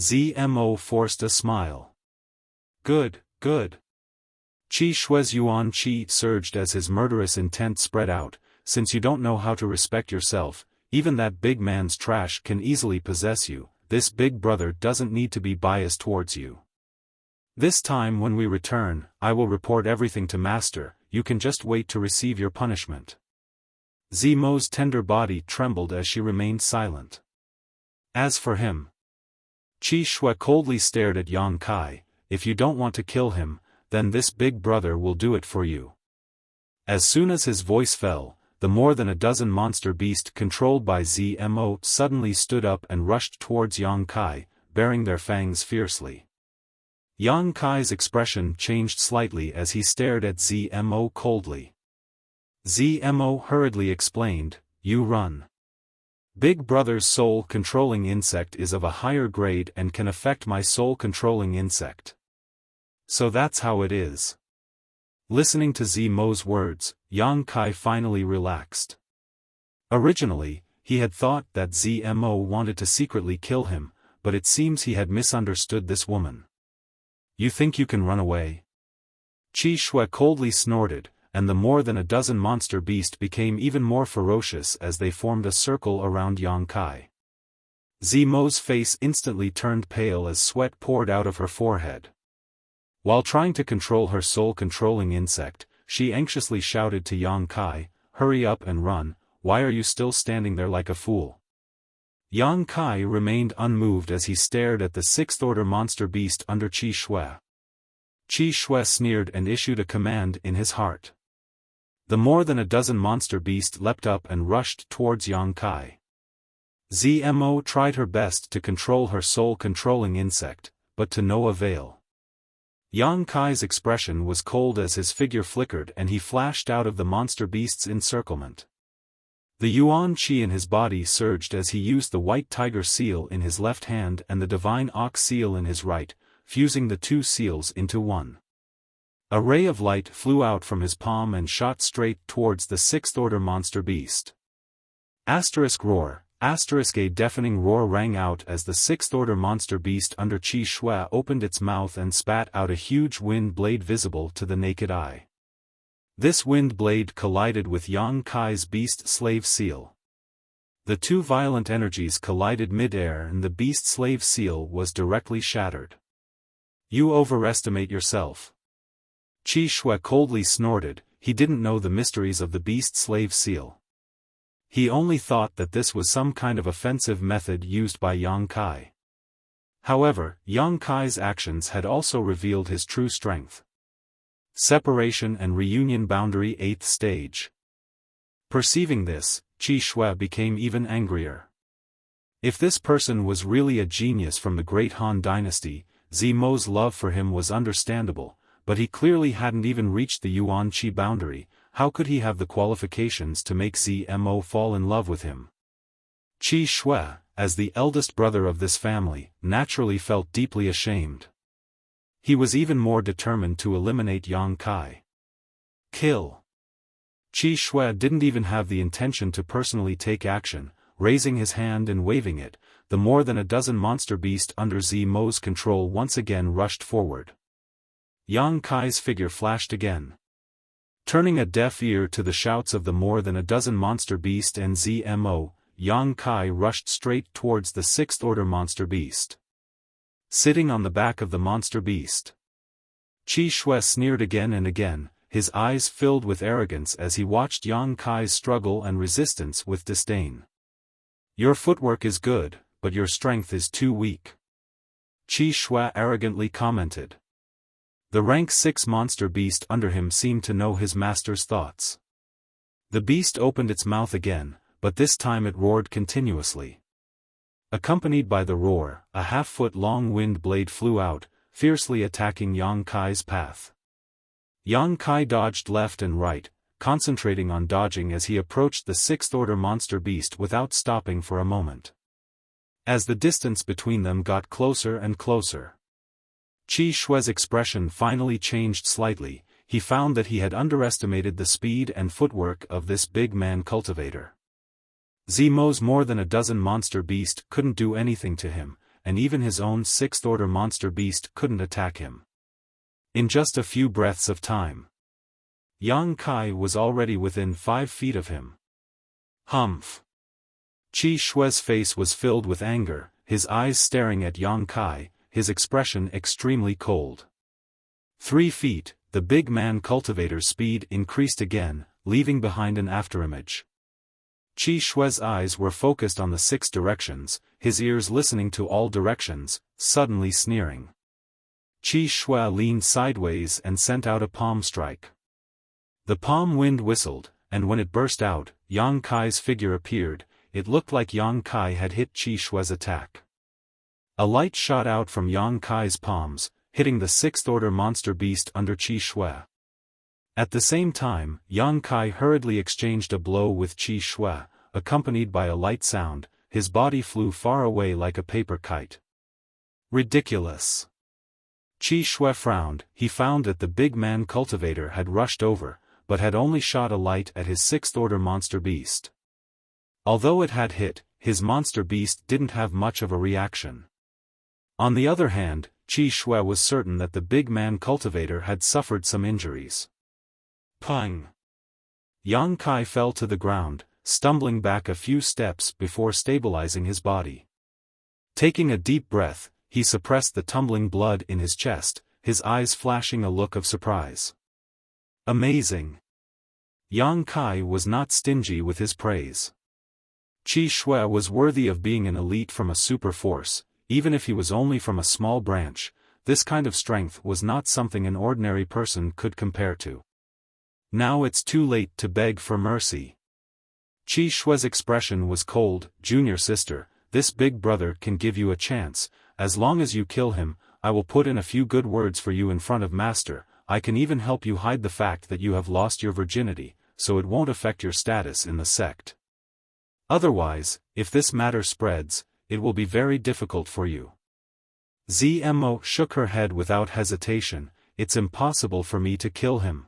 [SPEAKER 1] Zmo forced a smile. Good, good. Qi Shui's yuan qi surged as his murderous intent spread out. Since you don't know how to respect yourself, even that big man's trash can easily possess you. This big brother doesn't need to be biased towards you. This time when we return, I will report everything to Master, you can just wait to receive your punishment. Zimo's tender body trembled as she remained silent. As for him, Qi Shui coldly stared at Yang Kai. If you don't want to kill him, then this big brother will do it for you. As soon as his voice fell, the more than a dozen monster beasts controlled by Zmo suddenly stood up and rushed towards Yang Kai, baring their fangs fiercely. Yang Kai's expression changed slightly as he stared at Zmo coldly. Zmo hurriedly explained, "You run. Big Brother's soul-controlling insect is of a higher grade and can affect my soul-controlling insect. So that's how it is." Listening to Zmo's words, Yang Kai finally relaxed. Originally, he had thought that Zmo wanted to secretly kill him, but it seems he had misunderstood this woman. "You think you can run away?" Qi Shui coldly snorted, and the more than a dozen monster beasts became even more ferocious as they formed a circle around Yang Kai. Zmo's face instantly turned pale as sweat poured out of her forehead. While trying to control her soul-controlling insect, she anxiously shouted to Yang Kai, "Hurry up and run, why are you still standing there like a fool?" Yang Kai remained unmoved as he stared at the sixth-order monster beast under Qi Shui. Qi Shui sneered and issued a command in his heart. The more than a dozen monster beasts leapt up and rushed towards Yang Kai. Zmo tried her best to control her soul-controlling insect, but to no avail. Yang Kai's expression was cold as his figure flickered and he flashed out of the monster beast's encirclement. The Yuan Qi in his body surged as he used the white tiger seal in his left hand and the divine ox seal in his right, fusing the two seals into one. A ray of light flew out from his palm and shot straight towards the sixth-order monster beast. Roar. A deafening roar rang out as the sixth-order monster beast under Qi Shui opened its mouth and spat out a huge wind blade visible to the naked eye. This wind blade collided with Yang Kai's beast slave seal. The two violent energies collided mid-air and the beast slave seal was directly shattered. "You overestimate yourself." Qi Shui coldly snorted, he didn't know the mysteries of the beast slave seal. He only thought that this was some kind of offensive method used by Yang Kai. However, Yang Kai's actions had also revealed his true strength. Separation and reunion boundary 8th stage. Perceiving this, Qi Shui became even angrier. If this person was really a genius from the Great Han Dynasty, Zmo's love for him was understandable, but he clearly hadn't even reached the Yuan Qi boundary. How could he have the qualifications to make Zmo fall in love with him? Qi Shui, as the eldest brother of this family, naturally felt deeply ashamed. He was even more determined to eliminate Yang Kai. Kill. Qi Shui didn't even have the intention to personally take action, raising his hand and waving it. The more than a dozen monster beasts under Zmo's control once again rushed forward. Yang Kai's figure flashed again. Turning a deaf ear to the shouts of the more than a dozen monster beasts and Zmo, Yang Kai rushed straight towards the sixth-order monster beast. Sitting on the back of the monster beast, Qi Shui sneered again and again, his eyes filled with arrogance as he watched Yang Kai's struggle and resistance with disdain. "Your footwork is good, but your strength is too weak," Qi Shui arrogantly commented. The rank 6 monster beast under him seemed to know his master's thoughts. The beast opened its mouth again, but this time it roared continuously. Accompanied by the roar, a half-foot-long wind blade flew out, fiercely attacking Yang Kai's path. Yang Kai dodged left and right, concentrating on dodging as he approached the sixth-order monster beast without stopping for a moment. As the distance between them got closer and closer, Qi Shui's expression finally changed slightly. He found that he had underestimated the speed and footwork of this big man cultivator. Zmo's more than a dozen monster beast couldn't do anything to him, and even his own sixth-order monster beast couldn't attack him. In just a few breaths of time, Yang Kai was already within 5 feet of him. Humph! Qi Shui's face was filled with anger, his eyes staring at Yang Kai, his expression extremely cold. 3 feet, the big man cultivator's speed increased again, leaving behind an afterimage. Qi Shue's eyes were focused on the 6 directions, his ears listening to all directions, suddenly sneering. Qi Shue leaned sideways and sent out a palm strike. The palm wind whistled, and when it burst out, Yang Kai's figure appeared. It looked like Yang Kai had hit Qi Shue's attack. A light shot out from Yang Kai's palms, hitting the 6th order monster beast under Qi Shue. At the same time, Yang Kai hurriedly exchanged a blow with Qi Shue, accompanied by a light sound. His body flew far away like a paper kite. Ridiculous. Qi Shue frowned. He found that the big man cultivator had rushed over, but had only shot a light at his 6th order monster beast. Although it had hit, his monster beast didn't have much of a reaction. On the other hand, Qi Shue was certain that the big man cultivator had suffered some injuries. Pang! Yang Kai fell to the ground, stumbling back a few steps before stabilizing his body. Taking a deep breath, he suppressed the tumbling blood in his chest, his eyes flashing a look of surprise. Amazing! Yang Kai was not stingy with his praise. Qi Shue was worthy of being an elite from a super force, even if he was only from a small branch. This kind of strength was not something an ordinary person could compare to. Now it's too late to beg for mercy. Qi Shue's expression was cold. Junior sister, this big brother can give you a chance. As long as you kill him, I will put in a few good words for you in front of Master. I can even help you hide the fact that you have lost your virginity, so it won't affect your status in the sect. Otherwise, if this matter spreads, it will be very difficult for you. Zmo shook her head without hesitation. It's impossible for me to kill him.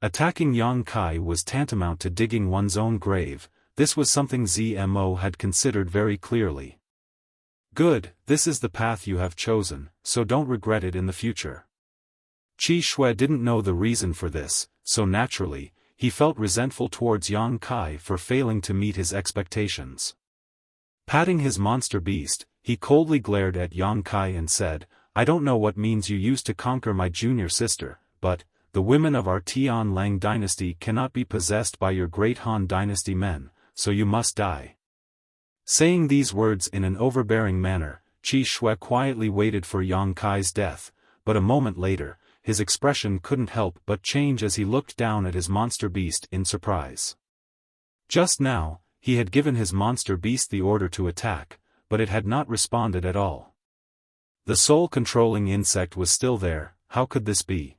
[SPEAKER 1] Attacking Yang Kai was tantamount to digging one's own grave. This was something Zmo had considered very clearly. Good, this is the path you have chosen, so don't regret it in the future. Qi Shue didn't know the reason for this, so naturally, he felt resentful towards Yang Kai for failing to meet his expectations. Patting his monster beast, he coldly glared at Yang Kai and said, I don't know what means you used to conquer my junior sister, but, the women of our Tian Lang dynasty cannot be possessed by your great Han dynasty men, so you must die. Saying these words in an overbearing manner, Qi Shue quietly waited for Yang Kai's death, but a moment later, his expression couldn't help but change as he looked down at his monster beast in surprise. Just now, he had given his monster beast the order to attack, but it had not responded at all. The soul-controlling insect was still there. How could this be?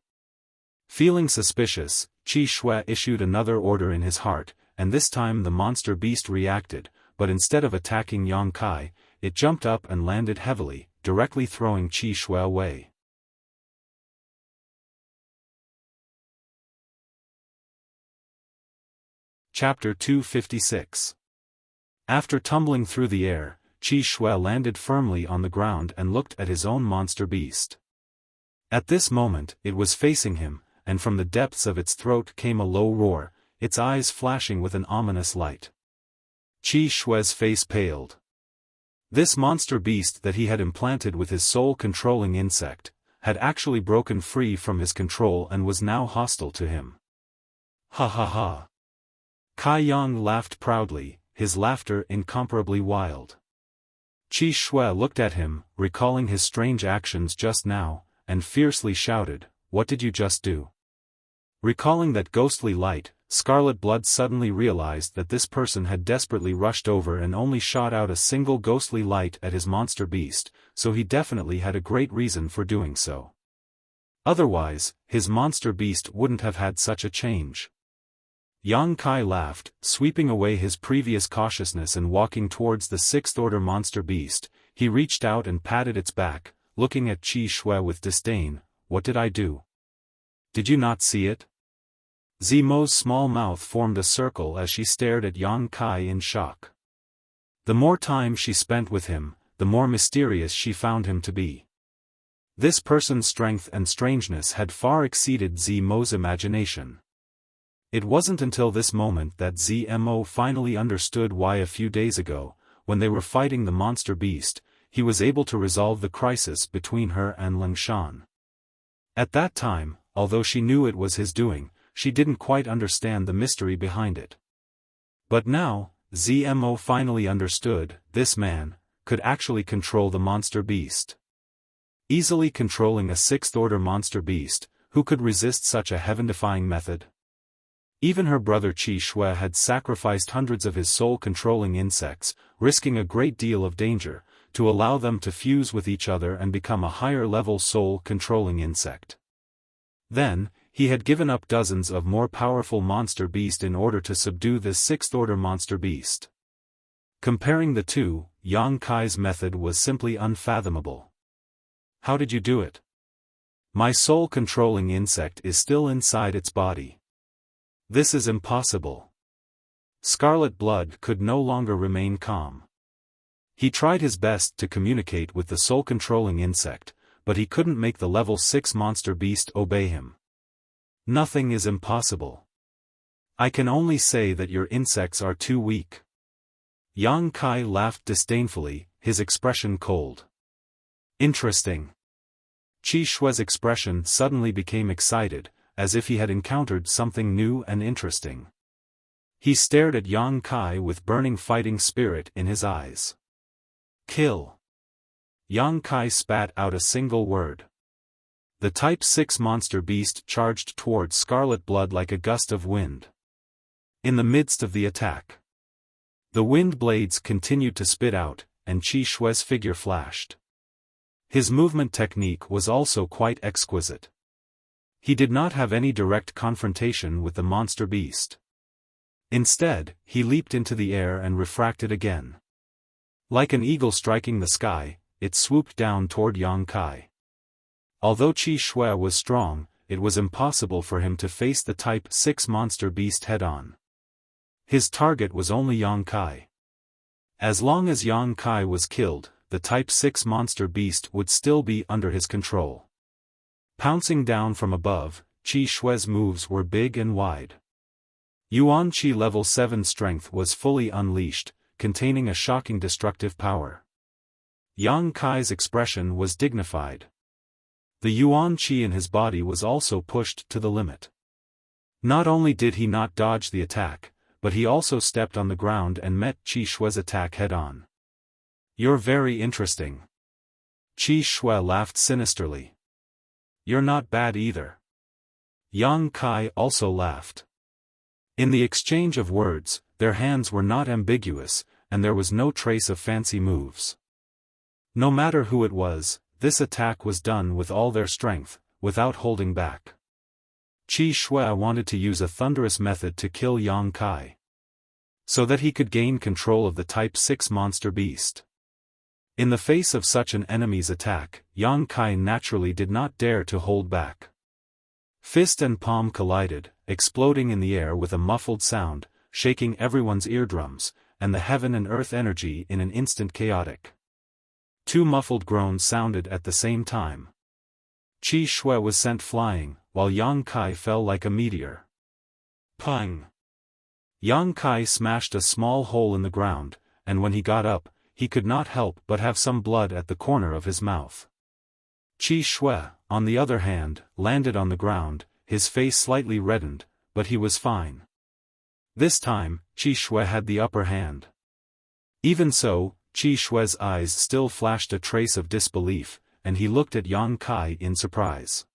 [SPEAKER 1] Feeling suspicious, Qi Shue issued another order in his heart, and this time the monster beast reacted, but instead of attacking Yang Kai, it jumped up and landed heavily, directly throwing Qi Shue away. Chapter 256. After tumbling through the air, Qi Shue landed firmly on the ground and looked at his own monster beast. At this moment, it was facing him, and from the depths of its throat came a low roar, its eyes flashing with an ominous light. Qi Shue's face paled. This monster beast that he had implanted with his soul-controlling insect, had actually broken free from his control and was now hostile to him. Ha ha ha. Kai Yang laughed proudly, his laughter incomparably wild. Qi Shue looked at him, recalling his strange actions just now, and fiercely shouted, What did you just do? Recalling that ghostly light, Scarlet Blood suddenly realized that this person had desperately rushed over and only shot out a single ghostly light at his monster beast, so he definitely had a great reason for doing so. Otherwise, his monster beast wouldn't have had such a change. Yang Kai laughed, sweeping away his previous cautiousness and walking towards the 6th order monster beast. He reached out and patted its back, looking at Qi Shue with disdain. What did I do? Did you not see it? Zimo's small mouth formed a circle as she stared at Yang Kai in shock. The more time she spent with him, the more mysterious she found him to be. This person's strength and strangeness had far exceeded Zimo's imagination. It wasn't until this moment that Zmo finally understood why a few days ago, when they were fighting the monster beast, he was able to resolve the crisis between her and Lingshan. At that time, although she knew it was his doing, she didn't quite understand the mystery behind it. But now, Zmo finally understood, this man could actually control the monster beast. Easily controlling a sixth-order monster beast, who could resist such a heaven-defying method? Even her brother Qi Shui had sacrificed hundreds of his soul-controlling insects, risking a great deal of danger, to allow them to fuse with each other and become a higher-level soul-controlling insect. Then, he had given up dozens of more powerful monster beasts in order to subdue this sixth-order monster beast. Comparing the two, Yang Kai's method was simply unfathomable. How did you do it? My soul-controlling insect is still inside its body. This is impossible. Scarlet Blood could no longer remain calm. He tried his best to communicate with the soul-controlling insect, but he couldn't make the level 6 monster beast obey him. Nothing is impossible. I can only say that your insects are too weak. Yang Kai laughed disdainfully, his expression cold. Interesting. Qi Shui's expression suddenly became excited, as if he had encountered something new and interesting. He stared at Yang Kai with burning fighting spirit in his eyes. Kill. Yang Kai spat out a single word. The Type 6 monster beast charged towards Scarlet Blood like a gust of wind. In the midst of the attack, the wind blades continued to spit out, and Qi Shui's figure flashed. His movement technique was also quite exquisite. He did not have any direct confrontation with the monster beast. Instead, he leaped into the air and refracted again. Like an eagle striking the sky, it swooped down toward Yang Kai. Although Qi Shui was strong, it was impossible for him to face the Type 6 monster beast head-on. His target was only Yang Kai. As long as Yang Kai was killed, the Type 6 monster beast would still be under his control. Pouncing down from above, Qi Shui's moves were big and wide. Yuan Qi level 7 strength was fully unleashed, containing a shocking destructive power. Yang Kai's expression was dignified. The Yuan Qi in his body was also pushed to the limit. Not only did he not dodge the attack, but he also stepped on the ground and met Qi Shui's attack head-on. You're very interesting. Qi Shui laughed sinisterly. You're not bad either. Yang Kai also laughed. In the exchange of words, their hands were not ambiguous, and there was no trace of fancy moves. No matter who it was, this attack was done with all their strength, without holding back. Qi Shui wanted to use a thunderous method to kill Yang Kai, so that he could gain control of the Type 6 monster beast. In the face of such an enemy's attack, Yang Kai naturally did not dare to hold back. Fist and palm collided, exploding in the air with a muffled sound, shaking everyone's eardrums, and the heaven and earth energy in an instant chaotic. Two muffled groans sounded at the same time. Qi Shui was sent flying, while Yang Kai fell like a meteor. Pang! Yang Kai smashed a small hole in the ground, and when he got up, he could not help but have some blood at the corner of his mouth. Qi Shui, on the other hand, landed on the ground, his face slightly reddened, but he was fine. This time, Qi Shui had the upper hand. Even so, Qi Shui's eyes still flashed a trace of disbelief, and he looked at Yang Kai in surprise.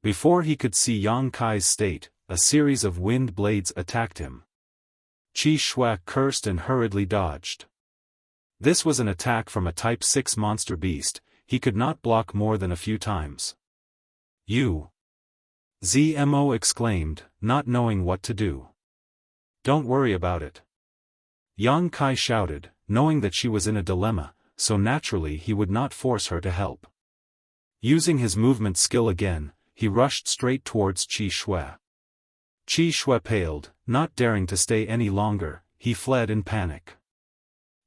[SPEAKER 1] Before he could see Yang Kai's state, a series of wind blades attacked him. Qi Shui cursed and hurriedly dodged. This was an attack from a Type 6 monster beast, he could not block more than a few times. You! Zmo exclaimed, not knowing what to do. Don't worry about it. Yang Kai shouted, knowing that she was in a dilemma, so naturally he would not force her to help. Using his movement skill again, he rushed straight towards Qi Shui. Qi Shui paled, not daring to stay any longer, he fled in panic.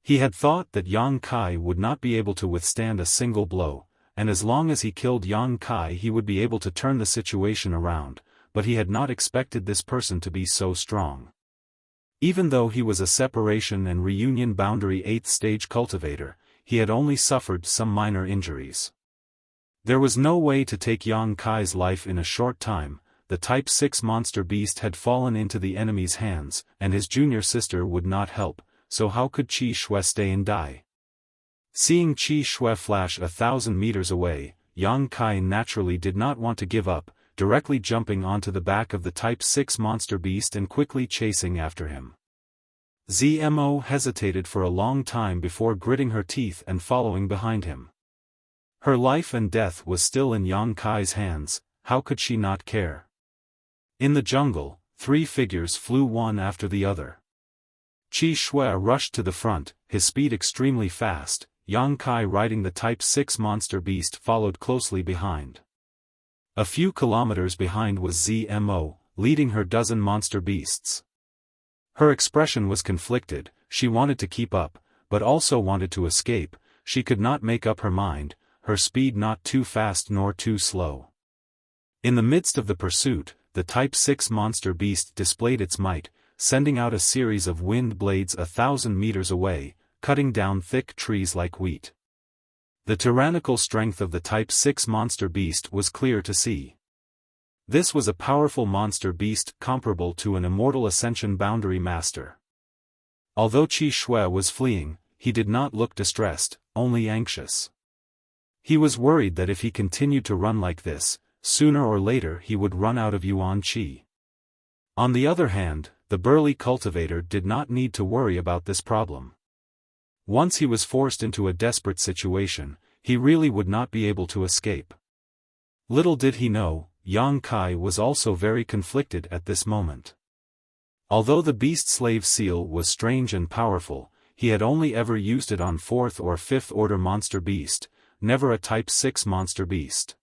[SPEAKER 1] He had thought that Yang Kai would not be able to withstand a single blow, and as long as he killed Yang Kai he would be able to turn the situation around, but he had not expected this person to be so strong. Even though he was a separation and reunion boundary 8th stage cultivator, he had only suffered some minor injuries. There was no way to take Yang Kai's life in a short time. The Type 6 monster beast had fallen into the enemy's hands, and his junior sister would not help, so how could Qi Shui stay and die? Seeing Qi Shui flash 1,000 meters away, Yang Kai naturally did not want to give up, directly jumping onto the back of the Type 6 monster beast and quickly chasing after him. Zmo hesitated for a long time before gritting her teeth and following behind him. Her life and death was still in Yang Kai's hands, how could she not care? In the jungle, 3 figures flew one after the other. Qi Shui rushed to the front, his speed extremely fast. Yang Kai riding the Type 6 monster beast followed closely behind. A few kilometers behind was Zmo, leading her dozen monster beasts. Her expression was conflicted, she wanted to keep up, but also wanted to escape. She could not make up her mind, her speed not too fast nor too slow. In the midst of the pursuit, the Type 6 monster beast displayed its might, sending out a series of wind blades 1,000 meters away, cutting down thick trees like wheat. The tyrannical strength of the Type 6 monster beast was clear to see. This was a powerful monster beast comparable to an immortal ascension boundary master. Although Qi Shui was fleeing, he did not look distressed, only anxious. He was worried that if he continued to run like this, sooner or later he would run out of Yuan Qi. On the other hand, the burly cultivator did not need to worry about this problem. Once he was forced into a desperate situation, he really would not be able to escape. Little did he know, Yang Kai was also very conflicted at this moment. Although the beast slave seal was strange and powerful, he had only ever used it on 4th or 5th order monster beast, never a Type 6 monster beast.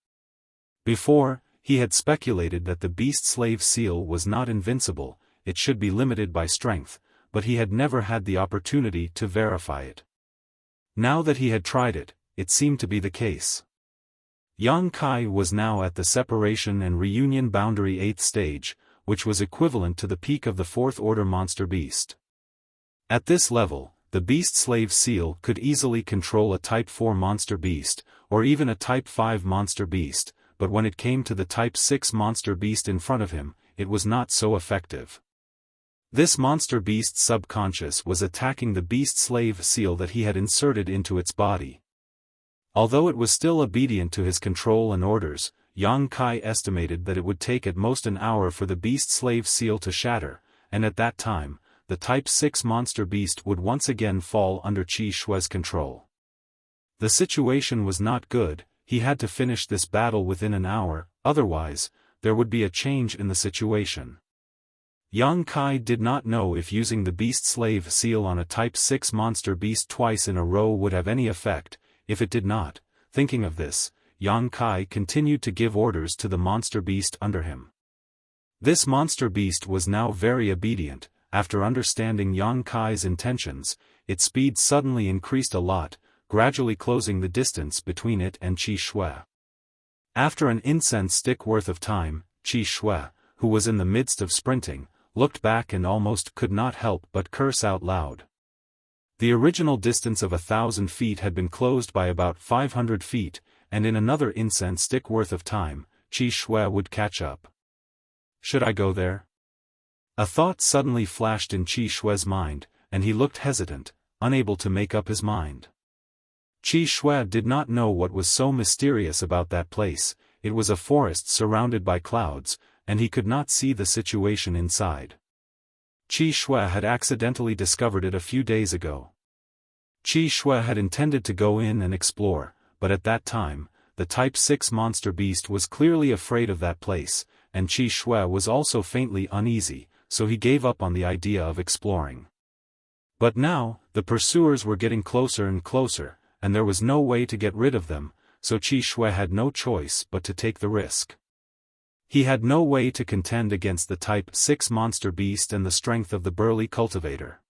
[SPEAKER 1] Before, he had speculated that the beast slave seal was not invincible, it should be limited by strength, but he had never had the opportunity to verify it. Now that he had tried it, it seemed to be the case. Yang Kai was now at the separation and reunion boundary 8th stage, which was equivalent to the peak of the 4th order monster beast. At this level, the beast slave seal could easily control a Type 4 monster beast, or even a Type 5 monster beast, but when it came to the Type 6 monster beast in front of him, it was not so effective. This monster beast's subconscious was attacking the beast slave seal that he had inserted into its body. Although it was still obedient to his control and orders, Yang Kai estimated that it would take at most an hour for the beast slave seal to shatter, and at that time, the Type 6 monster beast would once again fall under Qi Shui's control. The situation was not good, he had to finish this battle within an hour, otherwise, there would be a change in the situation. Yang Kai did not know if using the beast slave seal on a Type 6 monster beast twice in a row would have any effect. If it did not, thinking of this, Yang Kai continued to give orders to the monster beast under him. This monster beast was now very obedient. After understanding Yang Kai's intentions, its speed suddenly increased a lot, gradually closing the distance between it and Qi Shui. After an incense stick worth of time, Qi Shui, who was in the midst of sprinting, looked back and almost could not help but curse out loud. The original distance of 1,000 feet had been closed by about 500 feet, and in another incense stick worth of time, Qi Shui would catch up. Should I go there? A thought suddenly flashed in Qi Shui's mind, and he looked hesitant, unable to make up his mind. Qi Shui did not know what was so mysterious about that place. It was a forest surrounded by clouds, and he could not see the situation inside. Qi Shui had accidentally discovered it a few days ago. Qi Shui had intended to go in and explore, but at that time, the Type 6 monster beast was clearly afraid of that place, and Qi Shui was also faintly uneasy, so he gave up on the idea of exploring. But now, the pursuers were getting closer and closer, and there was no way to get rid of them, so Qi Shui had no choice but to take the risk. He had no way to contend against the Type 6 monster beast and the strength of the burly cultivator.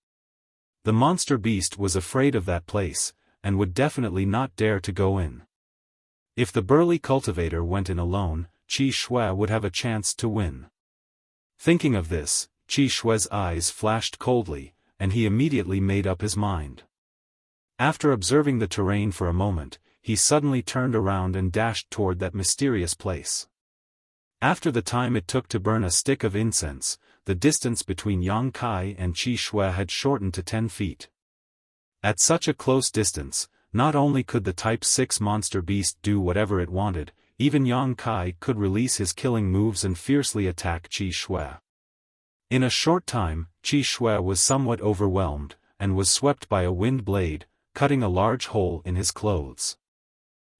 [SPEAKER 1] The monster beast was afraid of that place, and would definitely not dare to go in. If the burly cultivator went in alone, Qi Shui would have a chance to win. Thinking of this, Qi Shui's eyes flashed coldly, and he immediately made up his mind. After observing the terrain for a moment, he suddenly turned around and dashed toward that mysterious place. After the time it took to burn a stick of incense, the distance between Yang Kai and Qi Shui had shortened to 10 feet. At such a close distance, not only could the Type 6 monster beast do whatever it wanted, even Yang Kai could release his killing moves and fiercely attack Qi Shui. In a short time, Qi Shui was somewhat overwhelmed, and was swept by a wind blade, cutting a large hole in his clothes.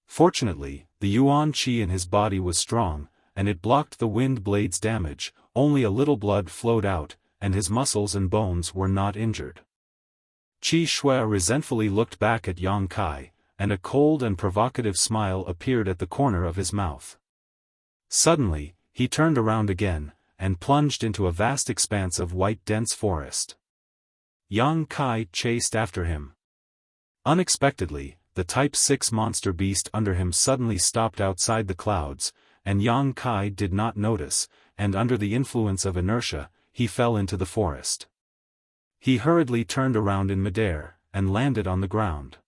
[SPEAKER 1] Fortunately, the Yuan Qi in his body was strong, and it blocked the wind blade's damage. Only a little blood flowed out, and his muscles and bones were not injured. Qi Shui resentfully looked back at Yang Kai, and a cold and provocative smile appeared at the corner of his mouth. Suddenly, he turned around again, and plunged into a vast expanse of white dense forest. Yang Kai chased after him. Unexpectedly, the Type 6 monster beast under him suddenly stopped outside the clouds, and Yang Kai did not notice, and under the influence of inertia, he fell into the forest. He hurriedly turned around in midair, and landed on the ground.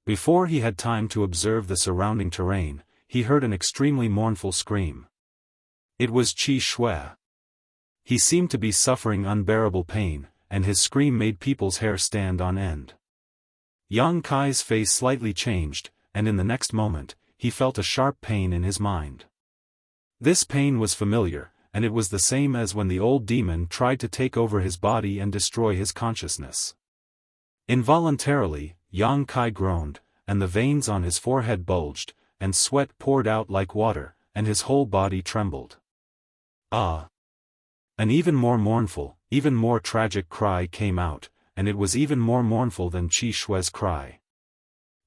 [SPEAKER 1] Before he had time to observe the surrounding terrain, he heard an extremely mournful scream. It was Qi Shui. He seemed to be suffering unbearable pain, and his scream made people's hair stand on end. Yang Kai's face slightly changed, and in the next moment, he felt a sharp pain in his mind. This pain was familiar, and it was the same as when the old demon tried to take over his body and destroy his consciousness. Involuntarily, Yang Kai groaned, and the veins on his forehead bulged, and sweat poured out like water, and his whole body trembled. Ah! An even more mournful, even more tragic cry came out, and it was even more mournful than Qi Shui's cry.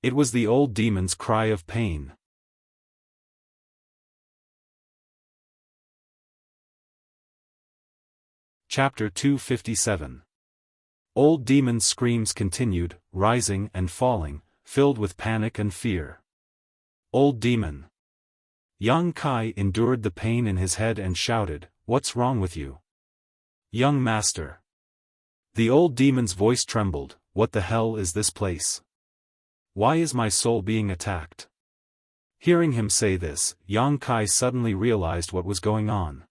[SPEAKER 1] It was the old demon's cry of pain. Chapter 257. Old Demon's screams continued, rising and falling, filled with panic and fear. Old Demon. Yang Kai endured the pain in his head and shouted, "What's wrong with you? Young master." The old demon's voice trembled, "What the hell is this place? Why is my soul being attacked?" Hearing him say this, Yang Kai suddenly realized what was going on.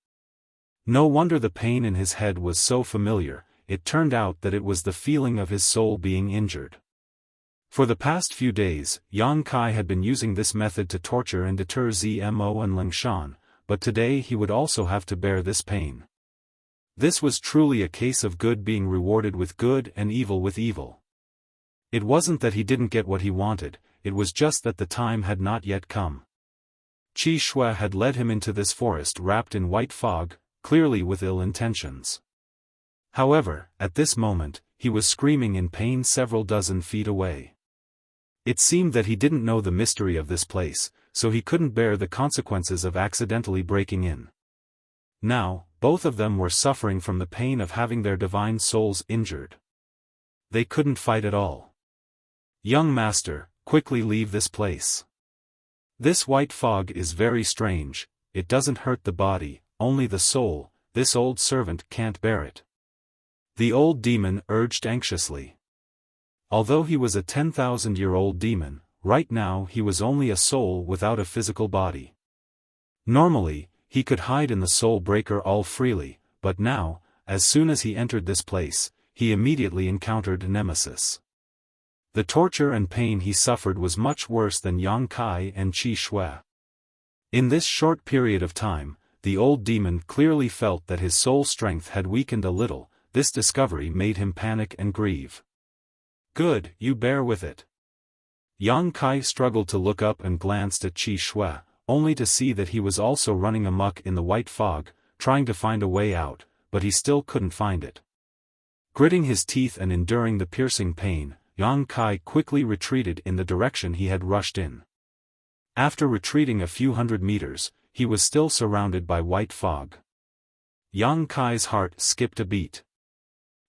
[SPEAKER 1] No wonder the pain in his head was so familiar. It turned out that it was the feeling of his soul being injured. For the past few days, Yang Kai had been using this method to torture and deter Zmo and Lingshan, but today he would also have to bear this pain. This was truly a case of good being rewarded with good and evil with evil. It wasn't that he didn't get what he wanted, it was just that the time had not yet come. Qi Shui had led him into this forest wrapped in white fog, clearly with ill intentions. However, at this moment, he was screaming in pain several dozen feet away. It seemed that he didn't know the mystery of this place, so he couldn't bear the consequences of accidentally breaking in. Now, both of them were suffering from the pain of having their divine souls injured. They couldn't fight at all. "Young master, quickly leave this place. This white fog is very strange, it doesn't hurt the body, only the soul, this old servant can't bear it," the old demon urged anxiously. Although he was a 10,000-year-old demon, right now he was only a soul without a physical body. Normally, he could hide in the soul breaker all freely, but now, as soon as he entered this place, he immediately encountered nemesis. The torture and pain he suffered was much worse than Yang Kai and Qi Shui. In this short period of time, the old demon clearly felt that his soul strength had weakened a little. This discovery made him panic and grieve. "Good, you bear with it." Yang Kai struggled to look up and glanced at Qi Shui, only to see that he was also running amok in the white fog, trying to find a way out, but he still couldn't find it. Gritting his teeth and enduring the piercing pain, Yang Kai quickly retreated in the direction he had rushed in. After retreating a few hundred meters, he was still surrounded by white fog. Yang Kai's heart skipped a beat.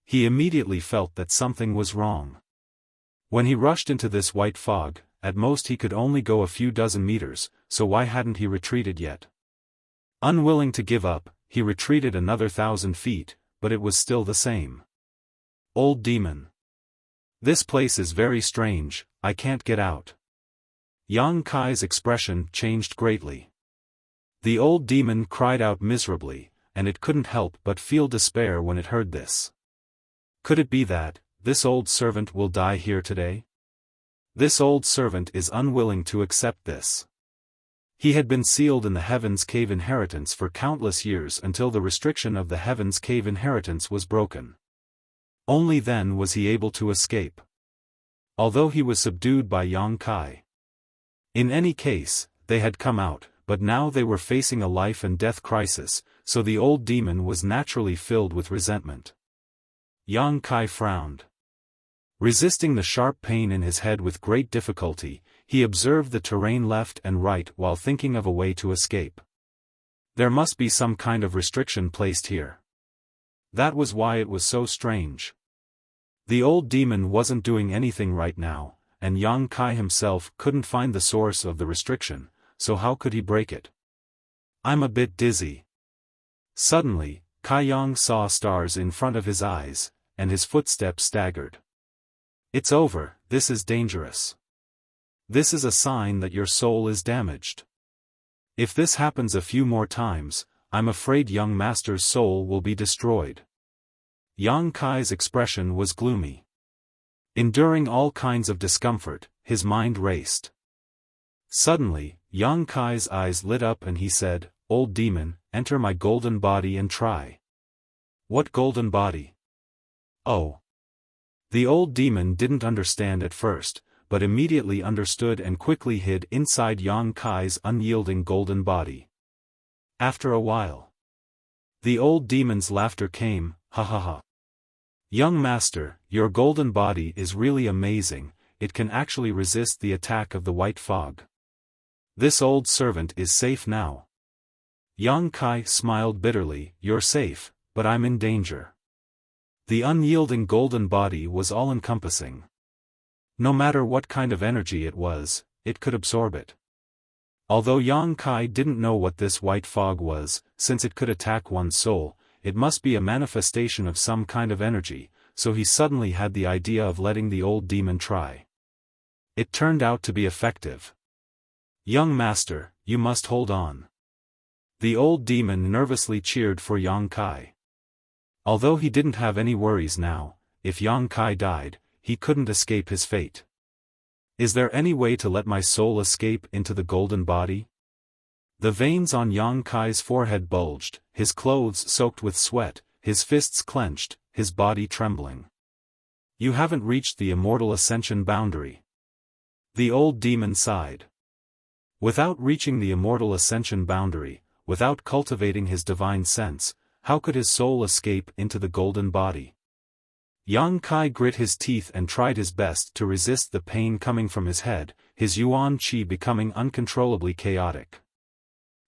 [SPEAKER 1] He immediately felt that something was wrong. When he rushed into this white fog, at most he could only go a few dozen meters, so why hadn't he retreated yet? Unwilling to give up, he retreated another 1,000 feet, but it was still the same. "Old demon. This place is very strange, I can't get out." Yang Kai's expression changed greatly. The old demon cried out miserably, and it couldn't help but feel despair when it heard this. Could it be that this old servant will die here today? This old servant is unwilling to accept this. He had been sealed in the Heaven's Cave inheritance for countless years until the restriction of the Heaven's Cave inheritance was broken. Only then was he able to escape. Although he was subdued by Yang Kai. In any case, they had come out, but now they were facing a life and death crisis, so the old demon was naturally filled with resentment. Yang Kai frowned. Resisting the sharp pain in his head with great difficulty, he observed the terrain left and right while thinking of a way to escape. There must be some kind of restriction placed here. That was why it was so strange. The old demon wasn't doing anything right now, and Yang Kai himself couldn't find the source of the restriction, so how could he break it? I'm a bit dizzy. Suddenly, Kai Yang saw stars in front of his eyes, and his footsteps staggered. It's over, this is dangerous. This is a sign that your soul is damaged. If this happens a few more times, I'm afraid young master's soul will be destroyed. Yang Kai's expression was gloomy. Enduring all kinds of discomfort, his mind raced. Suddenly, Yang Kai's eyes lit up and he said, "Old demon, enter my golden body and try." What golden body? Oh. The old demon didn't understand at first, but immediately understood and quickly hid inside Yang Kai's unyielding golden body. After a while, the old demon's laughter came, "Ha ha ha. Young master, your golden body is really amazing, it can actually resist the attack of the white fog. This old servant is safe now." Yang Kai smiled bitterly, "You're safe, but I'm in danger." The unyielding golden body was all-encompassing. No matter what kind of energy it was, it could absorb it. Although Yang Kai didn't know what this white fog was, since it could attack one's soul, it must be a manifestation of some kind of energy, so he suddenly had the idea of letting the old demon try. It turned out to be effective. "Young master, you must hold on." The old demon nervously cheered for Yang Kai. Although he didn't have any worries now, if Yang Kai died, he couldn't escape his fate. Is there any way to let my soul escape into the golden body? The veins on Yang Kai's forehead bulged, his clothes soaked with sweat, his fists clenched, his body trembling. You haven't reached the immortal ascension boundary. The old demon sighed. Without reaching the immortal ascension boundary, without cultivating his divine sense, how could his soul escape into the golden body? Yang Kai grit his teeth and tried his best to resist the pain coming from his head, his yuan qi becoming uncontrollably chaotic.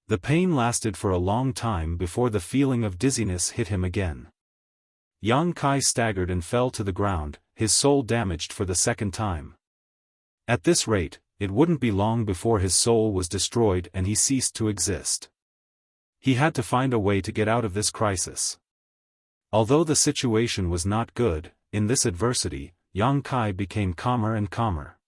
[SPEAKER 1] The pain lasted for a long time before the feeling of dizziness hit him again. Yang Kai staggered and fell to the ground, his soul damaged for the second time. At this rate, it wouldn't be long before his soul was destroyed and he ceased to exist. He had to find a way to get out of this crisis. Although the situation was not good, in this adversity, Yang Kai became calmer and calmer.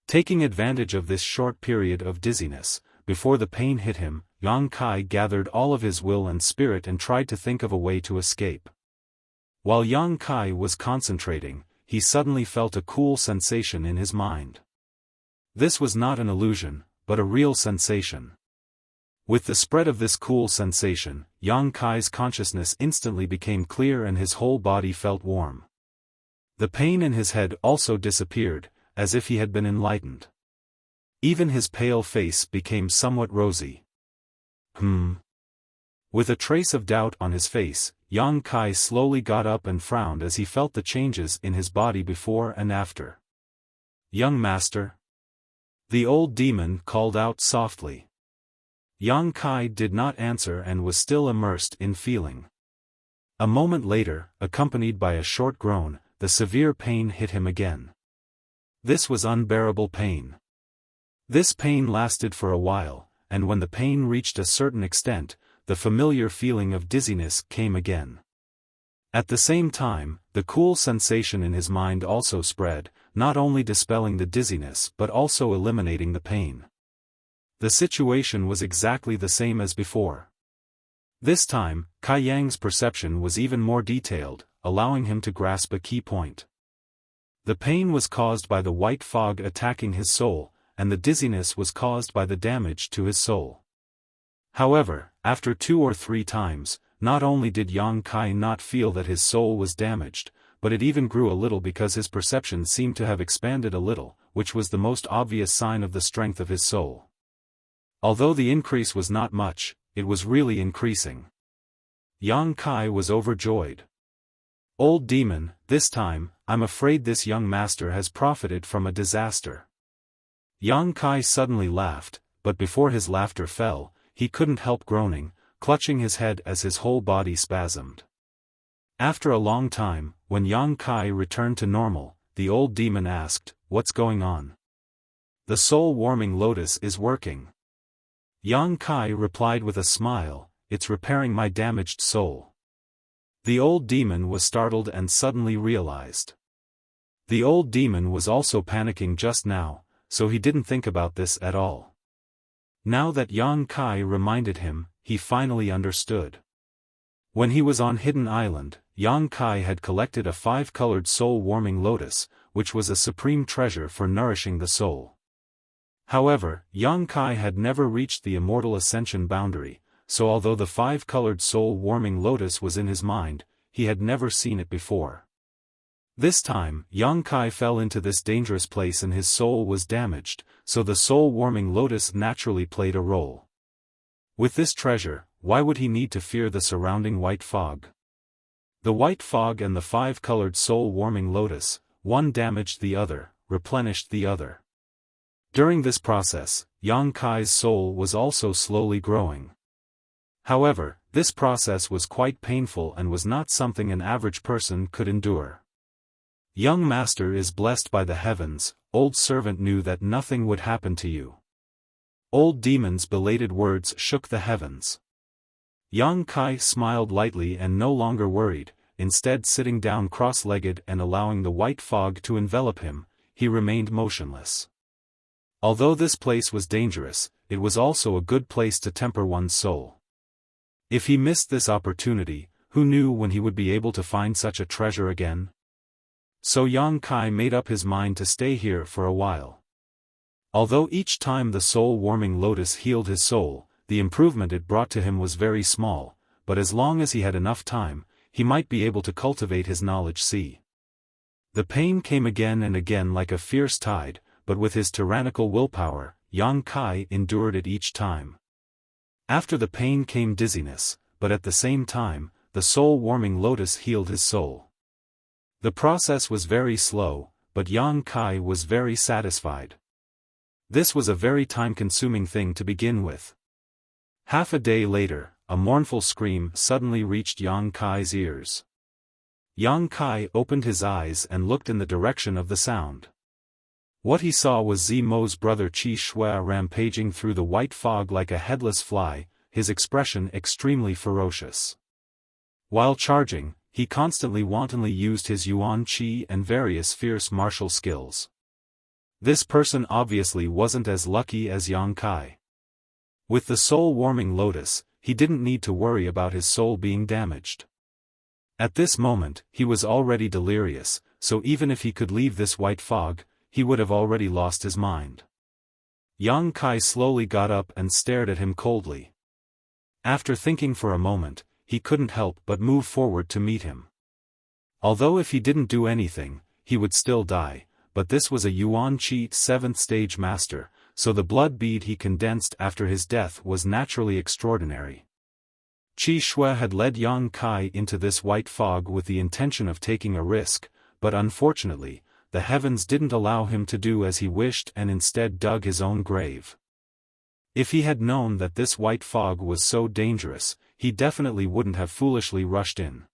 [SPEAKER 1] Taking advantage of this short period of dizziness, before the pain hit him, Yang Kai gathered all of his will and spirit and tried to think of a way to escape. While Yang Kai was concentrating, he suddenly felt a cool sensation in his mind. This was not an illusion, but a real sensation. With the spread of this cool sensation, Yang Kai's consciousness instantly became clear and his whole body felt warm. The pain in his head also disappeared, as if he had been enlightened. Even his pale face became somewhat rosy. With a trace of doubt on his face, Yang Kai slowly got up and frowned as he felt the changes in his body before and after. "Young master?" The old demon called out softly. Yang Kai did not answer and was still immersed in feeling. A moment later, accompanied by a short groan, the severe pain hit him again. This was unbearable pain. This pain lasted for a while, and when the pain reached a certain extent, the familiar feeling of dizziness came again. At the same time, the cool sensation in his mind also spread, not only dispelling the dizziness but also eliminating the pain. The situation was exactly the same as before. This time, Kai Yang's perception was even more detailed, allowing him to grasp a key point. The pain was caused by the white fog attacking his soul, and the dizziness was caused by the damage to his soul. However, after 2 or 3 times, not only did Yang Kai not feel that his soul was damaged, but it even grew a little because his perception seemed to have expanded a little, which was the most obvious sign of the strength of his soul. Although the increase was not much, it was really increasing. Yang Kai was overjoyed. "Old demon, this time, I'm afraid this young master has profited from a disaster." Yang Kai suddenly laughed, but before his laughter fell, he couldn't help groaning, clutching his head as his whole body spasmed. After a long time, when Yang Kai returned to normal, the old demon asked, "What's going on?" "The soul-warming lotus is working." Yang Kai replied with a smile, "It's repairing my damaged soul." The old demon was startled and suddenly realized. The old demon was also panicking just now, so he didn't think about this at all. Now that Yang Kai reminded him, he finally understood. When he was on Hidden Island, Yang Kai had collected a 5-colored soul-warming lotus, which was a supreme treasure for nourishing the soul. However, Yang Kai had never reached the immortal ascension boundary, so although the 5-colored soul-warming lotus was in his mind, he had never seen it before. This time, Yang Kai fell into this dangerous place and his soul was damaged, so the soul-warming lotus naturally played a role. With this treasure, why would he need to fear the surrounding white fog? The white fog and the 5-colored soul-warming lotus, one damaged the other, replenished the other. During this process, Yang Kai's soul was also slowly growing. However, this process was quite painful and was not something an average person could endure. "Young master is blessed by the heavens, old servant knew that nothing would happen to you." Old demon's belated words shook the heavens. Yang Kai smiled lightly and no longer worried, instead sitting down cross-legged and allowing the white fog to envelop him, he remained motionless. Although this place was dangerous, it was also a good place to temper one's soul. If he missed this opportunity, who knew when he would be able to find such a treasure again? So Yang Kai made up his mind to stay here for a while. Although each time the soul-warming lotus healed his soul, the improvement it brought to him was very small, but as long as he had enough time, he might be able to cultivate his knowledge. See. The pain came again and again like a fierce tide, but with his tyrannical willpower, Yang Kai endured it each time. After the pain came dizziness, but at the same time, the soul-warming lotus healed his soul. The process was very slow, but Yang Kai was very satisfied. This was a very time-consuming thing to begin with. Half a day later, a mournful scream suddenly reached Yang Kai's ears. Yang Kai opened his eyes and looked in the direction of the sound. What he saw was Zimo's brother Qi Shui rampaging through the white fog like a headless fly, his expression extremely ferocious. While charging, he constantly wantonly used his Yuan Qi and various fierce martial skills. This person obviously wasn't as lucky as Yang Kai. With the soul-warming lotus, he didn't need to worry about his soul being damaged. At this moment, he was already delirious, so even if he could leave this white fog, he would have already lost his mind. Yang Kai slowly got up and stared at him coldly. After thinking for a moment, he couldn't help but move forward to meet him. Although if he didn't do anything, he would still die, but this was a Yuan Qi 7th stage master, so the blood bead he condensed after his death was naturally extraordinary. Qi Shui had led Yang Kai into this white fog with the intention of taking a risk, but unfortunately, the heavens didn't allow him to do as he wished and instead dug his own grave. If he had known that this white fog was so dangerous, he definitely wouldn't have foolishly rushed in.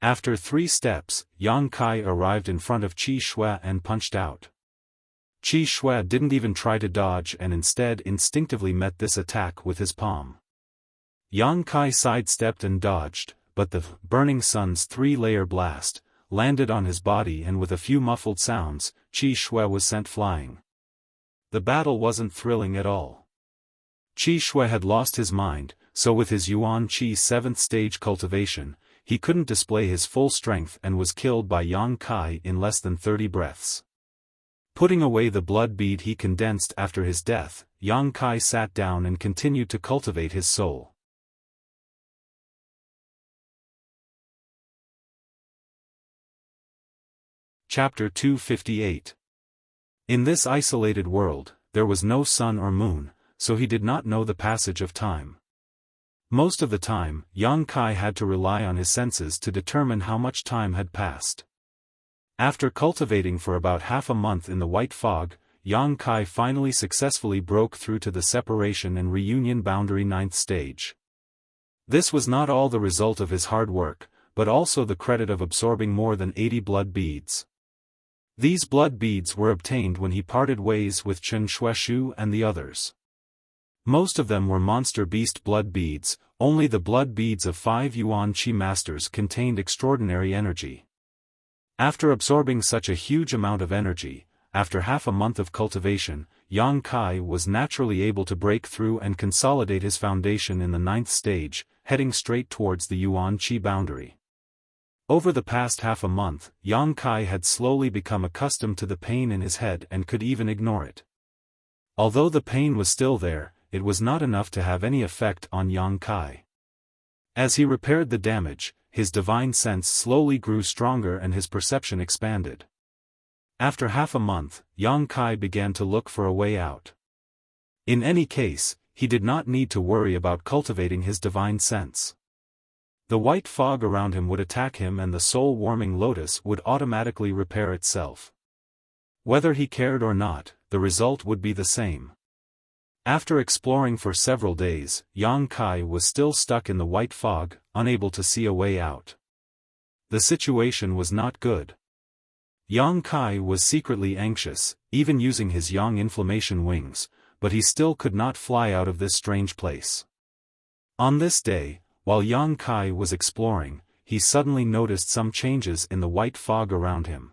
[SPEAKER 1] After 3 steps, Yang Kai arrived in front of Qi Shui and punched out. Qi Shui didn't even try to dodge and instead instinctively met this attack with his palm. Yang Kai sidestepped and dodged, but the burning sun's 3-layer blast landed on his body and with a few muffled sounds, Qi Shui was sent flying. The battle wasn't thrilling at all. Qi Shui had lost his mind, so with his Yuan Qi 7th stage cultivation, he couldn't display his full strength and was killed by Yang Kai in less than 30 breaths. Putting away the blood bead he condensed after his death, Yang Kai sat down and continued to cultivate his soul. Chapter 258. In this isolated world, there was no sun or moon, so he did not know the passage of time. Most of the time, Yang Kai had to rely on his senses to determine how much time had passed. After cultivating for about half a month in the white fog, Yang Kai finally successfully broke through to the separation and reunion boundary 9th stage. This was not all the result of his hard work, but also the credit of absorbing more than 80 blood beads. These blood beads were obtained when he parted ways with Chen Shueshu and the others. Most of them were monster beast blood beads, only the blood beads of 5 Yuan Qi masters contained extraordinary energy. After absorbing such a huge amount of energy, after half a month of cultivation, Yang Kai was naturally able to break through and consolidate his foundation in the 9th stage, heading straight towards the Yuan Qi boundary. Over the past half a month, Yang Kai had slowly become accustomed to the pain in his head and could even ignore it. Although the pain was still there, it was not enough to have any effect on Yang Kai. As he repaired the damage, his divine sense slowly grew stronger and his perception expanded. After half a month, Yang Kai began to look for a way out. In any case, he did not need to worry about cultivating his divine sense. The white fog around him would attack him and the soul-warming lotus would automatically repair itself. Whether he cared or not, the result would be the same. After exploring for several days, Yang Kai was still stuck in the white fog, unable to see a way out. The situation was not good. Yang Kai was secretly anxious, even using his yang inflammation wings, but he still could not fly out of this strange place. On this day, while Yang Kai was exploring, he suddenly noticed some changes in the white fog around him.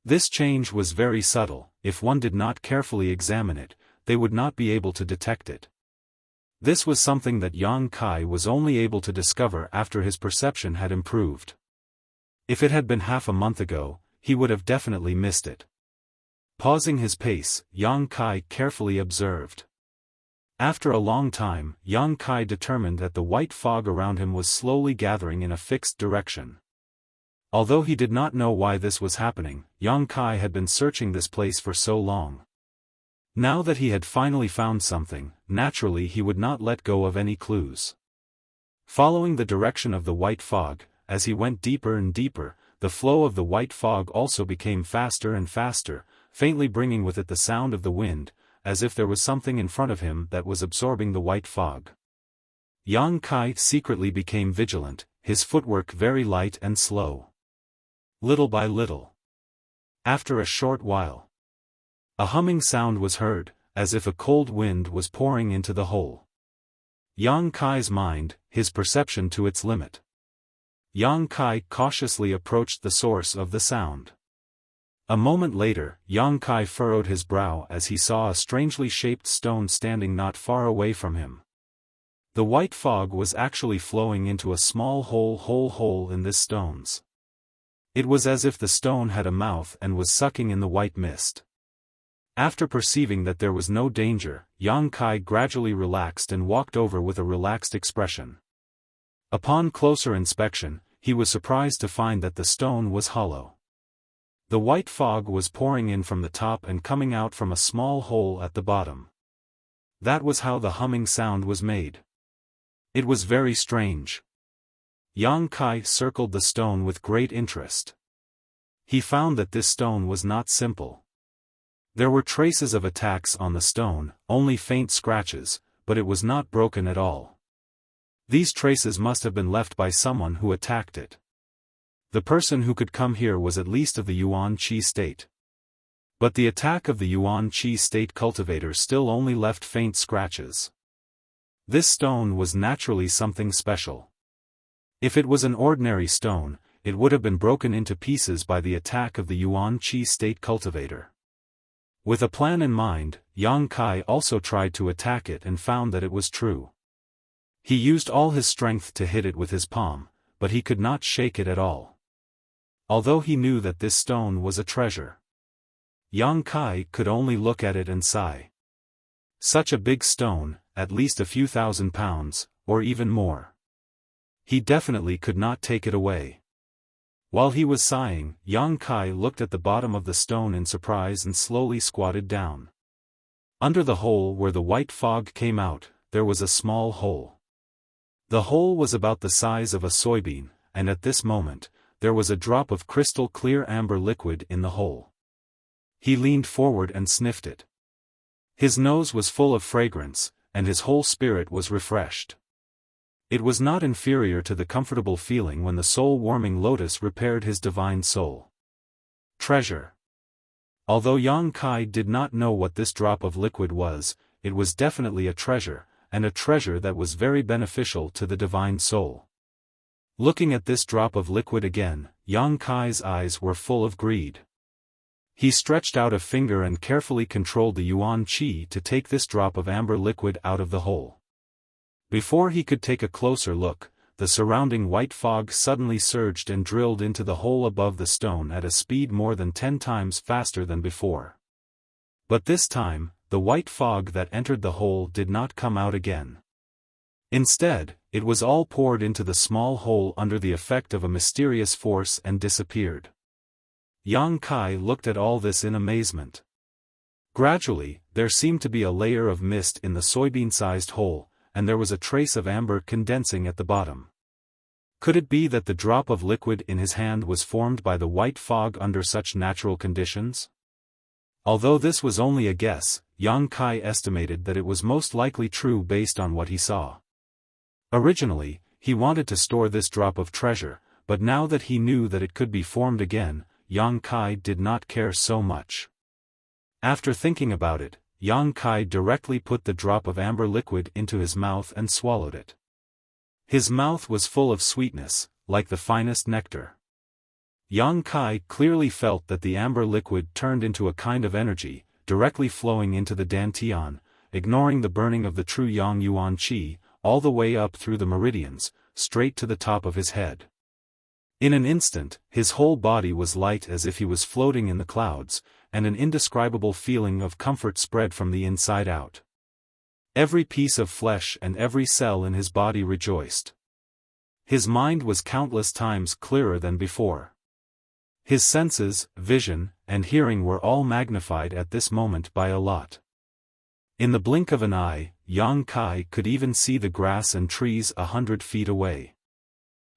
[SPEAKER 1] This change was very subtle. If one did not carefully examine it, they would not be able to detect it. This was something that Yang Kai was only able to discover after his perception had improved. If it had been half a month ago, he would have definitely missed it. Pausing his pace, Yang Kai carefully observed. After a long time, Yang Kai determined that the white fog around him was slowly gathering in a fixed direction. Although he did not know why this was happening, Yang Kai had been searching this place for so long. Now that he had finally found something, naturally he would not let go of any clues. Following the direction of the white fog, as he went deeper and deeper, the flow of the white fog also became faster and faster, faintly bringing with it the sound of the wind, as if there was something in front of him that was absorbing the white fog. Yang Kai secretly became vigilant, his footwork very light and slow. Little by little. After a short while, a humming sound was heard, as if a cold wind was pouring into the hole. Yang Kai's mind, his perception to its limit. Yang Kai cautiously approached the source of the sound. A moment later, Yang Kai furrowed his brow as he saw a strangely shaped stone standing not far away from him. The white fog was actually flowing into a small hole in this stones. It was as if the stone had a mouth and was sucking in the white mist. After perceiving that there was no danger, Yang Kai gradually relaxed and walked over with a relaxed expression. Upon closer inspection, he was surprised to find that the stone was hollow. The white fog was pouring in from the top and coming out from a small hole at the bottom. That was how the humming sound was made. It was very strange. Yang Kai circled the stone with great interest. He found that this stone was not simple. There were traces of attacks on the stone, only faint scratches, but it was not broken at all. These traces must have been left by someone who attacked it. The person who could come here was at least of the Yuan Qi state. But the attack of the Yuan Qi state cultivator still only left faint scratches. This stone was naturally something special. If it was an ordinary stone, it would have been broken into pieces by the attack of the Yuan Qi state cultivator. With a plan in mind, Yang Kai also tried to attack it and found that it was true. He used all his strength to hit it with his palm, but he could not shake it at all. Although he knew that this stone was a treasure, Yang Kai could only look at it and sigh. Such a big stone, at least a few thousand pounds, or even more. He definitely could not take it away. While he was sighing, Yang Kai looked at the bottom of the stone in surprise and slowly squatted down. Under the hole where the white fog came out, there was a small hole. The hole was about the size of a soybean, and at this moment, there was a drop of crystal clear amber liquid in the hole. He leaned forward and sniffed it. His nose was full of fragrance, and his whole spirit was refreshed. It was not inferior to the comfortable feeling when the soul-warming lotus repaired his divine soul. Treasure. Although Yang Kai did not know what this drop of liquid was, it was definitely a treasure, and a treasure that was very beneficial to the divine soul. Looking at this drop of liquid again, Yang Kai's eyes were full of greed. He stretched out a finger and carefully controlled the Yuan Qi to take this drop of amber liquid out of the hole. Before he could take a closer look, the surrounding white fog suddenly surged and drilled into the hole above the stone at a speed more than 10 times faster than before. But this time, the white fog that entered the hole did not come out again. Instead, it was all poured into the small hole under the effect of a mysterious force and disappeared. Yang Kai looked at all this in amazement. Gradually, there seemed to be a layer of mist in the soybean-sized hole, and there was a trace of amber condensing at the bottom. Could it be that the drop of liquid in his hand was formed by the white fog under such natural conditions? Although this was only a guess, Yang Kai estimated that it was most likely true based on what he saw. Originally, he wanted to store this drop of treasure, but now that he knew that it could be formed again, Yang Kai did not care so much. After thinking about it, Yang Kai directly put the drop of amber liquid into his mouth and swallowed it. His mouth was full of sweetness, like the finest nectar. Yang Kai clearly felt that the amber liquid turned into a kind of energy, directly flowing into the dantian, ignoring the burning of the true Yang Yuan Qi, all the way up through the meridians, straight to the top of his head. In an instant, his whole body was light as if he was floating in the clouds, and an indescribable feeling of comfort spread from the inside out. Every piece of flesh and every cell in his body rejoiced. His mind was countless times clearer than before. His senses, vision, and hearing were all magnified at this moment by a lot. In the blink of an eye, Yang Kai could even see the grass and trees 100 feet away.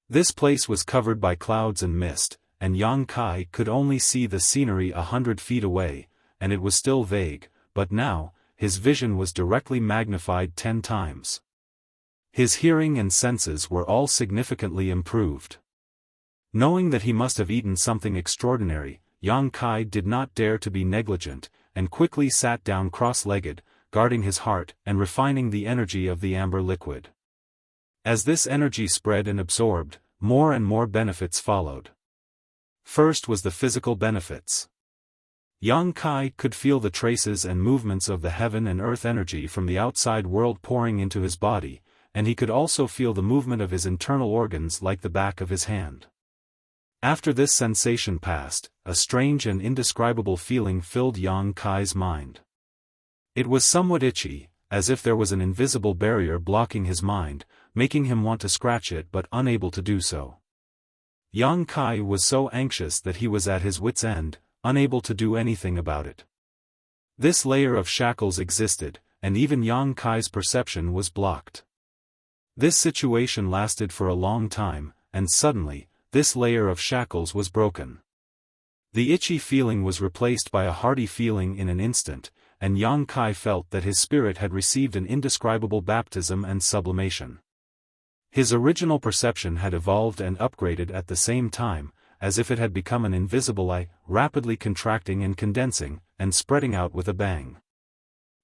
[SPEAKER 1] This place was covered by clouds and mist, and Yang Kai could only see the scenery 100 feet away, and it was still vague, but now, his vision was directly magnified 10 times. His hearing and senses were all significantly improved. Knowing that he must have eaten something extraordinary, Yang Kai did not dare to be negligent, and quickly sat down cross-legged, guarding his heart and refining the energy of the amber liquid. As this energy spread and absorbed, more and more benefits followed. First was the physical benefits. Yang Kai could feel the traces and movements of the heaven and earth energy from the outside world pouring into his body, and he could also feel the movement of his internal organs like the back of his hand. After this sensation passed, a strange and indescribable feeling filled Yang Kai's mind. It was somewhat itchy, as if there was an invisible barrier blocking his mind, making him want to scratch it but unable to do so. Yang Kai was so anxious that he was at his wit's end, unable to do anything about it. This layer of shackles existed, and even Yang Kai's perception was blocked. This situation lasted for a long time, and suddenly, this layer of shackles was broken. The itchy feeling was replaced by a hearty feeling in an instant, and Yang Kai felt that his spirit had received an indescribable baptism and sublimation. His original perception had evolved and upgraded at the same time, as if it had become an invisible eye, rapidly contracting and condensing, and spreading out with a bang.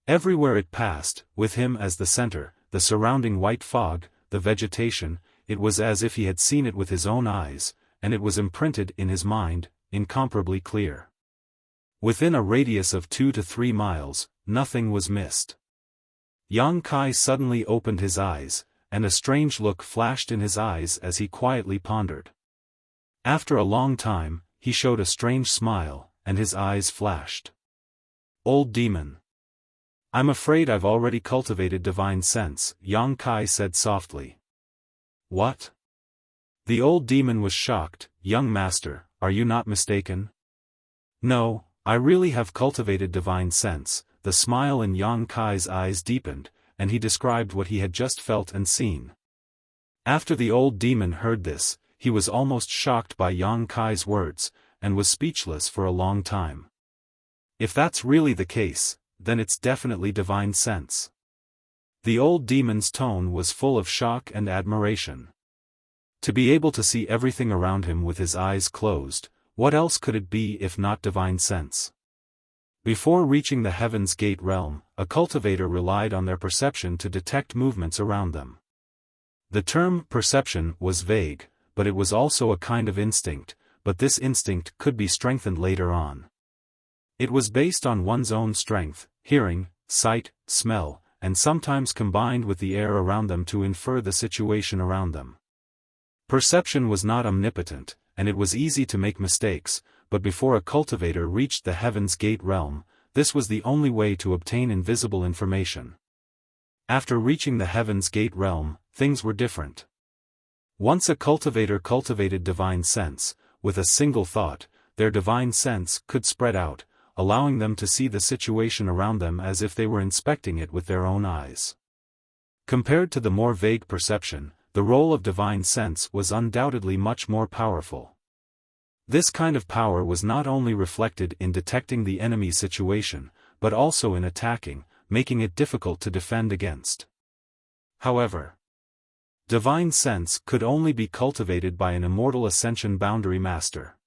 [SPEAKER 1] Everywhere it passed, with him as the center, the surrounding white fog, the vegetation, it was as if he had seen it with his own eyes, and it was imprinted in his mind, incomparably clear. Within a radius of 2 to 3 miles, nothing was missed. Yang Kai suddenly opened his eyes, and a strange look flashed in his eyes as he quietly pondered. After a long time, he showed a strange smile, and his eyes flashed. "Old demon. I'm afraid I've already cultivated divine sense," Yang Kai said softly. "What?" The old demon was shocked. "Young master, are you not mistaken?" "No, I really have cultivated divine sense." The smile in Yang Kai's eyes deepened, and he described what he had just felt and seen. After the old demon heard this, he was almost shocked by Yang Kai's words, and was speechless for a long time. If that's really the case, then it's definitely divine sense. The old demon's tone was full of shock and admiration. To be able to see everything around him with his eyes closed, what else could it be if not divine sense? Before reaching the Heaven's Gate realm, a cultivator relied on their perception to detect movements around them. The term perception was vague, but it was also a kind of instinct, but this instinct could be strengthened later on. It was based on one's own strength, hearing, sight, smell, and sometimes combined with the air around them to infer the situation around them. Perception was not omnipotent, and it was easy to make mistakes, but before a cultivator reached the Heaven's Gate realm, this was the only way to obtain invisible information. After reaching the Heaven's Gate realm, things were different. Once a cultivator cultivated divine sense, with a single thought, their divine sense could spread out, allowing them to see the situation around them as if they were inspecting it with their own eyes. Compared to the more vague perception, the role of divine sense was undoubtedly much more powerful. This kind of power was not only reflected in detecting the enemy's situation, but also in attacking, making it difficult to defend against. However, divine sense could only be cultivated by an immortal ascension boundary master.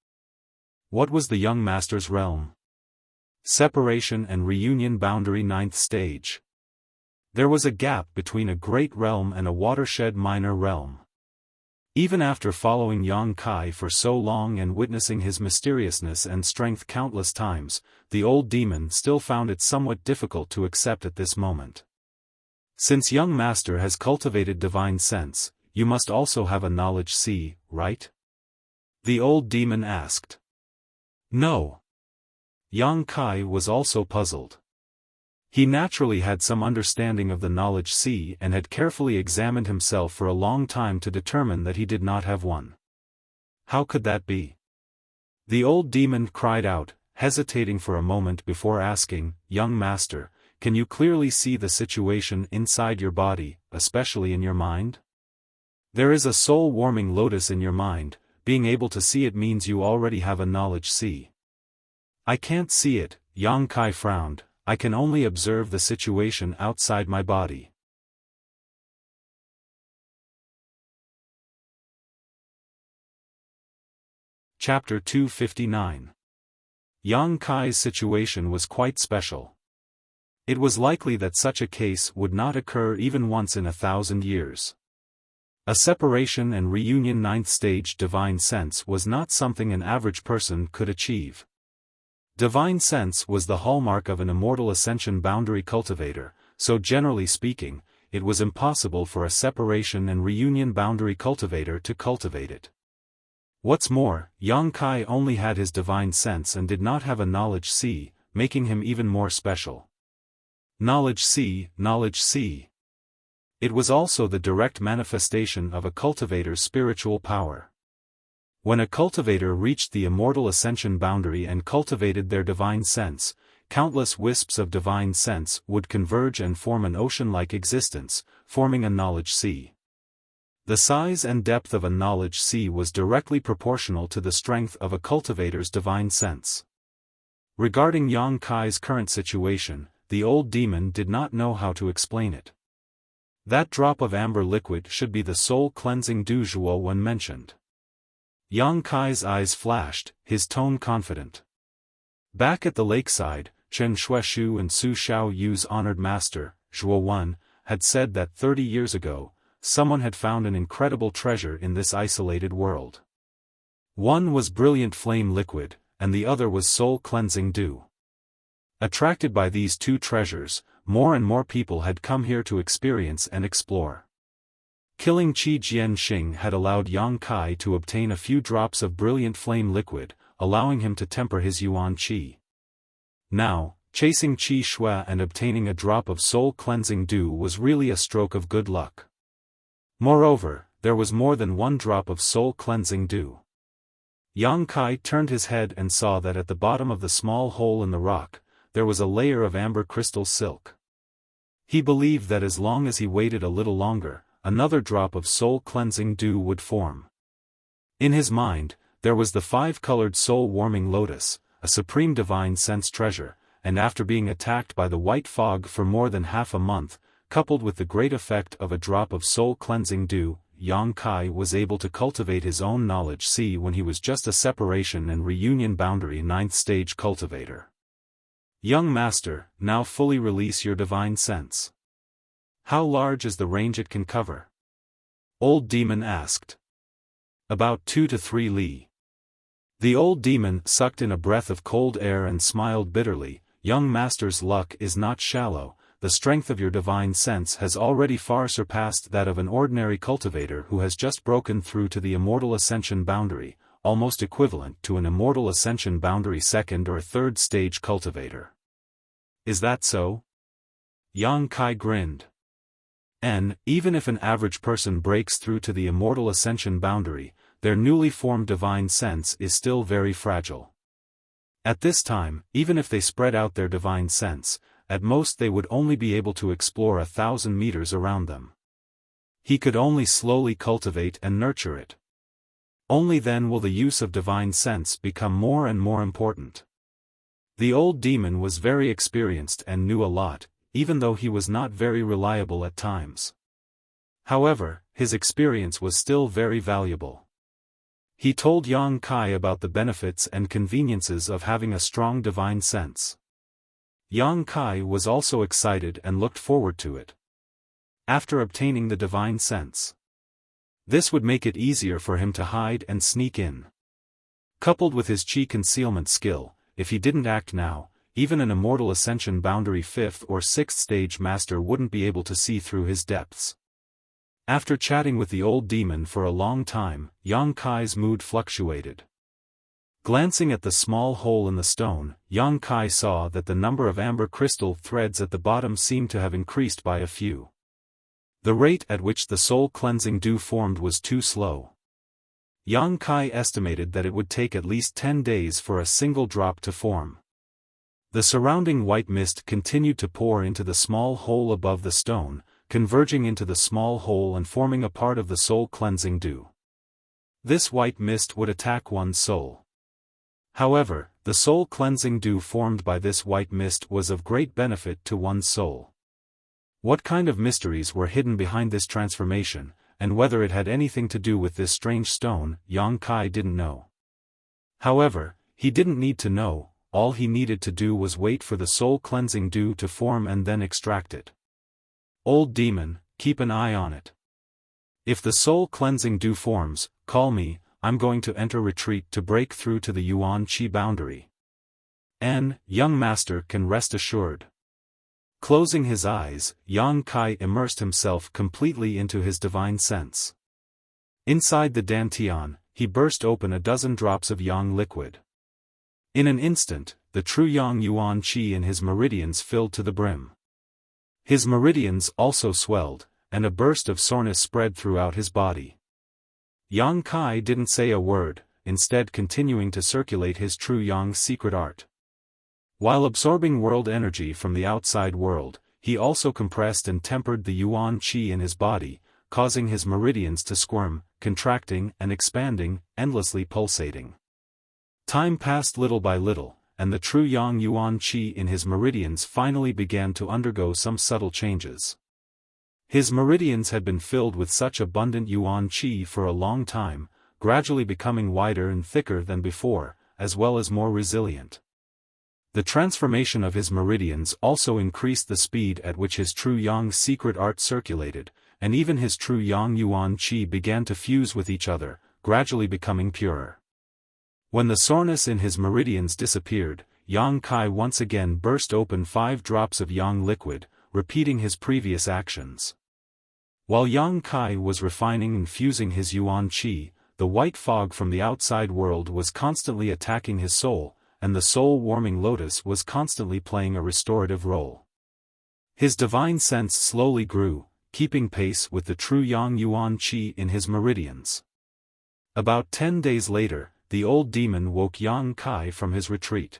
[SPEAKER 1] What was the young master's realm? Separation and reunion boundary 9th stage. There was a gap between a great realm and a watershed minor realm. Even after following Yang Kai for so long and witnessing his mysteriousness and strength countless times, the old demon still found it somewhat difficult to accept at this moment. Since young master has cultivated divine sense, you must also have a knowledge sea, right? The old demon asked. No. Yang Kai was also puzzled. He naturally had some understanding of the knowledge sea and had carefully examined himself for a long time to determine that he did not have one. How could that be? The old demon cried out, hesitating for a moment before asking, "Young master, can you clearly see the situation inside your body, especially in your mind? There is a soul-warming lotus in your mind, being able to see it means you already have a knowledge sea." "I can't see it," Yang Kai frowned. "I can only observe the situation outside my body." Chapter 259. Yang Kai's situation was quite special. It was likely that such a case would not occur even once in 1,000 years. A separation and reunion 9th stage divine sense was not something an average person could achieve. Divine sense was the hallmark of an immortal ascension boundary cultivator, so generally speaking, it was impossible for a separation and reunion boundary cultivator to cultivate it. What's more, Yang Kai only had his divine sense and did not have a knowledge sea, making him even more special. Knowledge sea, knowledge sea. It was also the direct manifestation of a cultivator's spiritual power. When a cultivator reached the immortal ascension boundary and cultivated their divine sense, countless wisps of divine sense would converge and form an ocean-like existence, forming a knowledge sea. The size and depth of a knowledge sea was directly proportional to the strength of a cultivator's divine sense. Regarding Yang Kai's current situation, the old demon did not know how to explain it. That drop of amber liquid should be the soul-cleansing du zhuo when mentioned. Yang Kai's eyes flashed, his tone confident. Back at the lakeside, Chen Shueshu and Su Xiaoyu's honored master, Zhuo Wen, had said that 30 years ago, someone had found an incredible treasure in this isolated world. One was brilliant flame liquid, and the other was soul-cleansing dew. Attracted by these two treasures, more and more people had come here to experience and explore. Killing Qi Jianxing had allowed Yang Kai to obtain a few drops of brilliant flame liquid, allowing him to temper his yuan qi. Now, chasing Qi Shui and obtaining a drop of soul-cleansing dew was really a stroke of good luck. Moreover, there was more than one drop of soul-cleansing dew. Yang Kai turned his head and saw that at the bottom of the small hole in the rock, there was a layer of amber crystal silk. He believed that as long as he waited a little longer, another drop of soul-cleansing dew would form. In his mind, there was the five-colored soul-warming lotus, a supreme divine sense treasure, and after being attacked by the white fog for more than half a month, coupled with the great effect of a drop of soul-cleansing dew, Yang Kai was able to cultivate his own knowledge see when he was just a separation and reunion boundary 9th stage cultivator. Young master, now fully release your divine sense. How large is the range it can cover? Old demon asked. About 2 to 3 li. The old demon sucked in a breath of cold air and smiled bitterly. Young master's luck is not shallow, the strength of your divine sense has already far surpassed that of an ordinary cultivator who has just broken through to the immortal ascension boundary, almost equivalent to an immortal ascension boundary 2nd or 3rd stage cultivator. Is that so? Yang Kai grinned. Even if an average person breaks through to the immortal ascension boundary, their newly formed divine sense is still very fragile. At this time, even if they spread out their divine sense, at most they would only be able to explore 1,000 meters around them. He could only slowly cultivate and nurture it. Only then will the use of divine sense become more and more important. The old demon was very experienced and knew a lot, even though he was not very reliable at times. However, his experience was still very valuable. He told Yang Kai about the benefits and conveniences of having a strong divine sense. Yang Kai was also excited and looked forward to it. After obtaining the divine sense, this would make it easier for him to hide and sneak in. Coupled with his qi concealment skill, if he didn't act now, even an immortal ascension boundary 5th or 6th stage master wouldn't be able to see through his depths. After chatting with the old demon for a long time, Yang Kai's mood fluctuated. Glancing at the small hole in the stone, Yang Kai saw that the number of amber crystal threads at the bottom seemed to have increased by a few. The rate at which the soul-cleansing dew formed was too slow. Yang Kai estimated that it would take at least 10 days for a single drop to form. The surrounding white mist continued to pour into the small hole above the stone, converging into the small hole and forming a part of the soul-cleansing dew. This white mist would attack one's soul. However, the soul-cleansing dew formed by this white mist was of great benefit to one's soul. What kind of mysteries were hidden behind this transformation, and whether it had anything to do with this strange stone, Yang Kai didn't know. However, he didn't need to know. All he needed to do was wait for the soul-cleansing dew to form and then extract it. Old demon, keep an eye on it. If the soul-cleansing dew forms, call me, I'm going to enter retreat to break through to the yuan qi boundary. Young master can rest assured. Closing his eyes, Yang Kai immersed himself completely into his divine sense. Inside the dantian, he burst open a dozen drops of yang liquid. In an instant, the true yang yuan qi in his meridians filled to the brim. His meridians also swelled, and a burst of soreness spread throughout his body. Yang Kai didn't say a word, instead continuing to circulate his true yang secret art. While absorbing world energy from the outside world, he also compressed and tempered the yuan qi in his body, causing his meridians to squirm, contracting and expanding, endlessly pulsating. Time passed little by little, and the true yang yuan qi in his meridians finally began to undergo some subtle changes. His meridians had been filled with such abundant yuan qi for a long time, gradually becoming wider and thicker than before, as well as more resilient. The transformation of his meridians also increased the speed at which his true yang secret art circulated, and even his true yang yuan qi began to fuse with each other, gradually becoming purer. When the soreness in his meridians disappeared, Yang Kai once again burst open 5 drops of yang liquid, repeating his previous actions. While Yang Kai was refining and fusing his yuan qi, the white fog from the outside world was constantly attacking his soul, and the soul-warming lotus was constantly playing a restorative role. His divine sense slowly grew, keeping pace with the true yang yuan qi in his meridians. About 10 days later, the old demon woke Yang Kai from his retreat.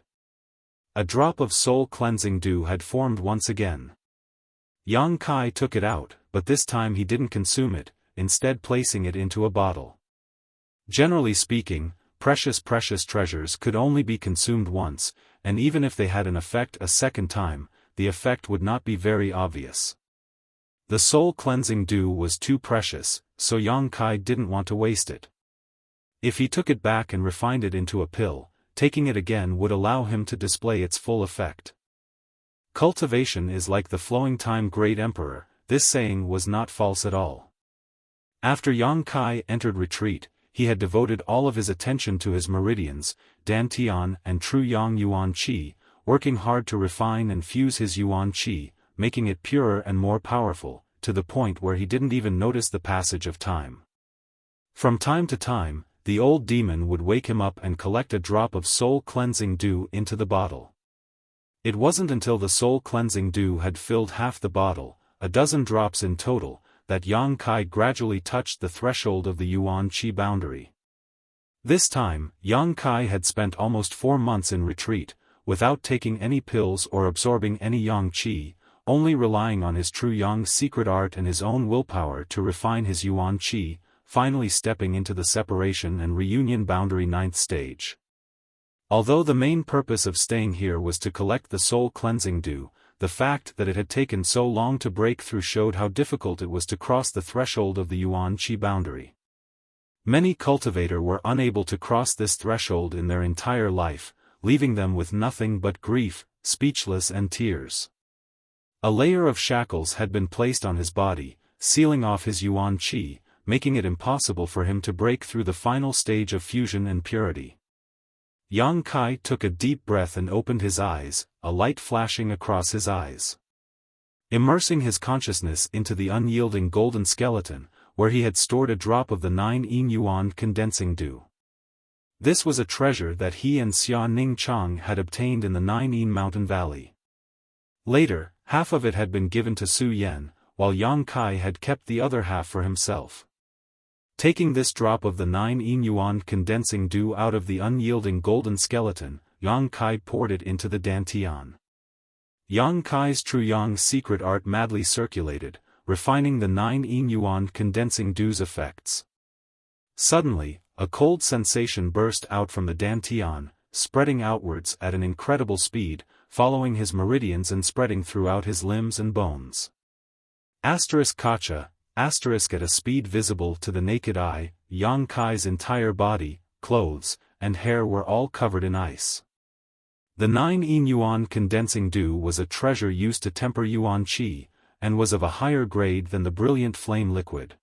[SPEAKER 1] A drop of soul-cleansing dew had formed once again. Yang Kai took it out, but this time he didn't consume it, instead placing it into a bottle. Generally speaking, precious treasures could only be consumed once, and even if they had an effect a second time, the effect would not be very obvious. The soul-cleansing dew was too precious, so Yang Kai didn't want to waste it. If he took it back and refined it into a pill, taking it again would allow him to display its full effect. Cultivation is like the flowing time, great emperor. This saying was not false at all. After Yang Kai entered retreat, he had devoted all of his attention to his meridians, dantian and true yang yuan qi, working hard to refine and fuse his yuan qi, making it purer and more powerful, to the point where he didn't even notice the passage of time. From time to time, the old demon would wake him up and collect a drop of soul-cleansing dew into the bottle. It wasn't until the soul-cleansing dew had filled half the bottle, a dozen drops in total, that Yang Kai gradually touched the threshold of the yuan qi boundary. This time, Yang Kai had spent almost 4 months in retreat, without taking any pills or absorbing any yang qi, only relying on his true yang secret art and his own willpower to refine his yuan qi, finally stepping into the separation and reunion boundary 9th stage. Although the main purpose of staying here was to collect the soul-cleansing dew, the fact that it had taken so long to break through showed how difficult it was to cross the threshold of the yuan qi boundary. Many cultivators were unable to cross this threshold in their entire life, leaving them with nothing but grief, speechless and tears. A layer of shackles had been placed on his body, sealing off his yuan qi, making it impossible for him to break through the final stage of fusion and purity. Yang Kai took a deep breath and opened his eyes, a light flashing across his eyes. Immersing his consciousness into the unyielding golden skeleton, where he had stored a drop of the 9 yuan condensing dew. This was a treasure that he and Xia Ning Chang had obtained in the 9 mountain valley. Later, half of it had been given to Su Yan, while Yang Kai had kept the other half for himself. Taking this drop of the 9 yuan condensing dew out of the unyielding golden skeleton, Yang Kai poured it into the dantian. Yang Kai's true yang secret art madly circulated, refining the 9 yuan condensing dew's effects. Suddenly, a cold sensation burst out from the dantian, spreading outwards at an incredible speed, following his meridians and spreading throughout his limbs and bones. Kacha, at a speed visible to the naked eye, Yang Kai's entire body, clothes, and hair were all covered in ice. The 9 yuan condensing dew was a treasure used to temper yuan qi, and was of a higher grade than the brilliant flame liquid.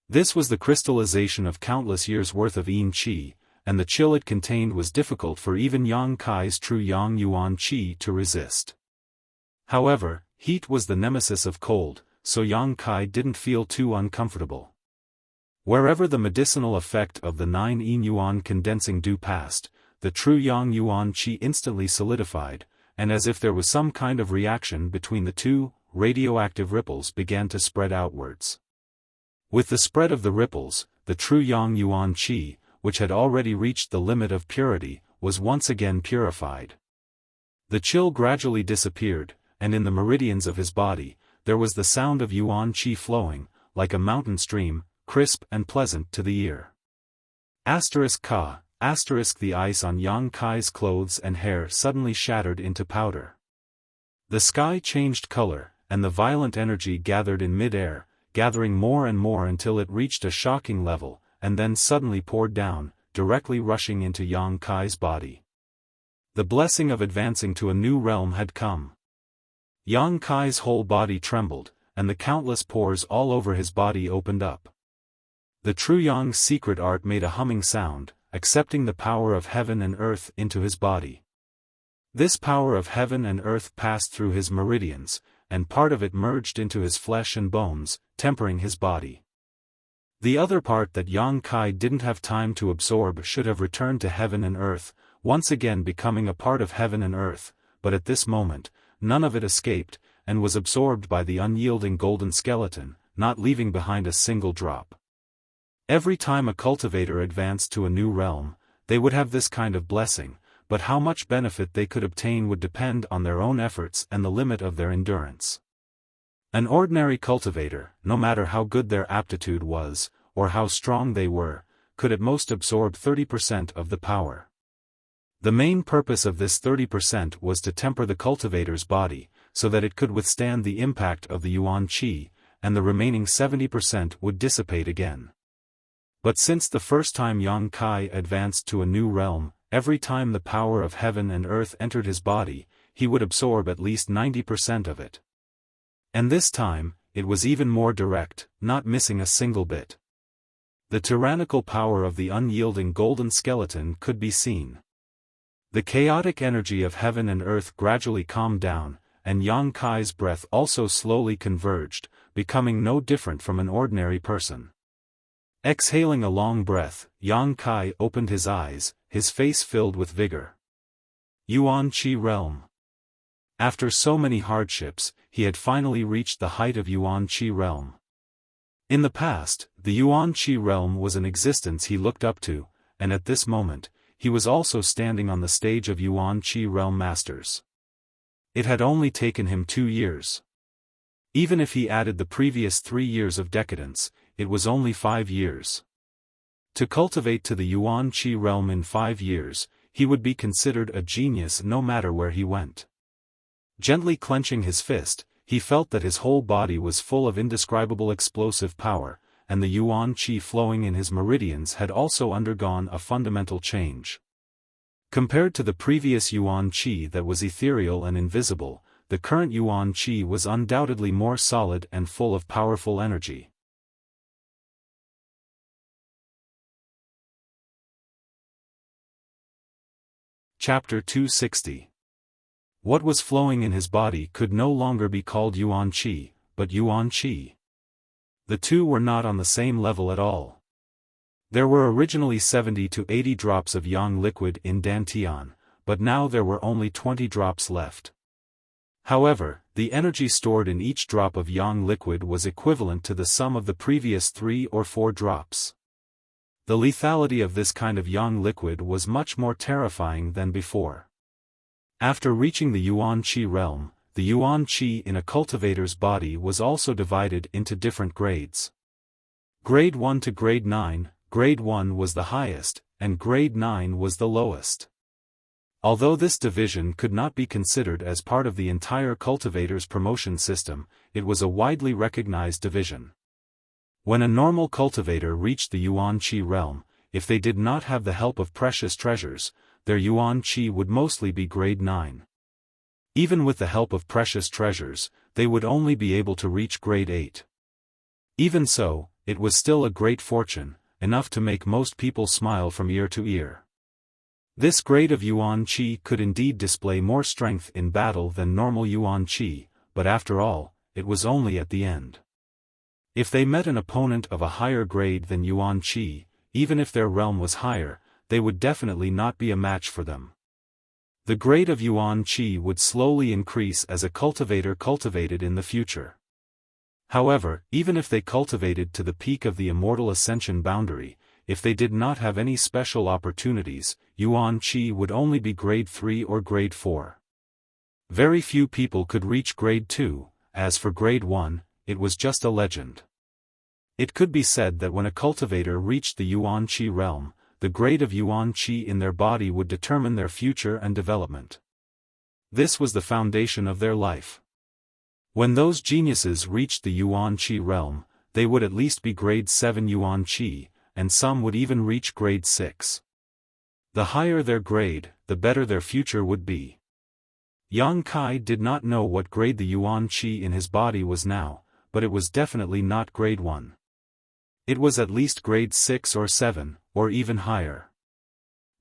[SPEAKER 1] This was the crystallization of countless years' worth of yin qi, and the chill it contained was difficult for even Yang Kai's true yang yuan qi to resist. However, heat was the nemesis of cold, so Yang Kai didn't feel too uncomfortable. Wherever the medicinal effect of the 9 yuan condensing dew passed, the true yang yuan qi instantly solidified, and as if there was some kind of reaction between the two, radioactive ripples began to spread outwards. With the spread of the ripples, the true yang yuan qi, which had already reached the limit of purity, was once again purified. The chill gradually disappeared, and in the meridians of his body, there was the sound of yuan qi flowing, like a mountain stream, crisp and pleasant to the ear. The ice on Yang Kai's clothes and hair suddenly shattered into powder. The sky changed color, and the violent energy gathered in mid-air, gathering more and more until it reached a shocking level, and then suddenly poured down, directly rushing into Yang Kai's body. The blessing of advancing to a new realm had come. Yang Kai's whole body trembled, and the countless pores all over his body opened up. The true Yang's secret art made a humming sound, accepting the power of heaven and earth into his body. This power of heaven and earth passed through his meridians, and part of it merged into his flesh and bones, tempering his body. The other part that Yang Kai didn't have time to absorb should have returned to heaven and earth, once again becoming a part of heaven and earth, but at this moment, none of it escaped, and was absorbed by the unyielding golden skeleton, not leaving behind a single drop. Every time a cultivator advanced to a new realm, they would have this kind of blessing, but how much benefit they could obtain would depend on their own efforts and the limit of their endurance. An ordinary cultivator, no matter how good their aptitude was, or how strong they were, could at most absorb 30% of the power. The main purpose of this 30% was to temper the cultivator's body, so that it could withstand the impact of the Yuan Qi, and the remaining 70% would dissipate again. But since the first time Yang Kai advanced to a new realm, every time the power of heaven and earth entered his body, he would absorb at least 90% of it. And this time, it was even more direct, not missing a single bit. The tyrannical power of the unyielding golden skeleton could be seen. The chaotic energy of heaven and earth gradually calmed down, and Yang Kai's breath also slowly converged, becoming no different from an ordinary person. Exhaling a long breath, Yang Kai opened his eyes, his face filled with vigor. Yuan Qi realm. After so many hardships, he had finally reached the height of Yuan Qi realm. In the past, the Yuan Qi realm was an existence he looked up to, and at this moment, he was also standing on the stage of Yuan Qi realm masters. It had only taken him 2 years. Even if he added the previous 3 years of decadence, it was only 5 years. To cultivate to the Yuan Qi realm in 5 years, he would be considered a genius no matter where he went. Gently clenching his fist, he felt that his whole body was full of indescribable explosive power, and the Yuan Qi flowing in his meridians had also undergone a fundamental change. Compared to the previous Yuan Qi that was ethereal and invisible, the current Yuan Qi was undoubtedly more solid and full of powerful energy. Chapter 260. What was flowing in his body could no longer be called Yuan Qi, but Yuan Qi. The two were not on the same level at all. There were originally 70 to 80 drops of yang liquid in Dantian, but now there were only 20 drops left. However, the energy stored in each drop of yang liquid was equivalent to the sum of the previous 3 or 4 drops. The lethality of this kind of yang liquid was much more terrifying than before. After reaching the Yuan Qi realm, the Yuan Qi in a cultivator's body was also divided into different grades. Grade 1 to Grade 9, Grade 1 was the highest, and Grade 9 was the lowest. Although this division could not be considered as part of the entire cultivator's promotion system, it was a widely recognized division. When a normal cultivator reached the Yuan Qi realm, if they did not have the help of precious treasures, their Yuan Qi would mostly be Grade 9. Even with the help of precious treasures, they would only be able to reach Grade 8. Even so, it was still a great fortune, enough to make most people smile from ear to ear. This grade of Yuan Qi could indeed display more strength in battle than normal Yuan Qi, but after all, it was only at the end. If they met an opponent of a higher grade than Yuan Qi, even if their realm was higher, they would definitely not be a match for them. The grade of Yuan Qi would slowly increase as a cultivator cultivated in the future. However, even if they cultivated to the peak of the immortal ascension boundary, if they did not have any special opportunities, Yuan Qi would only be Grade 3 or Grade 4. Very few people could reach Grade 2, as for Grade 1, it was just a legend. It could be said that when a cultivator reached the Yuan Qi realm, the grade of Yuan Qi in their body would determine their future and development. This was the foundation of their life. When those geniuses reached the Yuan Qi realm, they would at least be Grade 7 Yuan Qi, and some would even reach Grade 6. The higher their grade, the better their future would be. Yang Kai did not know what grade the Yuan Qi in his body was now, but it was definitely not Grade 1. It was at least Grade 6 or 7, or even higher.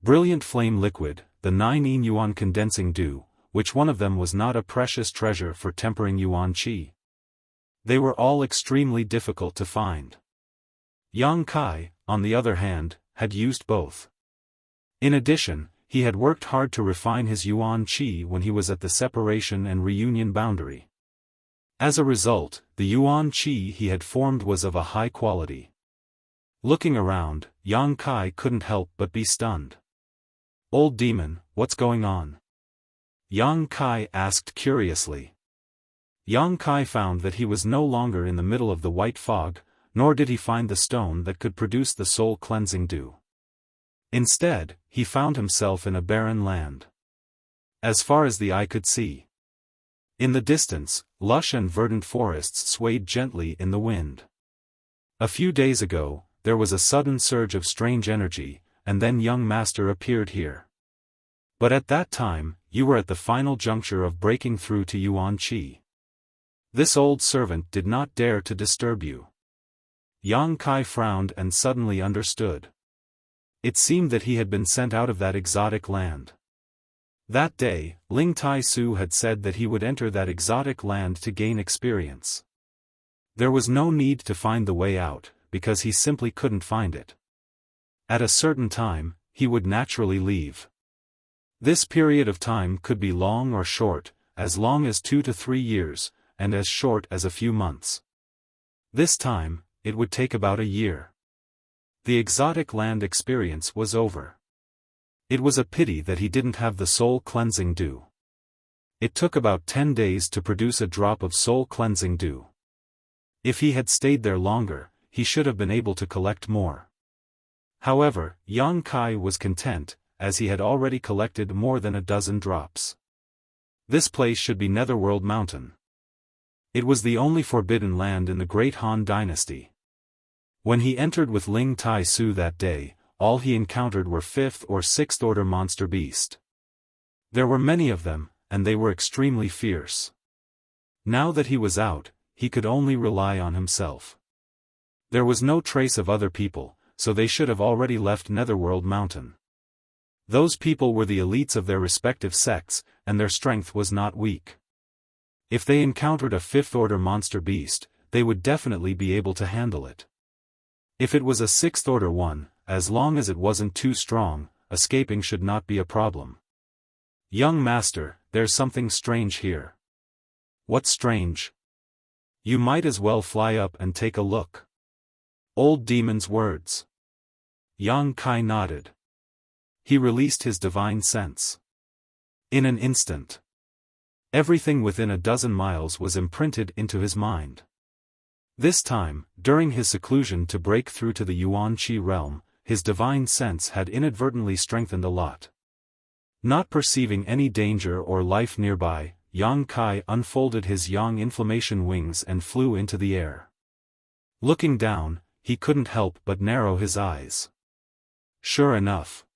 [SPEAKER 1] Brilliant flame liquid, the 9 yuan condensing dew, which one of them was not a precious treasure for tempering yuan qi? They were all extremely difficult to find. Yang Kai, on the other hand, had used both. In addition, he had worked hard to refine his yuan qi when he was at the separation and reunion boundary. As a result, the yuan qi he had formed was of a high quality. Looking around, Yang Kai couldn't help but be stunned. "Old demon, what's going on?" Yang Kai asked curiously. Yang Kai found that he was no longer in the middle of the white fog, nor did he find the stone that could produce the soul-cleansing dew. Instead, he found himself in a barren land. As far as the eye could see. In the distance, lush and verdant forests swayed gently in the wind. A few days ago, there was a sudden surge of strange energy, and then young master appeared here. But at that time, you were at the final juncture of breaking through to yuan qi. This old servant did not dare to disturb you. Yang Kai frowned and suddenly understood. It seemed that he had been sent out of that exotic land. That day, Ling Tai Su had said that he would enter that exotic land to gain experience. There was no need to find the way out, because he simply couldn't find it. At a certain time, he would naturally leave. This period of time could be long or short, as long as 2 to 3 years, and as short as a few months. This time, it would take about a year. The exotic land experience was over. It was a pity that he didn't have the soul-cleansing dew. It took about 10 days to produce a drop of soul-cleansing dew. If he had stayed there longer, he should have been able to collect more. However, Yang Kai was content, as he had already collected more than a dozen drops. This place should be Netherworld Mountain. It was the only forbidden land in the Great Han Dynasty. When he entered with Ling Tai Su that day, all he encountered were 5th or 6th order monster beast. There were many of them, and they were extremely fierce. Now that he was out, he could only rely on himself. There was no trace of other people, so they should have already left Netherworld Mountain. Those people were the elites of their respective sects, and their strength was not weak. If they encountered a 5th order monster beast, they would definitely be able to handle it. If it was a 6th order one, as long as it wasn't too strong, escaping should not be a problem. "Young master, there's something strange here." "What's strange?" "You might as well fly up and take a look." Old demon's words. Yang Kai nodded. He released his divine sense. In an instant, everything within a dozen miles was imprinted into his mind. This time, during his seclusion to break through to the yuan qi realm, his divine sense had inadvertently strengthened a lot. Not perceiving any danger or life nearby, Yang Kai unfolded his yang inflammation wings and flew into the air. Looking down, he couldn't help but narrow his eyes. Sure enough.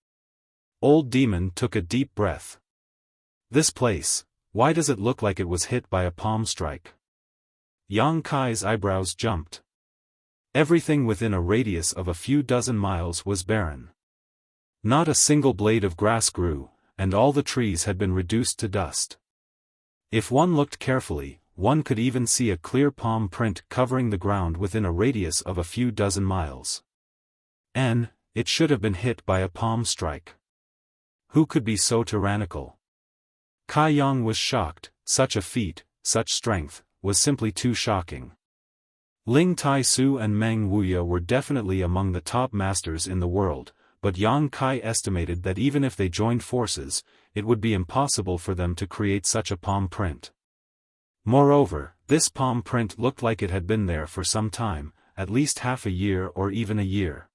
[SPEAKER 1] Old demon took a deep breath. This place, why does it look like it was hit by a palm strike? Yang Kai's eyebrows jumped. Everything within a radius of a few dozen miles was barren. Not a single blade of grass grew, and all the trees had been reduced to dust. If one looked carefully, one could even see a clear palm print covering the ground within a radius of a few dozen miles. It should have been hit by a palm strike. Who could be so tyrannical? Kai Yang was shocked. Such a feat, such strength, was simply too shocking. Ling Tai Su and Meng Wuya were definitely among the top masters in the world, but Yang Kai estimated that even if they joined forces, it would be impossible for them to create such a palm print. Moreover, this palm print looked like it had been there for some time, at least half a year or even a year.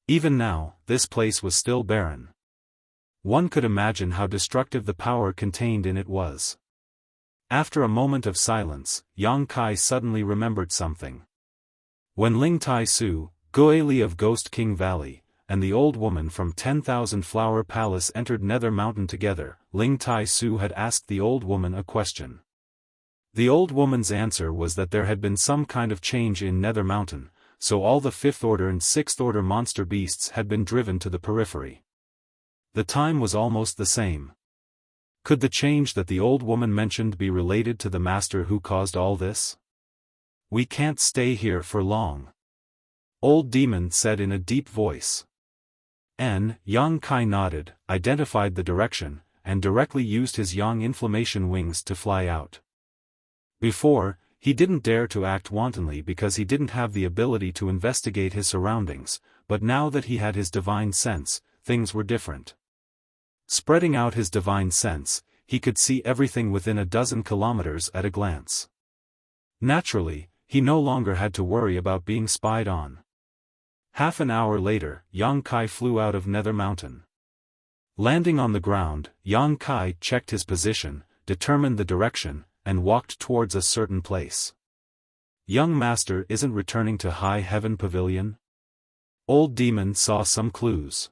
[SPEAKER 1] Even now, this place was still barren. One could imagine how destructive the power contained in it was. After a moment of silence, Yang Kai suddenly remembered something. When Ling Tai Su, Guili of Ghost King Valley, and the old woman from 10,000 Flower Palace entered Nether Mountain together, Ling Tai Su had asked the old woman a question. The old woman's answer was that there had been some kind of change in Nether Mountain, so all the 5th order and 6th order monster beasts had been driven to the periphery. The time was almost the same. Could the change that the old woman mentioned be related to the master who caused all this? We can't stay here for long. Old Demon said in a deep voice. Yang Kai nodded, identified the direction, and directly used his yang inflammation wings to fly out. Before, he didn't dare to act wantonly because he didn't have the ability to investigate his surroundings, but now that he had his divine sense, things were different. Spreading out his divine sense, he could see everything within a dozen kilometers at a glance. Naturally, he no longer had to worry about being spied on. Half an hour later, Yang Kai flew out of Nether Mountain. Landing on the ground, Yang Kai checked his position, determined the direction, and walked towards a certain place. Young Master isn't returning to High Heaven Pavilion? Old Demon saw some clues.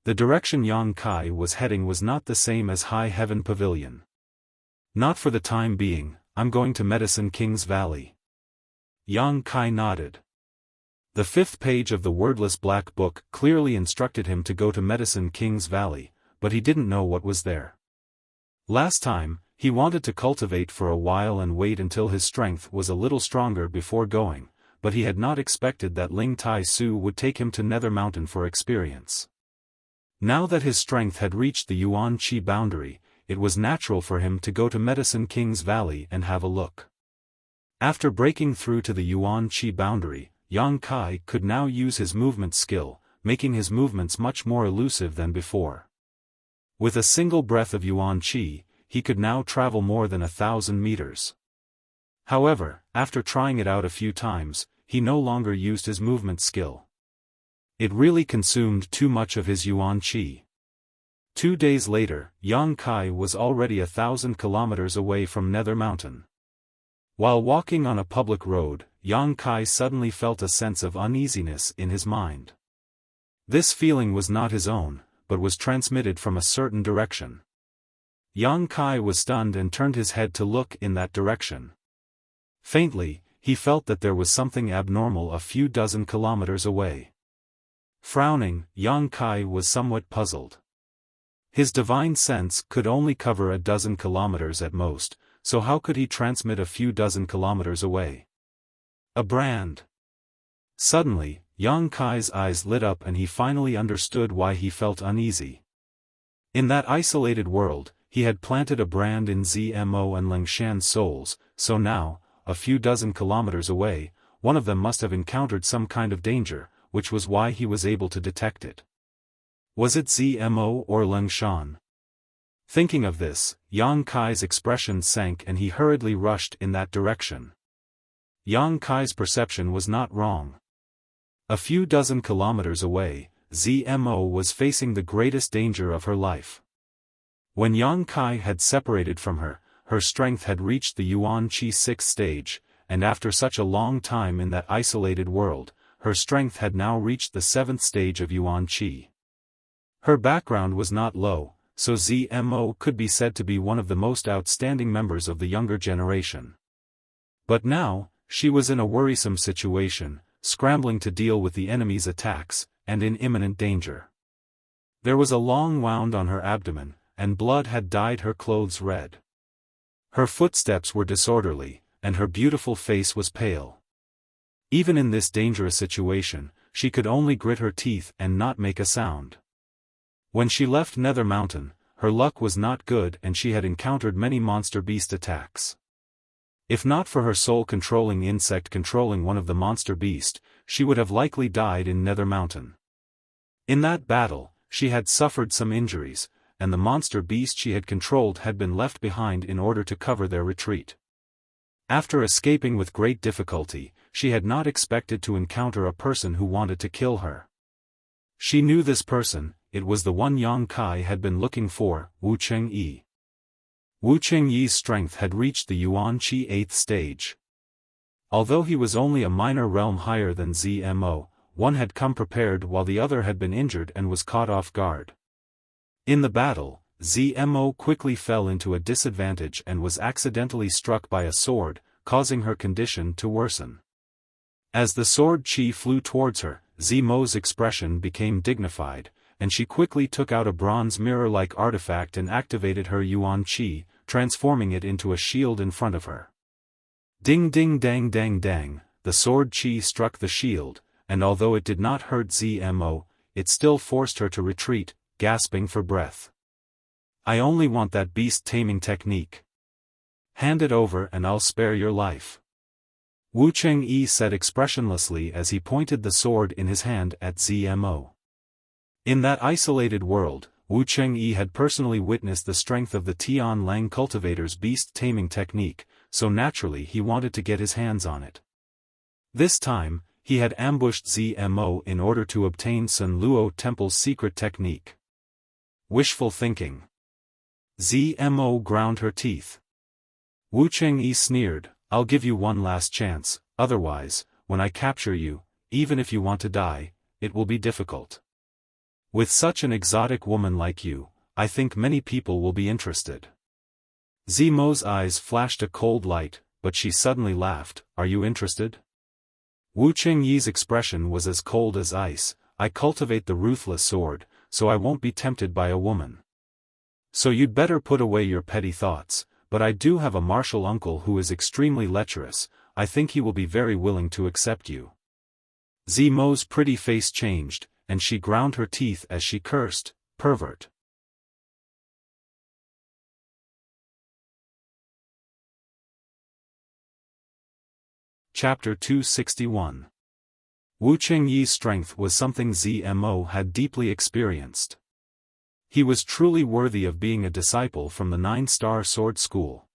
[SPEAKER 1] The direction Yang Kai was heading was not the same as High Heaven Pavilion. Not for the time being, I'm going to Medicine King's Valley. Yang Kai nodded. The 5th page of the wordless black book clearly instructed him to go to Medicine King's Valley, but he didn't know what was there. Last time, he wanted to cultivate for a while and wait until his strength was a little stronger before going, but he had not expected that Ling Tai Su would take him to Nether Mountain for experience. Now that his strength had reached the Yuan Qi boundary, it was natural for him to go to Medicine King's Valley and have a look. After breaking through to the Yuan Qi boundary, Yang Kai could now use his movement skill, making his movements much more elusive than before. With a single breath of Yuan Qi, he could now travel more than 1,000 meters. However, after trying it out a few times, he no longer used his movement skill. It really consumed too much of his Yuan Qi. 2 days later, Yang Kai was already 1,000 kilometers away from Nether Mountain. While walking on a public road, Yang Kai suddenly felt a sense of uneasiness in his mind. This feeling was not his own, but was transmitted from a certain direction. Yang Kai was stunned and turned his head to look in that direction. Faintly, he felt that there was something abnormal a few dozen kilometers away. Frowning, Yang Kai was somewhat puzzled. His divine sense could only cover a dozen kilometers at most, so how could he transmit a few dozen kilometers away? A brand. Suddenly, Yang Kai's eyes lit up and he finally understood why he felt uneasy. In that isolated world, he had planted a brand in Zmo and Lingshan's souls, so now, a few dozen kilometers away, one of them must have encountered some kind of danger, which was why he was able to detect it. Was it Zmo or Lingshan? Thinking of this, Yang Kai's expression sank and he hurriedly rushed in that direction. Yang Kai's perception was not wrong. A few dozen kilometers away, Zmo was facing the greatest danger of her life. When Yang Kai had separated from her, her strength had reached the Yuan Qi 6th stage, and after such a long time in that isolated world, her strength had now reached the 7th stage of Yuan Qi. Her background was not low, so Zmo could be said to be one of the most outstanding members of the younger generation. But now, she was in a worrisome situation, scrambling to deal with the enemy's attacks, and in imminent danger. There was a long wound on her abdomen, and blood had dyed her clothes red. Her footsteps were disorderly, and her beautiful face was pale. Even in this dangerous situation, she could only grit her teeth and not make a sound. When she left Nether Mountain, her luck was not good and she had encountered many monster beast attacks. If not for her soul-controlling insect controlling one of the monster beast, she would have likely died in Nether Mountain. In that battle, she had suffered some injuries, and the monster beast she had controlled had been left behind in order to cover their retreat. After escaping with great difficulty, she had not expected to encounter a person who wanted to kill her. She knew this person, it was the one Yang Kai had been looking for, Wu Chengyi. Wu Chengyi's strength had reached the Yuan Qi 8th stage. Although he was only a minor realm higher than Zmo, one had come prepared while the other had been injured and was caught off guard. In the battle, Zmo quickly fell into a disadvantage and was accidentally struck by a sword, causing her condition to worsen. As the sword chi flew towards her, Zmo's expression became dignified, and she quickly took out a bronze mirror-like artifact and activated her Yuan Qi, transforming it into a shield in front of her. Ding ding dang dang dang, the sword Qi struck the shield, and although it did not hurt Zmo, it still forced her to retreat, gasping for breath. I only want that beast-taming technique. Hand it over and I'll spare your life. Wu Chengyi said expressionlessly as he pointed the sword in his hand at Zmo. In that isolated world, Wu Chengyi had personally witnessed the strength of the Tian Lang cultivator's beast-taming technique, so naturally he wanted to get his hands on it. This time, he had ambushed Zmo in order to obtain Sun Luo Temple's secret technique. Wishful thinking. Zmo ground her teeth. Wu Chengyi sneered, I'll give you one last chance, otherwise, when I capture you, even if you want to die, it will be difficult. With such an exotic woman like you, I think many people will be interested. Zmo's eyes flashed a cold light, but she suddenly laughed, Are you interested? Wu Chengyi's expression was as cold as ice. I cultivate the ruthless sword, so I won't be tempted by a woman. So you'd better put away your petty thoughts, but I do have a martial uncle who is extremely lecherous. I think he will be very willing to accept you. Zmo's pretty face changed, and she ground her teeth as she cursed, pervert. Chapter 261. Wu Chengyi's strength was something Zmo had deeply experienced. He was truly worthy of being a disciple from the 9-star sword school.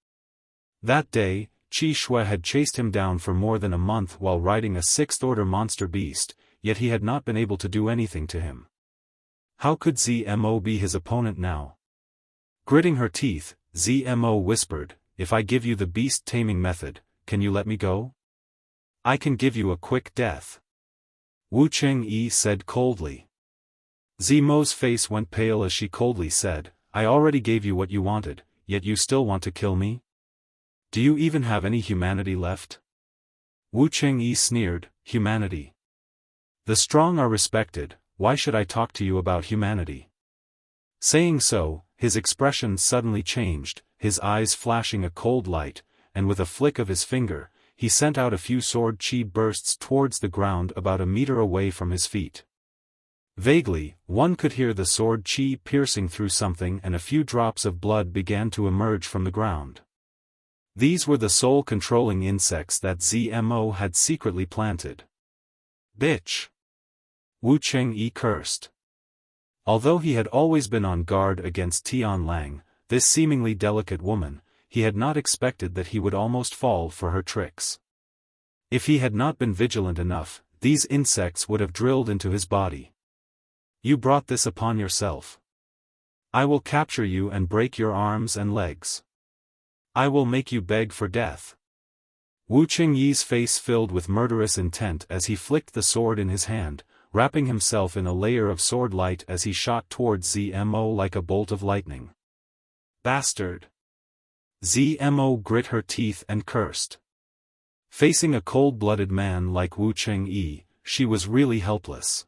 [SPEAKER 1] That day, Qi Shui had chased him down for more than a month while riding a 6th-order monster beast, yet he had not been able to do anything to him. How could Zmo be his opponent now? Gritting her teeth, Zmo whispered, If I give you the beast-taming method, can you let me go? I can give you a quick death. Wu Chengyi said coldly. Zmo's face went pale as she coldly said, I already gave you what you wanted, yet you still want to kill me? Do you even have any humanity left? Wu Chengyi sneered, Humanity. The strong are respected, why should I talk to you about humanity? Saying so, his expression suddenly changed, his eyes flashing a cold light, and with a flick of his finger, he sent out a few sword chi bursts towards the ground about a meter away from his feet. Vaguely, one could hear the sword chi piercing through something and a few drops of blood began to emerge from the ground. These were the soul-controlling insects that Zmo had secretly planted. Bitch! Wu Chengyi cursed. Although he had always been on guard against Tian Lang, this seemingly delicate woman, he had not expected that he would almost fall for her tricks. If he had not been vigilant enough, these insects would have drilled into his body. You brought this upon yourself. I will capture you and break your arms and legs. I will make you beg for death. Wu Chengyi's face filled with murderous intent as he flicked the sword in his hand, wrapping himself in a layer of sword light as he shot towards Zmo like a bolt of lightning. Bastard! Zmo grit her teeth and cursed. Facing a cold-blooded man like Wu Chengyi, she was really helpless.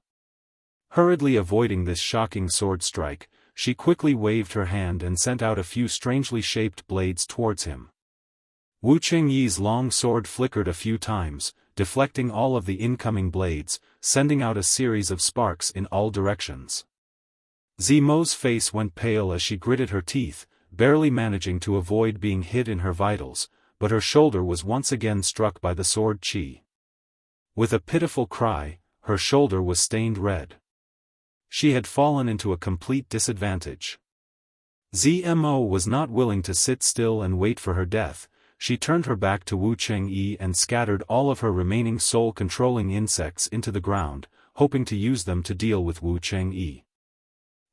[SPEAKER 1] Hurriedly avoiding this shocking sword strike, she quickly waved her hand and sent out a few strangely shaped blades towards him. Wu Chengyi's long sword flickered a few times, deflecting all of the incoming blades, sending out a series of sparks in all directions. Zmo's face went pale as she gritted her teeth, barely managing to avoid being hit in her vitals, but her shoulder was once again struck by the sword chi. With a pitiful cry, her shoulder was stained red. She had fallen into a complete disadvantage. Zmo was not willing to sit still and wait for her death. She turned her back to Wu Chengyi and scattered all of her remaining soul-controlling insects into the ground, hoping to use them to deal with Wu Chengyi.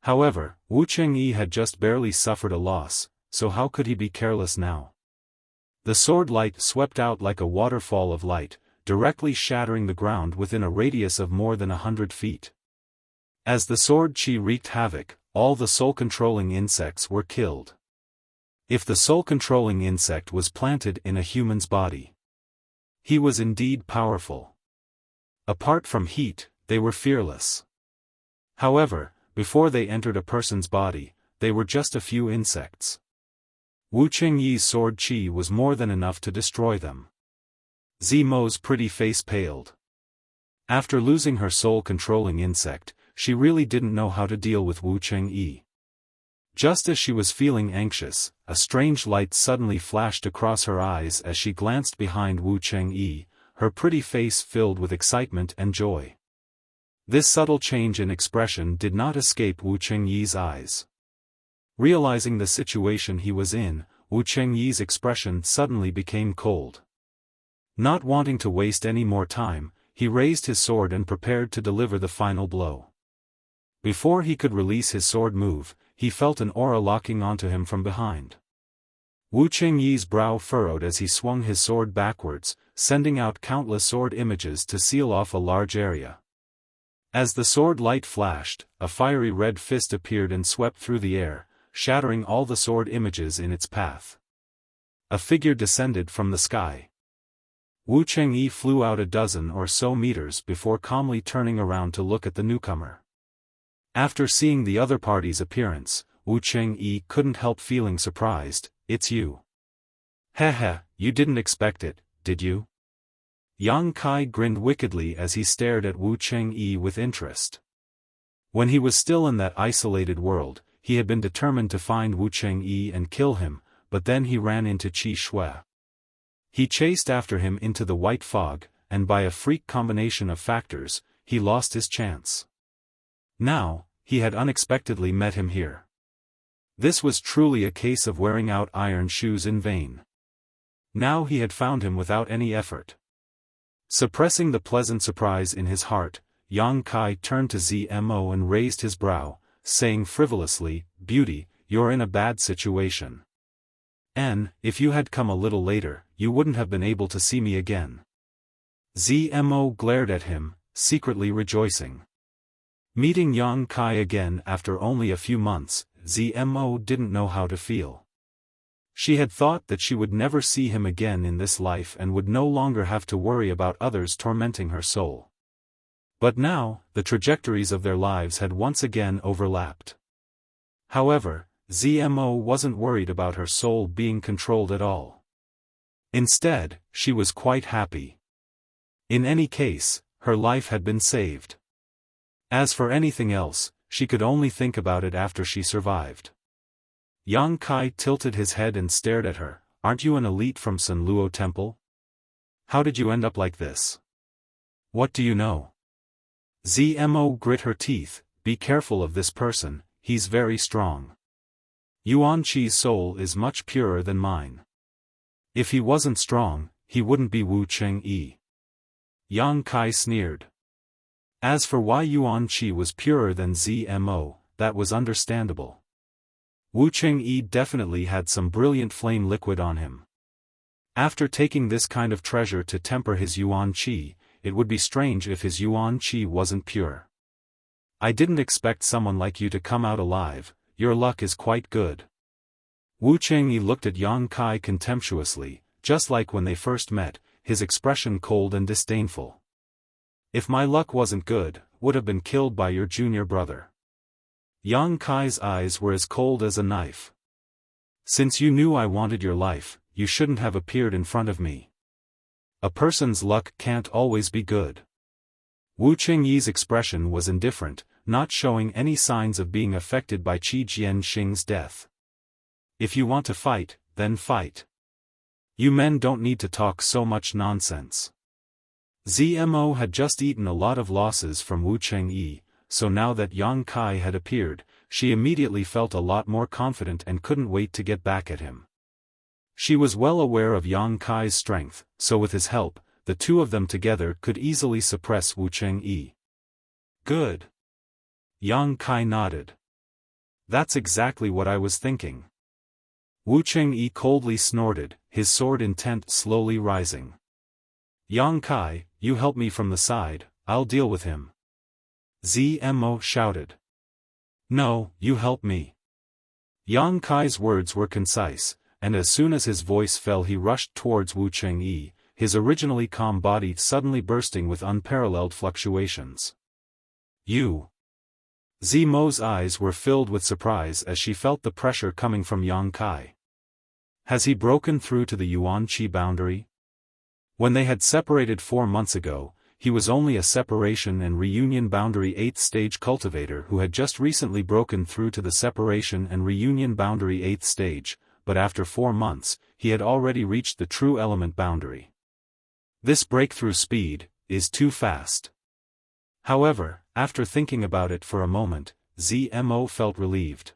[SPEAKER 1] However, Wu Chengyi had just barely suffered a loss, so how could he be careless now? The sword light swept out like a waterfall of light, directly shattering the ground within a radius of more than 100 feet. As the sword chi wreaked havoc, all the soul-controlling insects were killed. If the soul-controlling insect was planted in a human's body, he was indeed powerful. Apart from heat, they were fearless. However, before they entered a person's body, they were just a few insects. Wu Qingyi's sword qi was more than enough to destroy them. Zimo's pretty face paled. After losing her soul-controlling insect, she really didn't know how to deal with Wu Qingyi. Just as she was feeling anxious, a strange light suddenly flashed across her eyes as she glanced behind Wu Qingyi, her pretty face filled with excitement and joy. This subtle change in expression did not escape Wu Qingyi's eyes. Realizing the situation he was in, Wu Qingyi's expression suddenly became cold. Not wanting to waste any more time, he raised his sword and prepared to deliver the final blow. Before he could release his sword move, he felt an aura locking onto him from behind. Wu Qingyi's brow furrowed as he swung his sword backwards, sending out countless sword images to seal off a large area. As the sword light flashed, a fiery red fist appeared and swept through the air, shattering all the sword images in its path. A figure descended from the sky. Wu Qingyi flew out a dozen or so meters before calmly turning around to look at the newcomer. After seeing the other party's appearance, Wu Qingyi couldn't help feeling surprised. "It's you." "Heh, you didn't expect it, did you?" Yang Kai grinned wickedly as he stared at Wu Qingyi with interest. When he was still in that isolated world, he had been determined to find Wu Qingyi and kill him, but then he ran into Qi Shui. He chased after him into the white fog, and by a freak combination of factors, he lost his chance. Now, he had unexpectedly met him here. This was truly a case of wearing out iron shoes in vain. Now he had found him without any effort. Suppressing the pleasant surprise in his heart, Yang Kai turned to Zmo and raised his brow, saying frivolously, "Beauty, you're in a bad situation. If you had come a little later, you wouldn't have been able to see me again." Zmo glared at him, secretly rejoicing. Meeting Yang Kai again after only a few months, Zmo didn't know how to feel. She had thought that she would never see him again in this life and would no longer have to worry about others tormenting her soul. But now, the trajectories of their lives had once again overlapped. However, Zmo wasn't worried about her soul being controlled at all. Instead, she was quite happy. In any case, her life had been saved. As for anything else, she could only think about it after she survived. Yang Kai tilted his head and stared at her. "Aren't you an elite from Sun Luo Temple? How did you end up like this? What do you know?" Zmo grit her teeth. "Be careful of this person, he's very strong. Yuan Qi's soul is much purer than mine. If he wasn't strong, he wouldn't be Wu Qingyi." Yang Kai sneered. As for why Yuan Qi was purer than Zmo, that was understandable. Wu Qingyi definitely had some brilliant flame liquid on him. After taking this kind of treasure to temper his Yuan Qi, it would be strange if his Yuan Qi wasn't pure. "I didn't expect someone like you to come out alive, your luck is quite good." Wu Qingyi looked at Yang Kai contemptuously, just like when they first met, his expression cold and disdainful. "If my luck wasn't good, would have been killed by your junior brother." Yang Kai's eyes were as cold as a knife. "Since you knew I wanted your life, you shouldn't have appeared in front of me. A person's luck can't always be good." Wu Qingyi's expression was indifferent, not showing any signs of being affected by Qi Jianxing's death. "If you want to fight, then fight. You men don't need to talk so much nonsense." Zmo had just eaten a lot of losses from Wu Qingyi, so now that Yang Kai had appeared, she immediately felt a lot more confident and couldn't wait to get back at him. She was well aware of Yang Kai's strength, so with his help, the two of them together could easily suppress Wu Qingyi. "Good." Yang Kai nodded. "That's exactly what I was thinking." Wu Qingyi coldly snorted, his sword intent slowly rising. "Yang Kai, you help me from the side, I'll deal with him." Zmo shouted. "No, you help me." Yang Kai's words were concise, and as soon as his voice fell he rushed towards Wu Qingyi, his originally calm body suddenly bursting with unparalleled fluctuations. "You!" Zimo's eyes were filled with surprise as she felt the pressure coming from Yang Kai. Has he broken through to the Yuan-Qi boundary? When they had separated 4 months ago, he was only a separation and reunion boundary 8th stage cultivator who had just recently broken through to the separation and reunion boundary 8th stage, but after 4 months, he had already reached the true element boundary. This breakthrough speed is too fast. However, after thinking about it for a moment, Zmo felt relieved.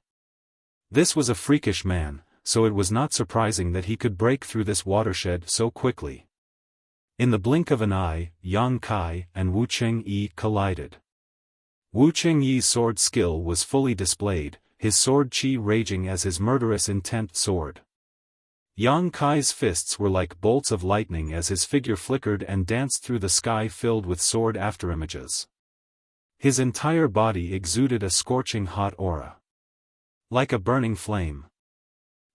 [SPEAKER 1] This was a freakish man, so it was not surprising that he could break through this watershed so quickly. In the blink of an eye, Yang Kai and Wu Chengyi collided. Wu Chengyi's sword skill was fully displayed, his sword chi raging as his murderous intent soared. Yang Kai's fists were like bolts of lightning as his figure flickered and danced through the sky filled with sword afterimages. His entire body exuded a scorching hot aura. Like a burning flame.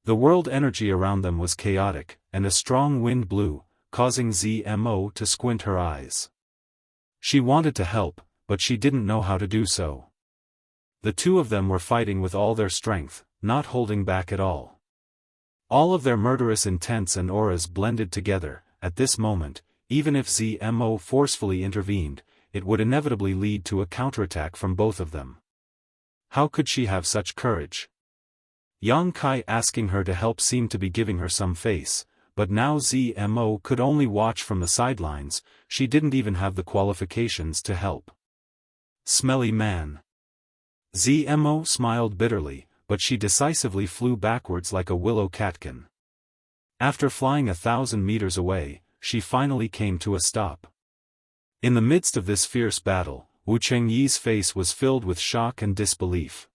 [SPEAKER 1] The world energy around them was chaotic, and a strong wind blew, causing Zmo to squint her eyes. She wanted to help, but she didn't know how to do so. The two of them were fighting with all their strength, not holding back at all. All of their murderous intents and auras blended together. At this moment, even if Zmo forcefully intervened, it would inevitably lead to a counterattack from both of them. How could she have such courage? Yang Kai asking her to help seemed to be giving her some face, but now Zmo could only watch from the sidelines. She didn't even have the qualifications to help. Smelly man. Zmo smiled bitterly, but she decisively flew backwards like a willow catkin. After flying 1,000 meters away, she finally came to a stop. In the midst of this fierce battle, Wu Chengyi's face was filled with shock and disbelief.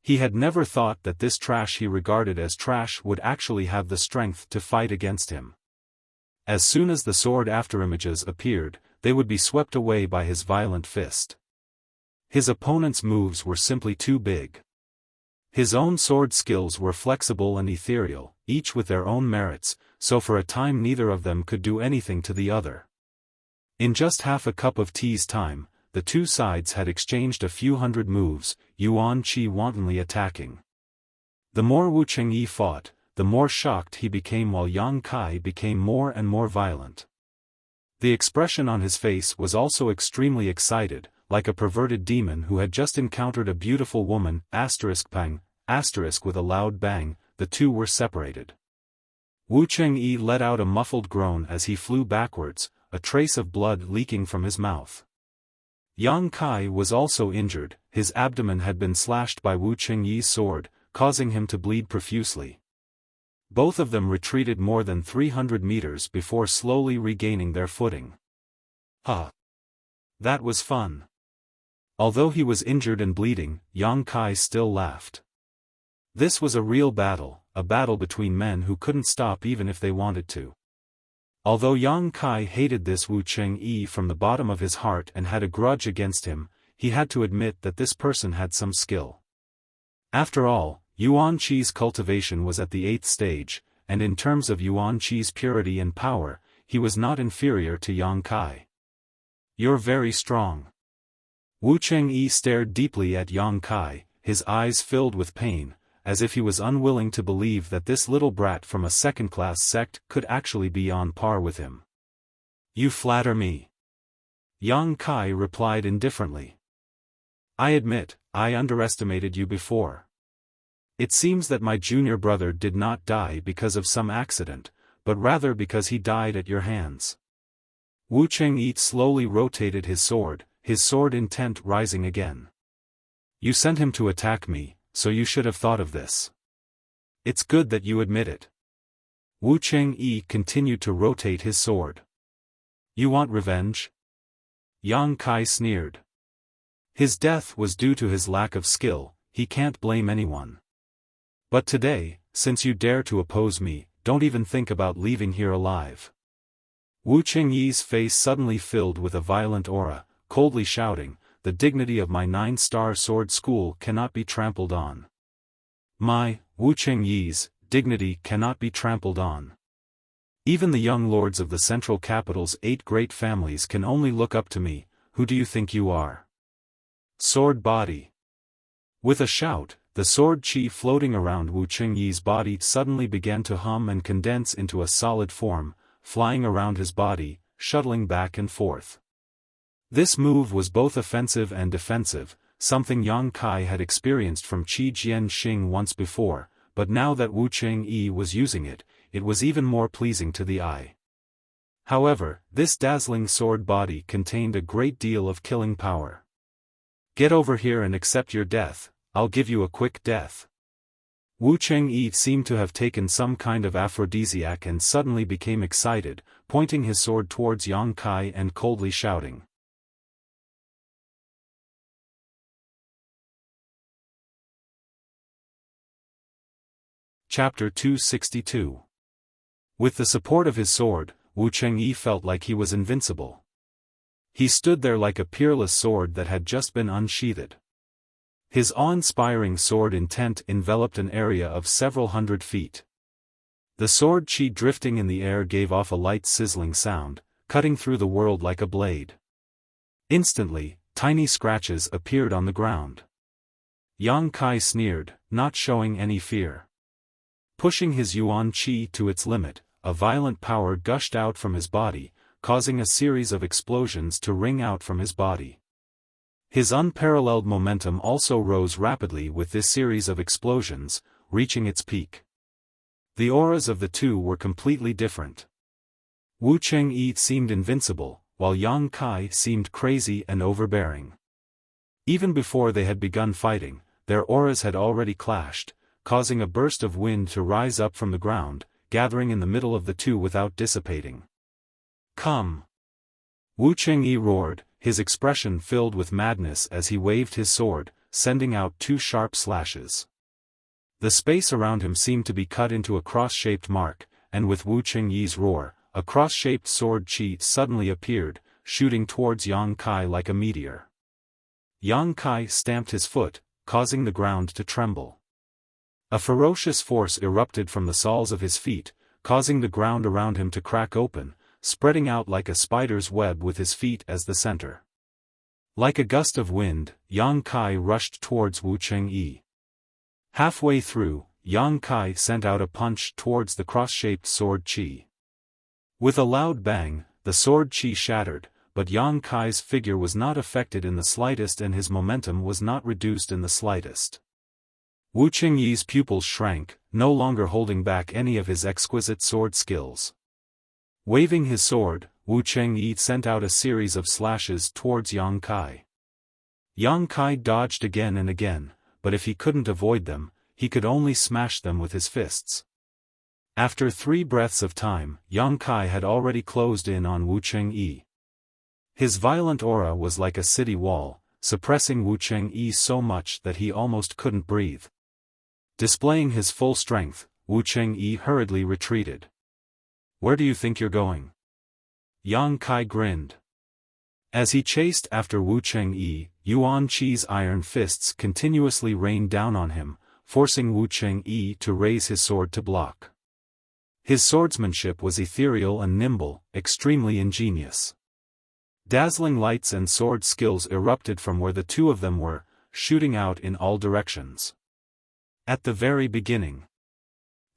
[SPEAKER 1] He had never thought that this trash he regarded as trash would actually have the strength to fight against him. As soon as the sword afterimages appeared, they would be swept away by his violent fist. His opponent's moves were simply too big. His own sword skills were flexible and ethereal, each with their own merits, so for a time neither of them could do anything to the other. In just half a cup of tea's time, the two sides had exchanged a few hundred moves, Yuan-Qi wantonly attacking. The more Wu Chengyi fought, the more shocked he became while Yang Kai became more and more violent. The expression on his face was also extremely excited, like a perverted demon who had just encountered a beautiful woman, *pang, * with a loud bang. The two were separated. Wu Chengyi let out a muffled groan as he flew backwards, a trace of blood leaking from his mouth. Yang Kai was also injured, his abdomen had been slashed by Wu Chengyi's sword, causing him to bleed profusely. Both of them retreated more than 300 meters before slowly regaining their footing. That was fun. Although he was injured and bleeding, Yang Kai still laughed. This was a real battle, a battle between men who couldn't stop even if they wanted to. Although Yang Kai hated this Wu Chengyi from the bottom of his heart and had a grudge against him, he had to admit that this person had some skill. After all, Yuan-Qi's cultivation was at the 8th stage, and in terms of Yuan-Qi's purity and power, he was not inferior to Yang Kai. You're very strong. Wu Chengyi stared deeply at Yang Kai, his eyes filled with pain, as if he was unwilling to believe that this little brat from a second-class sect could actually be on par with him. You flatter me. Yang Kai replied indifferently. I admit, I underestimated you before. It seems that my junior brother did not die because of some accident, but rather because he died at your hands. Wu Chengyi slowly rotated his sword intent rising again. You sent him to attack me, so you should have thought of this. It's good that you admit it. Wu Chengyi continued to rotate his sword. You want revenge? Yang Kai sneered. His death was due to his lack of skill, he can't blame anyone. But today, since you dare to oppose me, don't even think about leaving here alive. Wu Chengyi's face suddenly filled with a violent aura, coldly shouting, the dignity of my 9-star sword school cannot be trampled on. My, Wu Chengyi's, dignity cannot be trampled on. Even the young lords of the central capital's 8 great families can only look up to me. Who do you think you are? Sword body. With a shout, the sword chi floating around Wu Qingyi's body suddenly began to hum and condense into a solid form, flying around his body, shuttling back and forth. This move was both offensive and defensive, something Yang Kai had experienced from Qi Jianxing once before, but now that Wu Qingyi was using it, it was even more pleasing to the eye. However, this dazzling sword body contained a great deal of killing power. "Get over here and accept your death, I'll give you a quick death." Wu Qingyi seemed to have taken some kind of aphrodisiac and suddenly became excited, pointing his sword towards Yang Kai and coldly shouting. Chapter 262. With the support of his sword, Wu Qingyi felt like he was invincible. He stood there like a peerless sword that had just been unsheathed. His awe-inspiring sword intent enveloped an area of several hundred feet. The sword chi drifting in the air gave off a light sizzling sound, cutting through the world like a blade. Instantly, tiny scratches appeared on the ground. Yang Kai sneered, not showing any fear. Pushing his yuan chi to its limit, a violent power gushed out from his body, causing a series of explosions to ring out from his body. His unparalleled momentum also rose rapidly with this series of explosions, reaching its peak. The auras of the two were completely different. Wu Qingyi seemed invincible, while Yang Kai seemed crazy and overbearing. Even before they had begun fighting, their auras had already clashed, causing a burst of wind to rise up from the ground, gathering in the middle of the two without dissipating. "Come!" Wu Qingyi roared, his expression filled with madness as he waved his sword, sending out two sharp slashes. The space around him seemed to be cut into a cross-shaped mark, and with Wu Qingyi's roar, a cross-shaped sword chi suddenly appeared, shooting towards Yang Kai like a meteor. Yang Kai stamped his foot, causing the ground to tremble. A ferocious force erupted from the soles of his feet, causing the ground around him to crack open, spreading out like a spider's web with his feet as the center. Like a gust of wind, Yang Kai rushed towards Wu Qingyi. Halfway through, Yang Kai sent out a punch towards the cross-shaped sword chi. With a loud bang, the sword chi shattered, but Yang Kai's figure was not affected in the slightest and his momentum was not reduced in the slightest. Wu Qingyi's pupils shrank, no longer holding back any of his exquisite sword skills. Waving his sword, Wu Qingyi sent out a series of slashes towards Yang Kai. Yang Kai dodged again and again, but if he couldn't avoid them, he could only smash them with his fists. After 3 breaths of time, Yang Kai had already closed in on Wu Qingyi. His violent aura was like a city wall, suppressing Wu Qingyi so much that he almost couldn't breathe. Displaying his full strength, Wu Qingyi hurriedly retreated. "Where do you think you're going?" Yang Kai grinned. As he chased after Wu Qingyi, Yuan Chi's iron fists continuously rained down on him, forcing Wu Qingyi to raise his sword to block. His swordsmanship was ethereal and nimble, extremely ingenious. Dazzling lights and sword skills erupted from where the two of them were, shooting out in all directions. At the very beginning,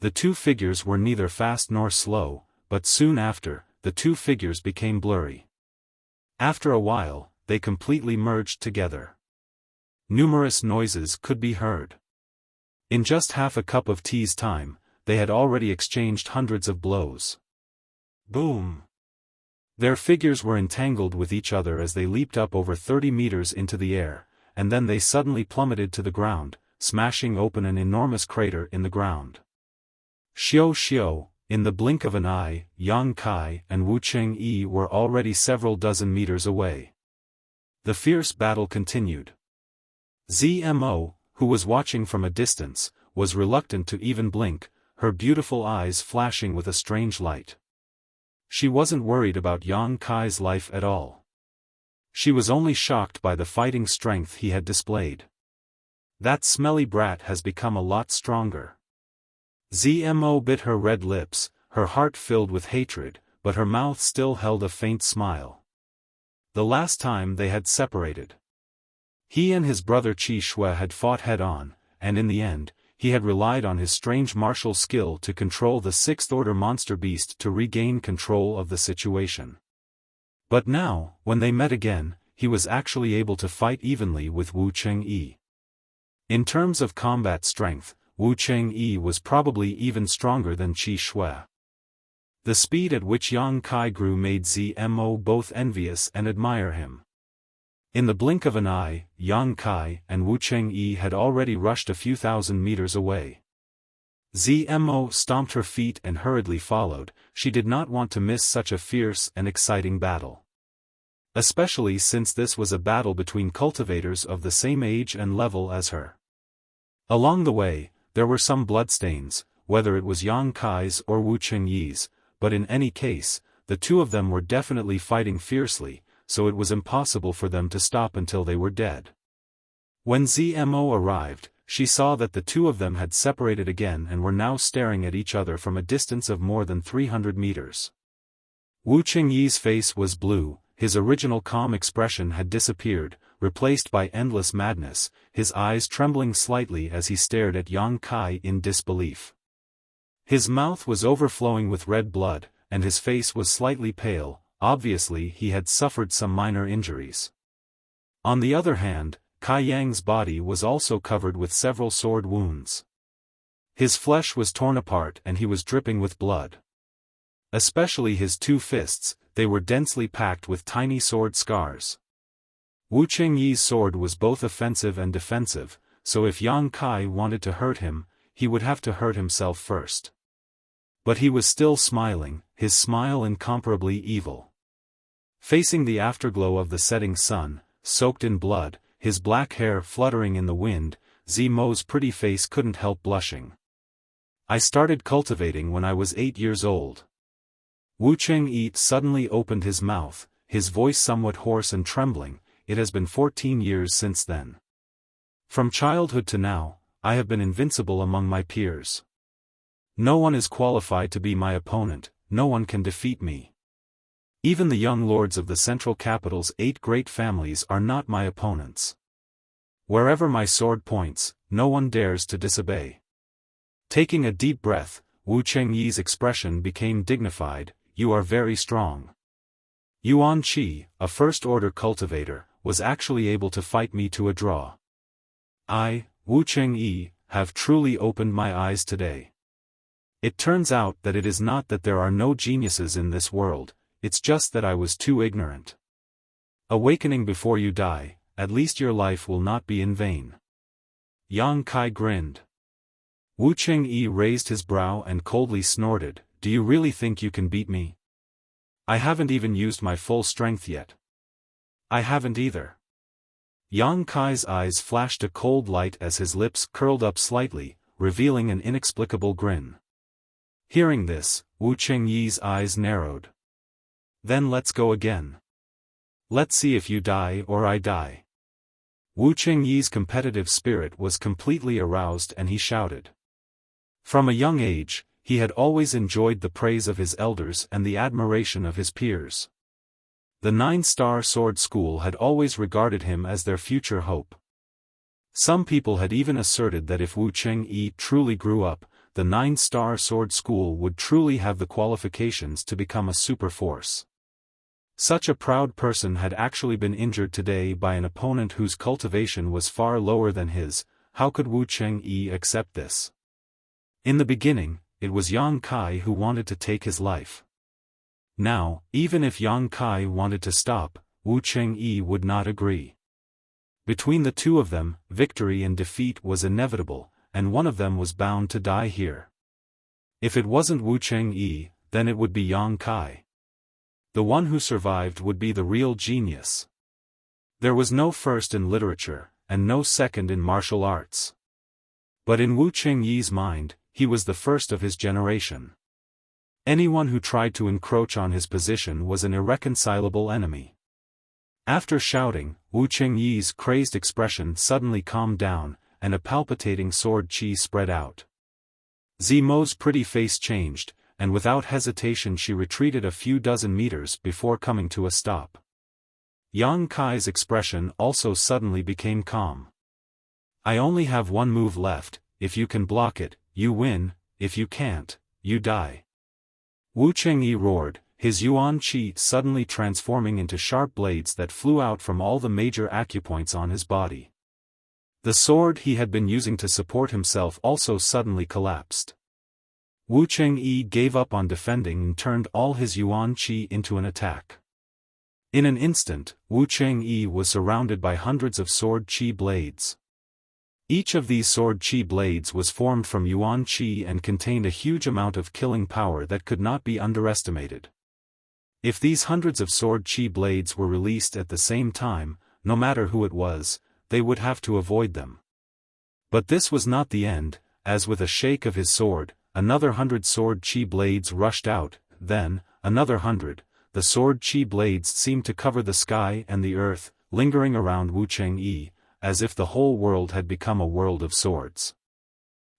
[SPEAKER 1] the two figures were neither fast nor slow, but soon after, the two figures became blurry. After a while, they completely merged together. Numerous noises could be heard. In just half a cup of tea's time, they had already exchanged hundreds of blows. Boom! Their figures were entangled with each other as they leaped up over 30 meters into the air, and then they suddenly plummeted to the ground, smashing open an enormous crater in the ground. Xiao, in the blink of an eye, Yang Kai and Wu Qingyi were already several dozen meters away. The fierce battle continued. Zmo, who was watching from a distance, was reluctant to even blink, her beautiful eyes flashing with a strange light. She wasn't worried about Yang Kai's life at all. She was only shocked by the fighting strength he had displayed. That smelly brat has become a lot stronger. Zmo bit her red lips, her heart filled with hatred, but her mouth still held a faint smile. The last time they had separated, He and his brother Qi Shui had fought head-on, and in the end, he had relied on his strange martial skill to control the sixth-order monster beast to regain control of the situation. But now, when they met again, he was actually able to fight evenly with Wu Chengyi. In terms of combat strength, Wu Chengyi was probably even stronger than Qi Shui. The speed at which Yang Kai grew made Zmo both envious and admire him. In the blink of an eye, Yang Kai and Wu Chengyi had already rushed a few thousand meters away. Zmo stomped her feet and hurriedly followed. She did not want to miss such a fierce and exciting battle. Especially since this was a battle between cultivators of the same age and level as her. Along the way, there were some bloodstains, whether it was Yang Kai's or Wu Chengyi's, but in any case, the two of them were definitely fighting fiercely, so it was impossible for them to stop until they were dead. When Zmo arrived, she saw that the two of them had separated again and were now staring at each other from a distance of more than 300 meters. Wu Chengyi's face was blue, his original calm expression had disappeared, replaced by endless madness, his eyes trembling slightly as he stared at Yang Kai in disbelief. His mouth was overflowing with red blood, and his face was slightly pale. Obviously he had suffered some minor injuries. On the other hand, Kai Yang's body was also covered with several sword wounds. His flesh was torn apart and he was dripping with blood. Especially his two fists, they were densely packed with tiny sword scars. Wu Chengyi's sword was both offensive and defensive, so if Yang Kai wanted to hurt him, he would have to hurt himself first. But he was still smiling, his smile incomparably evil. Facing the afterglow of the setting sun, soaked in blood, his black hair fluttering in the wind, Zmo's pretty face couldn't help blushing. I started cultivating when I was 8 years old. Wu Chengyi suddenly opened his mouth, his voice somewhat hoarse and trembling. It has been 14 years since then. From childhood to now, I have been invincible among my peers. No one is qualified to be my opponent, no one can defeat me. Even the young lords of the central capital's 8 great families are not my opponents. Wherever my sword points, no one dares to disobey. Taking a deep breath, Wu Chengyi's expression became dignified. You are very strong. Yuan Qi, a first-order cultivator, was actually able to fight me to a draw. I, Wu Chengyi, have truly opened my eyes today. It turns out that it is not that there are no geniuses in this world, it's just that I was too ignorant. Awakening before you die, at least your life will not be in vain. Yang Kai grinned. Wu Chengyi raised his brow and coldly snorted, do you really think you can beat me? I haven't even used my full strength yet. I haven't either. Yang Kai's eyes flashed a cold light as his lips curled up slightly, revealing an inexplicable grin. Hearing this, Wu Chengyi's eyes narrowed. Then let's go again. Let's see if you die or I die. Wu Chengyi's competitive spirit was completely aroused and he shouted. From a young age, he had always enjoyed the praise of his elders and the admiration of his peers. The 9-star sword school had always regarded him as their future hope. Some people had even asserted that if Wu Chengyi truly grew up, the 9-star sword school would truly have the qualifications to become a super force. Such a proud person had actually been injured today by an opponent whose cultivation was far lower than his. How could Wu Chengyi accept this? In the beginning, it was Yang Kai who wanted to take his life. Now, even if Yang Kai wanted to stop, Wu Chengyi would not agree. Between the two of them, victory and defeat was inevitable, and one of them was bound to die here. If it wasn't Wu Chengyi, then it would be Yang Kai. The one who survived would be the real genius. There was no first in literature, and no second in martial arts. But in Wu Chengyi's mind, he was the first of his generation. Anyone who tried to encroach on his position was an irreconcilable enemy. After shouting, Wu Chengyi's crazed expression suddenly calmed down, and a palpitating sword qi spread out. Zmo's pretty face changed, and without hesitation she retreated a few dozen meters before coming to a stop. Yang Kai's expression also suddenly became calm. I only have one move left, if you can block it, you win, if you can't, you die. Wu Chengyi roared, his yuan qi suddenly transforming into sharp blades that flew out from all the major acupoints on his body. The sword he had been using to support himself also suddenly collapsed. Wu Chengyi gave up on defending and turned all his yuan qi into an attack. In an instant, Wu Chengyi was surrounded by hundreds of sword qi blades. Each of these sword qi blades was formed from yuan qi and contained a huge amount of killing power that could not be underestimated. If these hundreds of sword qi blades were released at the same time, no matter who it was, they would have to avoid them. But this was not the end, as with a shake of his sword, another 100 sword qi blades rushed out, then, another 100, the sword qi blades seemed to cover the sky and the earth, lingering around Wu Chengyi, as if the whole world had become a world of swords.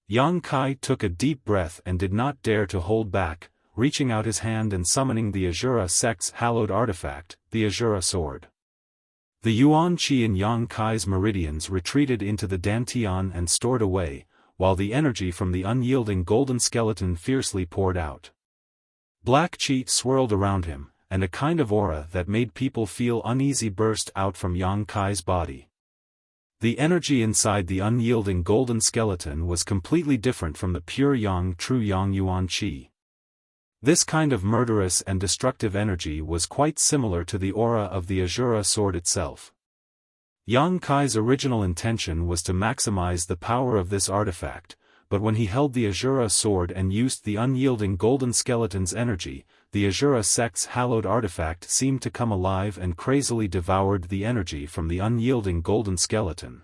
[SPEAKER 1] Yang Kai took a deep breath and did not dare to hold back, reaching out his hand and summoning the Azura sect's hallowed artifact, the Azura sword. The yuan qi in Yang Kai's meridians retreated into the dantian and stored away, while the energy from the unyielding golden skeleton fiercely poured out. Black qi swirled around him, and a kind of aura that made people feel uneasy burst out from Yang Kai's body. The energy inside the unyielding golden skeleton was completely different from the pure yang true yang yuan qi. This kind of murderous and destructive energy was quite similar to the aura of the Azura sword itself. Yang Kai's original intention was to maximize the power of this artifact, but when he held the Azura sword and used the unyielding golden skeleton's energy, the Azura sect's hallowed artifact seemed to come alive and crazily devoured the energy from the unyielding golden skeleton.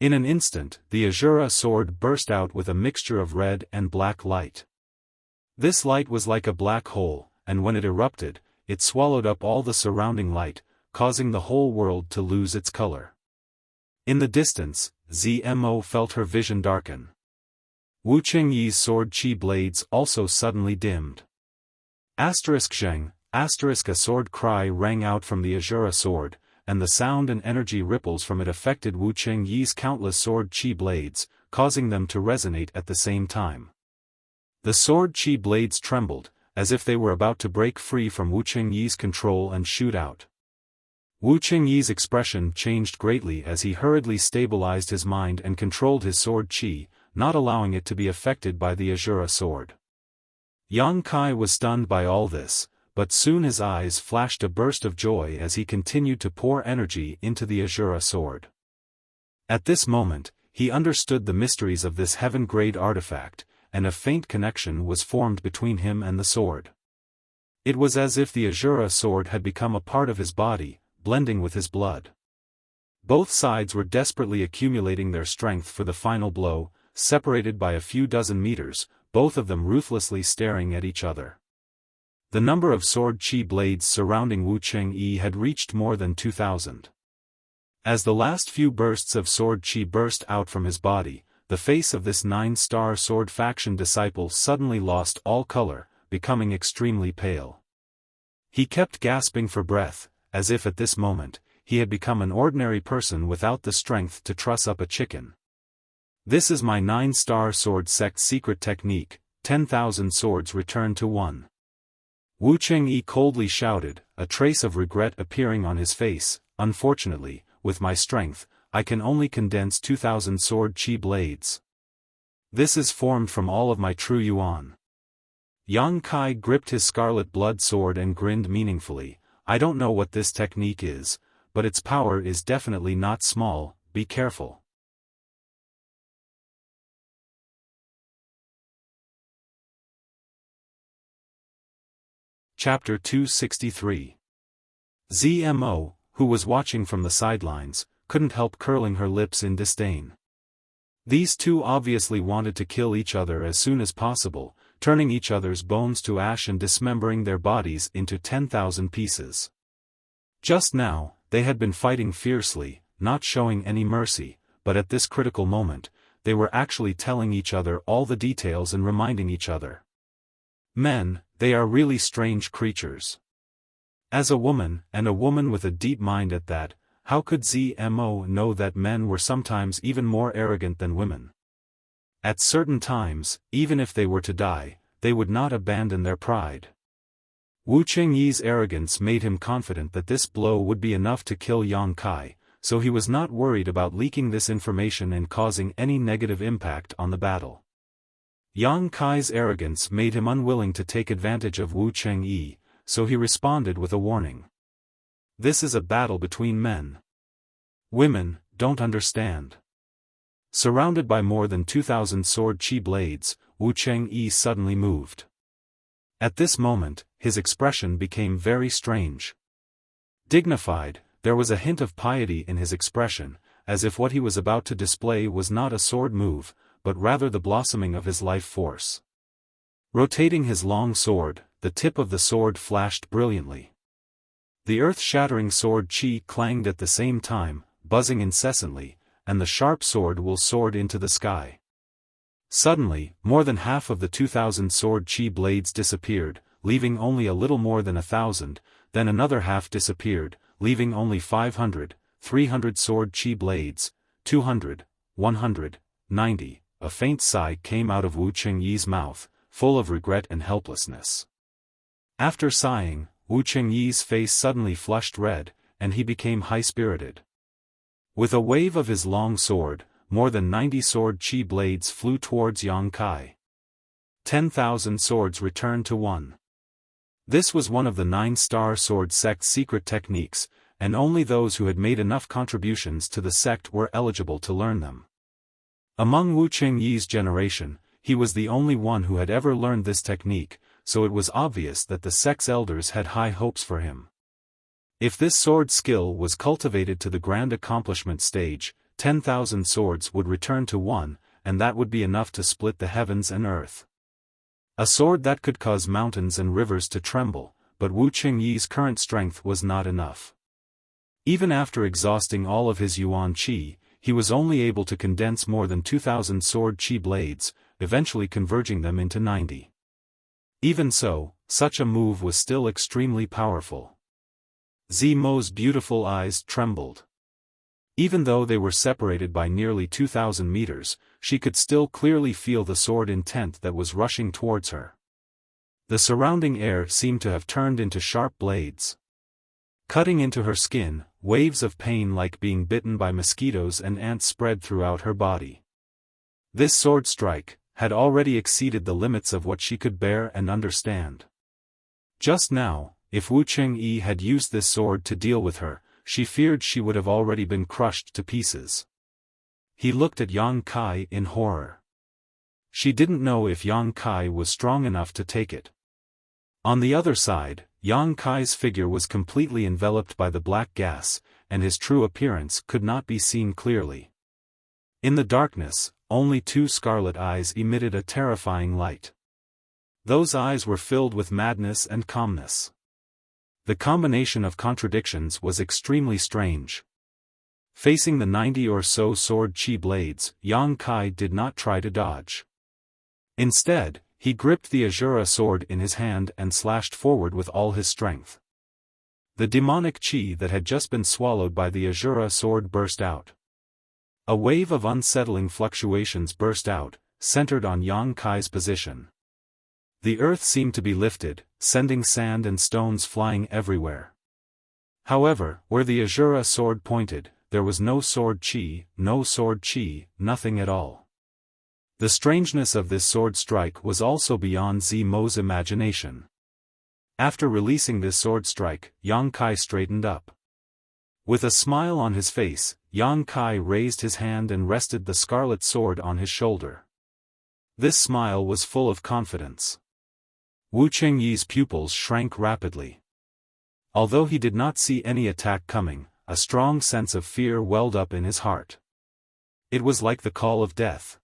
[SPEAKER 1] In an instant, the Azura sword burst out with a mixture of red and black light. This light was like a black hole, and when it erupted, it swallowed up all the surrounding light, causing the whole world to lose its color. In the distance, Zmo felt her vision darken. Wu Chengyi's sword qi blades also suddenly dimmed. Zheng, a sword cry rang out from the Azura sword, and the sound and energy ripples from it affected Wu Chengyi's countless sword qi blades, causing them to resonate at the same time. The sword qi blades trembled, as if they were about to break free from Wu Chengyi's control and shoot out. Wu Chengyi's expression changed greatly as he hurriedly stabilized his mind and controlled his sword qi, not allowing it to be affected by the Azura sword. Yang Kai was stunned by all this, but soon his eyes flashed a burst of joy as he continued to pour energy into the Azura sword. At this moment, he understood the mysteries of this heaven-grade artifact, and a faint connection was formed between him and the sword. It was as if the Azura sword had become a part of his body, blending with his blood. Both sides were desperately accumulating their strength for the final blow, separated by a few dozen meters, both of them ruthlessly staring at each other. The number of sword qi blades surrounding Wu Chengyi had reached more than 2,000. As the last few bursts of sword qi burst out from his body, the face of this 9-star sword faction disciple suddenly lost all color, becoming extremely pale. He kept gasping for breath, as if at this moment, he had become an ordinary person without the strength to truss up a chicken. This is my 9-star sword sect's secret technique, 10,000 swords return to one. Wu Chengyi coldly shouted, a trace of regret appearing on his face. Unfortunately, with my strength, I can only condense 2,000 sword qi blades. This is formed from all of my true yuan. Yang Kai gripped his scarlet blood sword and grinned meaningfully. I don't know what this technique is, but its power is definitely not small, be careful. Chapter 263. Zmo, who was watching from the sidelines, couldn't help curling her lips in disdain. These two obviously wanted to kill each other as soon as possible, turning each other's bones to ash and dismembering their bodies into 10,000 pieces. Just now, they had been fighting fiercely, not showing any mercy, but at this critical moment, they were actually telling each other all the details and reminding each other. Men, they are really strange creatures. As a woman, and a woman with a deep mind at that, how could Zmo know that men were sometimes even more arrogant than women? At certain times, even if they were to die, they would not abandon their pride. Wu Qingyi's arrogance made him confident that this blow would be enough to kill Yang Kai, so he was not worried about leaking this information and causing any negative impact on the battle. Yang Kai's arrogance made him unwilling to take advantage of Wu Qingyi, so he responded with a warning. This is a battle between men. Women don't understand. Surrounded by more than 2,000 sword chi blades, Wu Qingyi suddenly moved. At this moment, his expression became very strange. Dignified, there was a hint of piety in his expression, as if what he was about to display was not a sword move, but rather the blossoming of his life force. Rotating his long sword, the tip of the sword flashed brilliantly. The earth-shattering sword chi clanged at the same time, buzzing incessantly, and the sharp sword will soared into the sky. Suddenly, more than half of the 2,000 sword chi blades disappeared, leaving only a little more than 1,000, then another half disappeared, leaving only 500, 300 sword chi blades, 200, 100, 90. A faint sigh came out of Wu Qingyi's mouth, full of regret and helplessness. After sighing, Wu Qingyi's face suddenly flushed red, and he became high-spirited. With a wave of his long sword, more than 90 sword chi blades flew towards Yang Kai. 10,000 swords returned to one. This was one of the 9-star sword sect's secret techniques, and only those who had made enough contributions to the sect were eligible to learn them. Among Wu Qingyi's generation, he was the only one who had ever learned this technique, so it was obvious that the sect's elders had high hopes for him. If this sword skill was cultivated to the grand accomplishment stage, 10,000 swords would return to one, and that would be enough to split the heavens and earth. A sword that could cause mountains and rivers to tremble, but Wu Qingyi's current strength was not enough. Even after exhausting all of his yuan qi, he was only able to condense more than 2,000 sword chi blades, eventually converging them into 90. Even so, such a move was still extremely powerful. Zmo's beautiful eyes trembled. Even though they were separated by nearly 2,000 meters, she could still clearly feel the sword intent that was rushing towards her. The surrounding air seemed to have turned into sharp blades. Cutting into her skin, waves of pain like being bitten by mosquitoes and ants spread throughout her body. This sword strike had already exceeded the limits of what she could bear and understand. Just now, if Wu Qingyi had used this sword to deal with her, she feared she would have already been crushed to pieces. He looked at Yang Kai in horror. She didn't know if Yang Kai was strong enough to take it. On the other side, Yang Kai's figure was completely enveloped by the black gas, and his true appearance could not be seen clearly. In the darkness, only 2 scarlet eyes emitted a terrifying light. Those eyes were filled with madness and calmness. The combination of contradictions was extremely strange. Facing the 90 or so sword chi blades, Yang Kai did not try to dodge. Instead, he gripped the Azura sword in his hand and slashed forward with all his strength. The demonic chi that had just been swallowed by the Azura sword burst out. A wave of unsettling fluctuations burst out, centered on Yang Kai's position. The earth seemed to be lifted, sending sand and stones flying everywhere. However, where the Azura sword pointed, there was no sword chi, nothing at all. The strangeness of this sword strike was also beyond Zmo's imagination. After releasing this sword strike, Yang Kai straightened up. With a smile on his face, Yang Kai raised his hand and rested the scarlet sword on his shoulder. This smile was full of confidence. Wu Qingyi's pupils shrank rapidly. Although he did not see any attack coming, a strong sense of fear welled up in his heart. It was like the call of death.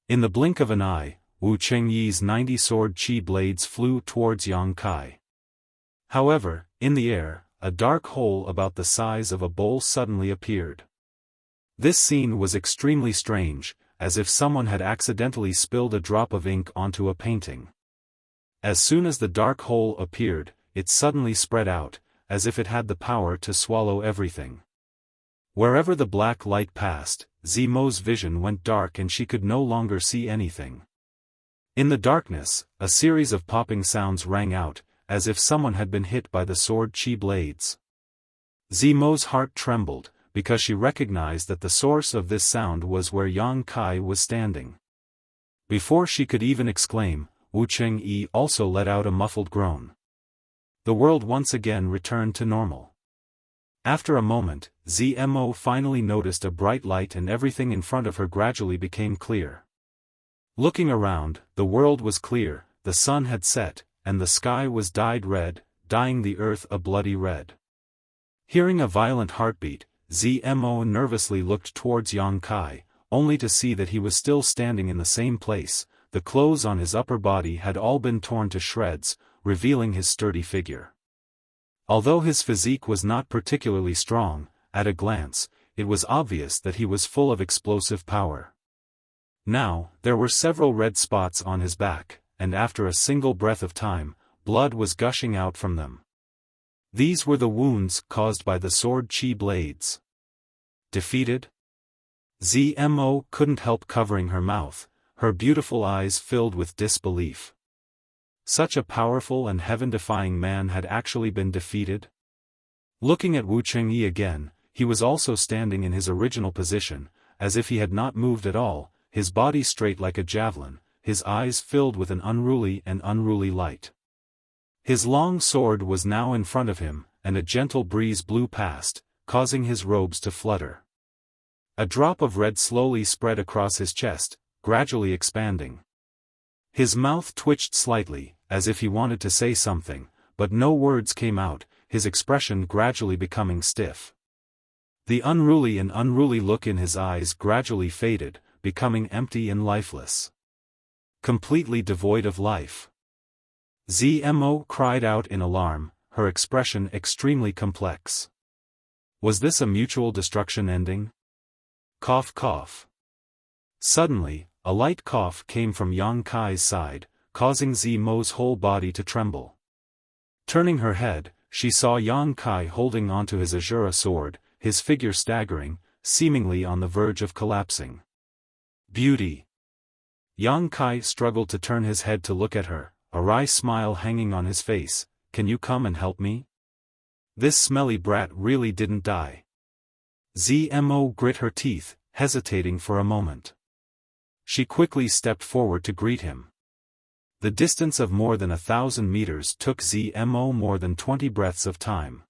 [SPEAKER 1] In the blink of an eye, Wu Qingyi's 90 sword chi blades flew towards Yang Kai. However, in the air, a dark hole about the size of a bowl suddenly appeared. This scene was extremely strange, as if someone had accidentally spilled a drop of ink onto a painting. As soon as the dark hole appeared, it suddenly spread out, as if it had the power to swallow everything. Wherever the black light passed, Zimo's vision went dark and she could no longer see anything. In the darkness, a series of popping sounds rang out, as if someone had been hit by the sword chi blades. Zimo's heart trembled, because she recognized that the source of this sound was where Yang Kai was standing. Before she could even exclaim, Wu Chengyi also let out a muffled groan. The world once again returned to normal. After a moment, Zmo finally noticed a bright light and everything in front of her gradually became clear. Looking around, the world was clear, the sun had set, and the sky was dyed red, dyeing the earth a bloody red. Hearing a violent heartbeat, Zmo nervously looked towards Yang Kai, only to see that he was still standing in the same place. The clothes on his upper body had all been torn to shreds, revealing his sturdy figure. Although his physique was not particularly strong, at a glance, it was obvious that he was full of explosive power. Now, there were several red spots on his back, and after a single breath of time, blood was gushing out from them. These were the wounds caused by the sword chi blades. Defeated? Zmo couldn't help covering her mouth, her beautiful eyes filled with disbelief. Such a powerful and heaven-defying man had actually been defeated? Looking at Wu Chengyi again, he was also standing in his original position, as if he had not moved at all, his body straight like a javelin, his eyes filled with an unruly light. His long sword was now in front of him, and a gentle breeze blew past, causing his robes to flutter. A drop of red slowly spread across his chest, gradually expanding. His mouth twitched slightly, as if he wanted to say something, but no words came out, his expression gradually becoming stiff. The unruly look in his eyes gradually faded, becoming empty and lifeless. Completely devoid of life. Zmo cried out in alarm, her expression extremely complex. Was this a mutual destruction ending? Cough cough. Suddenly, a light cough came from Yang Kai's side, causing Zmo's whole body to tremble. Turning her head, she saw Yang Kai holding onto his Azura sword, his figure staggering, seemingly on the verge of collapsing. Beauty. Yang Kai struggled to turn his head to look at her, a wry smile hanging on his face. Can you come and help me? This smelly brat really didn't die. Zmo grit her teeth, hesitating for a moment. She quickly stepped forward to greet him. The distance of more than 1,000 meters took Zmo more than 20 breaths of time.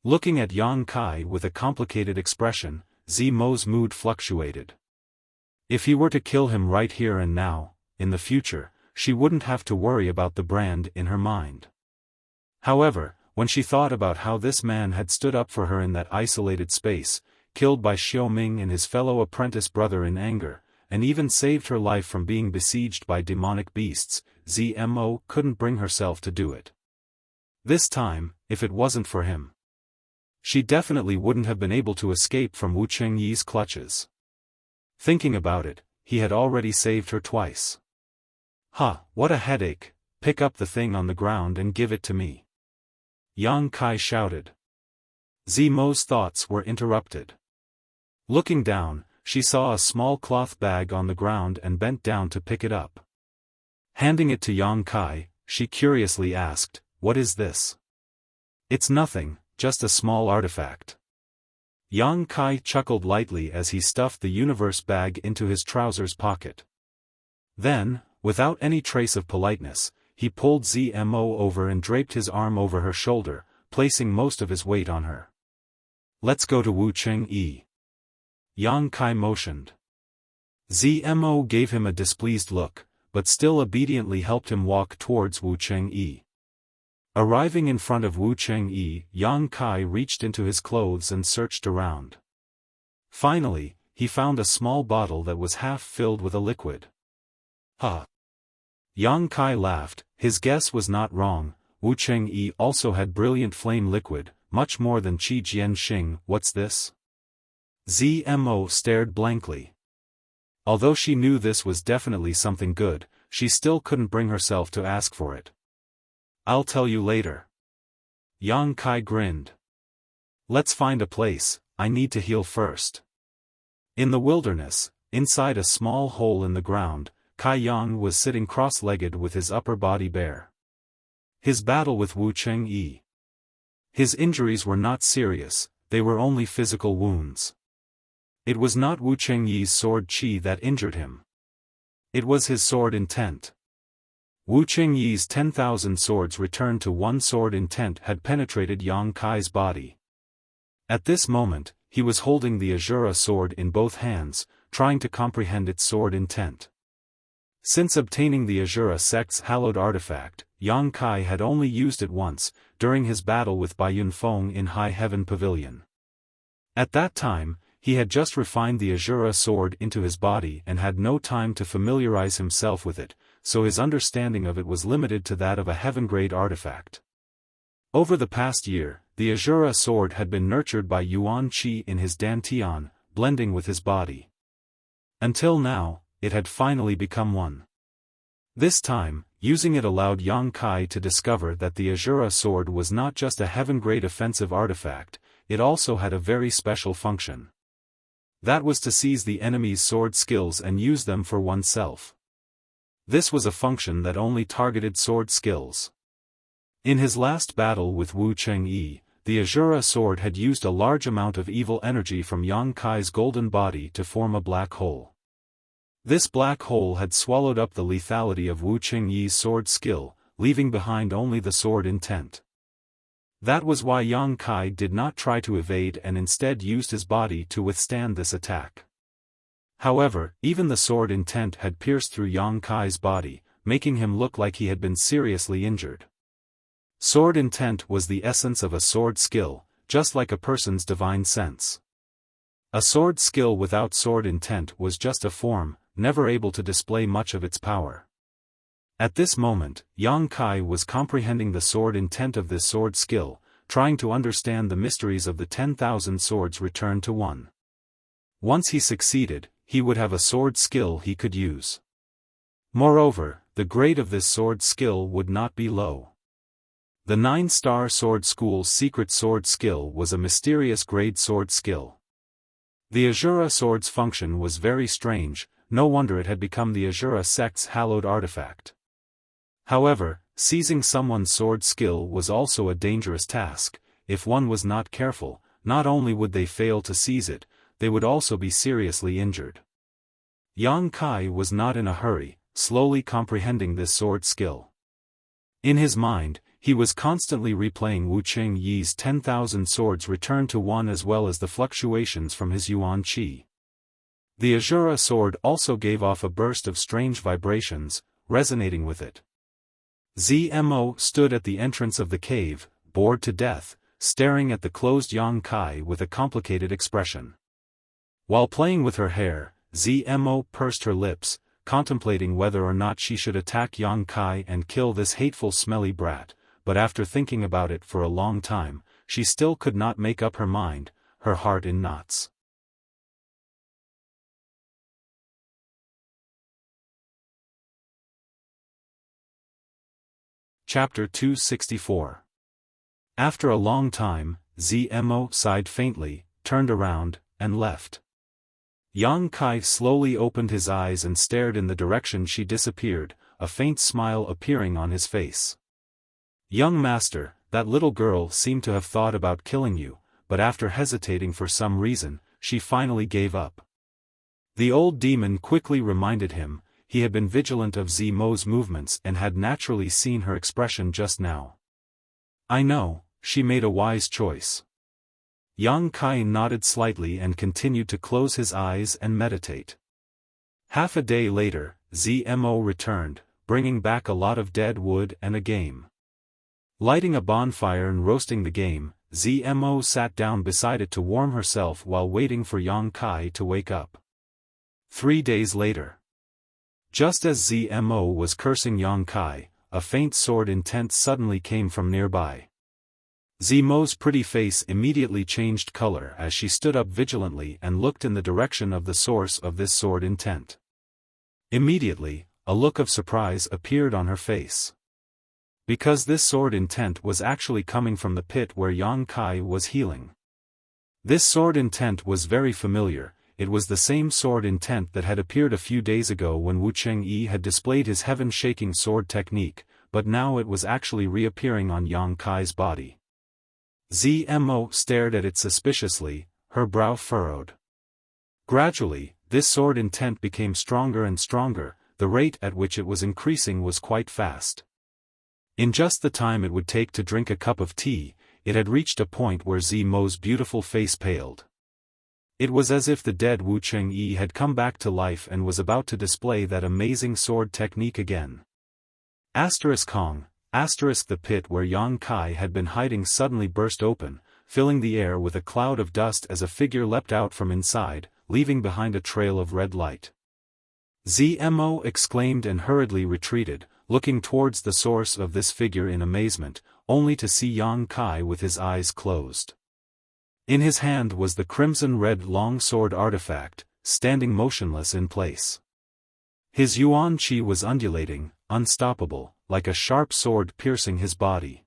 [SPEAKER 1] Looking at Yang Kai with a complicated expression, Zmo's mood fluctuated. If he were to kill him right here and now, in the future, she wouldn't have to worry about the brand in her mind. However, when she thought about how this man had stood up for her in that isolated space, killed by Xiaoming and his fellow apprentice brother in anger, and even saved her life from being besieged by demonic beasts, Zmo couldn't bring herself to do it. This time, if it wasn't for him, she definitely wouldn't have been able to escape from Wu Chengyi's clutches. Thinking about it, he had already saved her twice. What a headache, pick up the thing on the ground and give it to me. Yang Kai shouted. Zmo's thoughts were interrupted. Looking down, she saw a small cloth bag on the ground and bent down to pick it up. Handing it to Yang Kai, she curiously asked, "What is this?" "It's nothing, just a small artifact." Yang Kai chuckled lightly as he stuffed the universe bag into his trousers pocket. Then, without any trace of politeness, he pulled Zmo over and draped his arm over her shoulder, placing most of his weight on her. "Let's go to Wu Chengyi." Yang Kai motioned. Zmo gave him a displeased look, but still obediently helped him walk towards Wu Chengyi. Arriving in front of Wu Chengyi, Yang Kai reached into his clothes and searched around. Finally, he found a small bottle that was half filled with a liquid. Yang Kai laughed, his guess was not wrong. Wu Chengyi also had brilliant flame liquid, much more than Qi Jianxing. "What's this?" Zmo stared blankly. Although she knew this was definitely something good, she still couldn't bring herself to ask for it. "I'll tell you later." Yang Kai grinned. Let's find a place, I need to heal first. In the wilderness, inside a small hole in the ground, Kai Yang was sitting cross-legged with his upper body bare. His battle with Wu Chengyi. His injuries were not serious, they were only physical wounds. It was not Wu Chengyi's sword qi that injured him. It was his sword intent. Wu Chengyi's 10,000 swords returned to one sword intent had penetrated Yang Kai's body. At this moment, he was holding the Azura sword in both hands, trying to comprehend its sword intent. Since obtaining the Azura sect's hallowed artifact, Yang Kai had only used it once, during his battle with Bai Yunfeng in High Heaven Pavilion. At that time, he had just refined the Azura sword into his body and had no time to familiarize himself with it, so his understanding of it was limited to that of a heaven-grade artifact. Over the past year, the Azura sword had been nurtured by Yuan Qi in his dantian, blending with his body. Until now, it had finally become one. This time, using it allowed Yang Kai to discover that the Azura sword was not just a heaven-grade offensive artifact, it also had a very special function. That was to seize the enemy's sword skills and use them for oneself. This was a function that only targeted sword skills. In his last battle with Wu Chengyi, the Azura sword had used a large amount of evil energy from Yang Kai's golden body to form a black hole. This black hole had swallowed up the lethality of Wu Chengyi's sword skill, leaving behind only the sword intent. That was why Yang Kai did not try to evade and instead used his body to withstand this attack. However, even the sword intent had pierced through Yang Kai's body, making him look like he had been seriously injured. Sword intent was the essence of a sword skill, just like a person's divine sense. A sword skill without sword intent was just a form, never able to display much of its power. At this moment, Yang Kai was comprehending the sword intent of this sword skill, trying to understand the mysteries of the 10,000 swords returned to one. Once he succeeded, he would have a sword skill he could use. Moreover, the grade of this sword skill would not be low. The 9-star sword school's secret sword skill was a mysterious grade sword skill. The Azura sword's function was very strange, no wonder it had become the Azura sect's hallowed artifact. However, seizing someone's sword skill was also a dangerous task. If one was not careful, not only would they fail to seize it, they would also be seriously injured. Yang Kai was not in a hurry, slowly comprehending this sword skill. In his mind, he was constantly replaying Wu Chengyi's 10,000 swords returned to one as well as the fluctuations from his Yuan Qi. The Azura sword also gave off a burst of strange vibrations, resonating with it. Zmo stood at the entrance of the cave, bored to death, staring at the closed Yang Kai with a complicated expression. While playing with her hair, Zmo pursed her lips, contemplating whether or not she should attack Yang Kai and kill this hateful smelly brat, but after thinking about it for a long time, she still could not make up her mind, her heart in knots. Chapter 264. After a long time, Zmo sighed faintly, turned around, and left. Yang Kai slowly opened his eyes and stared in the direction she disappeared, a faint smile appearing on his face. "Young master, that little girl seemed to have thought about killing you, but after hesitating for some reason, she finally gave up." The old demon quickly reminded him, he had been vigilant of Zmo's movements and had naturally seen her expression just now. "I know, she made a wise choice." Yang Kai nodded slightly and continued to close his eyes and meditate. Half a day later, Zmo returned, bringing back a lot of dead wood and a game. Lighting a bonfire and roasting the game, Zmo sat down beside it to warm herself while waiting for Yang Kai to wake up. 3 days later. Just as Zmo was cursing Yang Kai, a faint sword intent suddenly came from nearby. Zmo's pretty face immediately changed color as she stood up vigilantly and looked in the direction of the source of this sword intent. Immediately, a look of surprise appeared on her face. Because this sword intent was actually coming from the pit where Yang Kai was healing. This sword intent was very familiar. It was the same sword intent that had appeared a few days ago when Wu Chengyi had displayed his heaven-shaking sword technique, but now it was actually reappearing on Yang Kai's body. Zmo stared at it suspiciously, her brow furrowed. Gradually, this sword intent became stronger and stronger. The rate at which it was increasing was quite fast. In just the time it would take to drink a cup of tea, it had reached a point where Zmo's beautiful face paled. It was as if the dead Wu Chengyi had come back to life and was about to display that amazing sword technique again. Kong, the pit where Yang Kai had been hiding suddenly burst open, filling the air with a cloud of dust as a figure leapt out from inside, leaving behind a trail of red light. Zmo exclaimed and hurriedly retreated, looking towards the source of this figure in amazement, only to see Yang Kai with his eyes closed. In his hand was the crimson-red long sword artifact, standing motionless in place. His yuan qi was undulating, unstoppable, like a sharp sword piercing his body.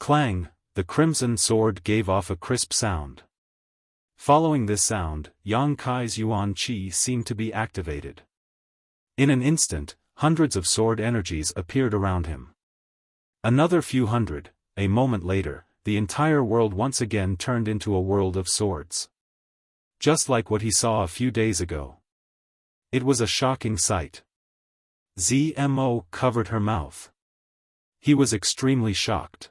[SPEAKER 1] Clang, the crimson sword gave off a crisp sound. Following this sound, Yang Kai's yuan qi seemed to be activated. In an instant, hundreds of sword energies appeared around him. Another few hundred, a moment later, the entire world once again turned into a world of swords. Just like what he saw a few days ago. It was a shocking sight. Zmo covered her mouth. He was extremely shocked.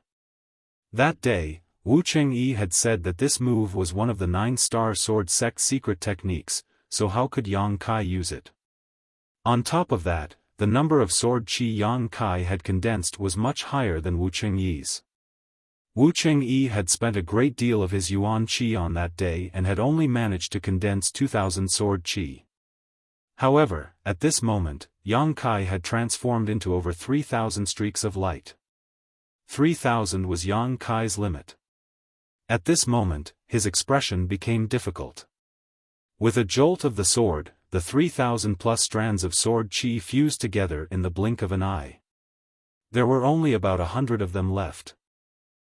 [SPEAKER 1] That day, Wu Chengyi had said that this move was one of the 9-star sword sect secret techniques, so how could Yang Kai use it? On top of that, the number of sword qi Yang Kai had condensed was much higher than Wu Chengyi's. Wu Chengyi had spent a great deal of his yuan qi on that day and had only managed to condense 2,000 sword qi. However, at this moment, Yang Kai had transformed into over 3,000 streaks of light. 3,000 was Yang Kai's limit. At this moment, his expression became difficult. With a jolt of the sword, the 3,000+ strands of sword qi fused together in the blink of an eye. There were only about 100 of them left.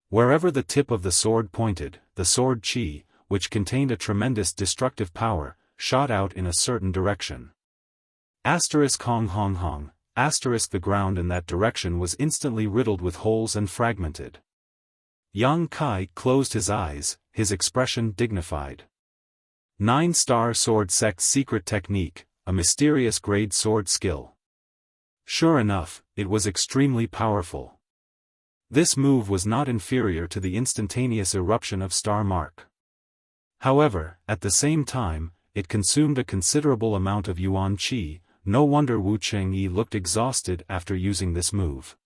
[SPEAKER 1] Wherever the tip of the sword pointed, the sword qi, which contained a tremendous destructive power, shot out in a certain direction. Hong hong hong, the ground in that direction was instantly riddled with holes and fragmented. Yang Kai closed his eyes, his expression dignified. 9-star sword sect's secret technique, a mysterious grade sword skill. Sure enough, it was extremely powerful. This move was not inferior to the instantaneous eruption of Star Mark. However, at the same time, it consumed a considerable amount of yuan qi. No wonder Wu Chengyi looked exhausted after using this move.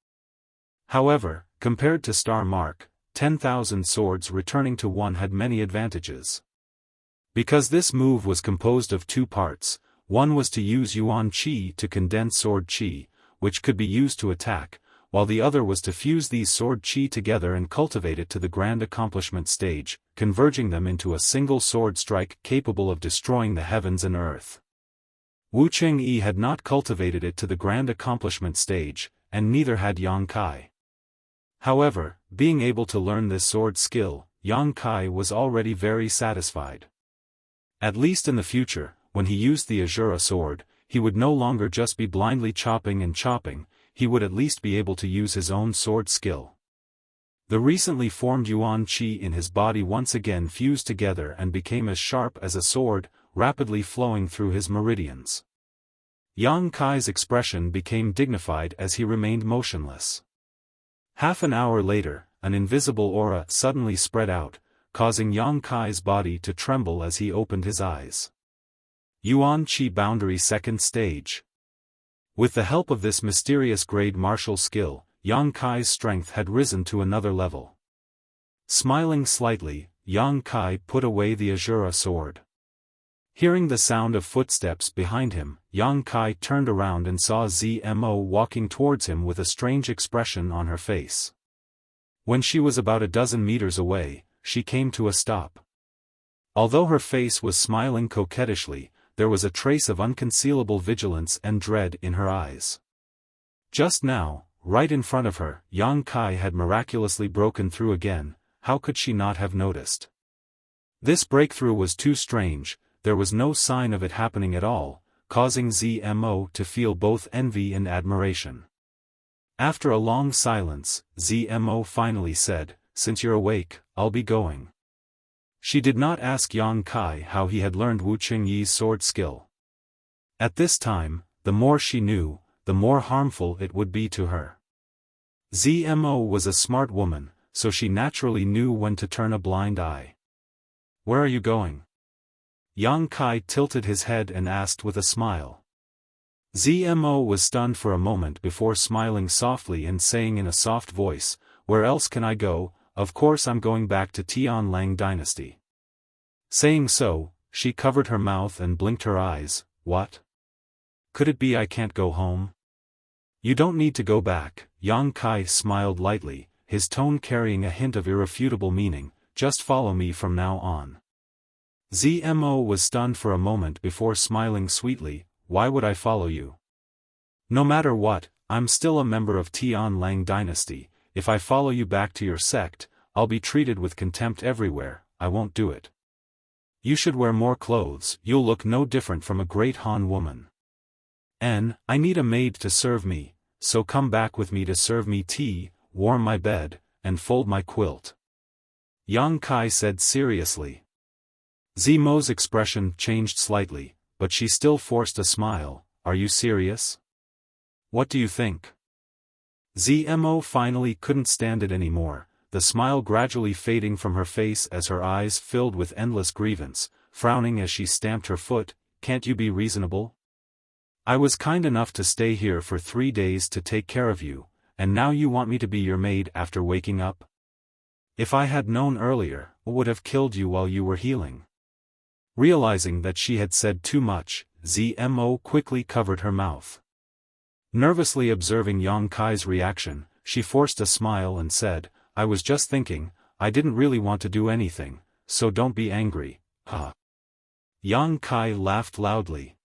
[SPEAKER 1] However, compared to Star Mark, 10,000 swords returning to one had many advantages. Because this move was composed of two parts, one was to use yuan qi to condense sword qi, which could be used to attack, while the other was to fuse these sword qi together and cultivate it to the grand accomplishment stage, converging them into a single sword strike capable of destroying the heavens and earth. Wu Chengyi had not cultivated it to the grand accomplishment stage, and neither had Yang Kai. However, being able to learn this sword skill, Yang Kai was already very satisfied. At least in the future, when he used the Azura sword, he would no longer just be blindly chopping and chopping, he would at least be able to use his own sword skill. The recently formed yuan qi in his body once again fused together and became as sharp as a sword, rapidly flowing through his meridians. Yang Kai's expression became dignified as he remained motionless. Half an hour later, an invisible aura suddenly spread out, causing Yang Kai's body to tremble as he opened his eyes. Yuan Qi Boundary Second Stage. With the help of this mysterious grade martial skill, Yang Kai's strength had risen to another level. Smiling slightly, Yang Kai put away the Azura sword. Hearing the sound of footsteps behind him, Yang Kai turned around and saw Zmo walking towards him with a strange expression on her face. When she was about a dozen meters away, she came to a stop. Although her face was smiling coquettishly, there was a trace of unconcealable vigilance and dread in her eyes. Just now, right in front of her, Yang Kai had miraculously broken through again. How could she not have noticed? This breakthrough was too strange, there was no sign of it happening at all, causing ZMO to feel both envy and admiration. After a long silence, ZMO finally said, "Since you're awake, I'll be going." She did not ask Yang Kai how he had learned Wu Qingyi's sword skill. At this time, the more she knew, the more harmful it would be to her. ZMO was a smart woman, so she naturally knew when to turn a blind eye. "Where are you going?" Yang Kai tilted his head and asked with a smile. ZMO was stunned for a moment before smiling softly and saying in a soft voice, "Where else can I go? Of course I'm going back to Tianlang dynasty." Saying so, she covered her mouth and blinked her eyes. "What? Could it be I can't go home?" "You don't need to go back," Yang Kai smiled lightly, his tone carrying a hint of irrefutable meaning, "just follow me from now on." ZMO was stunned for a moment before smiling sweetly. "Why would I follow you? No matter what, I'm still a member of Tianlang dynasty. If I follow you back to your sect, I'll be treated with contempt everywhere. I won't do it. You should wear more clothes, you'll look no different from a great Han woman. And, I need a maid to serve me, so come back with me to serve me tea, warm my bed, and fold my quilt." Yang Kai said seriously. ZMO's expression changed slightly, but she still forced a smile. "Are you serious? What do you think?" ZMO finally couldn't stand it anymore, the smile gradually fading from her face as her eyes filled with endless grievance, frowning as she stamped her foot. "Can't you be reasonable? I was kind enough to stay here for 3 days to take care of you, and now you want me to be your maid after waking up? If I had known earlier, I would have killed you while you were healing." Realizing that she had said too much, ZMO quickly covered her mouth. Nervously observing Yang Kai's reaction, she forced a smile and said, "I was just thinking, I didn't really want to do anything, so don't be angry, huh?" Yang Kai laughed loudly.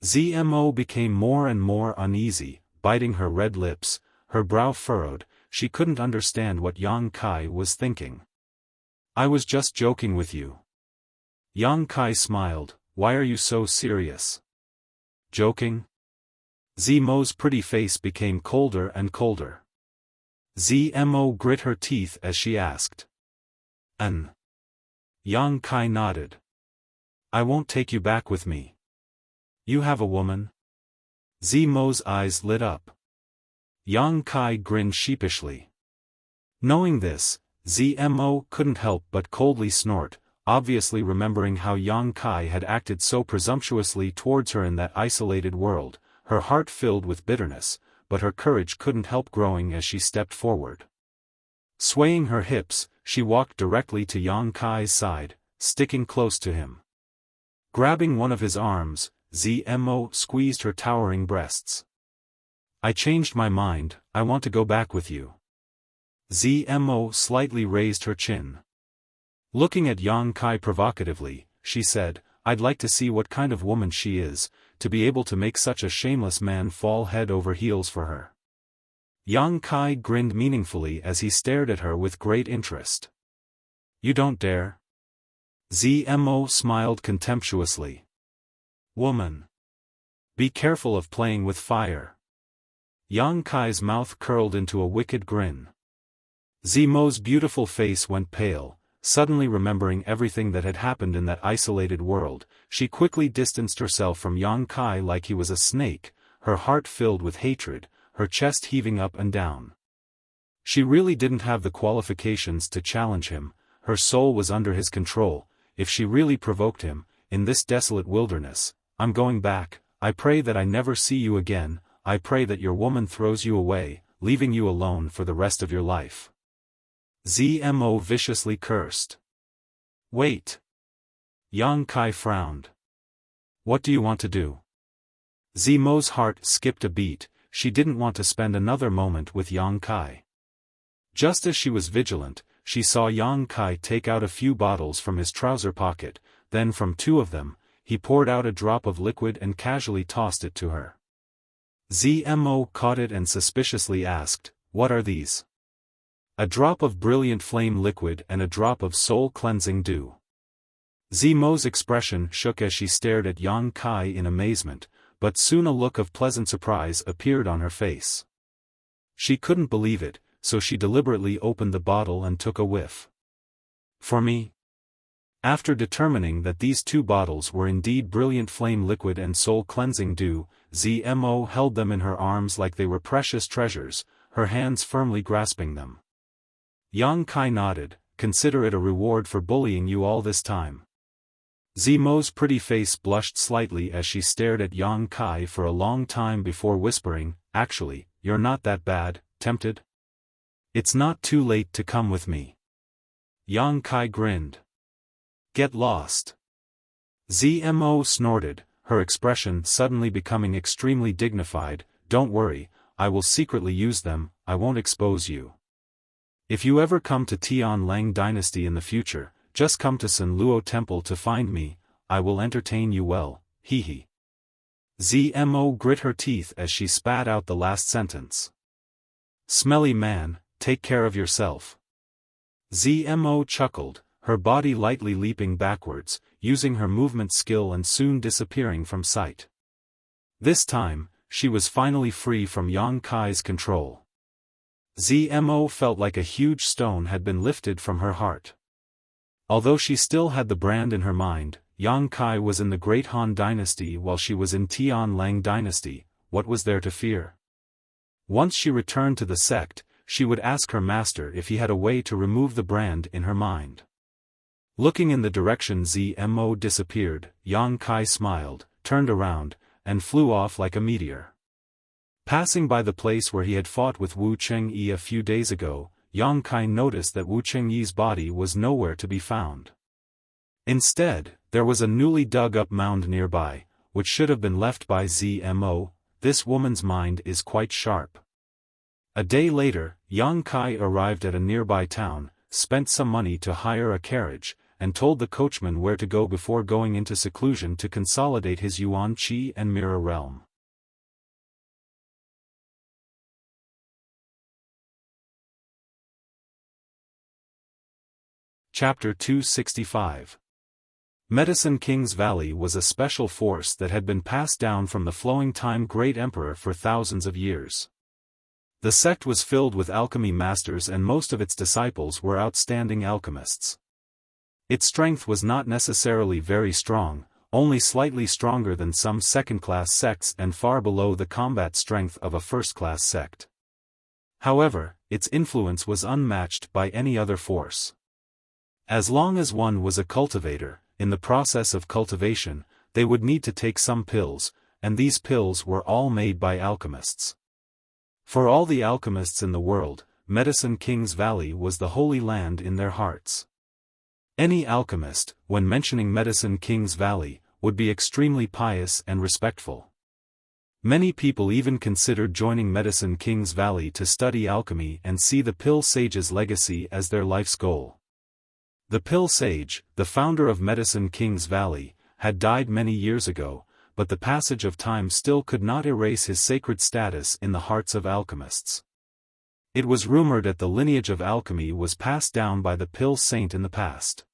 [SPEAKER 1] ZMO became more and more uneasy, biting her red lips, her brow furrowed. She couldn't understand what Yang Kai was thinking. "I was just joking with you." Yang Kai smiled. "Why are you so serious?" "Joking?" ZMO's pretty face became colder and colder. ZMO grit her teeth as she asked. Yang Kai nodded. "I won't take you back with me. You have a woman?" ZMO's eyes lit up. Yang Kai grinned sheepishly. Knowing this, ZMO couldn't help but coldly snort, obviously remembering how Yang Kai had acted so presumptuously towards her in that isolated world. Her heart filled with bitterness, but her courage couldn't help growing as she stepped forward. Swaying her hips, she walked directly to Yang Kai's side, sticking close to him. Grabbing one of his arms, ZMO squeezed her towering breasts. "I changed my mind, I want to go back with you." ZMO slightly raised her chin. Looking at Yang Kai provocatively, she said, "I'd like to see what kind of woman she is, to be able to make such a shameless man fall head over heels for her." Yang Kai grinned meaningfully as he stared at her with great interest. "You don't dare?" ZMO smiled contemptuously. "Woman! Be careful of playing with fire." Yang Kai's mouth curled into a wicked grin. ZMO's beautiful face went pale. Suddenly remembering everything that had happened in that isolated world, she quickly distanced herself from Yang Kai like he was a snake, her heart filled with hatred, her chest heaving up and down. She really didn't have the qualifications to challenge him, her soul was under his control. If she really provoked him, in this desolate wilderness, "I'm going back, I pray that I never see you again, I pray that your woman throws you away, leaving you alone for the rest of your life." ZMO viciously cursed. "Wait." Yang Kai frowned. "What do you want to do?" ZMO's heart skipped a beat, she didn't want to spend another moment with Yang Kai. Just as she was vigilant, she saw Yang Kai take out a few bottles from his trouser pocket, then from 2 of them, he poured out a drop of liquid and casually tossed it to her. Zmo caught it and suspiciously asked, "What are these?" "A drop of brilliant flame liquid and a drop of soul-cleansing dew." Zmo's expression shook as she stared at Yang Kai in amazement, but soon a look of pleasant surprise appeared on her face. She couldn't believe it, so she deliberately opened the bottle and took a whiff. "For me?" After determining that these two bottles were indeed brilliant flame liquid and soul-cleansing dew, Zmo held them in her arms like they were precious treasures, her hands firmly grasping them. Yang Kai nodded. "Consider it a reward for bullying you all this time." Zmo's pretty face blushed slightly as she stared at Yang Kai for a long time before whispering, "Actually, you're not that bad, tempted? It's not too late to come with me." Yang Kai grinned. "Get lost." Zmo snorted, her expression suddenly becoming extremely dignified. "Don't worry, I will secretly use them, I won't expose you. If you ever come to Tian Lang Dynasty in the future, just come to San Luo Temple to find me, I will entertain you well, hee hee." Zmo grit her teeth as she spat out the last sentence. "Smelly man, take care of yourself." Zmo chuckled, her body lightly leaping backwards, using her movement skill and soon disappearing from sight. This time, she was finally free from Yang Kai's control. Zmo felt like a huge stone had been lifted from her heart. Although she still had the brand in her mind, Yang Kai was in the Great Han Dynasty while she was in Tian Lang Dynasty. What was there to fear? Once she returned to the sect, she would ask her master if he had a way to remove the brand in her mind. Looking in the direction Zmo disappeared, Yang Kai smiled, turned around, and flew off like a meteor. Passing by the place where he had fought with Wu Chengyi a few days ago, Yang Kai noticed that Wu Chengyi's body was nowhere to be found. Instead, there was a newly dug-up mound nearby, which should have been left by Zmo. This woman's mind is quite sharp. A day later, Yang Kai arrived at a nearby town, spent some money to hire a carriage, and told the coachman where to go before going into seclusion to consolidate his Yuan Qi and Mirror realm. Chapter 265. Medicine King's Valley was a special force that had been passed down from the Flowing Time Great Emperor for thousands of years. The sect was filled with alchemy masters and most of its disciples were outstanding alchemists. Its strength was not necessarily very strong, only slightly stronger than some second-class sects and far below the combat strength of a first-class sect. However, its influence was unmatched by any other force. As long as one was a cultivator, in the process of cultivation, they would need to take some pills, and these pills were all made by alchemists. For all the alchemists in the world, Medicine King's Valley was the holy land in their hearts. Any alchemist, when mentioning Medicine King's Valley, would be extremely pious and respectful. Many people even considered joining Medicine King's Valley to study alchemy and see the Pill Sage's legacy as their life's goal. The Pill Sage, the founder of Medicine King's Valley, had died many years ago, but the passage of time still could not erase his sacred status in the hearts of alchemists. It was rumored that the lineage of alchemy was passed down by the Pill Saint in the past.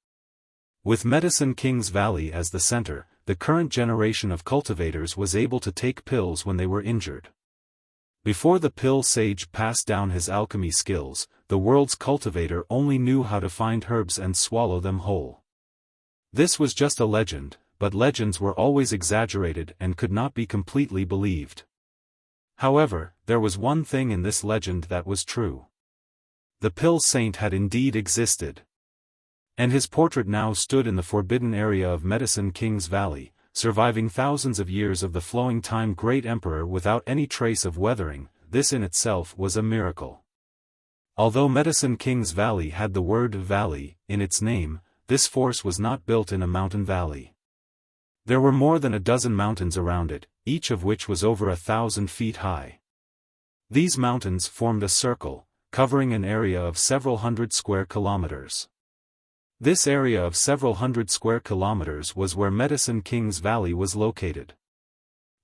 [SPEAKER 1] With Medicine King's Valley as the center, the current generation of cultivators was able to take pills when they were injured. Before the Pill Sage passed down his alchemy skills, the world's cultivator only knew how to find herbs and swallow them whole. This was just a legend, but legends were always exaggerated and could not be completely believed. However, there was one thing in this legend that was true. The Pill Saint had indeed existed. And his portrait now stood in the forbidden area of Medicine King's Valley, surviving thousands of years of the Flowing Time Great Emperor without any trace of weathering. This in itself was a miracle. Although Medicine King's Valley had the word valley in its name, this force was not built in a mountain valley. There were more than a dozen mountains around it, each of which was over 1,000 feet high. These mountains formed a circle, covering an area of several hundred square kilometers. This area of several hundred square kilometers was where Medicine King's Valley was located.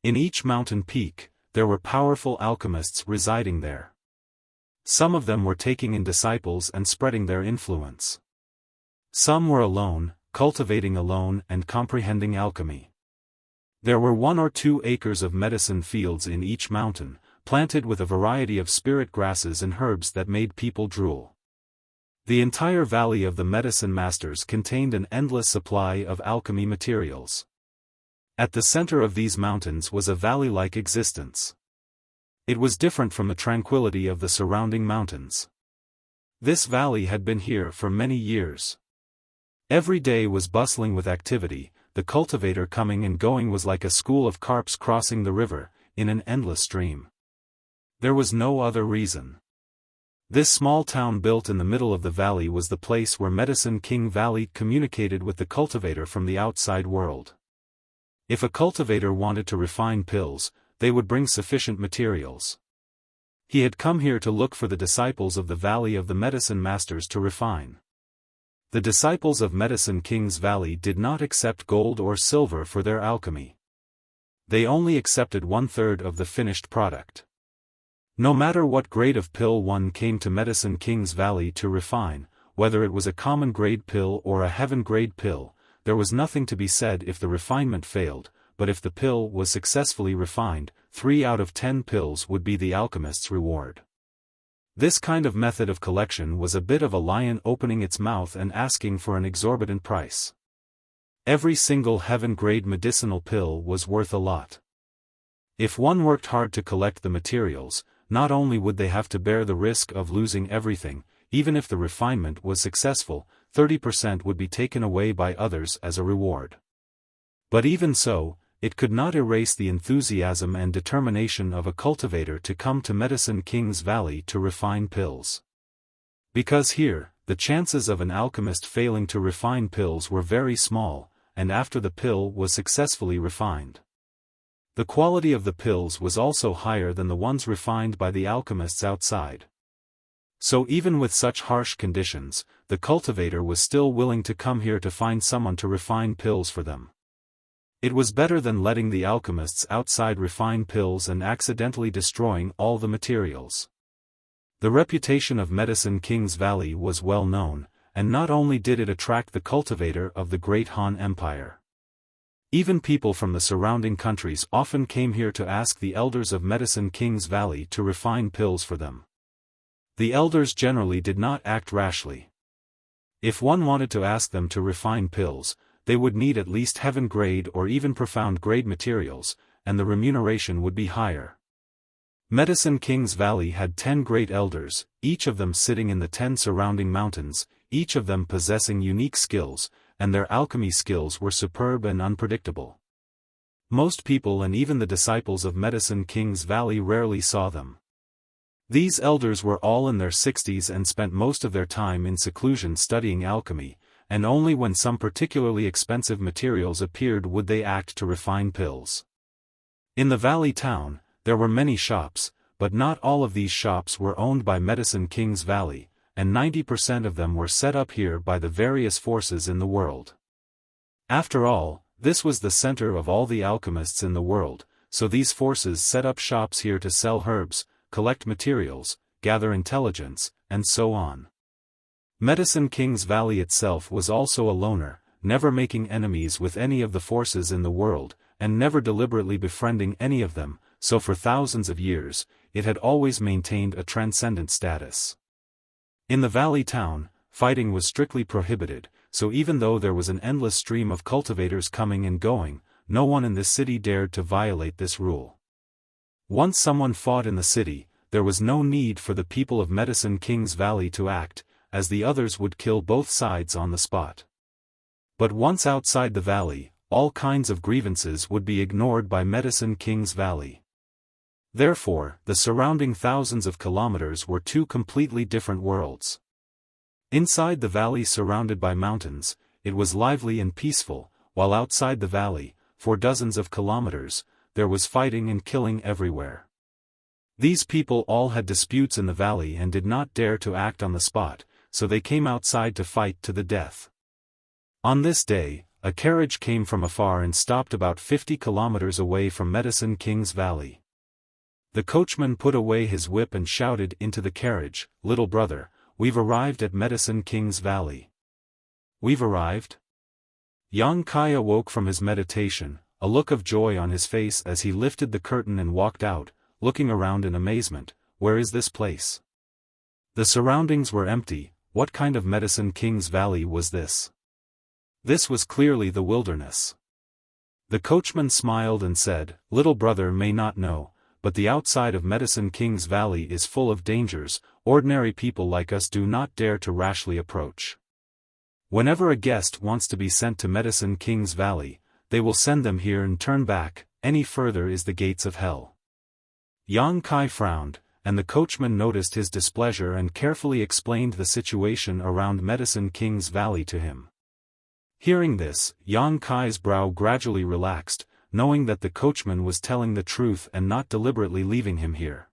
[SPEAKER 1] In each mountain peak, there were powerful alchemists residing there. Some of them were taking in disciples and spreading their influence. Some were alone, cultivating alone and comprehending alchemy. There were 1 or 2 acres of medicine fields in each mountain, planted with a variety of spirit grasses and herbs that made people drool. The entire valley of the medicine masters contained an endless supply of alchemy materials. At the center of these mountains was a valley-like existence. It was different from the tranquility of the surrounding mountains. This valley had been here for many years. Every day was bustling with activity, the cultivator coming and going was like a school of carps crossing the river, in an endless stream. There was no other reason. This small town built in the middle of the valley was the place where Medicine King Valley communicated with the cultivator from the outside world. If a cultivator wanted to refine pills, they would bring sufficient materials. He had come here to look for the disciples of the Valley of the Medicine Masters to refine. The disciples of Medicine King's Valley did not accept gold or silver for their alchemy. They only accepted 1/3 of the finished product. No matter what grade of pill one came to Medicine King's Valley to refine, whether it was a common grade pill or a heaven grade pill, there was nothing to be said if the refinement failed, but if the pill was successfully refined, 3 out of 10 pills would be the alchemist's reward. This kind of method of collection was a bit of a lion opening its mouth and asking for an exorbitant price. Every single heaven-grade medicinal pill was worth a lot. If one worked hard to collect the materials, not only would they have to bear the risk of losing everything, even if the refinement was successful, 30% would be taken away by others as a reward. But even so, it could not erase the enthusiasm and determination of a cultivator to come to Medicine King's Valley to refine pills. Because here, the chances of an alchemist failing to refine pills were very small, and after the pill was successfully refined, the quality of the pills was also higher than the ones refined by the alchemists outside. So even with such harsh conditions, the cultivator was still willing to come here to find someone to refine pills for them. It was better than letting the alchemists outside refine pills and accidentally destroying all the materials. The reputation of Medicine King's Valley was well known, and not only did it attract the cultivator of the Great Han Empire. Even people from the surrounding countries often came here to ask the elders of Medicine King's Valley to refine pills for them. The elders generally did not act rashly. If one wanted to ask them to refine pills, they would need at least heaven-grade or even profound-grade materials, and the remuneration would be higher. Medicine King's Valley had 10 great elders, each of them sitting in the 10 surrounding mountains, each of them possessing unique skills, and their alchemy skills were superb and unpredictable. Most people and even the disciples of Medicine King's Valley rarely saw them. These elders were all in their 60s and spent most of their time in seclusion studying alchemy, and only when some particularly expensive materials appeared would they act to refine pills. In the valley town, there were many shops, but not all of these shops were owned by Medicine King's Valley, and 90% of them were set up here by the various forces in the world. After all, this was the center of all the alchemists in the world, so these forces set up shops here to sell herbs, collect materials, gather intelligence, and so on. Medicine King's Valley itself was also a loner, never making enemies with any of the forces in the world, and never deliberately befriending any of them, so for thousands of years, it had always maintained a transcendent status. In the valley town, fighting was strictly prohibited, so even though there was an endless stream of cultivators coming and going, no one in this city dared to violate this rule. Once someone fought in the city, there was no need for the people of Medicine King's Valley to act, as the others would kill both sides on the spot. But once outside the valley, all kinds of grievances would be ignored by Medicine King's Valley. Therefore, the surrounding thousands of kilometers were 2 completely different worlds. Inside the valley surrounded by mountains, it was lively and peaceful, while outside the valley, for dozens of kilometers, there was fighting and killing everywhere. These people all had disputes in the valley and did not dare to act on the spot, so they came outside to fight to the death. On this day, a carriage came from afar and stopped about 50 kilometers away from Medicine King's Valley. The coachman put away his whip and shouted into the carriage, "Little brother, we've arrived at Medicine King's Valley." "We've arrived?" Yang Kai awoke from his meditation, a look of joy on his face as he lifted the curtain and walked out, looking around in amazement. Where is this place? The surroundings were empty. What kind of Medicine King's Valley was this? This was clearly the wilderness. The coachman smiled and said, "Little brother may not know, but the outside of Medicine King's Valley is full of dangers. Ordinary people like us do not dare to rashly approach. Whenever a guest wants to be sent to Medicine King's Valley, they will send them here and turn back. Any further is the gates of hell." Yang Kai frowned, and the coachman noticed his displeasure and carefully explained the situation around Medicine King's Valley to him. Hearing this, Yang Kai's brow gradually relaxed, knowing that the coachman was telling the truth and not deliberately leaving him here.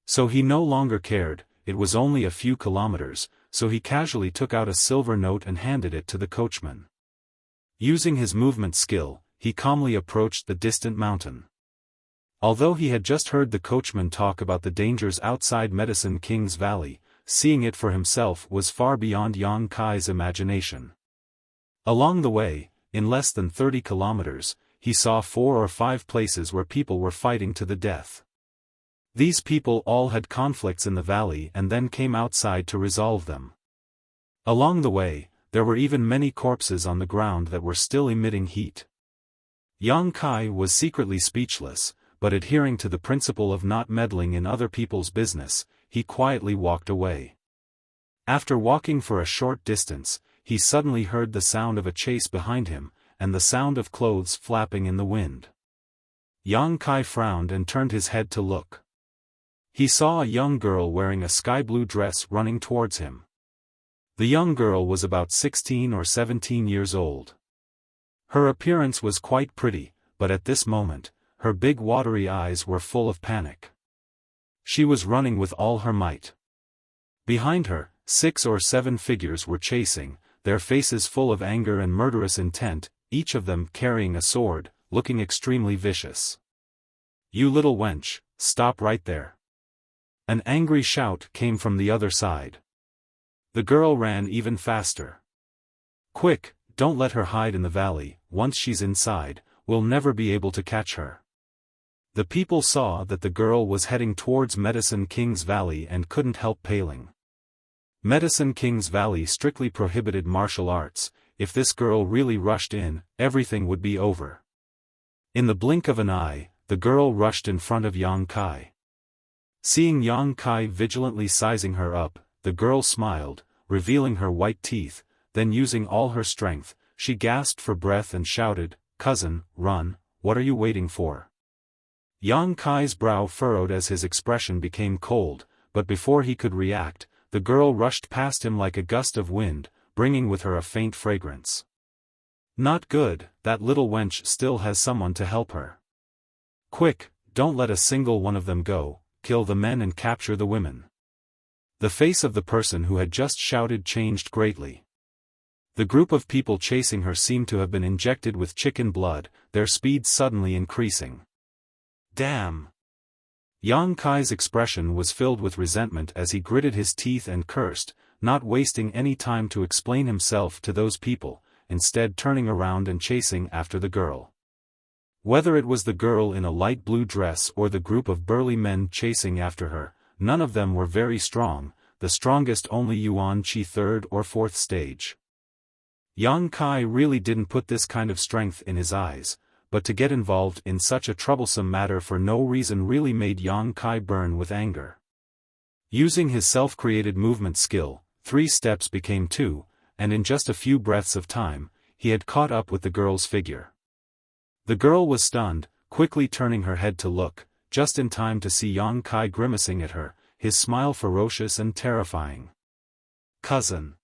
[SPEAKER 1] So he no longer cared. It was only a few kilometers, so he casually took out a silver note and handed it to the coachman. Using his movement skill, he calmly approached the distant mountain. Although he had just heard the coachman talk about the dangers outside Medicine King's Valley, seeing it for himself was far beyond Yang Kai's imagination. Along the way, in less than 30 kilometers, he saw 4 or 5 places where people were fighting to the death. These people all had conflicts in the valley and then came outside to resolve them. Along the way, there were even many corpses on the ground that were still emitting heat. Yang Kai was secretly speechless, but adhering to the principle of not meddling in other people's business, he quietly walked away. After walking for a short distance, he suddenly heard the sound of a chase behind him, and the sound of clothes flapping in the wind. Yang Kai frowned and turned his head to look. He saw a young girl wearing a sky-blue dress running towards him. The young girl was about 16 or 17 years old. Her appearance was quite pretty, but at this moment, her big watery eyes were full of panic. She was running with all her might. Behind her, 6 or 7 figures were chasing, their faces full of anger and murderous intent, each of them carrying a sword, looking extremely vicious. "You little wench, stop right there." An angry shout came from the other side. The girl ran even faster. "Quick, don't let her hide in the valley. Once she's inside, we'll never be able to catch her." The people saw that the girl was heading towards Medicine King's Valley and couldn't help paling. Medicine King's Valley strictly prohibited martial arts. If this girl really rushed in, everything would be over. In the blink of an eye, the girl rushed in front of Yang Kai. Seeing Yang Kai vigilantly sizing her up, the girl smiled, revealing her white teeth, then using all her strength, she gasped for breath and shouted, "Cousin, run, what are you waiting for?" Yang Kai's brow furrowed as his expression became cold, but before he could react, the girl rushed past him like a gust of wind, bringing with her a faint fragrance. "Not good, that little wench still has someone to help her. Quick, don't let a single one of them go, kill the men and capture the women." The face of the person who had just shouted changed greatly. The group of people chasing her seemed to have been injected with chicken blood, their speed suddenly increasing. "Damn!" Yang Kai's expression was filled with resentment as he gritted his teeth and cursed, not wasting any time to explain himself to those people, instead turning around and chasing after the girl. Whether it was the girl in a light blue dress or the group of burly men chasing after her, none of them were very strong, the strongest only Yuan Qi 3rd or 4th stage. Yang Kai really didn't put this kind of strength in his eyes, but to get involved in such a troublesome matter for no reason really made Yang Kai burn with anger. Using his self-created movement skill, 3 steps became 2, and in just a few breaths of time, he had caught up with the girl's figure. The girl was stunned, quickly turning her head to look, just in time to see Yang Kai grimacing at her, his smile ferocious and terrifying. "Cousin."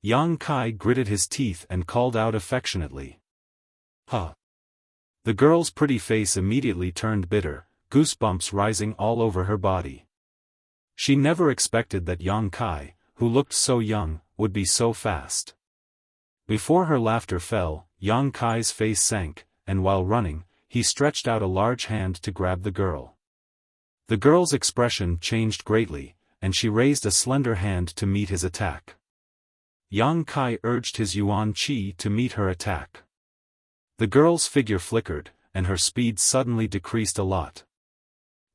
[SPEAKER 1] Yang Kai gritted his teeth and called out affectionately. "Huh." The girl's pretty face immediately turned bitter, goosebumps rising all over her body. She never expected that Yang Kai, who looked so young, would be so fast. Before her laughter fell, Yang Kai's face sank, and while running, he stretched out a large hand to grab the girl. The girl's expression changed greatly, and she raised a slender hand to meet his attack. Yang Kai urged his Yuan Qi to meet her attack. The girl's figure flickered, and her speed suddenly decreased a lot.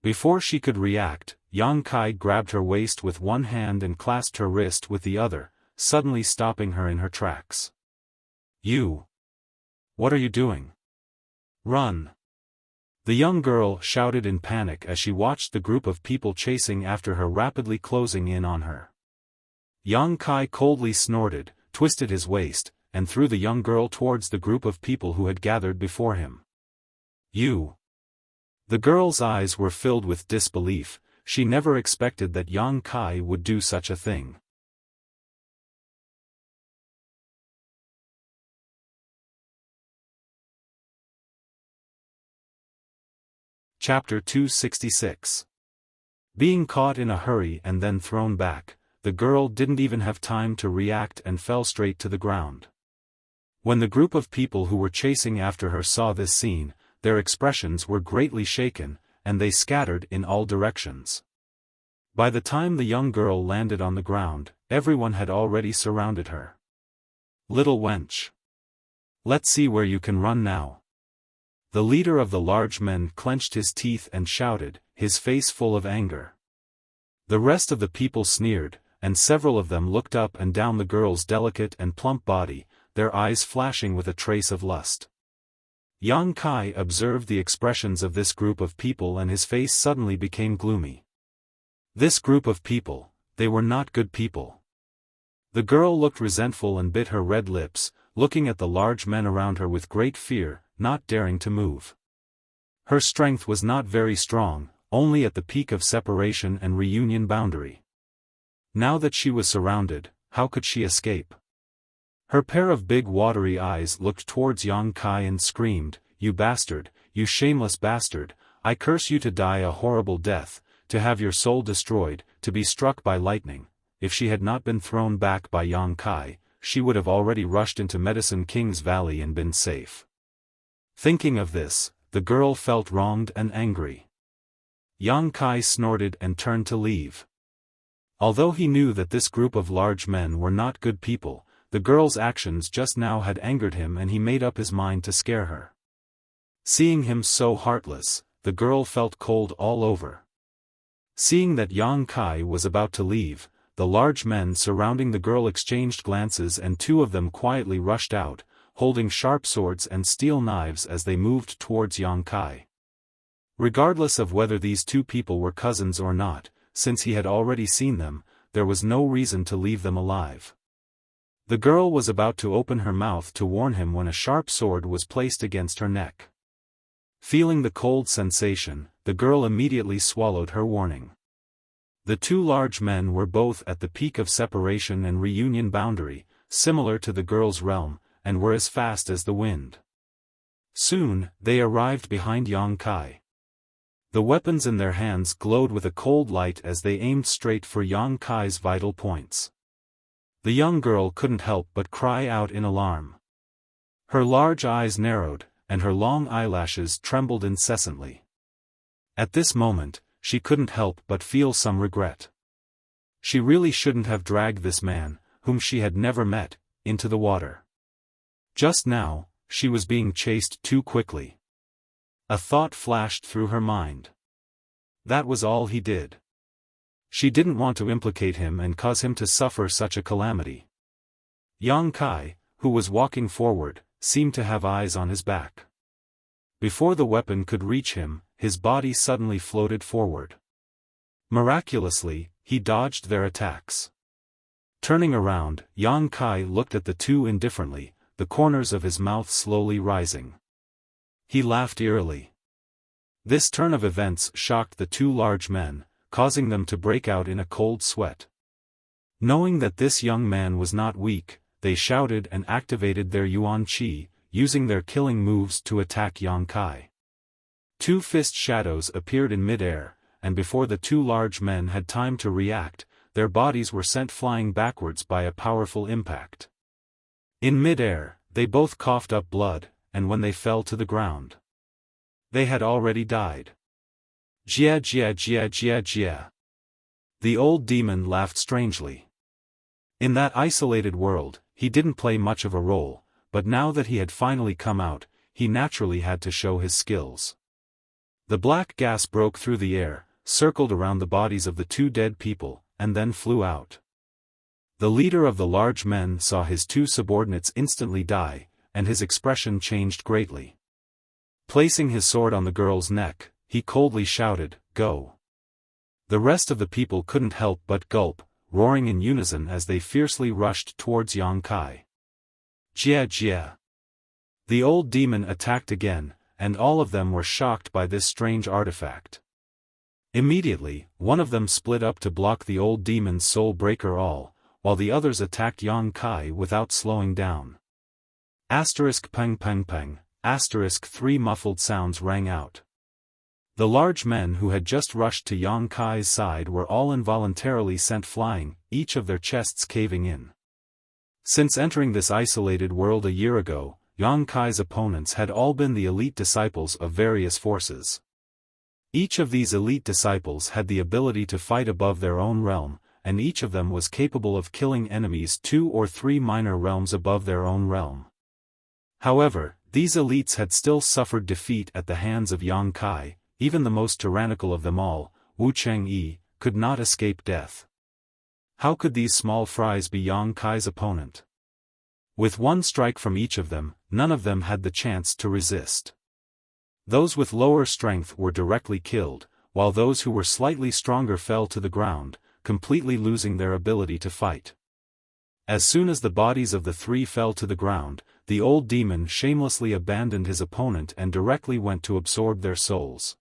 [SPEAKER 1] Before she could react, Yang Kai grabbed her waist with one hand and clasped her wrist with the other, suddenly stopping her in her tracks. "You! What are you doing? Run!" The young girl shouted in panic as she watched the group of people chasing after her rapidly closing in on her. Yang Kai coldly snorted, twisted his waist, and threw the young girl towards the group of people who had gathered before him. "You!" The girl's eyes were filled with disbelief. She never expected that Yang Kai would do such a thing. Chapter 266. Being caught in a hurry and then thrown back, the girl didn't even have time to react and fell straight to the ground. When the group of people who were chasing after her saw this scene, their expressions were greatly shaken, and they scattered in all directions. By the time the young girl landed on the ground, everyone had already surrounded her. "Little wench! Let's see where you can run now." The leader of the large men clenched his teeth and shouted, his face full of anger. The rest of the people sneered, and several of them looked up and down the girl's delicate and plump body, their eyes flashing with a trace of lust. Yang Kai observed the expressions of this group of people and his face suddenly became gloomy. This group of people, they were not good people. The girl looked resentful and bit her red lips, looking at the large men around her with great fear, not daring to move. Her strength was not very strong, only at the peak of separation and reunion boundary. Now that she was surrounded, how could she escape? Her pair of big watery eyes looked towards Yang Kai and screamed, "You bastard, you shameless bastard, I curse you to die a horrible death, to have your soul destroyed, to be struck by lightning." If she had not been thrown back by Yang Kai, she would have already rushed into Medicine King's Valley and been safe. Thinking of this, the girl felt wronged and angry. Yang Kai snorted and turned to leave. Although he knew that this group of large men were not good people, the girl's actions just now had angered him and he made up his mind to scare her. Seeing him so heartless, the girl felt cold all over. Seeing that Yang Kai was about to leave, the large men surrounding the girl exchanged glances and two of them quietly rushed out, holding sharp swords and steel knives as they moved towards Yang Kai. Regardless of whether these two people were cousins or not, since he had already seen them, there was no reason to leave them alive. The girl was about to open her mouth to warn him when a sharp sword was placed against her neck. Feeling the cold sensation, the girl immediately swallowed her warning. The two large men were both at the peak of separation and reunion boundary, similar to the girl's realm, and were as fast as the wind. Soon, they arrived behind Yang Kai. The weapons in their hands glowed with a cold light as they aimed straight for Yang Kai's vital points. The young girl couldn't help but cry out in alarm. Her large eyes narrowed, and her long eyelashes trembled incessantly. At this moment, she couldn't help but feel some regret. She really shouldn't have dragged this man, whom she had never met, into the water. Just now, she was being chased too quickly. A thought flashed through her mind. That was all he did. She didn't want to implicate him and cause him to suffer such a calamity. Yang Kai, who was walking forward, seemed to have eyes on his back. Before the weapon could reach him, his body suddenly floated forward. Miraculously, he dodged their attacks. Turning around, Yang Kai looked at the two indifferently, the corners of his mouth slowly rising. He laughed eerily. This turn of events shocked the two large men, causing them to break out in a cold sweat. Knowing that this young man was not weak, they shouted and activated their Yuan Qi, using their killing moves to attack Yang Kai. Two fist shadows appeared in mid-air, and before the two large men had time to react, their bodies were sent flying backwards by a powerful impact. In mid-air, they both coughed up blood, and when they fell to the ground, they had already died. Jia jia jia jia jia. The old demon laughed strangely. In that isolated world, he didn't play much of a role, but now that he had finally come out, he naturally had to show his skills. The black gas broke through the air, circled around the bodies of the two dead people, and then flew out. The leader of the large men saw his two subordinates instantly die, and his expression changed greatly. Placing his sword on the girl's neck, he coldly shouted, "Go!" The rest of the people couldn't help but gulp, roaring in unison as they fiercely rushed towards Yang Kai. Jia jia. The old demon attacked again, and all of them were shocked by this strange artifact. Immediately, one of them split up to block the old demon's soul breaker all, while the others attacked Yang Kai without slowing down. Asterisk peng peng peng, asterisk 3 muffled sounds rang out. The large men who had just rushed to Yang Kai's side were all involuntarily sent flying, each of their chests caving in. Since entering this isolated world a year ago, Yang Kai's opponents had all been the elite disciples of various forces. Each of these elite disciples had the ability to fight above their own realm, and each of them was capable of killing enemies 2 or 3 minor realms above their own realm. However, these elites had still suffered defeat at the hands of Yang Kai. Even the most tyrannical of them all, Wu Changyi, could not escape death. How could these small fries be Yang Kai's opponent? With one strike from each of them, none of them had the chance to resist. Those with lower strength were directly killed, while those who were slightly stronger fell to the ground, completely losing their ability to fight. As soon as the bodies of the 3 fell to the ground, the old demon shamelessly abandoned his opponent and directly went to absorb their souls.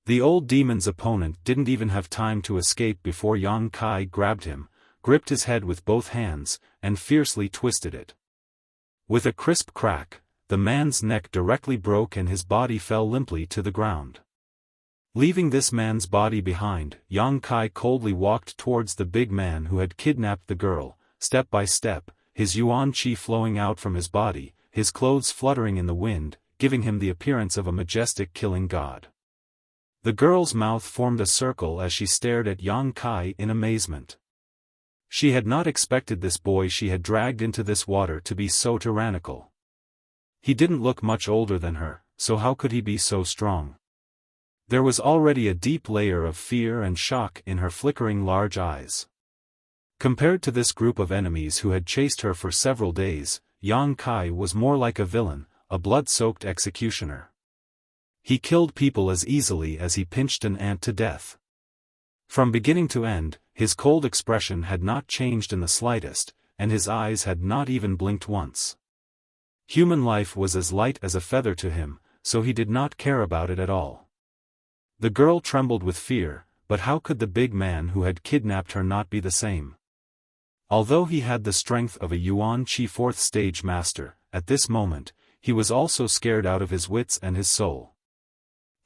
[SPEAKER 1] The old demon's opponent didn't even have time to escape before Yang Kai grabbed him, gripped his head with both hands, and fiercely twisted it. With a crisp crack, the man's neck directly broke and his body fell limply to the ground. Leaving this man's body behind, Yang Kai coldly walked towards the big man who had kidnapped the girl, step by step, his yuan qi flowing out from his body, his clothes fluttering in the wind, giving him the appearance of a majestic killing god. The girl's mouth formed a circle as she stared at Yang Kai in amazement. She had not expected this boy she had dragged into this water to be so tyrannical. He didn't look much older than her, so how could he be so strong? There was already a deep layer of fear and shock in her flickering large eyes. Compared to this group of enemies who had chased her for several days, Yang Kai was more like a villain, a blood-soaked executioner. He killed people as easily as he pinched an ant to death. From beginning to end, his cold expression had not changed in the slightest, and his eyes had not even blinked once. Human life was as light as a feather to him, so he did not care about it at all. The girl trembled with fear, but how could the big man who had kidnapped her not be the same? Although he had the strength of a Yuan Qi 4th stage master, at this moment, he was also scared out of his wits and his soul.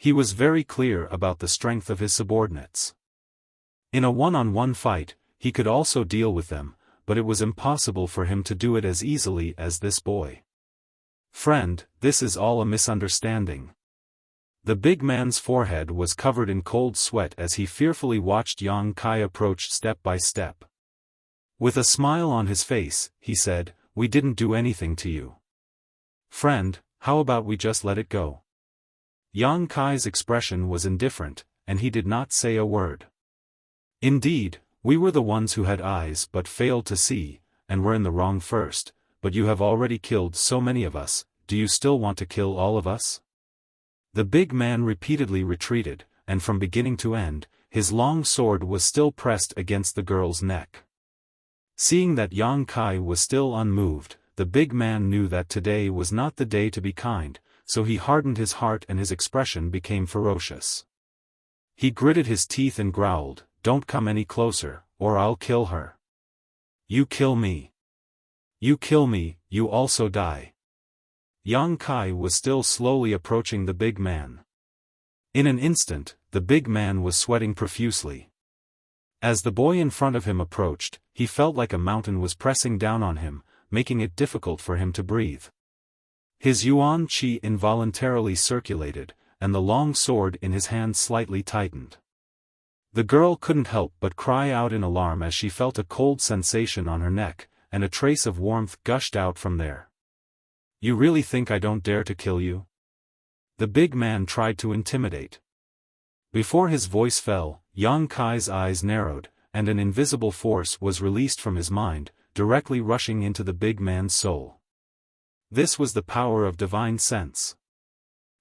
[SPEAKER 1] He was very clear about the strength of his subordinates. In a one-on-one fight, he could also deal with them, but it was impossible for him to do it as easily as this boy. "Friend, this is all a misunderstanding." The big man's forehead was covered in cold sweat as he fearfully watched Yang Kai approach step by step. With a smile on his face, he said, "We didn't do anything to you. Friend, how about we just let it go?" Yang Kai's expression was indifferent, and he did not say a word. "Indeed, we were the ones who had eyes but failed to see, and were in the wrong first, but you have already killed so many of us, do you still want to kill all of us?" The big man repeatedly retreated, and from beginning to end, his long sword was still pressed against the girl's neck. Seeing that Yang Kai was still unmoved, the big man knew that today was not the day to be kind, so he hardened his heart and his expression became ferocious. He gritted his teeth and growled, "Don't come any closer, or I'll kill her. You kill me. You kill me, you also die." Yang Kai was still slowly approaching the big man. In an instant, the big man was sweating profusely. As the boy in front of him approached, he felt like a mountain was pressing down on him, making it difficult for him to breathe. His yuan qi involuntarily circulated, and the long sword in his hand slightly tightened. The girl couldn't help but cry out in alarm as she felt a cold sensation on her neck, and a trace of warmth gushed out from there. "You really think I don't dare to kill you?" The big man tried to intimidate. Before his voice fell, Yang Kai's eyes narrowed, and an invisible force was released from his mind, directly rushing into the big man's soul. This was the power of divine sense.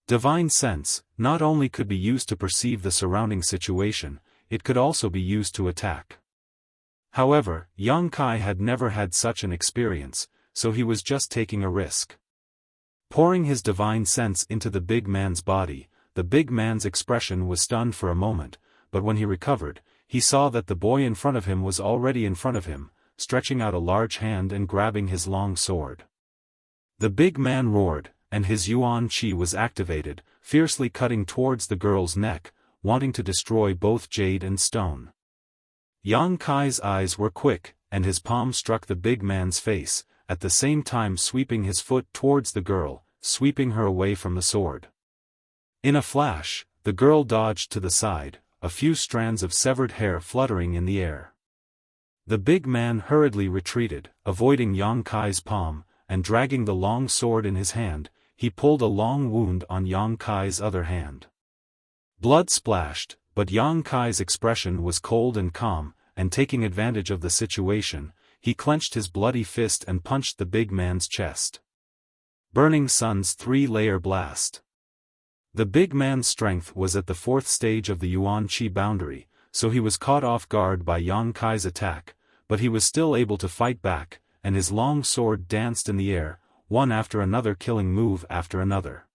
[SPEAKER 1] Divine sense not only could be used to perceive the surrounding situation, it could also be used to attack. However, Yang Kai had never had such an experience, so he was just taking a risk. Pouring his divine sense into the big man's body, the big man's expression was stunned for a moment, but when he recovered, he saw that the boy in front of him was already in front of him, stretching out a large hand and grabbing his long sword. The big man roared, and his yuan qi was activated, fiercely cutting towards the girl's neck, wanting to destroy both jade and stone. Yang Kai's eyes were quick, and his palm struck the big man's face, at the same time sweeping his foot towards the girl, sweeping her away from the sword. In a flash, the girl dodged to the side, a few strands of severed hair fluttering in the air. The big man hurriedly retreated, avoiding Yang Kai's palm, and dragging the long sword in his hand, he pulled a long wound on Yang Kai's other hand. Blood splashed, but Yang Kai's expression was cold and calm, and taking advantage of the situation, he clenched his bloody fist and punched the big man's chest. Burning Sun's 3-layer blast. The big man's strength was at the 4th stage of the Yuan Qi boundary, so he was caught off guard by Yang Kai's attack, but he was still able to fight back, and his long sword danced in the air, one after another, killing move after another.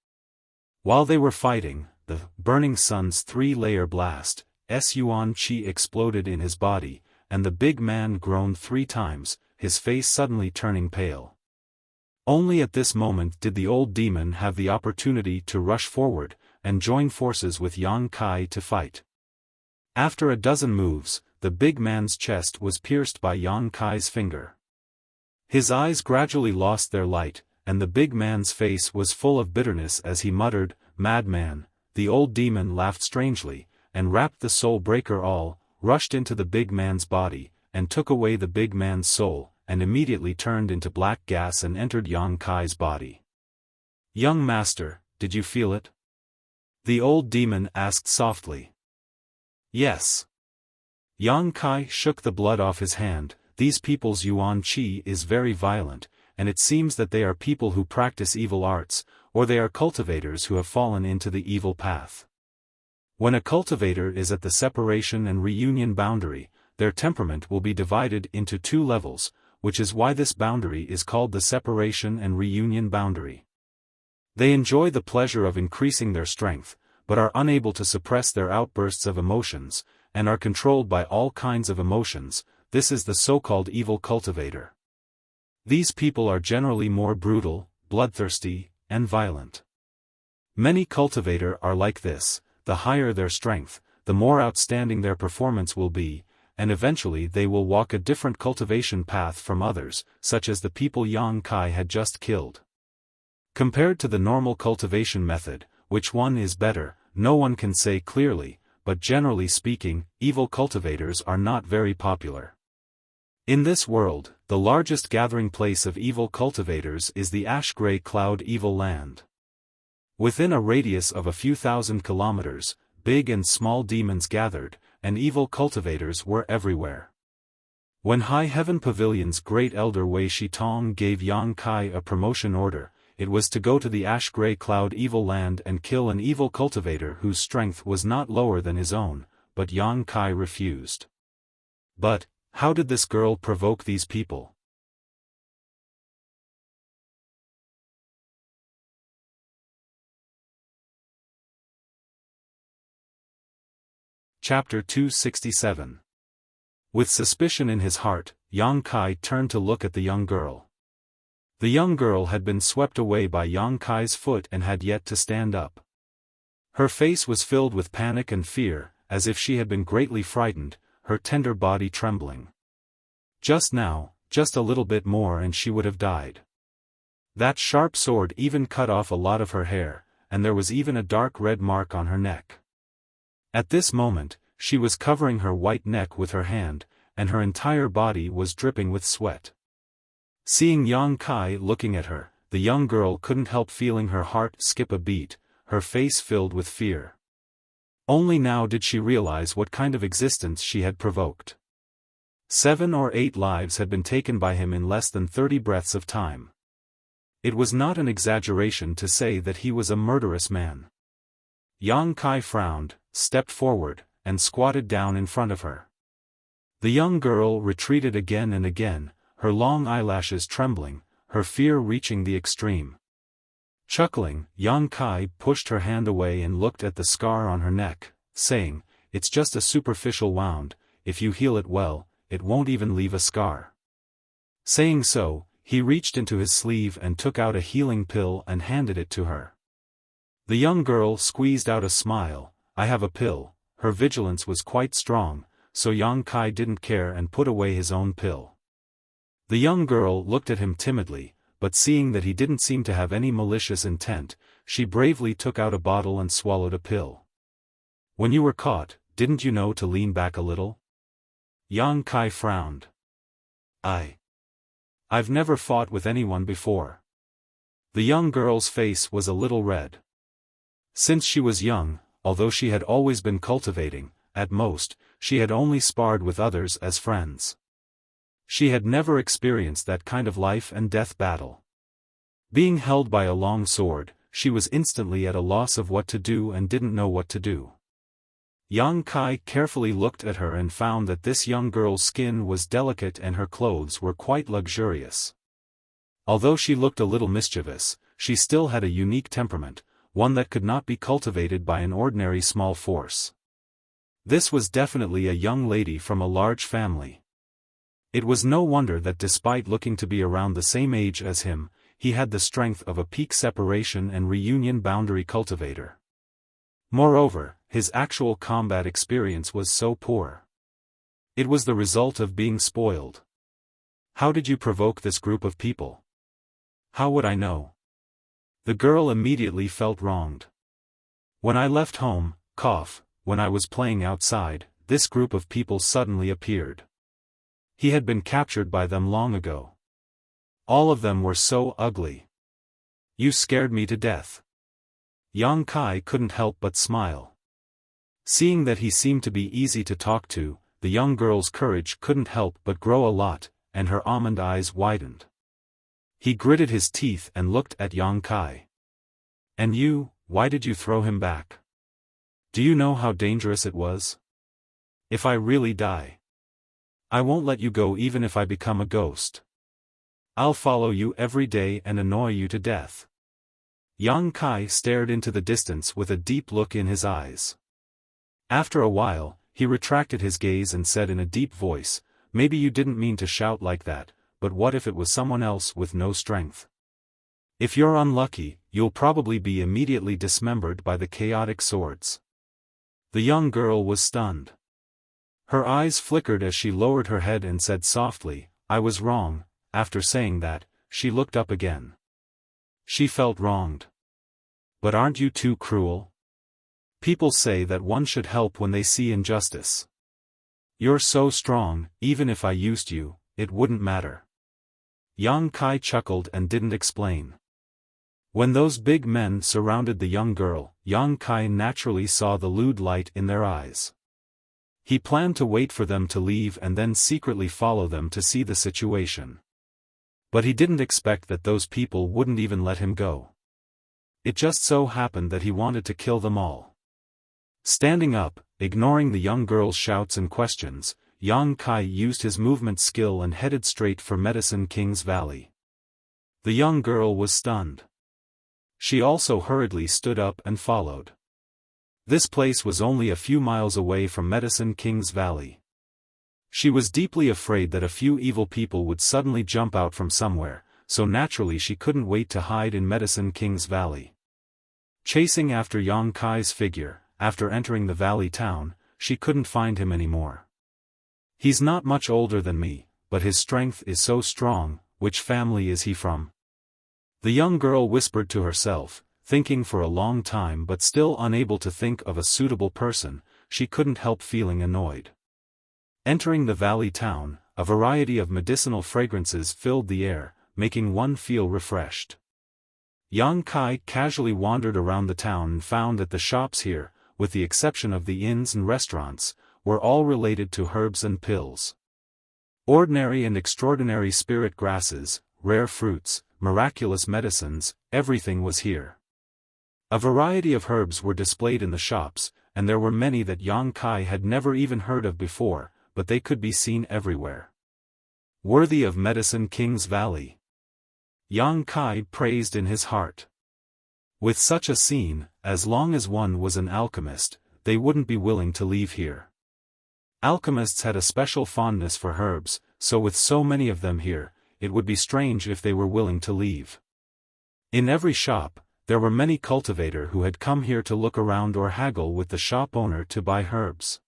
[SPEAKER 1] While they were fighting, the Burning Sun's 3-layer blast, Yuan Qi exploded in his body, and the big man groaned 3 times, his face suddenly turning pale. Only at this moment did the old demon have the opportunity to rush forward, and join forces with Yang Kai to fight. After a dozen moves, the big man's chest was pierced by Yang Kai's finger. His eyes gradually lost their light, and the big man's face was full of bitterness as he muttered, "Madman." The old demon laughed strangely, and wrapped the soul breaker all, rushed into the big man's body, and took away the big man's soul, and immediately turned into black gas and entered Yang Kai's body. "Young master, did you feel it?" the old demon asked softly. "Yes." Yang Kai shook the blood off his hand. "These people's Yuan Qi is very violent, and it seems that they are people who practice evil arts, or they are cultivators who have fallen into the evil path. When a cultivator is at the separation and reunion boundary, their temperament will be divided into 2 levels, which is why this boundary is called the separation and reunion boundary. They enjoy the pleasure of increasing their strength, but are unable to suppress their outbursts of emotions, and are controlled by all kinds of emotions. This is the so-called evil cultivator. These people are generally more brutal, bloodthirsty, and violent. Many cultivators are like this. The higher their strength, the more outstanding their performance will be, and eventually they will walk a different cultivation path from others, such as the people Yang Kai had just killed. Compared to the normal cultivation method, which one is better, no one can say clearly, but generally speaking, evil cultivators are not very popular. In this world, the largest gathering place of evil cultivators is the ash-gray cloud evil land. Within a radius of a few thousand kilometers, big and small demons gathered, and evil cultivators were everywhere. When High Heaven Pavilion's great elder Wei Shitong gave Yang Kai a promotion order, it was to go to the ash-gray cloud evil land and kill an evil cultivator whose strength was not lower than his own, but Yang Kai refused. But, how did this girl provoke these people? Chapter 267. With suspicion in his heart, Yang Kai turned to look at the young girl. The young girl had been swept away by Yang Kai's foot and had yet to stand up. Her face was filled with panic and fear, as if she had been greatly frightened, her tender body trembling. Just now, just a little bit more and she would have died. That sharp sword even cut off a lot of her hair, and there was even a dark red mark on her neck. At this moment, she was covering her white neck with her hand, and her entire body was dripping with sweat. Seeing Yang Kai looking at her, the young girl couldn't help feeling her heart skip a beat, her face filled with fear. Only now did she realize what kind of existence she had provoked. 7 or 8 lives had been taken by him in less than 30 breaths of time. It was not an exaggeration to say that he was a murderous man. Yang Kai frowned, stepped forward, and squatted down in front of her. The young girl retreated again and again, her long eyelashes trembling, her fear reaching the extreme. Chuckling, Yang Kai pushed her hand away and looked at the scar on her neck, saying, "It's just a superficial wound, if you heal it well, it won't even leave a scar." Saying so, he reached into his sleeve and took out a healing pill and handed it to her. The young girl squeezed out a smile. "I have a pill." Her vigilance was quite strong, so Yang Kai didn't care and put away his own pill. The young girl looked at him timidly, but seeing that he didn't seem to have any malicious intent, she bravely took out a bottle and swallowed a pill. "When you were caught, didn't you know to lean back a little?" Yang Kai frowned. I've never fought with anyone before." The young girl's face was a little red. Since she was young, although she had always been cultivating, at most, she had only sparred with others as friends. She had never experienced that kind of life and death battle. Being held by a long sword, she was instantly at a loss of what to do and didn't know what to do. Yang Kai carefully looked at her and found that this young girl's skin was delicate and her clothes were quite luxurious. Although she looked a little mischievous, she still had a unique temperament, one that could not be cultivated by an ordinary small force. This was definitely a young lady from a large family. It was no wonder that despite looking to be around the same age as him, he had the strength of a peak separation and reunion boundary cultivator. Moreover, his actual combat experience was so poor. It was the result of being spoiled. "How did you provoke this group of people?" "How would I know?" The girl immediately felt wronged. "When I left home, when I was playing outside, this group of people suddenly appeared. He had been captured by them long ago. All of them were so ugly. You scared me to death." Yang Kai couldn't help but smile. Seeing that he seemed to be easy to talk to, the young girl's courage couldn't help but grow a lot, and her almond eyes widened. He gritted his teeth and looked at Yang Kai. "And you, why did you throw him back? Do you know how dangerous it was? If I really die, I won't let you go even if I become a ghost. I'll follow you every day and annoy you to death." Yang Kai stared into the distance with a deep look in his eyes. After a while, he retracted his gaze and said in a deep voice, "Maybe you didn't mean to shout like that, but what if it was someone else with no strength? If you're unlucky, you'll probably be immediately dismembered by the chaotic swords." The young girl was stunned. Her eyes flickered as she lowered her head and said softly, "I was wrong." After saying that, she looked up again. She felt wronged. "But aren't you too cruel? People say that one should help when they see injustice. You're so strong, even if I used you, it wouldn't matter." Yang Kai chuckled and didn't explain. When those big men surrounded the young girl, Yang Kai naturally saw the lewd light in their eyes. He planned to wait for them to leave and then secretly follow them to see the situation. But he didn't expect that those people wouldn't even let him go. It just so happened that he wanted to kill them all. Standing up, ignoring the young girl's shouts and questions, Yang Kai used his movement skill and headed straight for Medicine King's Valley. The young girl was stunned. She also hurriedly stood up and followed. This place was only a few miles away from Medicine King's Valley. She was deeply afraid that a few evil people would suddenly jump out from somewhere, so naturally she couldn't wait to hide in Medicine King's Valley. Chasing after Yang Kai's figure, after entering the valley town, she couldn't find him anymore. "He's not much older than me, but his strength is so strong. Which family is he from?" The young girl whispered to herself, thinking for a long time but still unable to think of a suitable person. She couldn't help feeling annoyed. Entering the valley town, a variety of medicinal fragrances filled the air, making one feel refreshed. Yang Kai casually wandered around the town and found that the shops here, with the exception of the inns and restaurants, were all related to herbs and pills. Ordinary and extraordinary spirit grasses, rare fruits, miraculous medicines, everything was here. A variety of herbs were displayed in the shops, and there were many that Yang Kai had never even heard of before, but they could be seen everywhere. Worthy of Medicine King's Valley. Yang Kai praised in his heart. With such a scene, as long as one was an alchemist, they wouldn't be willing to leave here. Alchemists had a special fondness for herbs, so with so many of them here, it would be strange if they were willing to leave. In every shop, there were many cultivators who had come here to look around or haggle with the shop owner to buy herbs.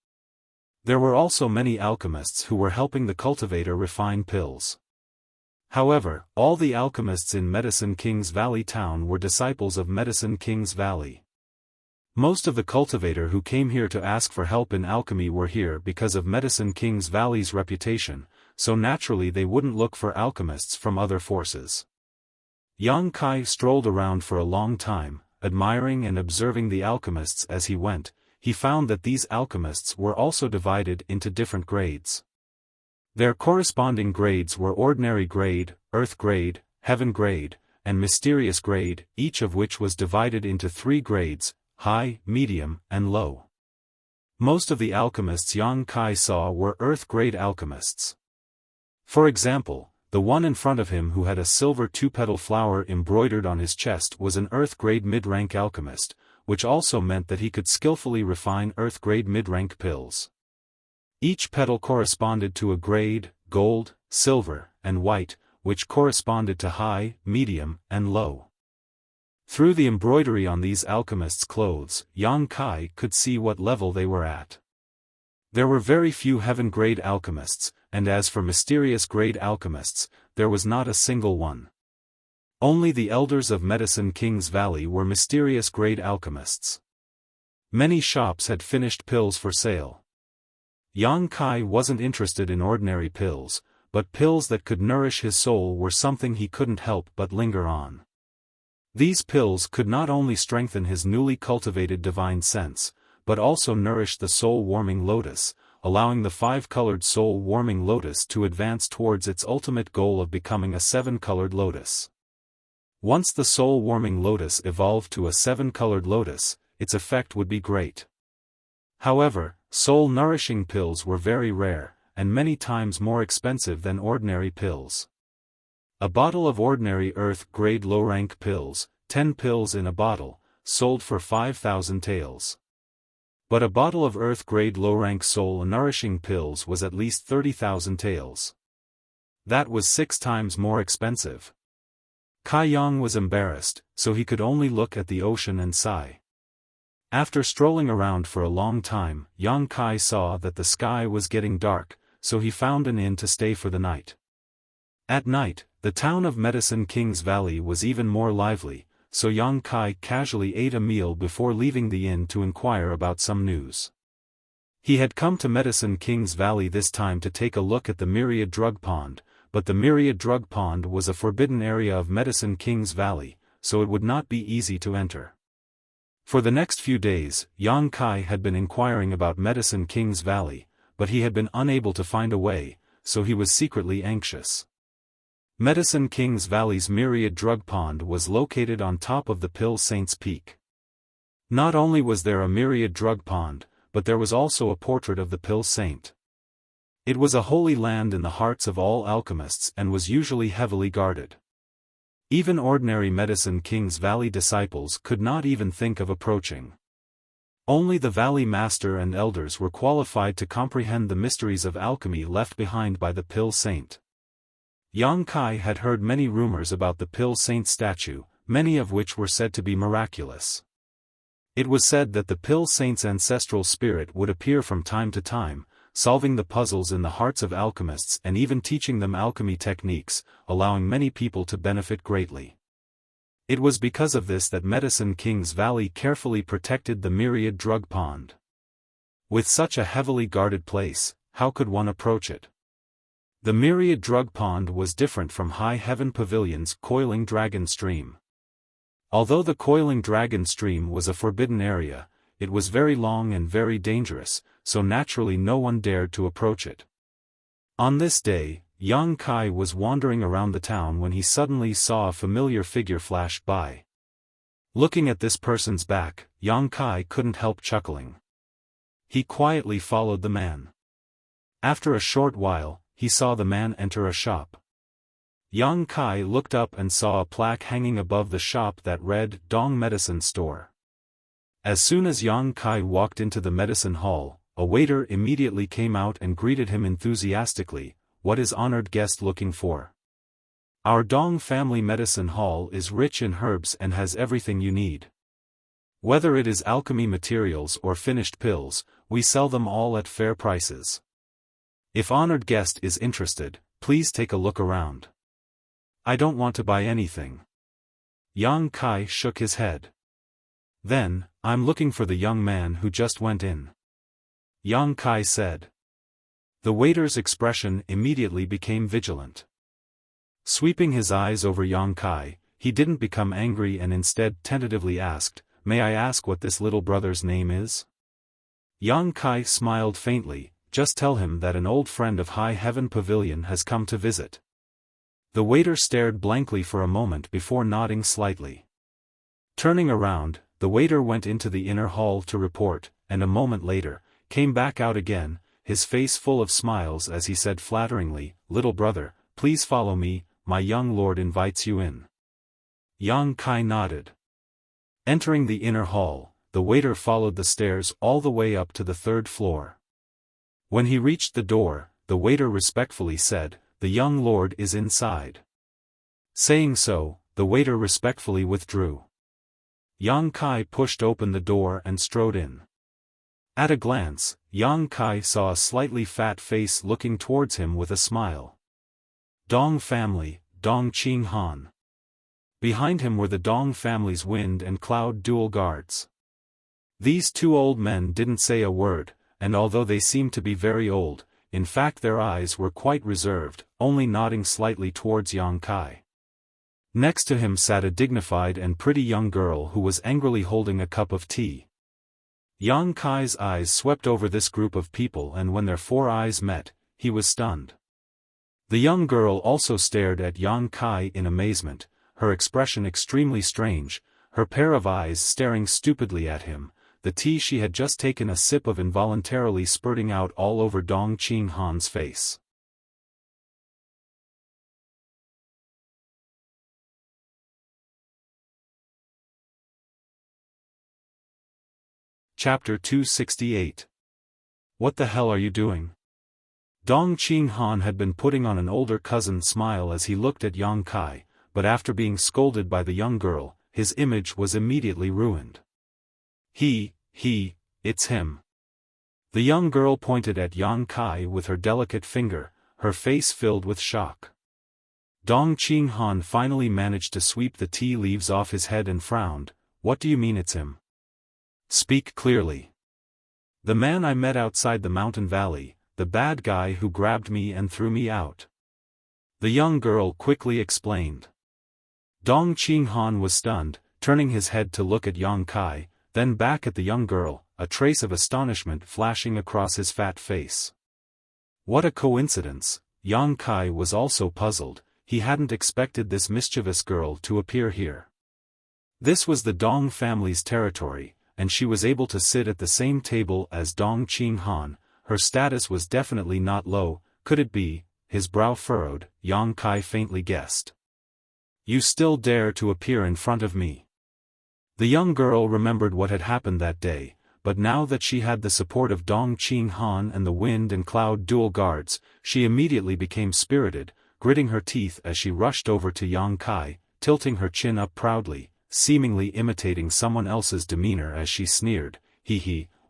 [SPEAKER 1] There were also many alchemists who were helping the cultivator refine pills. However, all the alchemists in Medicine King's Valley town were disciples of Medicine King's Valley. Most of the cultivators who came here to ask for help in alchemy were here because of Medicine King's Valley's reputation, so naturally they wouldn't look for alchemists from other forces. Yang Kai strolled around for a long time, admiring and observing the alchemists as he went. He found that these alchemists were also divided into different grades. Their corresponding grades were ordinary grade, earth grade, heaven grade, and mysterious grade, each of which was divided into 3 grades, high, medium, and low. Most of the alchemists Yang Kai saw were earth-grade alchemists. For example, the one in front of him who had a silver 2-petal flower embroidered on his chest was an earth-grade mid-rank alchemist, which also meant that he could skillfully refine earth-grade mid-rank pills. Each petal corresponded to a grade, gold, silver, and white, which corresponded to high, medium, and low. Through the embroidery on these alchemists' clothes, Yang Kai could see what level they were at. There were very few heaven-grade alchemists, and as for mysterious-grade alchemists, there was not a single one. Only the elders of Medicine King's Valley were mysterious-grade alchemists. Many shops had finished pills for sale. Yang Kai wasn't interested in ordinary pills, but pills that could nourish his soul were something he couldn't help but linger on. These pills could not only strengthen his newly cultivated divine sense, but also nourish the soul-warming lotus, allowing the 5-colored soul-warming lotus to advance towards its ultimate goal of becoming a 7-colored lotus. Once the soul-warming lotus evolved to a 7-colored lotus, its effect would be great. However, soul-nourishing pills were very rare, and many times more expensive than ordinary pills. A bottle of ordinary earth-grade low-rank pills, 10 pills in a bottle, sold for 5,000 taels. But a bottle of earth-grade low-rank soul-nourishing pills was at least 30,000 taels. That was 6 times more expensive. Kai Yang was embarrassed, so he could only look at the ocean and sigh. After strolling around for a long time, Yang Kai saw that the sky was getting dark, so he found an inn to stay for the night. At night, the town of Medicine King's Valley was even more lively, so Yang Kai casually ate a meal before leaving the inn to inquire about some news. He had come to Medicine King's Valley this time to take a look at the Myriad Drug Pond, but the Myriad Drug Pond was a forbidden area of Medicine King's Valley, so it would not be easy to enter. For the next few days, Yang Kai had been inquiring about Medicine King's Valley, but he had been unable to find a way, so he was secretly anxious. Medicine King's Valley's Myriad Drug Pond was located on top of the Pill Saint's Peak. Not only was there a Myriad Drug Pond, but there was also a portrait of the Pill Saint. It was a holy land in the hearts of all alchemists and was usually heavily guarded. Even ordinary Medicine King's Valley disciples could not even think of approaching. Only the Valley Master and Elders were qualified to comprehend the mysteries of alchemy left behind by the Pill Saint. Yang Kai had heard many rumors about the Pill Saint statue, many of which were said to be miraculous. It was said that the Pill Saint's ancestral spirit would appear from time to time, solving the puzzles in the hearts of alchemists and even teaching them alchemy techniques, allowing many people to benefit greatly. It was because of this that Medicine King's Valley carefully protected the myriad drug pond. With such a heavily guarded place, how could one approach it? The myriad drug pond was different from High Heaven Pavilion's coiling dragon stream. Although the coiling dragon stream was a forbidden area, it was very long and very dangerous, so naturally no one dared to approach it. On this day, Yang Kai was wandering around the town when he suddenly saw a familiar figure flash by. Looking at this person's back, Yang Kai couldn't help chuckling. He quietly followed the man. After a short while, he saw the man enter a shop. Yang Kai looked up and saw a plaque hanging above the shop that read Dong Medicine Store. As soon as Yang Kai walked into the medicine hall, a waiter immediately came out and greeted him enthusiastically. "What is honored guest looking for? Our Dong family medicine hall is rich in herbs and has everything you need. Whether it is alchemy materials or finished pills, we sell them all at fair prices. If honored guest is interested, please take a look around." "I don't want to buy anything." Yang Kai shook his head. "Then, I'm looking for the young man who just went in," Yang Kai said. The waiter's expression immediately became vigilant. Sweeping his eyes over Yang Kai, he didn't become angry and instead tentatively asked, "May I ask what this little brother's name is?" Yang Kai smiled faintly, "Just tell him that an old friend of High Heaven Pavilion has come to visit." The waiter stared blankly for a moment before nodding slightly. Turning around, the waiter went into the inner hall to report, and a moment later, came back out again, his face full of smiles as he said flatteringly, "Little brother, please follow me, my young lord invites you in." Yang Kai nodded. Entering the inner hall, the waiter followed the stairs all the way up to the 3rd floor. When he reached the door, the waiter respectfully said, "The young lord is inside." Saying so, the waiter respectfully withdrew. Yang Kai pushed open the door and strode in. At a glance, Yang Kai saw a slightly fat face looking towards him with a smile. Dong family, Dong Qing Han. Behind him were the Dong family's wind and cloud dual guards. These two old men didn't say a word, and although they seemed to be very old, in fact their eyes were quite reserved, only nodding slightly towards Yang Kai. Next to him sat a dignified and pretty young girl who was angrily holding a cup of tea. Yang Kai's eyes swept over this group of people, and when their 4 eyes met, he was stunned. The young girl also stared at Yang Kai in amazement, her expression extremely strange, her pair of eyes staring stupidly at him, the tea she had just taken a sip of involuntarily spurting out all over Dong Qing Han's face. Chapter 268. What the hell are you doing? Dong Qing Han had been putting on an older cousin's smile as he looked at Yang Kai, but after being scolded by the young girl, his image was immediately ruined. It's him. The young girl pointed at Yang Kai with her delicate finger, her face filled with shock. Dong Qing Han finally managed to sweep the tea leaves off his head and frowned. "What do you mean it's him? Speak clearly." "The man I met outside the mountain valley, the bad guy who grabbed me and threw me out," the young girl quickly explained. Dong Qing Han was stunned, turning his head to look at Yang Kai, then back at the young girl, a trace of astonishment flashing across his fat face. What a coincidence! Yang Kai was also puzzled, he hadn't expected this mischievous girl to appear here. This was the Dong family's territory, and she was able to sit at the same table as Dong Qing Han. Her status was definitely not low. Could it be? His brow furrowed, Yang Kai faintly guessed. "You still dare to appear in front of me?" The young girl remembered what had happened that day, but now that she had the support of Dong Qing Han and the wind and cloud dual guards, she immediately became spirited, gritting her teeth as she rushed over to Yang Kai, tilting her chin up proudly, seemingly imitating someone else's demeanor as she sneered,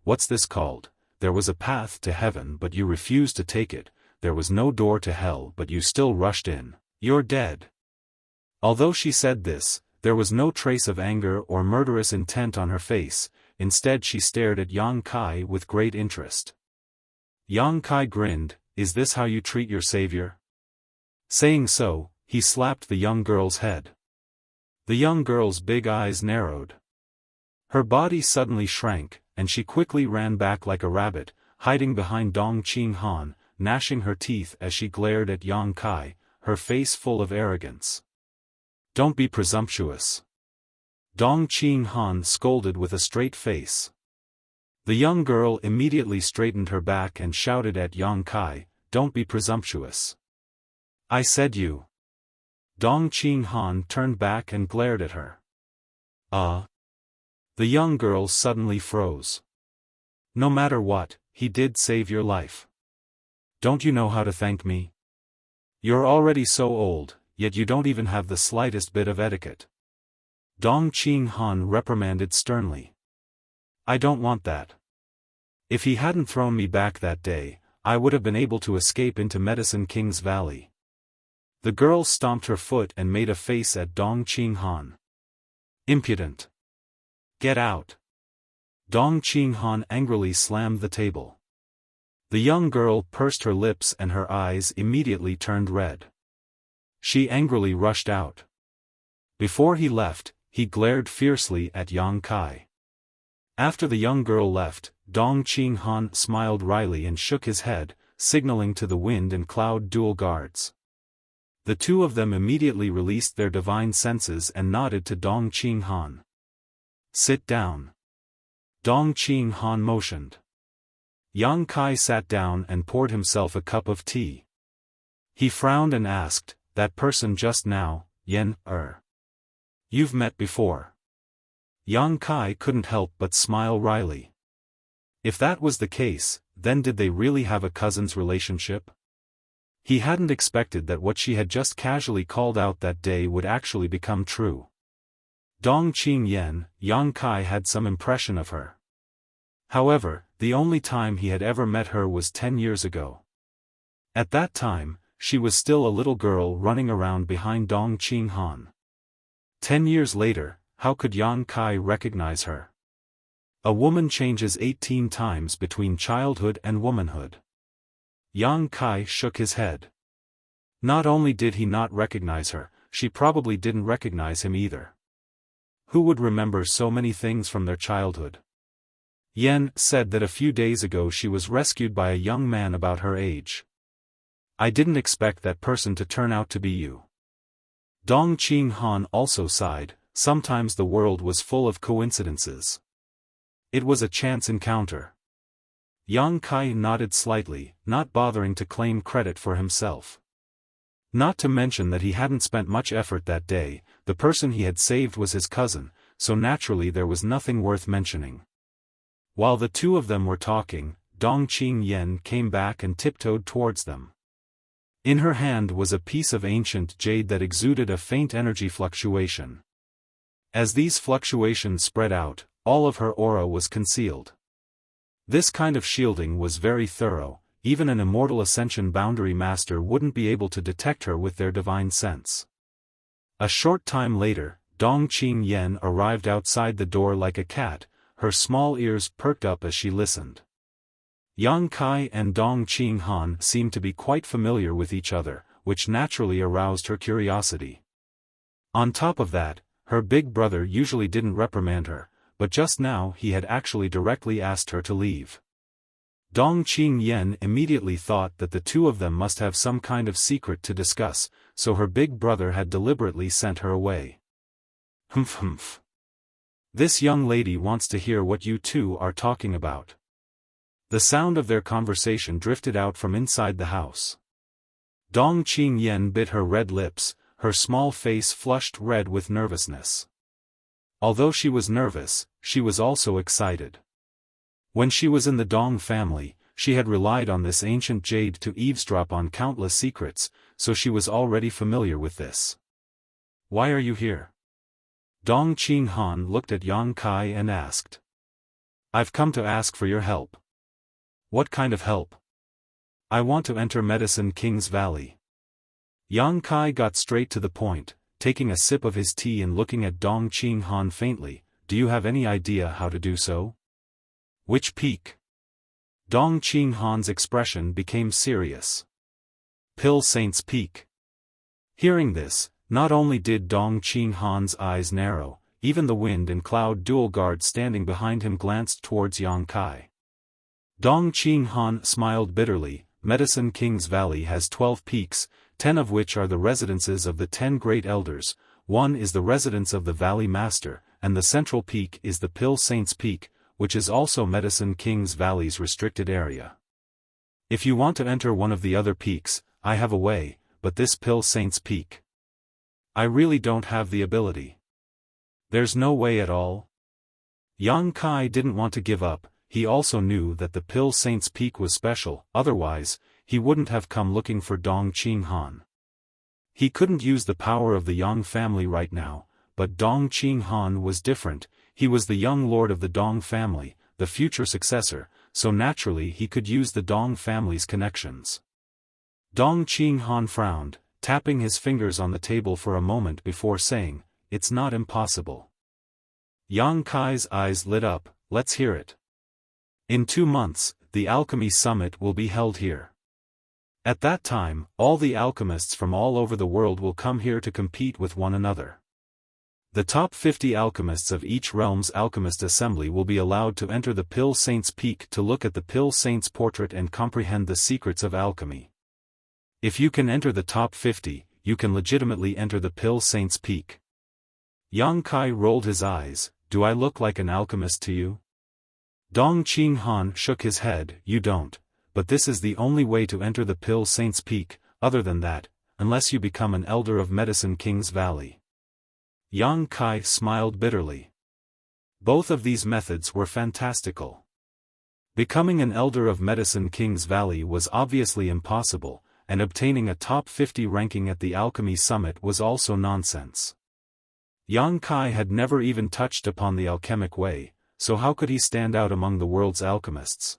[SPEAKER 1] "What's this called? There was a path to heaven but you refused to take it, there was no door to hell but you still rushed in, you're dead." Although she said this, There was no trace of anger or murderous intent on her face, instead she stared at Yang Kai with great interest. Yang Kai grinned, "Is this how you treat your savior?" Saying so, he slapped the young girl's head. The young girl's big eyes narrowed. Her body suddenly shrank, and she quickly ran back like a rabbit, hiding behind Dong Qinghan, gnashing her teeth as she glared at Yang Kai, her face full of arrogance. "Don't be presumptuous," Dong Qinghan scolded with a straight face. The young girl immediately straightened her back and shouted at Yang Kai, "Don't be presumptuous. I said you." Dong Qinghan turned back and glared at her. The young girl suddenly froze. "No matter what, he did save your life. Don't you know how to thank me? You're already so old, yet you don't even have the slightest bit of etiquette." Dong Qinghan reprimanded sternly. "I don't want that. If he hadn't thrown me back that day, I would have been able to escape into Medicine King's Valley." The girl stomped her foot and made a face at Dong Qinghan. "Impudent! Get out!" Dong Qinghan angrily slammed the table. The young girl pursed her lips and her eyes immediately turned red. She angrily rushed out. Before he left, he glared fiercely at Yang Kai. After the young girl left, Dong Qinghan smiled wryly and shook his head, signaling to the wind and cloud dual guards. The two of them immediately released their divine senses and nodded to Dong Qinghan. "Sit down." Dong Qinghan motioned. Yang Kai sat down and poured himself a cup of tea. He frowned and asked, "That person just now, Yen, you've met before?" Yang Kai couldn't help but smile wryly. If that was the case, then did they really have a cousin's relationship? He hadn't expected that what she had just casually called out that day would actually become true. Dong Qing Yen, Yang Kai had some impression of her. However, the only time he had ever met her was 10 years ago. At that time, she was still a little girl running around behind Dong Qinghan. 10 years later, how could Yang Kai recognize her? A woman changes 18 times between childhood and womanhood. Yang Kai shook his head. Not only did he not recognize her, she probably didn't recognize him either. Who would remember so many things from their childhood? Yen said that a few days ago she was rescued by a young man about her age. I didn't expect that person to turn out to be you. Dong Qinghan also sighed, sometimes the world was full of coincidences. It was a chance encounter. Yang Kai nodded slightly, not bothering to claim credit for himself. Not to mention that he hadn't spent much effort that day, the person he had saved was his cousin, so naturally there was nothing worth mentioning. While the two of them were talking, Dong Qing Yen came back and tiptoed towards them. In her hand was a piece of ancient jade that exuded a faint energy fluctuation. As these fluctuations spread out, all of her aura was concealed. This kind of shielding was very thorough, even an immortal ascension boundary master wouldn't be able to detect her with their divine sense. A short time later, Dong Qing Yen arrived outside the door like a cat, her small ears perked up as she listened. Yang Kai and Dong Qinghan seemed to be quite familiar with each other, which naturally aroused her curiosity. On top of that, her big brother usually didn't reprimand her, but just now he had actually directly asked her to leave. Dong Qing Yen immediately thought that the two of them must have some kind of secret to discuss, so her big brother had deliberately sent her away. Humph. This young lady wants to hear what you two are talking about. The sound of their conversation drifted out from inside the house. Dong Qing Yen bit her red lips, her small face flushed red with nervousness. Although she was nervous, she was also excited. When she was in the Dong family, she had relied on this ancient jade to eavesdrop on countless secrets, so she was already familiar with this. "Why are you here?" Dong Qinghan looked at Yang Kai and asked. "I've come to ask for your help." "What kind of help?" "I want to enter Medicine King's Valley." Yang Kai got straight to the point, taking a sip of his tea and looking at Dong Qinghan faintly. Do you have any idea how to do so? Which peak? Dong Qinghan's expression became serious. Pill Saint's Peak. Hearing this, not only did Dong Qinghan's eyes narrow, even the wind and cloud dual guard standing behind him glanced towards Yang Kai. Dong Qinghan smiled bitterly. Medicine King's Valley has 12 peaks, 10 of which are the residences of the 10 great elders, 1 is the residence of the Valley Master, and the central peak is the Pill Saint's Peak, which is also Medicine King's Valley's restricted area. If you want to enter one of the other peaks, I have a way, but this Pill Saint's Peak, I really don't have the ability. There's no way at all? Yang Kai didn't want to give up. He also knew that the Pill Saint's Peak was special, otherwise, he wouldn't have come looking for Dong Qinghan. He couldn't use the power of the Yang family right now, but Dong Qinghan was different. He was the young lord of the Dong family, the future successor, so naturally he could use the Dong family's connections. Dong Qinghan frowned, tapping his fingers on the table for a moment before saying, "It's not impossible." Yang Kai's eyes lit up. Let's hear it. In 2 months, the Alchemy Summit will be held here. At that time, all the alchemists from all over the world will come here to compete with one another. The top 50 alchemists of each realm's alchemist assembly will be allowed to enter the Pill Saint's Peak to look at the Pill Saint's portrait and comprehend the secrets of alchemy. If you can enter the top 50, you can legitimately enter the Pill Saint's Peak. Yang Kai rolled his eyes. Do I look like an alchemist to you? Dong Qinghan shook his head. You don't, but this is the only way to enter the Pill Saint's Peak, other than that, unless you become an elder of Medicine King's Valley. Yang Kai smiled bitterly. Both of these methods were fantastical. Becoming an elder of Medicine King's Valley was obviously impossible, and obtaining a top 50 ranking at the Alchemy Summit was also nonsense. Yang Kai had never even touched upon the alchemic way, so how could he stand out among the world's alchemists?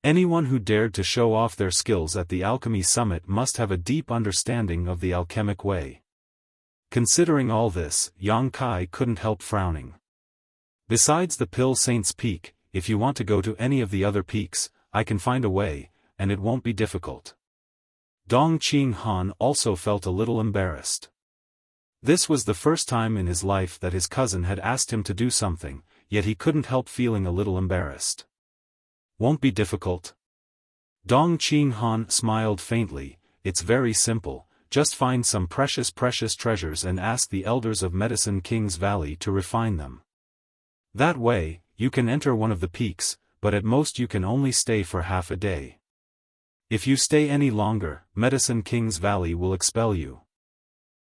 [SPEAKER 1] Anyone who dared to show off their skills at the Alchemy Summit must have a deep understanding of the alchemic way. Considering all this, Yang Kai couldn't help frowning. Besides the Pill Saint's Peak, if you want to go to any of the other peaks, I can find a way, and it won't be difficult. Dong Qinghan also felt a little embarrassed. This was the first time in his life that his cousin had asked him to do something, yet he couldn't help feeling a little embarrassed. Won't be difficult? Dong Qinghan smiled faintly. It's very simple, just find some precious treasures and ask the elders of Medicine King's Valley to refine them. That way, you can enter one of the peaks, but at most you can only stay for half a day. If you stay any longer, Medicine King's Valley will expel you.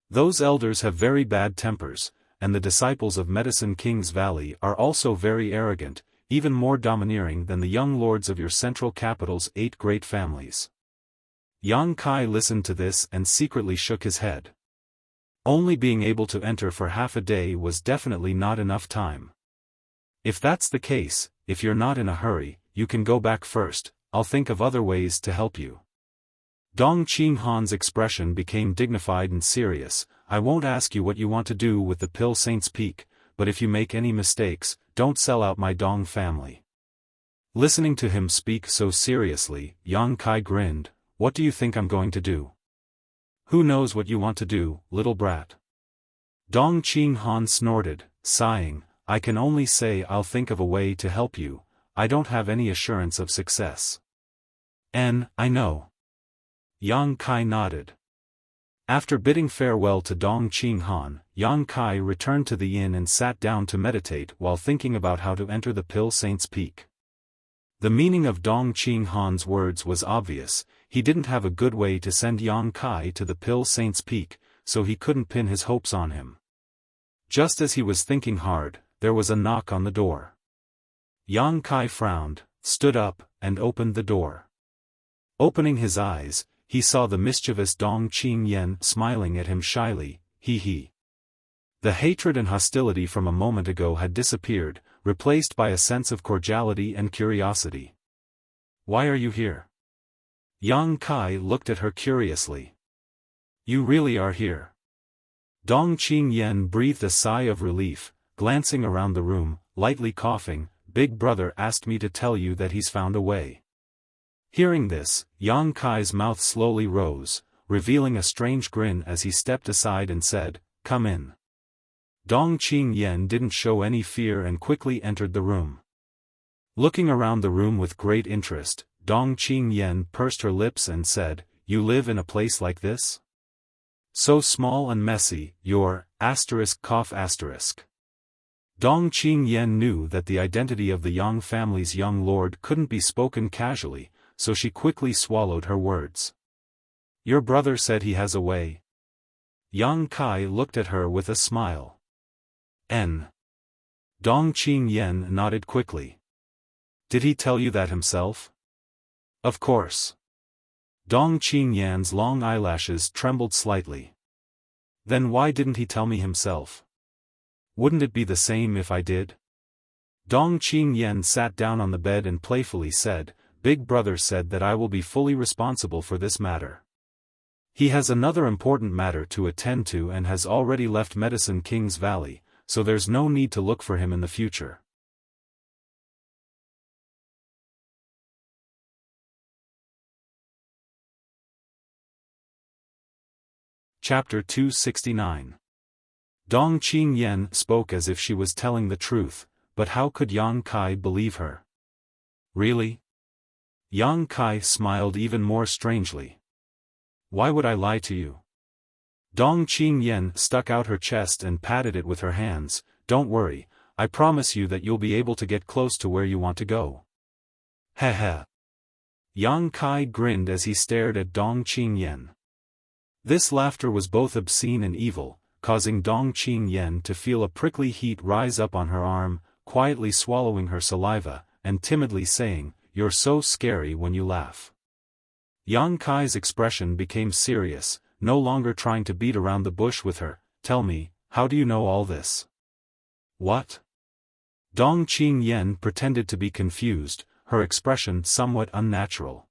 [SPEAKER 1] Those elders have very bad tempers, and the disciples of Medicine King's Valley are also very arrogant, even more domineering than the young lords of your central capital's 8 great families. Yang Kai listened to this and secretly shook his head. Only being able to enter for half a day was definitely not enough time. If that's the case, if you're not in a hurry, you can go back first, I'll think of other ways to help you. Dong Qinghan's expression became dignified and serious. I won't ask you what you want to do with the Pill Saint's Peak, but if you make any mistakes, don't sell out my Dong family. Listening to him speak so seriously, Yang Kai grinned. What do you think I'm going to do? Who knows what you want to do, little brat? Dong Qinghan snorted, sighing. I can only say I'll think of a way to help you. I don't have any assurance of success. I know. Yang Kai nodded. After bidding farewell to Dong Qinghan, Yang Kai returned to the inn and sat down to meditate while thinking about how to enter the Pill Saint's Peak. The meaning of Dong Qinghan's words was obvious. He didn't have a good way to send Yang Kai to the Pill Saint's Peak, so he couldn't pin his hopes on him. Just as he was thinking hard, there was a knock on the door. Yang Kai frowned, stood up, and opened the door. Opening his eyes, he saw the mischievous Dong Qingyan smiling at him shyly. He. The hatred and hostility from a moment ago had disappeared, replaced by a sense of cordiality and curiosity. Why are you here? Yang Kai looked at her curiously. You really are here? Dong Qingyan breathed a sigh of relief, glancing around the room, lightly coughing. Big brother asked me to tell you that he's found a way. Hearing this, Yang Kai's mouth slowly rose, revealing a strange grin as he stepped aside and said, "Come in." Dong Qingyan didn't show any fear and quickly entered the room. Looking around the room with great interest, Dong Qingyan pursed her lips and said, "You live in a place like this? So small and messy, you're, ****. Dong Qingyan knew that the identity of the Yang family's young lord couldn't be spoken casually, so she quickly swallowed her words. "Your brother said he has a way?" Yang Kai looked at her with a smile. Dong Qingyan nodded quickly. "Did he tell you that himself?" "Of course." Dong Qingyan's long eyelashes trembled slightly. "Then why didn't he tell me himself? Wouldn't it be the same if I did?" Dong Qingyan sat down on the bed and playfully said, "Big brother said that I will be fully responsible for this matter. He has another important matter to attend to and has already left Medicine King's Valley, so there's no need to look for him in the future." Chapter 269. Dong Qingyan spoke as if she was telling the truth, but how could Yang Kai believe her? "Really?" Yang Kai smiled even more strangely. "Why would I lie to you?" Dong Qingyan stuck out her chest and patted it with her hands. "Don't worry, I promise you that you'll be able to get close to where you want to go." Heh. Yang Kai grinned as he stared at Dong Qingyan. This laughter was both obscene and evil, causing Dong Qingyan to feel a prickly heat rise up on her arm, quietly swallowing her saliva, and timidly saying, "You're so scary when you laugh." Yang Kai's expression became serious, no longer trying to beat around the bush with her. "Tell me, how do you know all this?" "What?" Dong Qingyan pretended to be confused, her expression somewhat unnatural.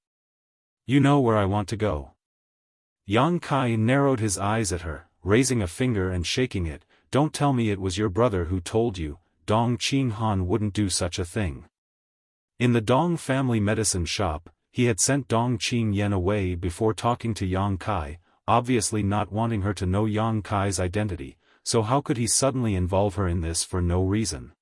[SPEAKER 1] "You know where I want to go." Yang Kai narrowed his eyes at her, raising a finger and shaking it. "Don't tell me it was your brother who told you. Dong Qinghan wouldn't do such a thing." In the Dong family medicine shop, he had sent Dong Qingyan away before talking to Yang Kai, obviously not wanting her to know Yang Kai's identity, so how could he suddenly involve her in this for no reason?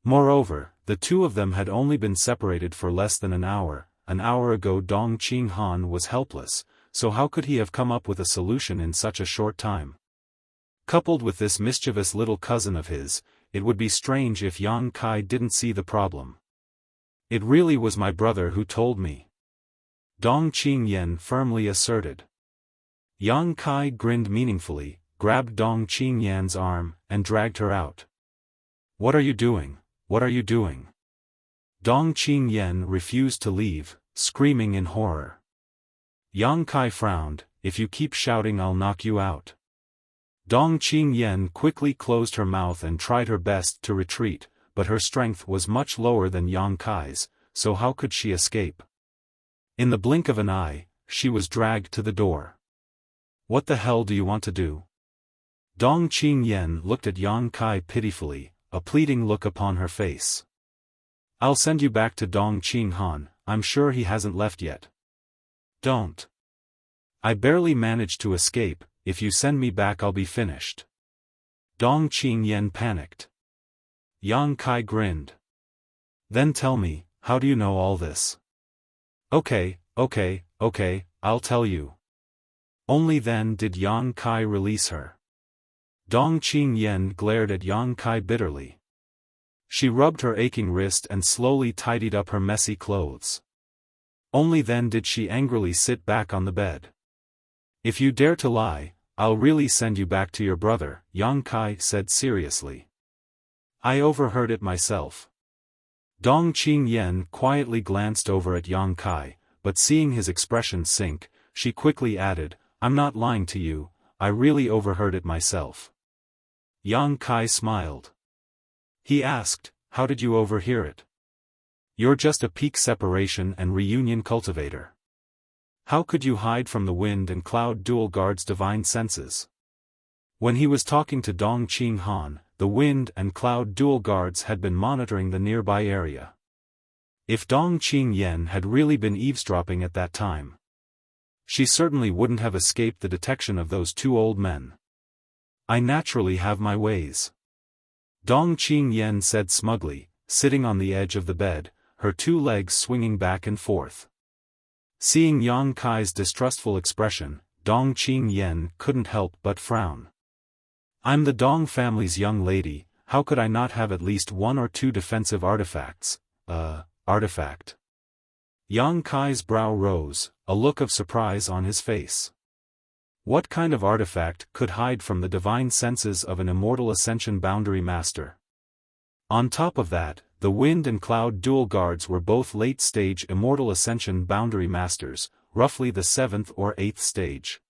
[SPEAKER 1] Moreover, the two of them had only been separated for less than an hour. An hour ago Dong Qinghan was helpless, so how could he have come up with a solution in such a short time? Coupled with this mischievous little cousin of his, it would be strange if Yang Kai didn't see the problem. "It really was my brother who told me," Dong Qingyan firmly asserted. Yang Kai grinned meaningfully, grabbed Dong Qingyan's arm, and dragged her out. "What are you doing? What are you doing?" Dong Qingyan refused to leave, screaming in horror. Yang Kai frowned. "If you keep shouting I'll knock you out." Dong Qingyan quickly closed her mouth and tried her best to retreat, but her strength was much lower than Yang Kai's, so how could she escape? In the blink of an eye, she was dragged to the door. "What the hell do you want to do?" Dong Qingyan looked at Yang Kai pitifully, a pleading look upon her face. "I'll send you back to Dong Qinghan, I'm sure he hasn't left yet." "Don't. I barely managed to escape, if you send me back I'll be finished." Dong Qingyan panicked. Yang Kai grinned. "Then tell me, how do you know all this?" Okay, I'll tell you." Only then did Yang Kai release her. Dong Qingyan glared at Yang Kai bitterly. She rubbed her aching wrist and slowly tidied up her messy clothes. Only then did she angrily sit back on the bed. "If you dare to lie, I'll really send you back to your brother," Yang Kai said seriously. "I overheard it myself." Dong Qingyan quietly glanced over at Yang Kai, but seeing his expression sink, she quickly added, "I'm not lying to you, I really overheard it myself." Yang Kai smiled. He asked, "How did you overhear it?" "You're just a peak separation and reunion cultivator. How could you hide from the wind and cloud dual guard's divine senses?" When he was talking to Dong Qinghan, the wind and cloud dual guards had been monitoring the nearby area. If Dong Qingyan had really been eavesdropping at that time, she certainly wouldn't have escaped the detection of those two old men. I naturally have my ways, Dong Qingyan said smugly, sitting on the edge of the bed, her two legs swinging back and forth. Seeing Yang Kai's distrustful expression, Dong Qingyan couldn't help but frown. I'm the Dong family's young lady, how could I not have at least one or two defensive artifacts? Artifact. Yang Kai's brow rose, a look of surprise on his face. What kind of artifact could hide from the divine senses of an immortal ascension boundary master? On top of that, the wind and cloud dual guards were both late-stage immortal ascension boundary masters, roughly the 7th or 8th stage.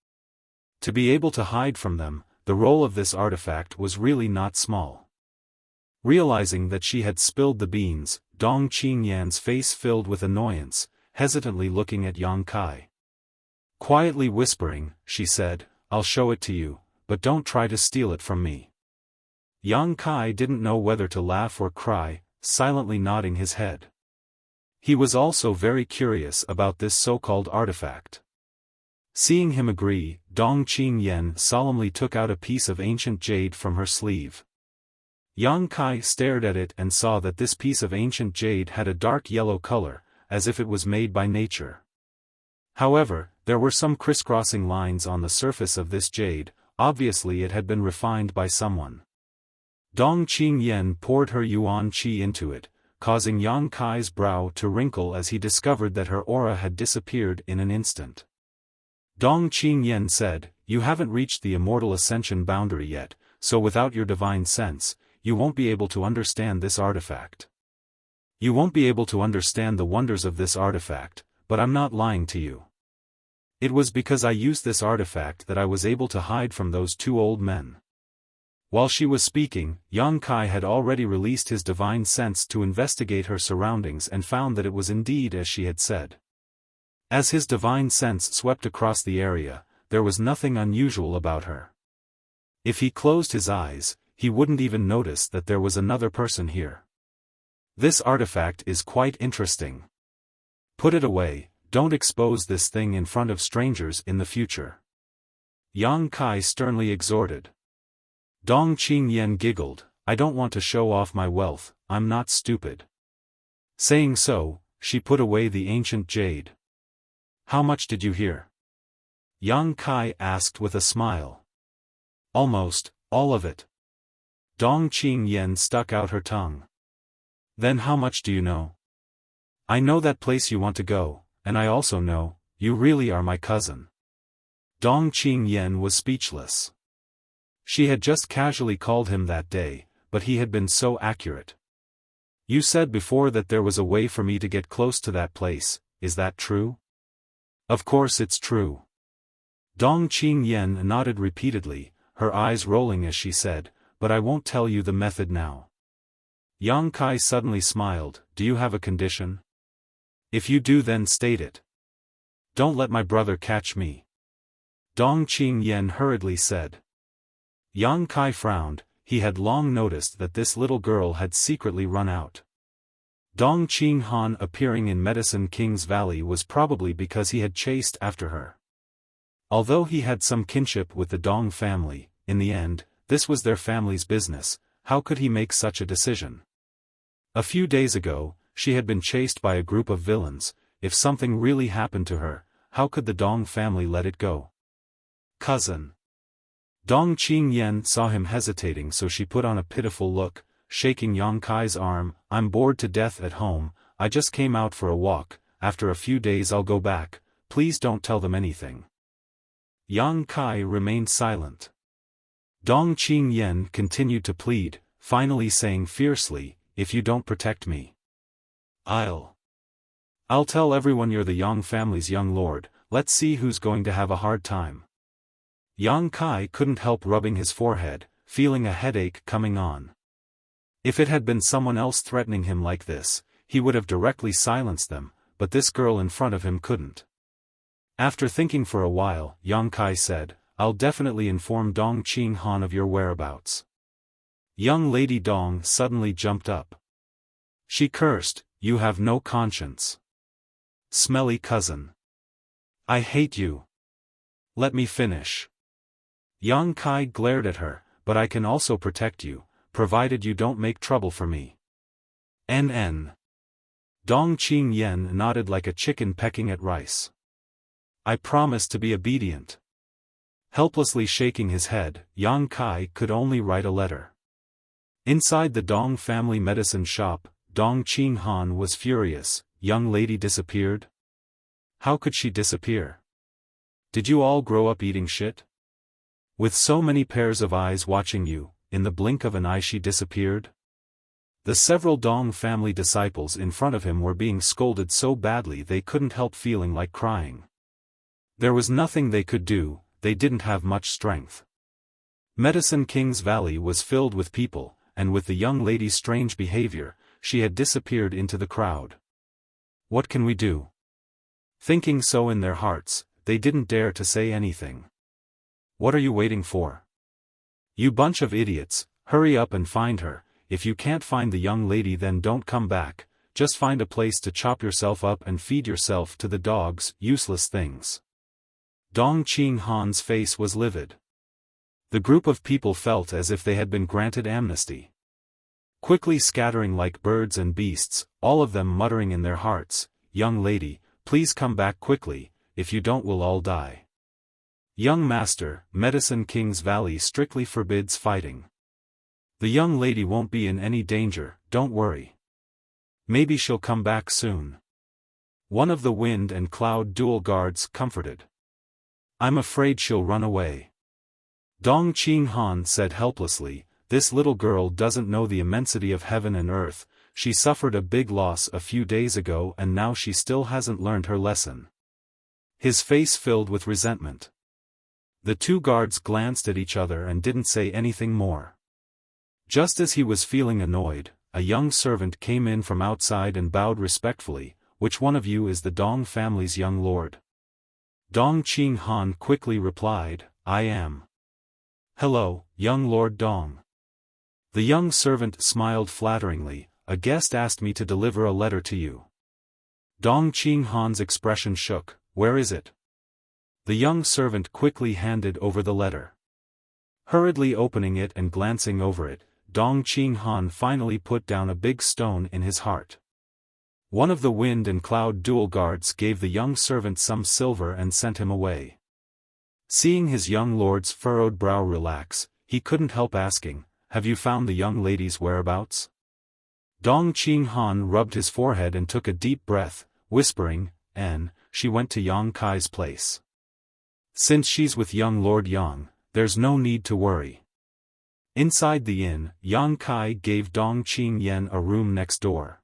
[SPEAKER 1] To be able to hide from them, the role of this artifact was really not small. Realizing that she had spilled the beans, Dong Qingyan's face filled with annoyance, hesitantly looking at Yang Kai. Quietly whispering, she said, I'll show it to you, but don't try to steal it from me. Yang Kai didn't know whether to laugh or cry, silently nodding his head. He was also very curious about this so-called artifact. Seeing him agree, Dong Qingyan solemnly took out a piece of ancient jade from her sleeve. Yang Kai stared at it and saw that this piece of ancient jade had a dark yellow color, as if it was made by nature. However, there were some crisscrossing lines on the surface of this jade, obviously it had been refined by someone. Dong Qingyan poured her yuan qi into it, causing Yang Kai's brow to wrinkle as he discovered that her aura had disappeared in an instant. Dong Qingyan said, You haven't reached the immortal ascension boundary yet, so without your divine sense, you won't be able to understand this artifact. You won't be able to understand the wonders of this artifact, but I'm not lying to you. It was because I used this artifact that I was able to hide from those two old men. While she was speaking, Yang Kai had already released his divine sense to investigate her surroundings and found that it was indeed as she had said. As his divine sense swept across the area, there was nothing unusual about her. If he closed his eyes, he wouldn't even notice that there was another person here. This artifact is quite interesting. Put it away, don't expose this thing in front of strangers in the future. Yang Kai sternly exhorted. Dong Qingyan giggled, I don't want to show off my wealth, I'm not stupid. Saying so, she put away the ancient jade. How much did you hear? Yang Kai asked with a smile. Almost, all of it. Dong Qingyan stuck out her tongue. Then how much do you know? I know that place you want to go, and I also know, you really are my cousin. Dong Qingyan was speechless. She had just casually called him that day, but he had been so accurate. You said before that there was a way for me to get close to that place, is that true? Of course it's true. Dong Qingyan nodded repeatedly, her eyes rolling as she said, but I won't tell you the method now. Yang Kai suddenly smiled, do you have a condition? If you do then state it. Don't let my brother catch me. Dong Qingyan hurriedly said. Yang Kai frowned, he had long noticed that this little girl had secretly run out. Dong Qinghan appearing in Medicine King's Valley was probably because he had chased after her. Although he had some kinship with the Dong family, in the end, this was their family's business, how could he make such a decision? A few days ago, she had been chased by a group of villains, if something really happened to her, how could the Dong family let it go? Cousin. Dong Qingyan saw him hesitating so she put on a pitiful look, shaking Yang Kai's arm, I'm bored to death at home, I just came out for a walk, after a few days I'll go back, please don't tell them anything. Yang Kai remained silent. Dong Qingyan continued to plead, finally saying fiercely, if you don't protect me, I'll tell everyone you're the Yang family's young lord, let's see who's going to have a hard time. Yang Kai couldn't help rubbing his forehead, feeling a headache coming on. If it had been someone else threatening him like this, he would have directly silenced them, but this girl in front of him couldn't. After thinking for a while, Yang Kai said, I'll definitely inform Dong Qinghan of your whereabouts. Young Lady Dong suddenly jumped up. She cursed, "You have no conscience. Smelly cousin. I hate you. Let me finish." Yang Kai glared at her, "But I can also protect you, provided you don't make trouble for me." NN. Dong Qingyan nodded like a chicken pecking at rice. "I promise to be obedient." Helplessly shaking his head, Yang Kai could only write a letter. Inside the Dong family medicine shop, Dong Qinghan was furious. Young lady disappeared? How could she disappear? Did you all grow up eating shit? With so many pairs of eyes watching you, in the blink of an eye she disappeared? The several Dong family disciples in front of him were being scolded so badly they couldn't help feeling like crying. There was nothing they could do, they didn't have much strength. Medicine King's Valley was filled with people, and with the young lady's strange behavior, she had disappeared into the crowd. What can we do? Thinking so in their hearts, they didn't dare to say anything. What are you waiting for? You bunch of idiots, hurry up and find her. If you can't find the young lady then don't come back, just find a place to chop yourself up and feed yourself to the dogs, useless things. Dong Qinghan's face was livid. The group of people felt as if they had been granted amnesty. Quickly scattering like birds and beasts, all of them muttering in their hearts, "Young lady, please come back quickly, if you don't we'll all die." Young master, Medicine King's Valley strictly forbids fighting. The young lady won't be in any danger, don't worry. Maybe she'll come back soon. One of the wind and cloud dual guards comforted. I'm afraid she'll run away. Dong Qinghan said helplessly, this little girl doesn't know the immensity of heaven and earth, she suffered a big loss a few days ago and now she still hasn't learned her lesson. His face filled with resentment. The two guards glanced at each other and didn't say anything more. Just as he was feeling annoyed, a young servant came in from outside and bowed respectfully, "Which one of you is the Dong family's young lord?" Dong Qinghan quickly replied, "I am." "Hello, young Lord Dong." The young servant smiled flatteringly, "A guest asked me to deliver a letter to you." Dong Qinghan's expression shook, "Where is it?" The young servant quickly handed over the letter. Hurriedly opening it and glancing over it, Dong Qinghan finally put down a big stone in his heart. One of the wind and cloud dual guards gave the young servant some silver and sent him away. Seeing his young lord's furrowed brow relax, he couldn't help asking, "Have you found the young lady's whereabouts?" Dong Qinghan rubbed his forehead and took a deep breath, whispering, she went to Yang Kai's place. Since she's with young Lord Yang, there's no need to worry." Inside the inn, Yang Kai gave Dong Qingyan a room next door.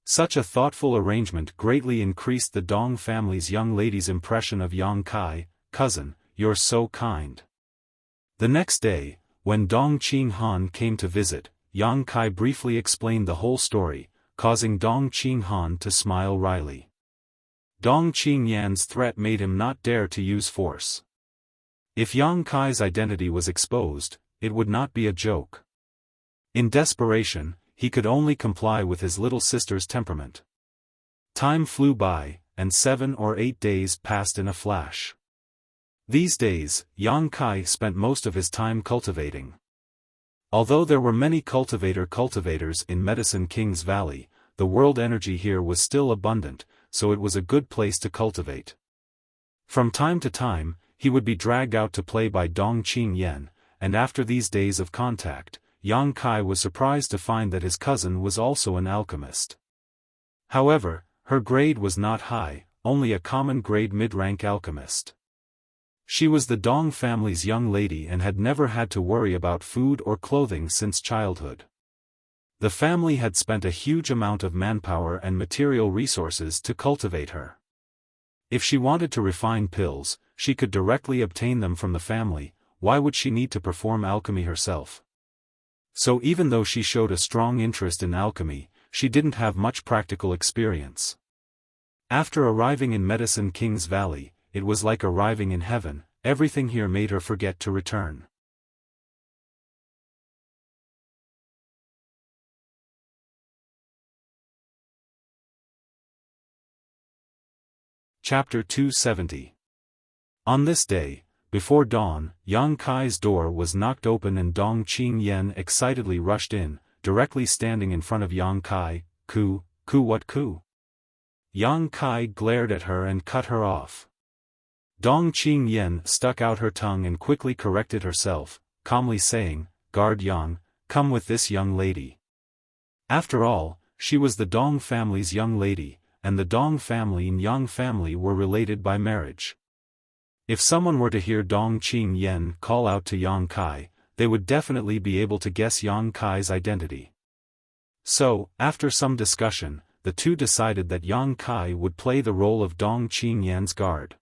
[SPEAKER 1] Such a thoughtful arrangement greatly increased the Dong family's young lady's impression of Yang Kai. "Cousin, you're so kind." The next day, when Dong Qinghan came to visit, Yang Kai briefly explained the whole story, causing Dong Qinghan to smile wryly. Dong Qingyan's threat made him not dare to use force. If Yang Kai's identity was exposed, it would not be a joke. In desperation, he could only comply with his little sister's temperament. Time flew by, and 7 or 8 days passed in a flash. These days, Yang Kai spent most of his time cultivating. Although there were many cultivators in Medicine King's Valley, the world energy here was still abundant, so it was a good place to cultivate. From time to time, he would be dragged out to play by Dong Qingyan, and after these days of contact, Yang Kai was surprised to find that his cousin was also an alchemist. However, her grade was not high, only a common grade mid-rank alchemist. She was the Dong family's young lady and had never had to worry about food or clothing since childhood. The family had spent a huge amount of manpower and material resources to cultivate her. If she wanted to refine pills, she could directly obtain them from the family. Why would she need to perform alchemy herself? So even though she showed a strong interest in alchemy, she didn't have much practical experience. After arriving in Medicine King's Valley, it was like arriving in heaven, everything here made her forget to return. Chapter 270. On this day, before dawn, Yang Kai's door was knocked open and Dong Qingyan excitedly rushed in, directly standing in front of Yang Kai. "Ku, what ku?" Yang Kai glared at her and cut her off. Dong Qingyan stuck out her tongue and quickly corrected herself, calmly saying, "Guard Yang, come with this young lady." After all, she was the Dong family's young lady, and the Dong family and Yang family were related by marriage. If someone were to hear Dong Qingyan call out to Yang Kai, they would definitely be able to guess Yang Kai's identity. So, after some discussion, the two decided that Yang Kai would play the role of Dong Qingyan's guard.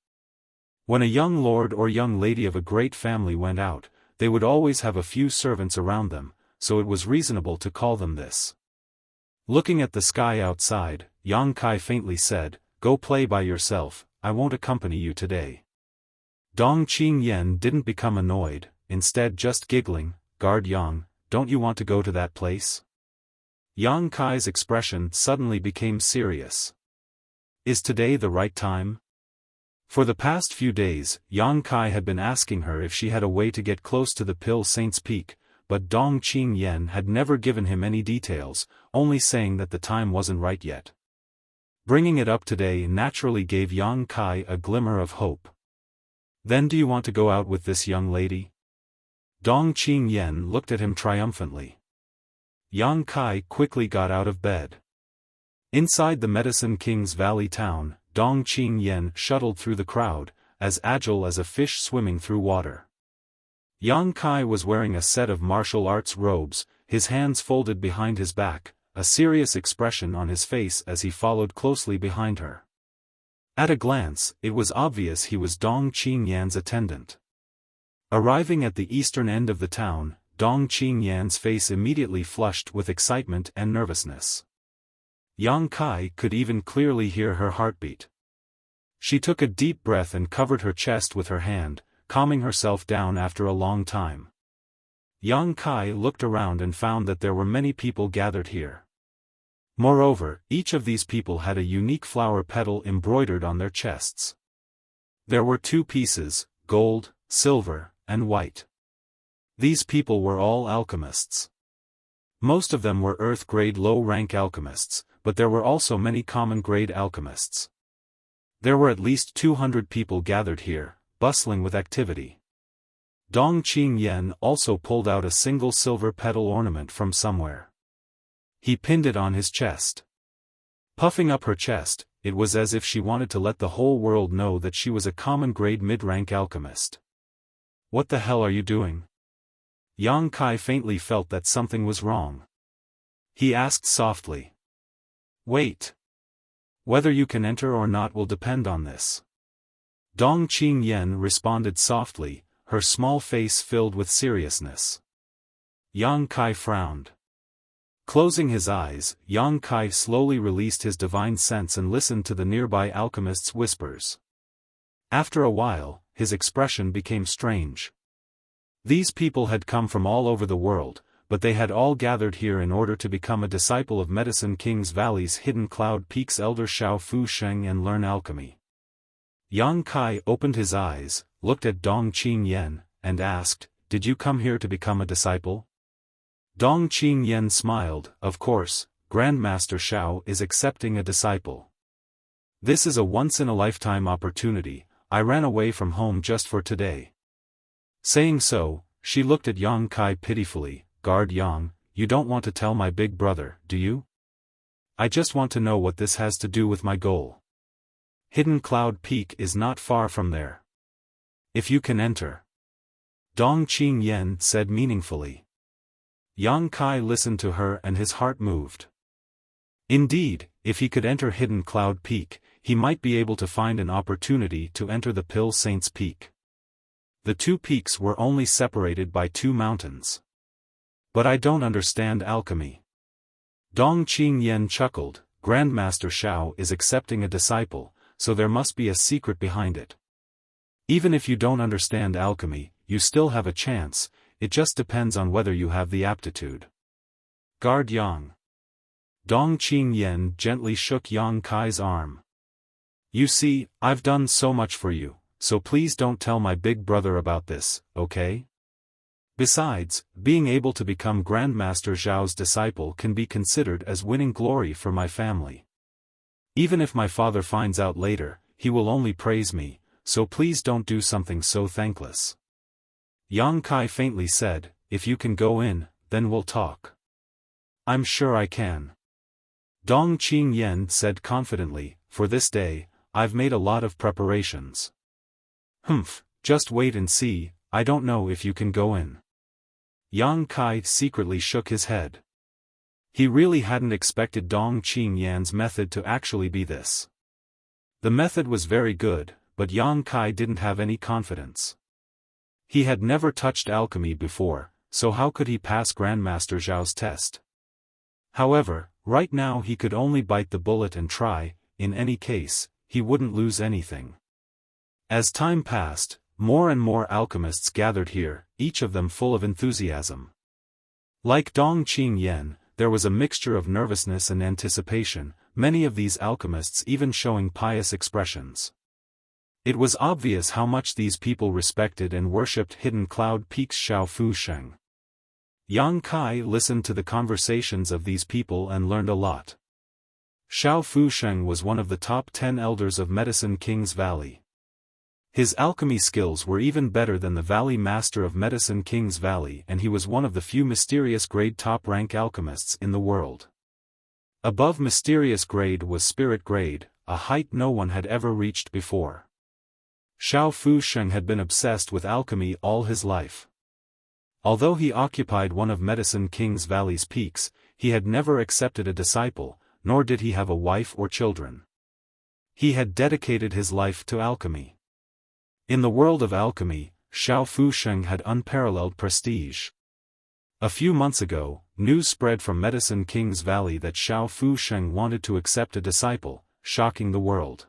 [SPEAKER 1] When a young lord or young lady of a great family went out, they would always have a few servants around them, so it was reasonable to call them this. Looking at the sky outside, Yang Kai faintly said, "Go play by yourself, I won't accompany you today." Dong Qingyan didn't become annoyed, instead just giggling, "Guard Yang, don't you want to go to that place?" Yang Kai's expression suddenly became serious. "Is today the right time?" For the past few days, Yang Kai had been asking her if she had a way to get close to the Pill Saint's Peak, but Dong Qingyan had never given him any details, only saying that the time wasn't right yet. Bringing it up today naturally gave Yang Kai a glimmer of hope. "Then do you want to go out with this young lady?" Dong Qingyan looked at him triumphantly. Yang Kai quickly got out of bed. Inside the Medicine King's Valley town, Dong Qingyan shuttled through the crowd, as agile as a fish swimming through water. Yang Kai was wearing a set of martial arts robes, his hands folded behind his back, a serious expression on his face as he followed closely behind her. At a glance, it was obvious he was Dong Qingyan's attendant. Arriving at the eastern end of the town, Dong Qingyan's face immediately flushed with excitement and nervousness. Yang Kai could even clearly hear her heartbeat. She took a deep breath and covered her chest with her hand, calming herself down after a long time. Yang Kai looked around and found that there were many people gathered here. Moreover, each of these people had a unique flower petal embroidered on their chests. There were 2 pieces, gold, silver, and white. These people were all alchemists. Most of them were earth-grade low-rank alchemists, but there were also many common-grade alchemists. There were at least 200 people gathered here, bustling with activity. Dong Qingyan also pulled out a single silver petal ornament from somewhere. He pinned it on his chest. Puffing up her chest, it was as if she wanted to let the whole world know that she was a common-grade mid-rank alchemist. "What the hell are you doing?" Yang Kai faintly felt that something was wrong. He asked softly. "Wait. Whether you can enter or not will depend on this." Dong Qingyan responded softly, her small face filled with seriousness. Yang Kai frowned. Closing his eyes, Yang Kai slowly released his divine sense and listened to the nearby alchemist's whispers. After a while, his expression became strange. These people had come from all over the world, but they had all gathered here in order to become a disciple of Medicine King's Valley's Hidden Cloud Peak's elder Xiaofan Sheng and learn alchemy. Yang Kai opened his eyes, looked at Dong Qingyan, and asked, "Did you come here to become a disciple?" Dong Qingyan smiled, "Of course, Grandmaster Xiao is accepting a disciple. This is a once-in-a-lifetime opportunity, I ran away from home just for today." Saying so, she looked at Yang Kai pitifully, "Guard Yang, you don't want to tell my big brother, do you? I just want to know what this has to do with my goal. Hidden Cloud Peak is not far from there. If you can enter." Dong Qingyan said meaningfully. Yang Kai listened to her and his heart moved. Indeed, if he could enter Hidden Cloud Peak, he might be able to find an opportunity to enter the Pill Saint's Peak. The 2 peaks were only separated by 2 mountains. "But I don't understand alchemy." Dong Qingyan chuckled, "Grandmaster Xiao is accepting a disciple, so there must be a secret behind it. Even if you don't understand alchemy, you still have a chance, it just depends on whether you have the aptitude. Guard Yang. Dong Qingyan gently shook Yang Kai's arm. You see, I've done so much for you, so please don't tell my big brother about this, okay? Besides, being able to become Grandmaster Zhao's disciple can be considered as winning glory for my family. Even if my father finds out later, he will only praise me, so please don't do something so thankless. Yang Kai faintly said, if you can go in, then we'll talk. I'm sure I can. Dong Qingyan said confidently, for this day, I've made a lot of preparations. Humph, just wait and see, I don't know if you can go in. Yang Kai secretly shook his head. He really hadn't expected Dong Qingyan's method to actually be this. The method was very good, but Yang Kai didn't have any confidence. He had never touched alchemy before, so how could he pass Grandmaster Zhao's test? However, right now he could only bite the bullet and try. In any case, he wouldn't lose anything. As time passed, more and more alchemists gathered here, each of them full of enthusiasm. Like Dong Qingyan, there was a mixture of nervousness and anticipation, many of these alchemists even showing pious expressions. It was obvious how much these people respected and worshipped Hidden Cloud Peak's Xiaofan. Yang Kai listened to the conversations of these people and learned a lot. Xiaofan was one of the top 10 elders of Medicine King's Valley. His alchemy skills were even better than the Valley Master of Medicine King's Valley, and he was one of the few mysterious grade top-rank alchemists in the world. Above mysterious grade was spirit grade, a height no one had ever reached before. Xiaofan had been obsessed with alchemy all his life. Although he occupied one of Medicine King's Valley's peaks, he had never accepted a disciple, nor did he have a wife or children. He had dedicated his life to alchemy. In the world of alchemy, Xiaofan had unparalleled prestige. A few months ago, news spread from Medicine King's Valley that Xiaofan wanted to accept a disciple, shocking the world.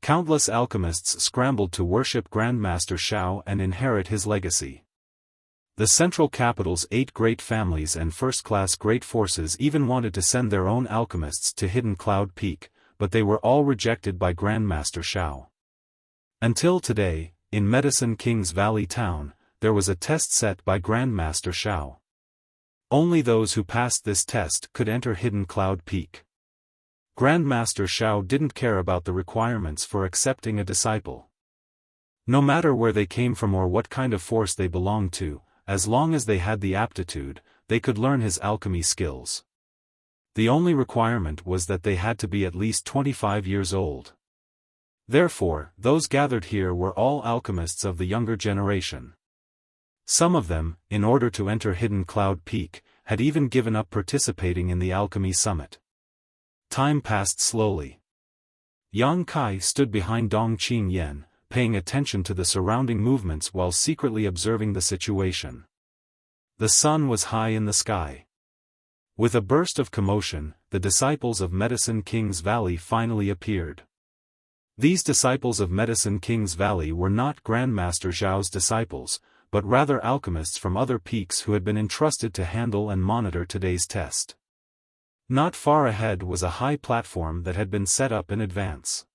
[SPEAKER 1] Countless alchemists scrambled to worship Grandmaster Xiao and inherit his legacy. The central capital's 8 great families and first-class great forces even wanted to send their own alchemists to Hidden Cloud Peak, but they were all rejected by Grandmaster Xiao. Until today, in Medicine King's Valley town, there was a test set by Grandmaster Xiao. Only those who passed this test could enter Hidden Cloud Peak. Grandmaster Xiao didn't care about the requirements for accepting a disciple. No matter where they came from or what kind of force they belonged to, as long as they had the aptitude, they could learn his alchemy skills. The only requirement was that they had to be at least 25 years old. Therefore, those gathered here were all alchemists of the younger generation. Some of them, in order to enter Hidden Cloud Peak, had even given up participating in the alchemy summit. Time passed slowly. Yang Kai stood behind Dong Qingyan, paying attention to the surrounding movements while secretly observing the situation. The sun was high in the sky. With a burst of commotion, the disciples of Medicine King's Valley finally appeared. These disciples of Medicine King's Valley were not Grandmaster Zhao's disciples, but rather alchemists from other peaks who had been entrusted to handle and monitor today's test. Not far ahead was a high platform that had been set up in advance.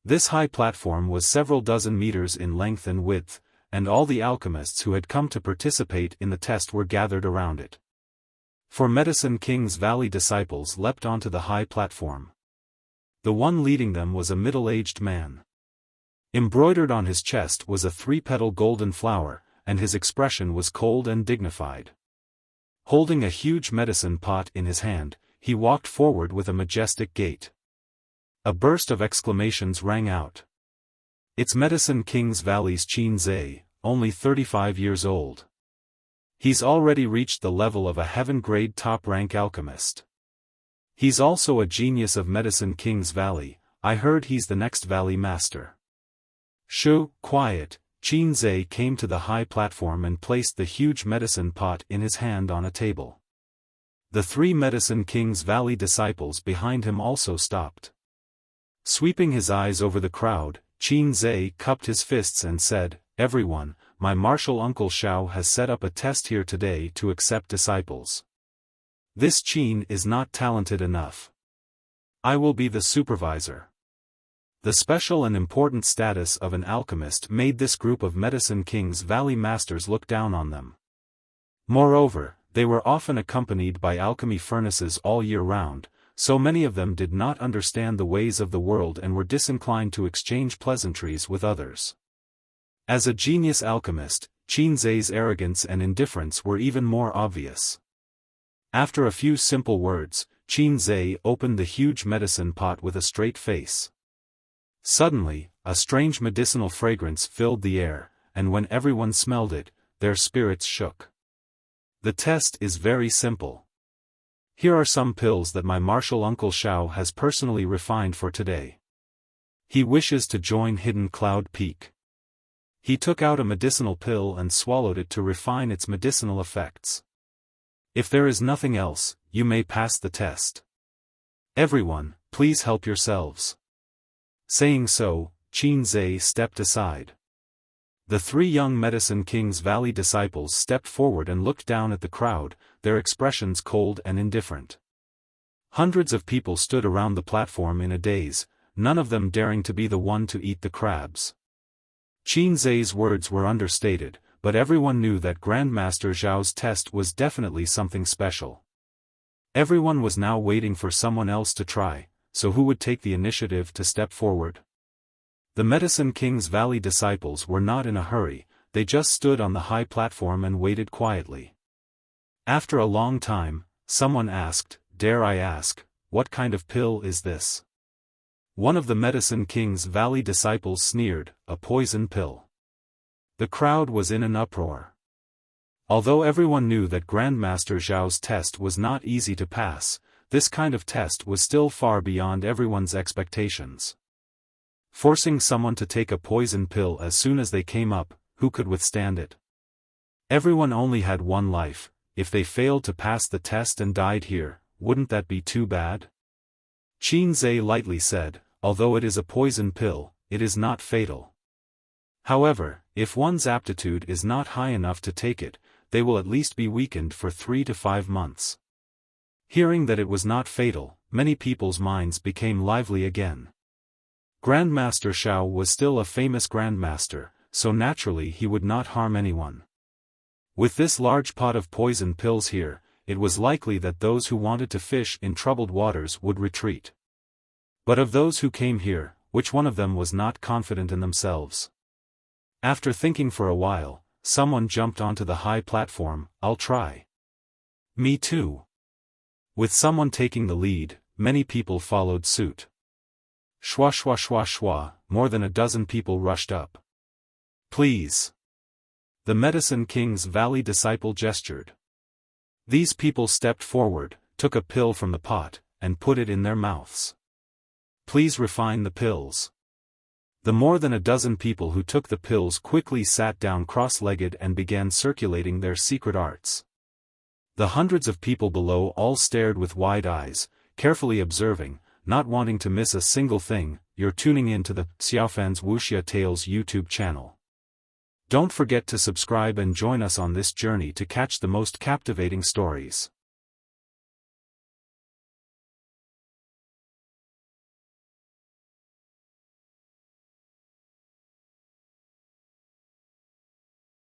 [SPEAKER 1] This high platform was several dozen meters in length and width, and all the alchemists who had come to participate in the test were gathered around it. For Medicine King's Valley disciples leapt onto the high platform. The one leading them was a middle-aged man. Embroidered on his chest was a 3-petal golden flower, and his expression was cold and dignified. Holding a huge medicine pot in his hand, he walked forward with a majestic gait. A burst of exclamations rang out. It's Medicine King's Valley's Qin Zhe, only 35 years old. He's already reached the level of a heaven-grade top-rank alchemist. He's also a genius of Medicine King's Valley. I heard he's the next Valley Master. Shoo, quiet. Qin Zhe came to the high platform and placed the huge medicine pot in his hand on a table. The 3 Medicine King's Valley disciples behind him also stopped. Sweeping his eyes over the crowd, Qin Zhe cupped his fists and said, "Everyone, my martial uncle Xiao has set up a test here today to accept disciples. This Qin is not talented enough. I will be the supervisor." The special and important status of an alchemist made this group of Medicine King's Valley masters look down on them. Moreover, they were often accompanied by alchemy furnaces all year round, so many of them did not understand the ways of the world and were disinclined to exchange pleasantries with others. As a genius alchemist, Qin Zhe's arrogance and indifference were even more obvious. After a few simple words, Qin Zhe opened the huge medicine pot with a straight face. Suddenly, a strange medicinal fragrance filled the air, and when everyone smelled it, their spirits shook. The test is very simple. Here are some pills that my martial uncle Xiao has personally refined for today. He wishes to join Hidden Cloud Peak. He took out a medicinal pill and swallowed it to refine its medicinal effects. If there is nothing else, you may pass the test. Everyone, please help yourselves. Saying so, Qin Zhe stepped aside. The three young Medicine King's Valley disciples stepped forward and looked down at the crowd, their expressions cold and indifferent. Hundreds of people stood around the platform in a daze, none of them daring to be the one to eat the crabs. Qin Zhe's words were understated, but everyone knew that Grandmaster Zhao's test was definitely something special. Everyone was now waiting for someone else to try, so who would take the initiative to step forward? The Medicine King's Valley disciples were not in a hurry, they just stood on the high platform and waited quietly. After a long time, someone asked, "Dare I ask, what kind of pill is this?" One of the Medicine King's Valley disciples sneered, "A poison pill." The crowd was in an uproar. Although everyone knew that Grandmaster Zhao's test was not easy to pass, this kind of test was still far beyond everyone's expectations. Forcing someone to take a poison pill as soon as they came up, who could withstand it? Everyone only had one life. If they failed to pass the test and died here, wouldn't that be too bad? Qin Zhe lightly said, "Although it is a poison pill, it is not fatal. However, if one's aptitude is not high enough to take it, they will at least be weakened for 3 to 5 months." Hearing that it was not fatal, many people's minds became lively again. Grandmaster Xiao was still a famous grandmaster, so naturally he would not harm anyone. With this large pot of poison pills here, it was likely that those who wanted to fish in troubled waters would retreat. But of those who came here, which one of them was not confident in themselves? After thinking for a while, someone jumped onto the high platform. "I'll try." "Me too." With someone taking the lead, many people followed suit. Shwa shwa shwa shwa, more than a dozen people rushed up. "Please." The Medicine King's Valley disciple gestured. These people stepped forward, took a pill from the pot, and put it in their mouths. "Please refine the pills." The more than a dozen people who took the pills quickly sat down cross-legged and began circulating their secret arts. The hundreds of people below all stared with wide eyes, carefully observing, not wanting to miss a single thing. You're tuning in to the Xiaofan's Wuxia Tales YouTube channel. Don't forget to subscribe and join us on this journey to catch the most captivating stories.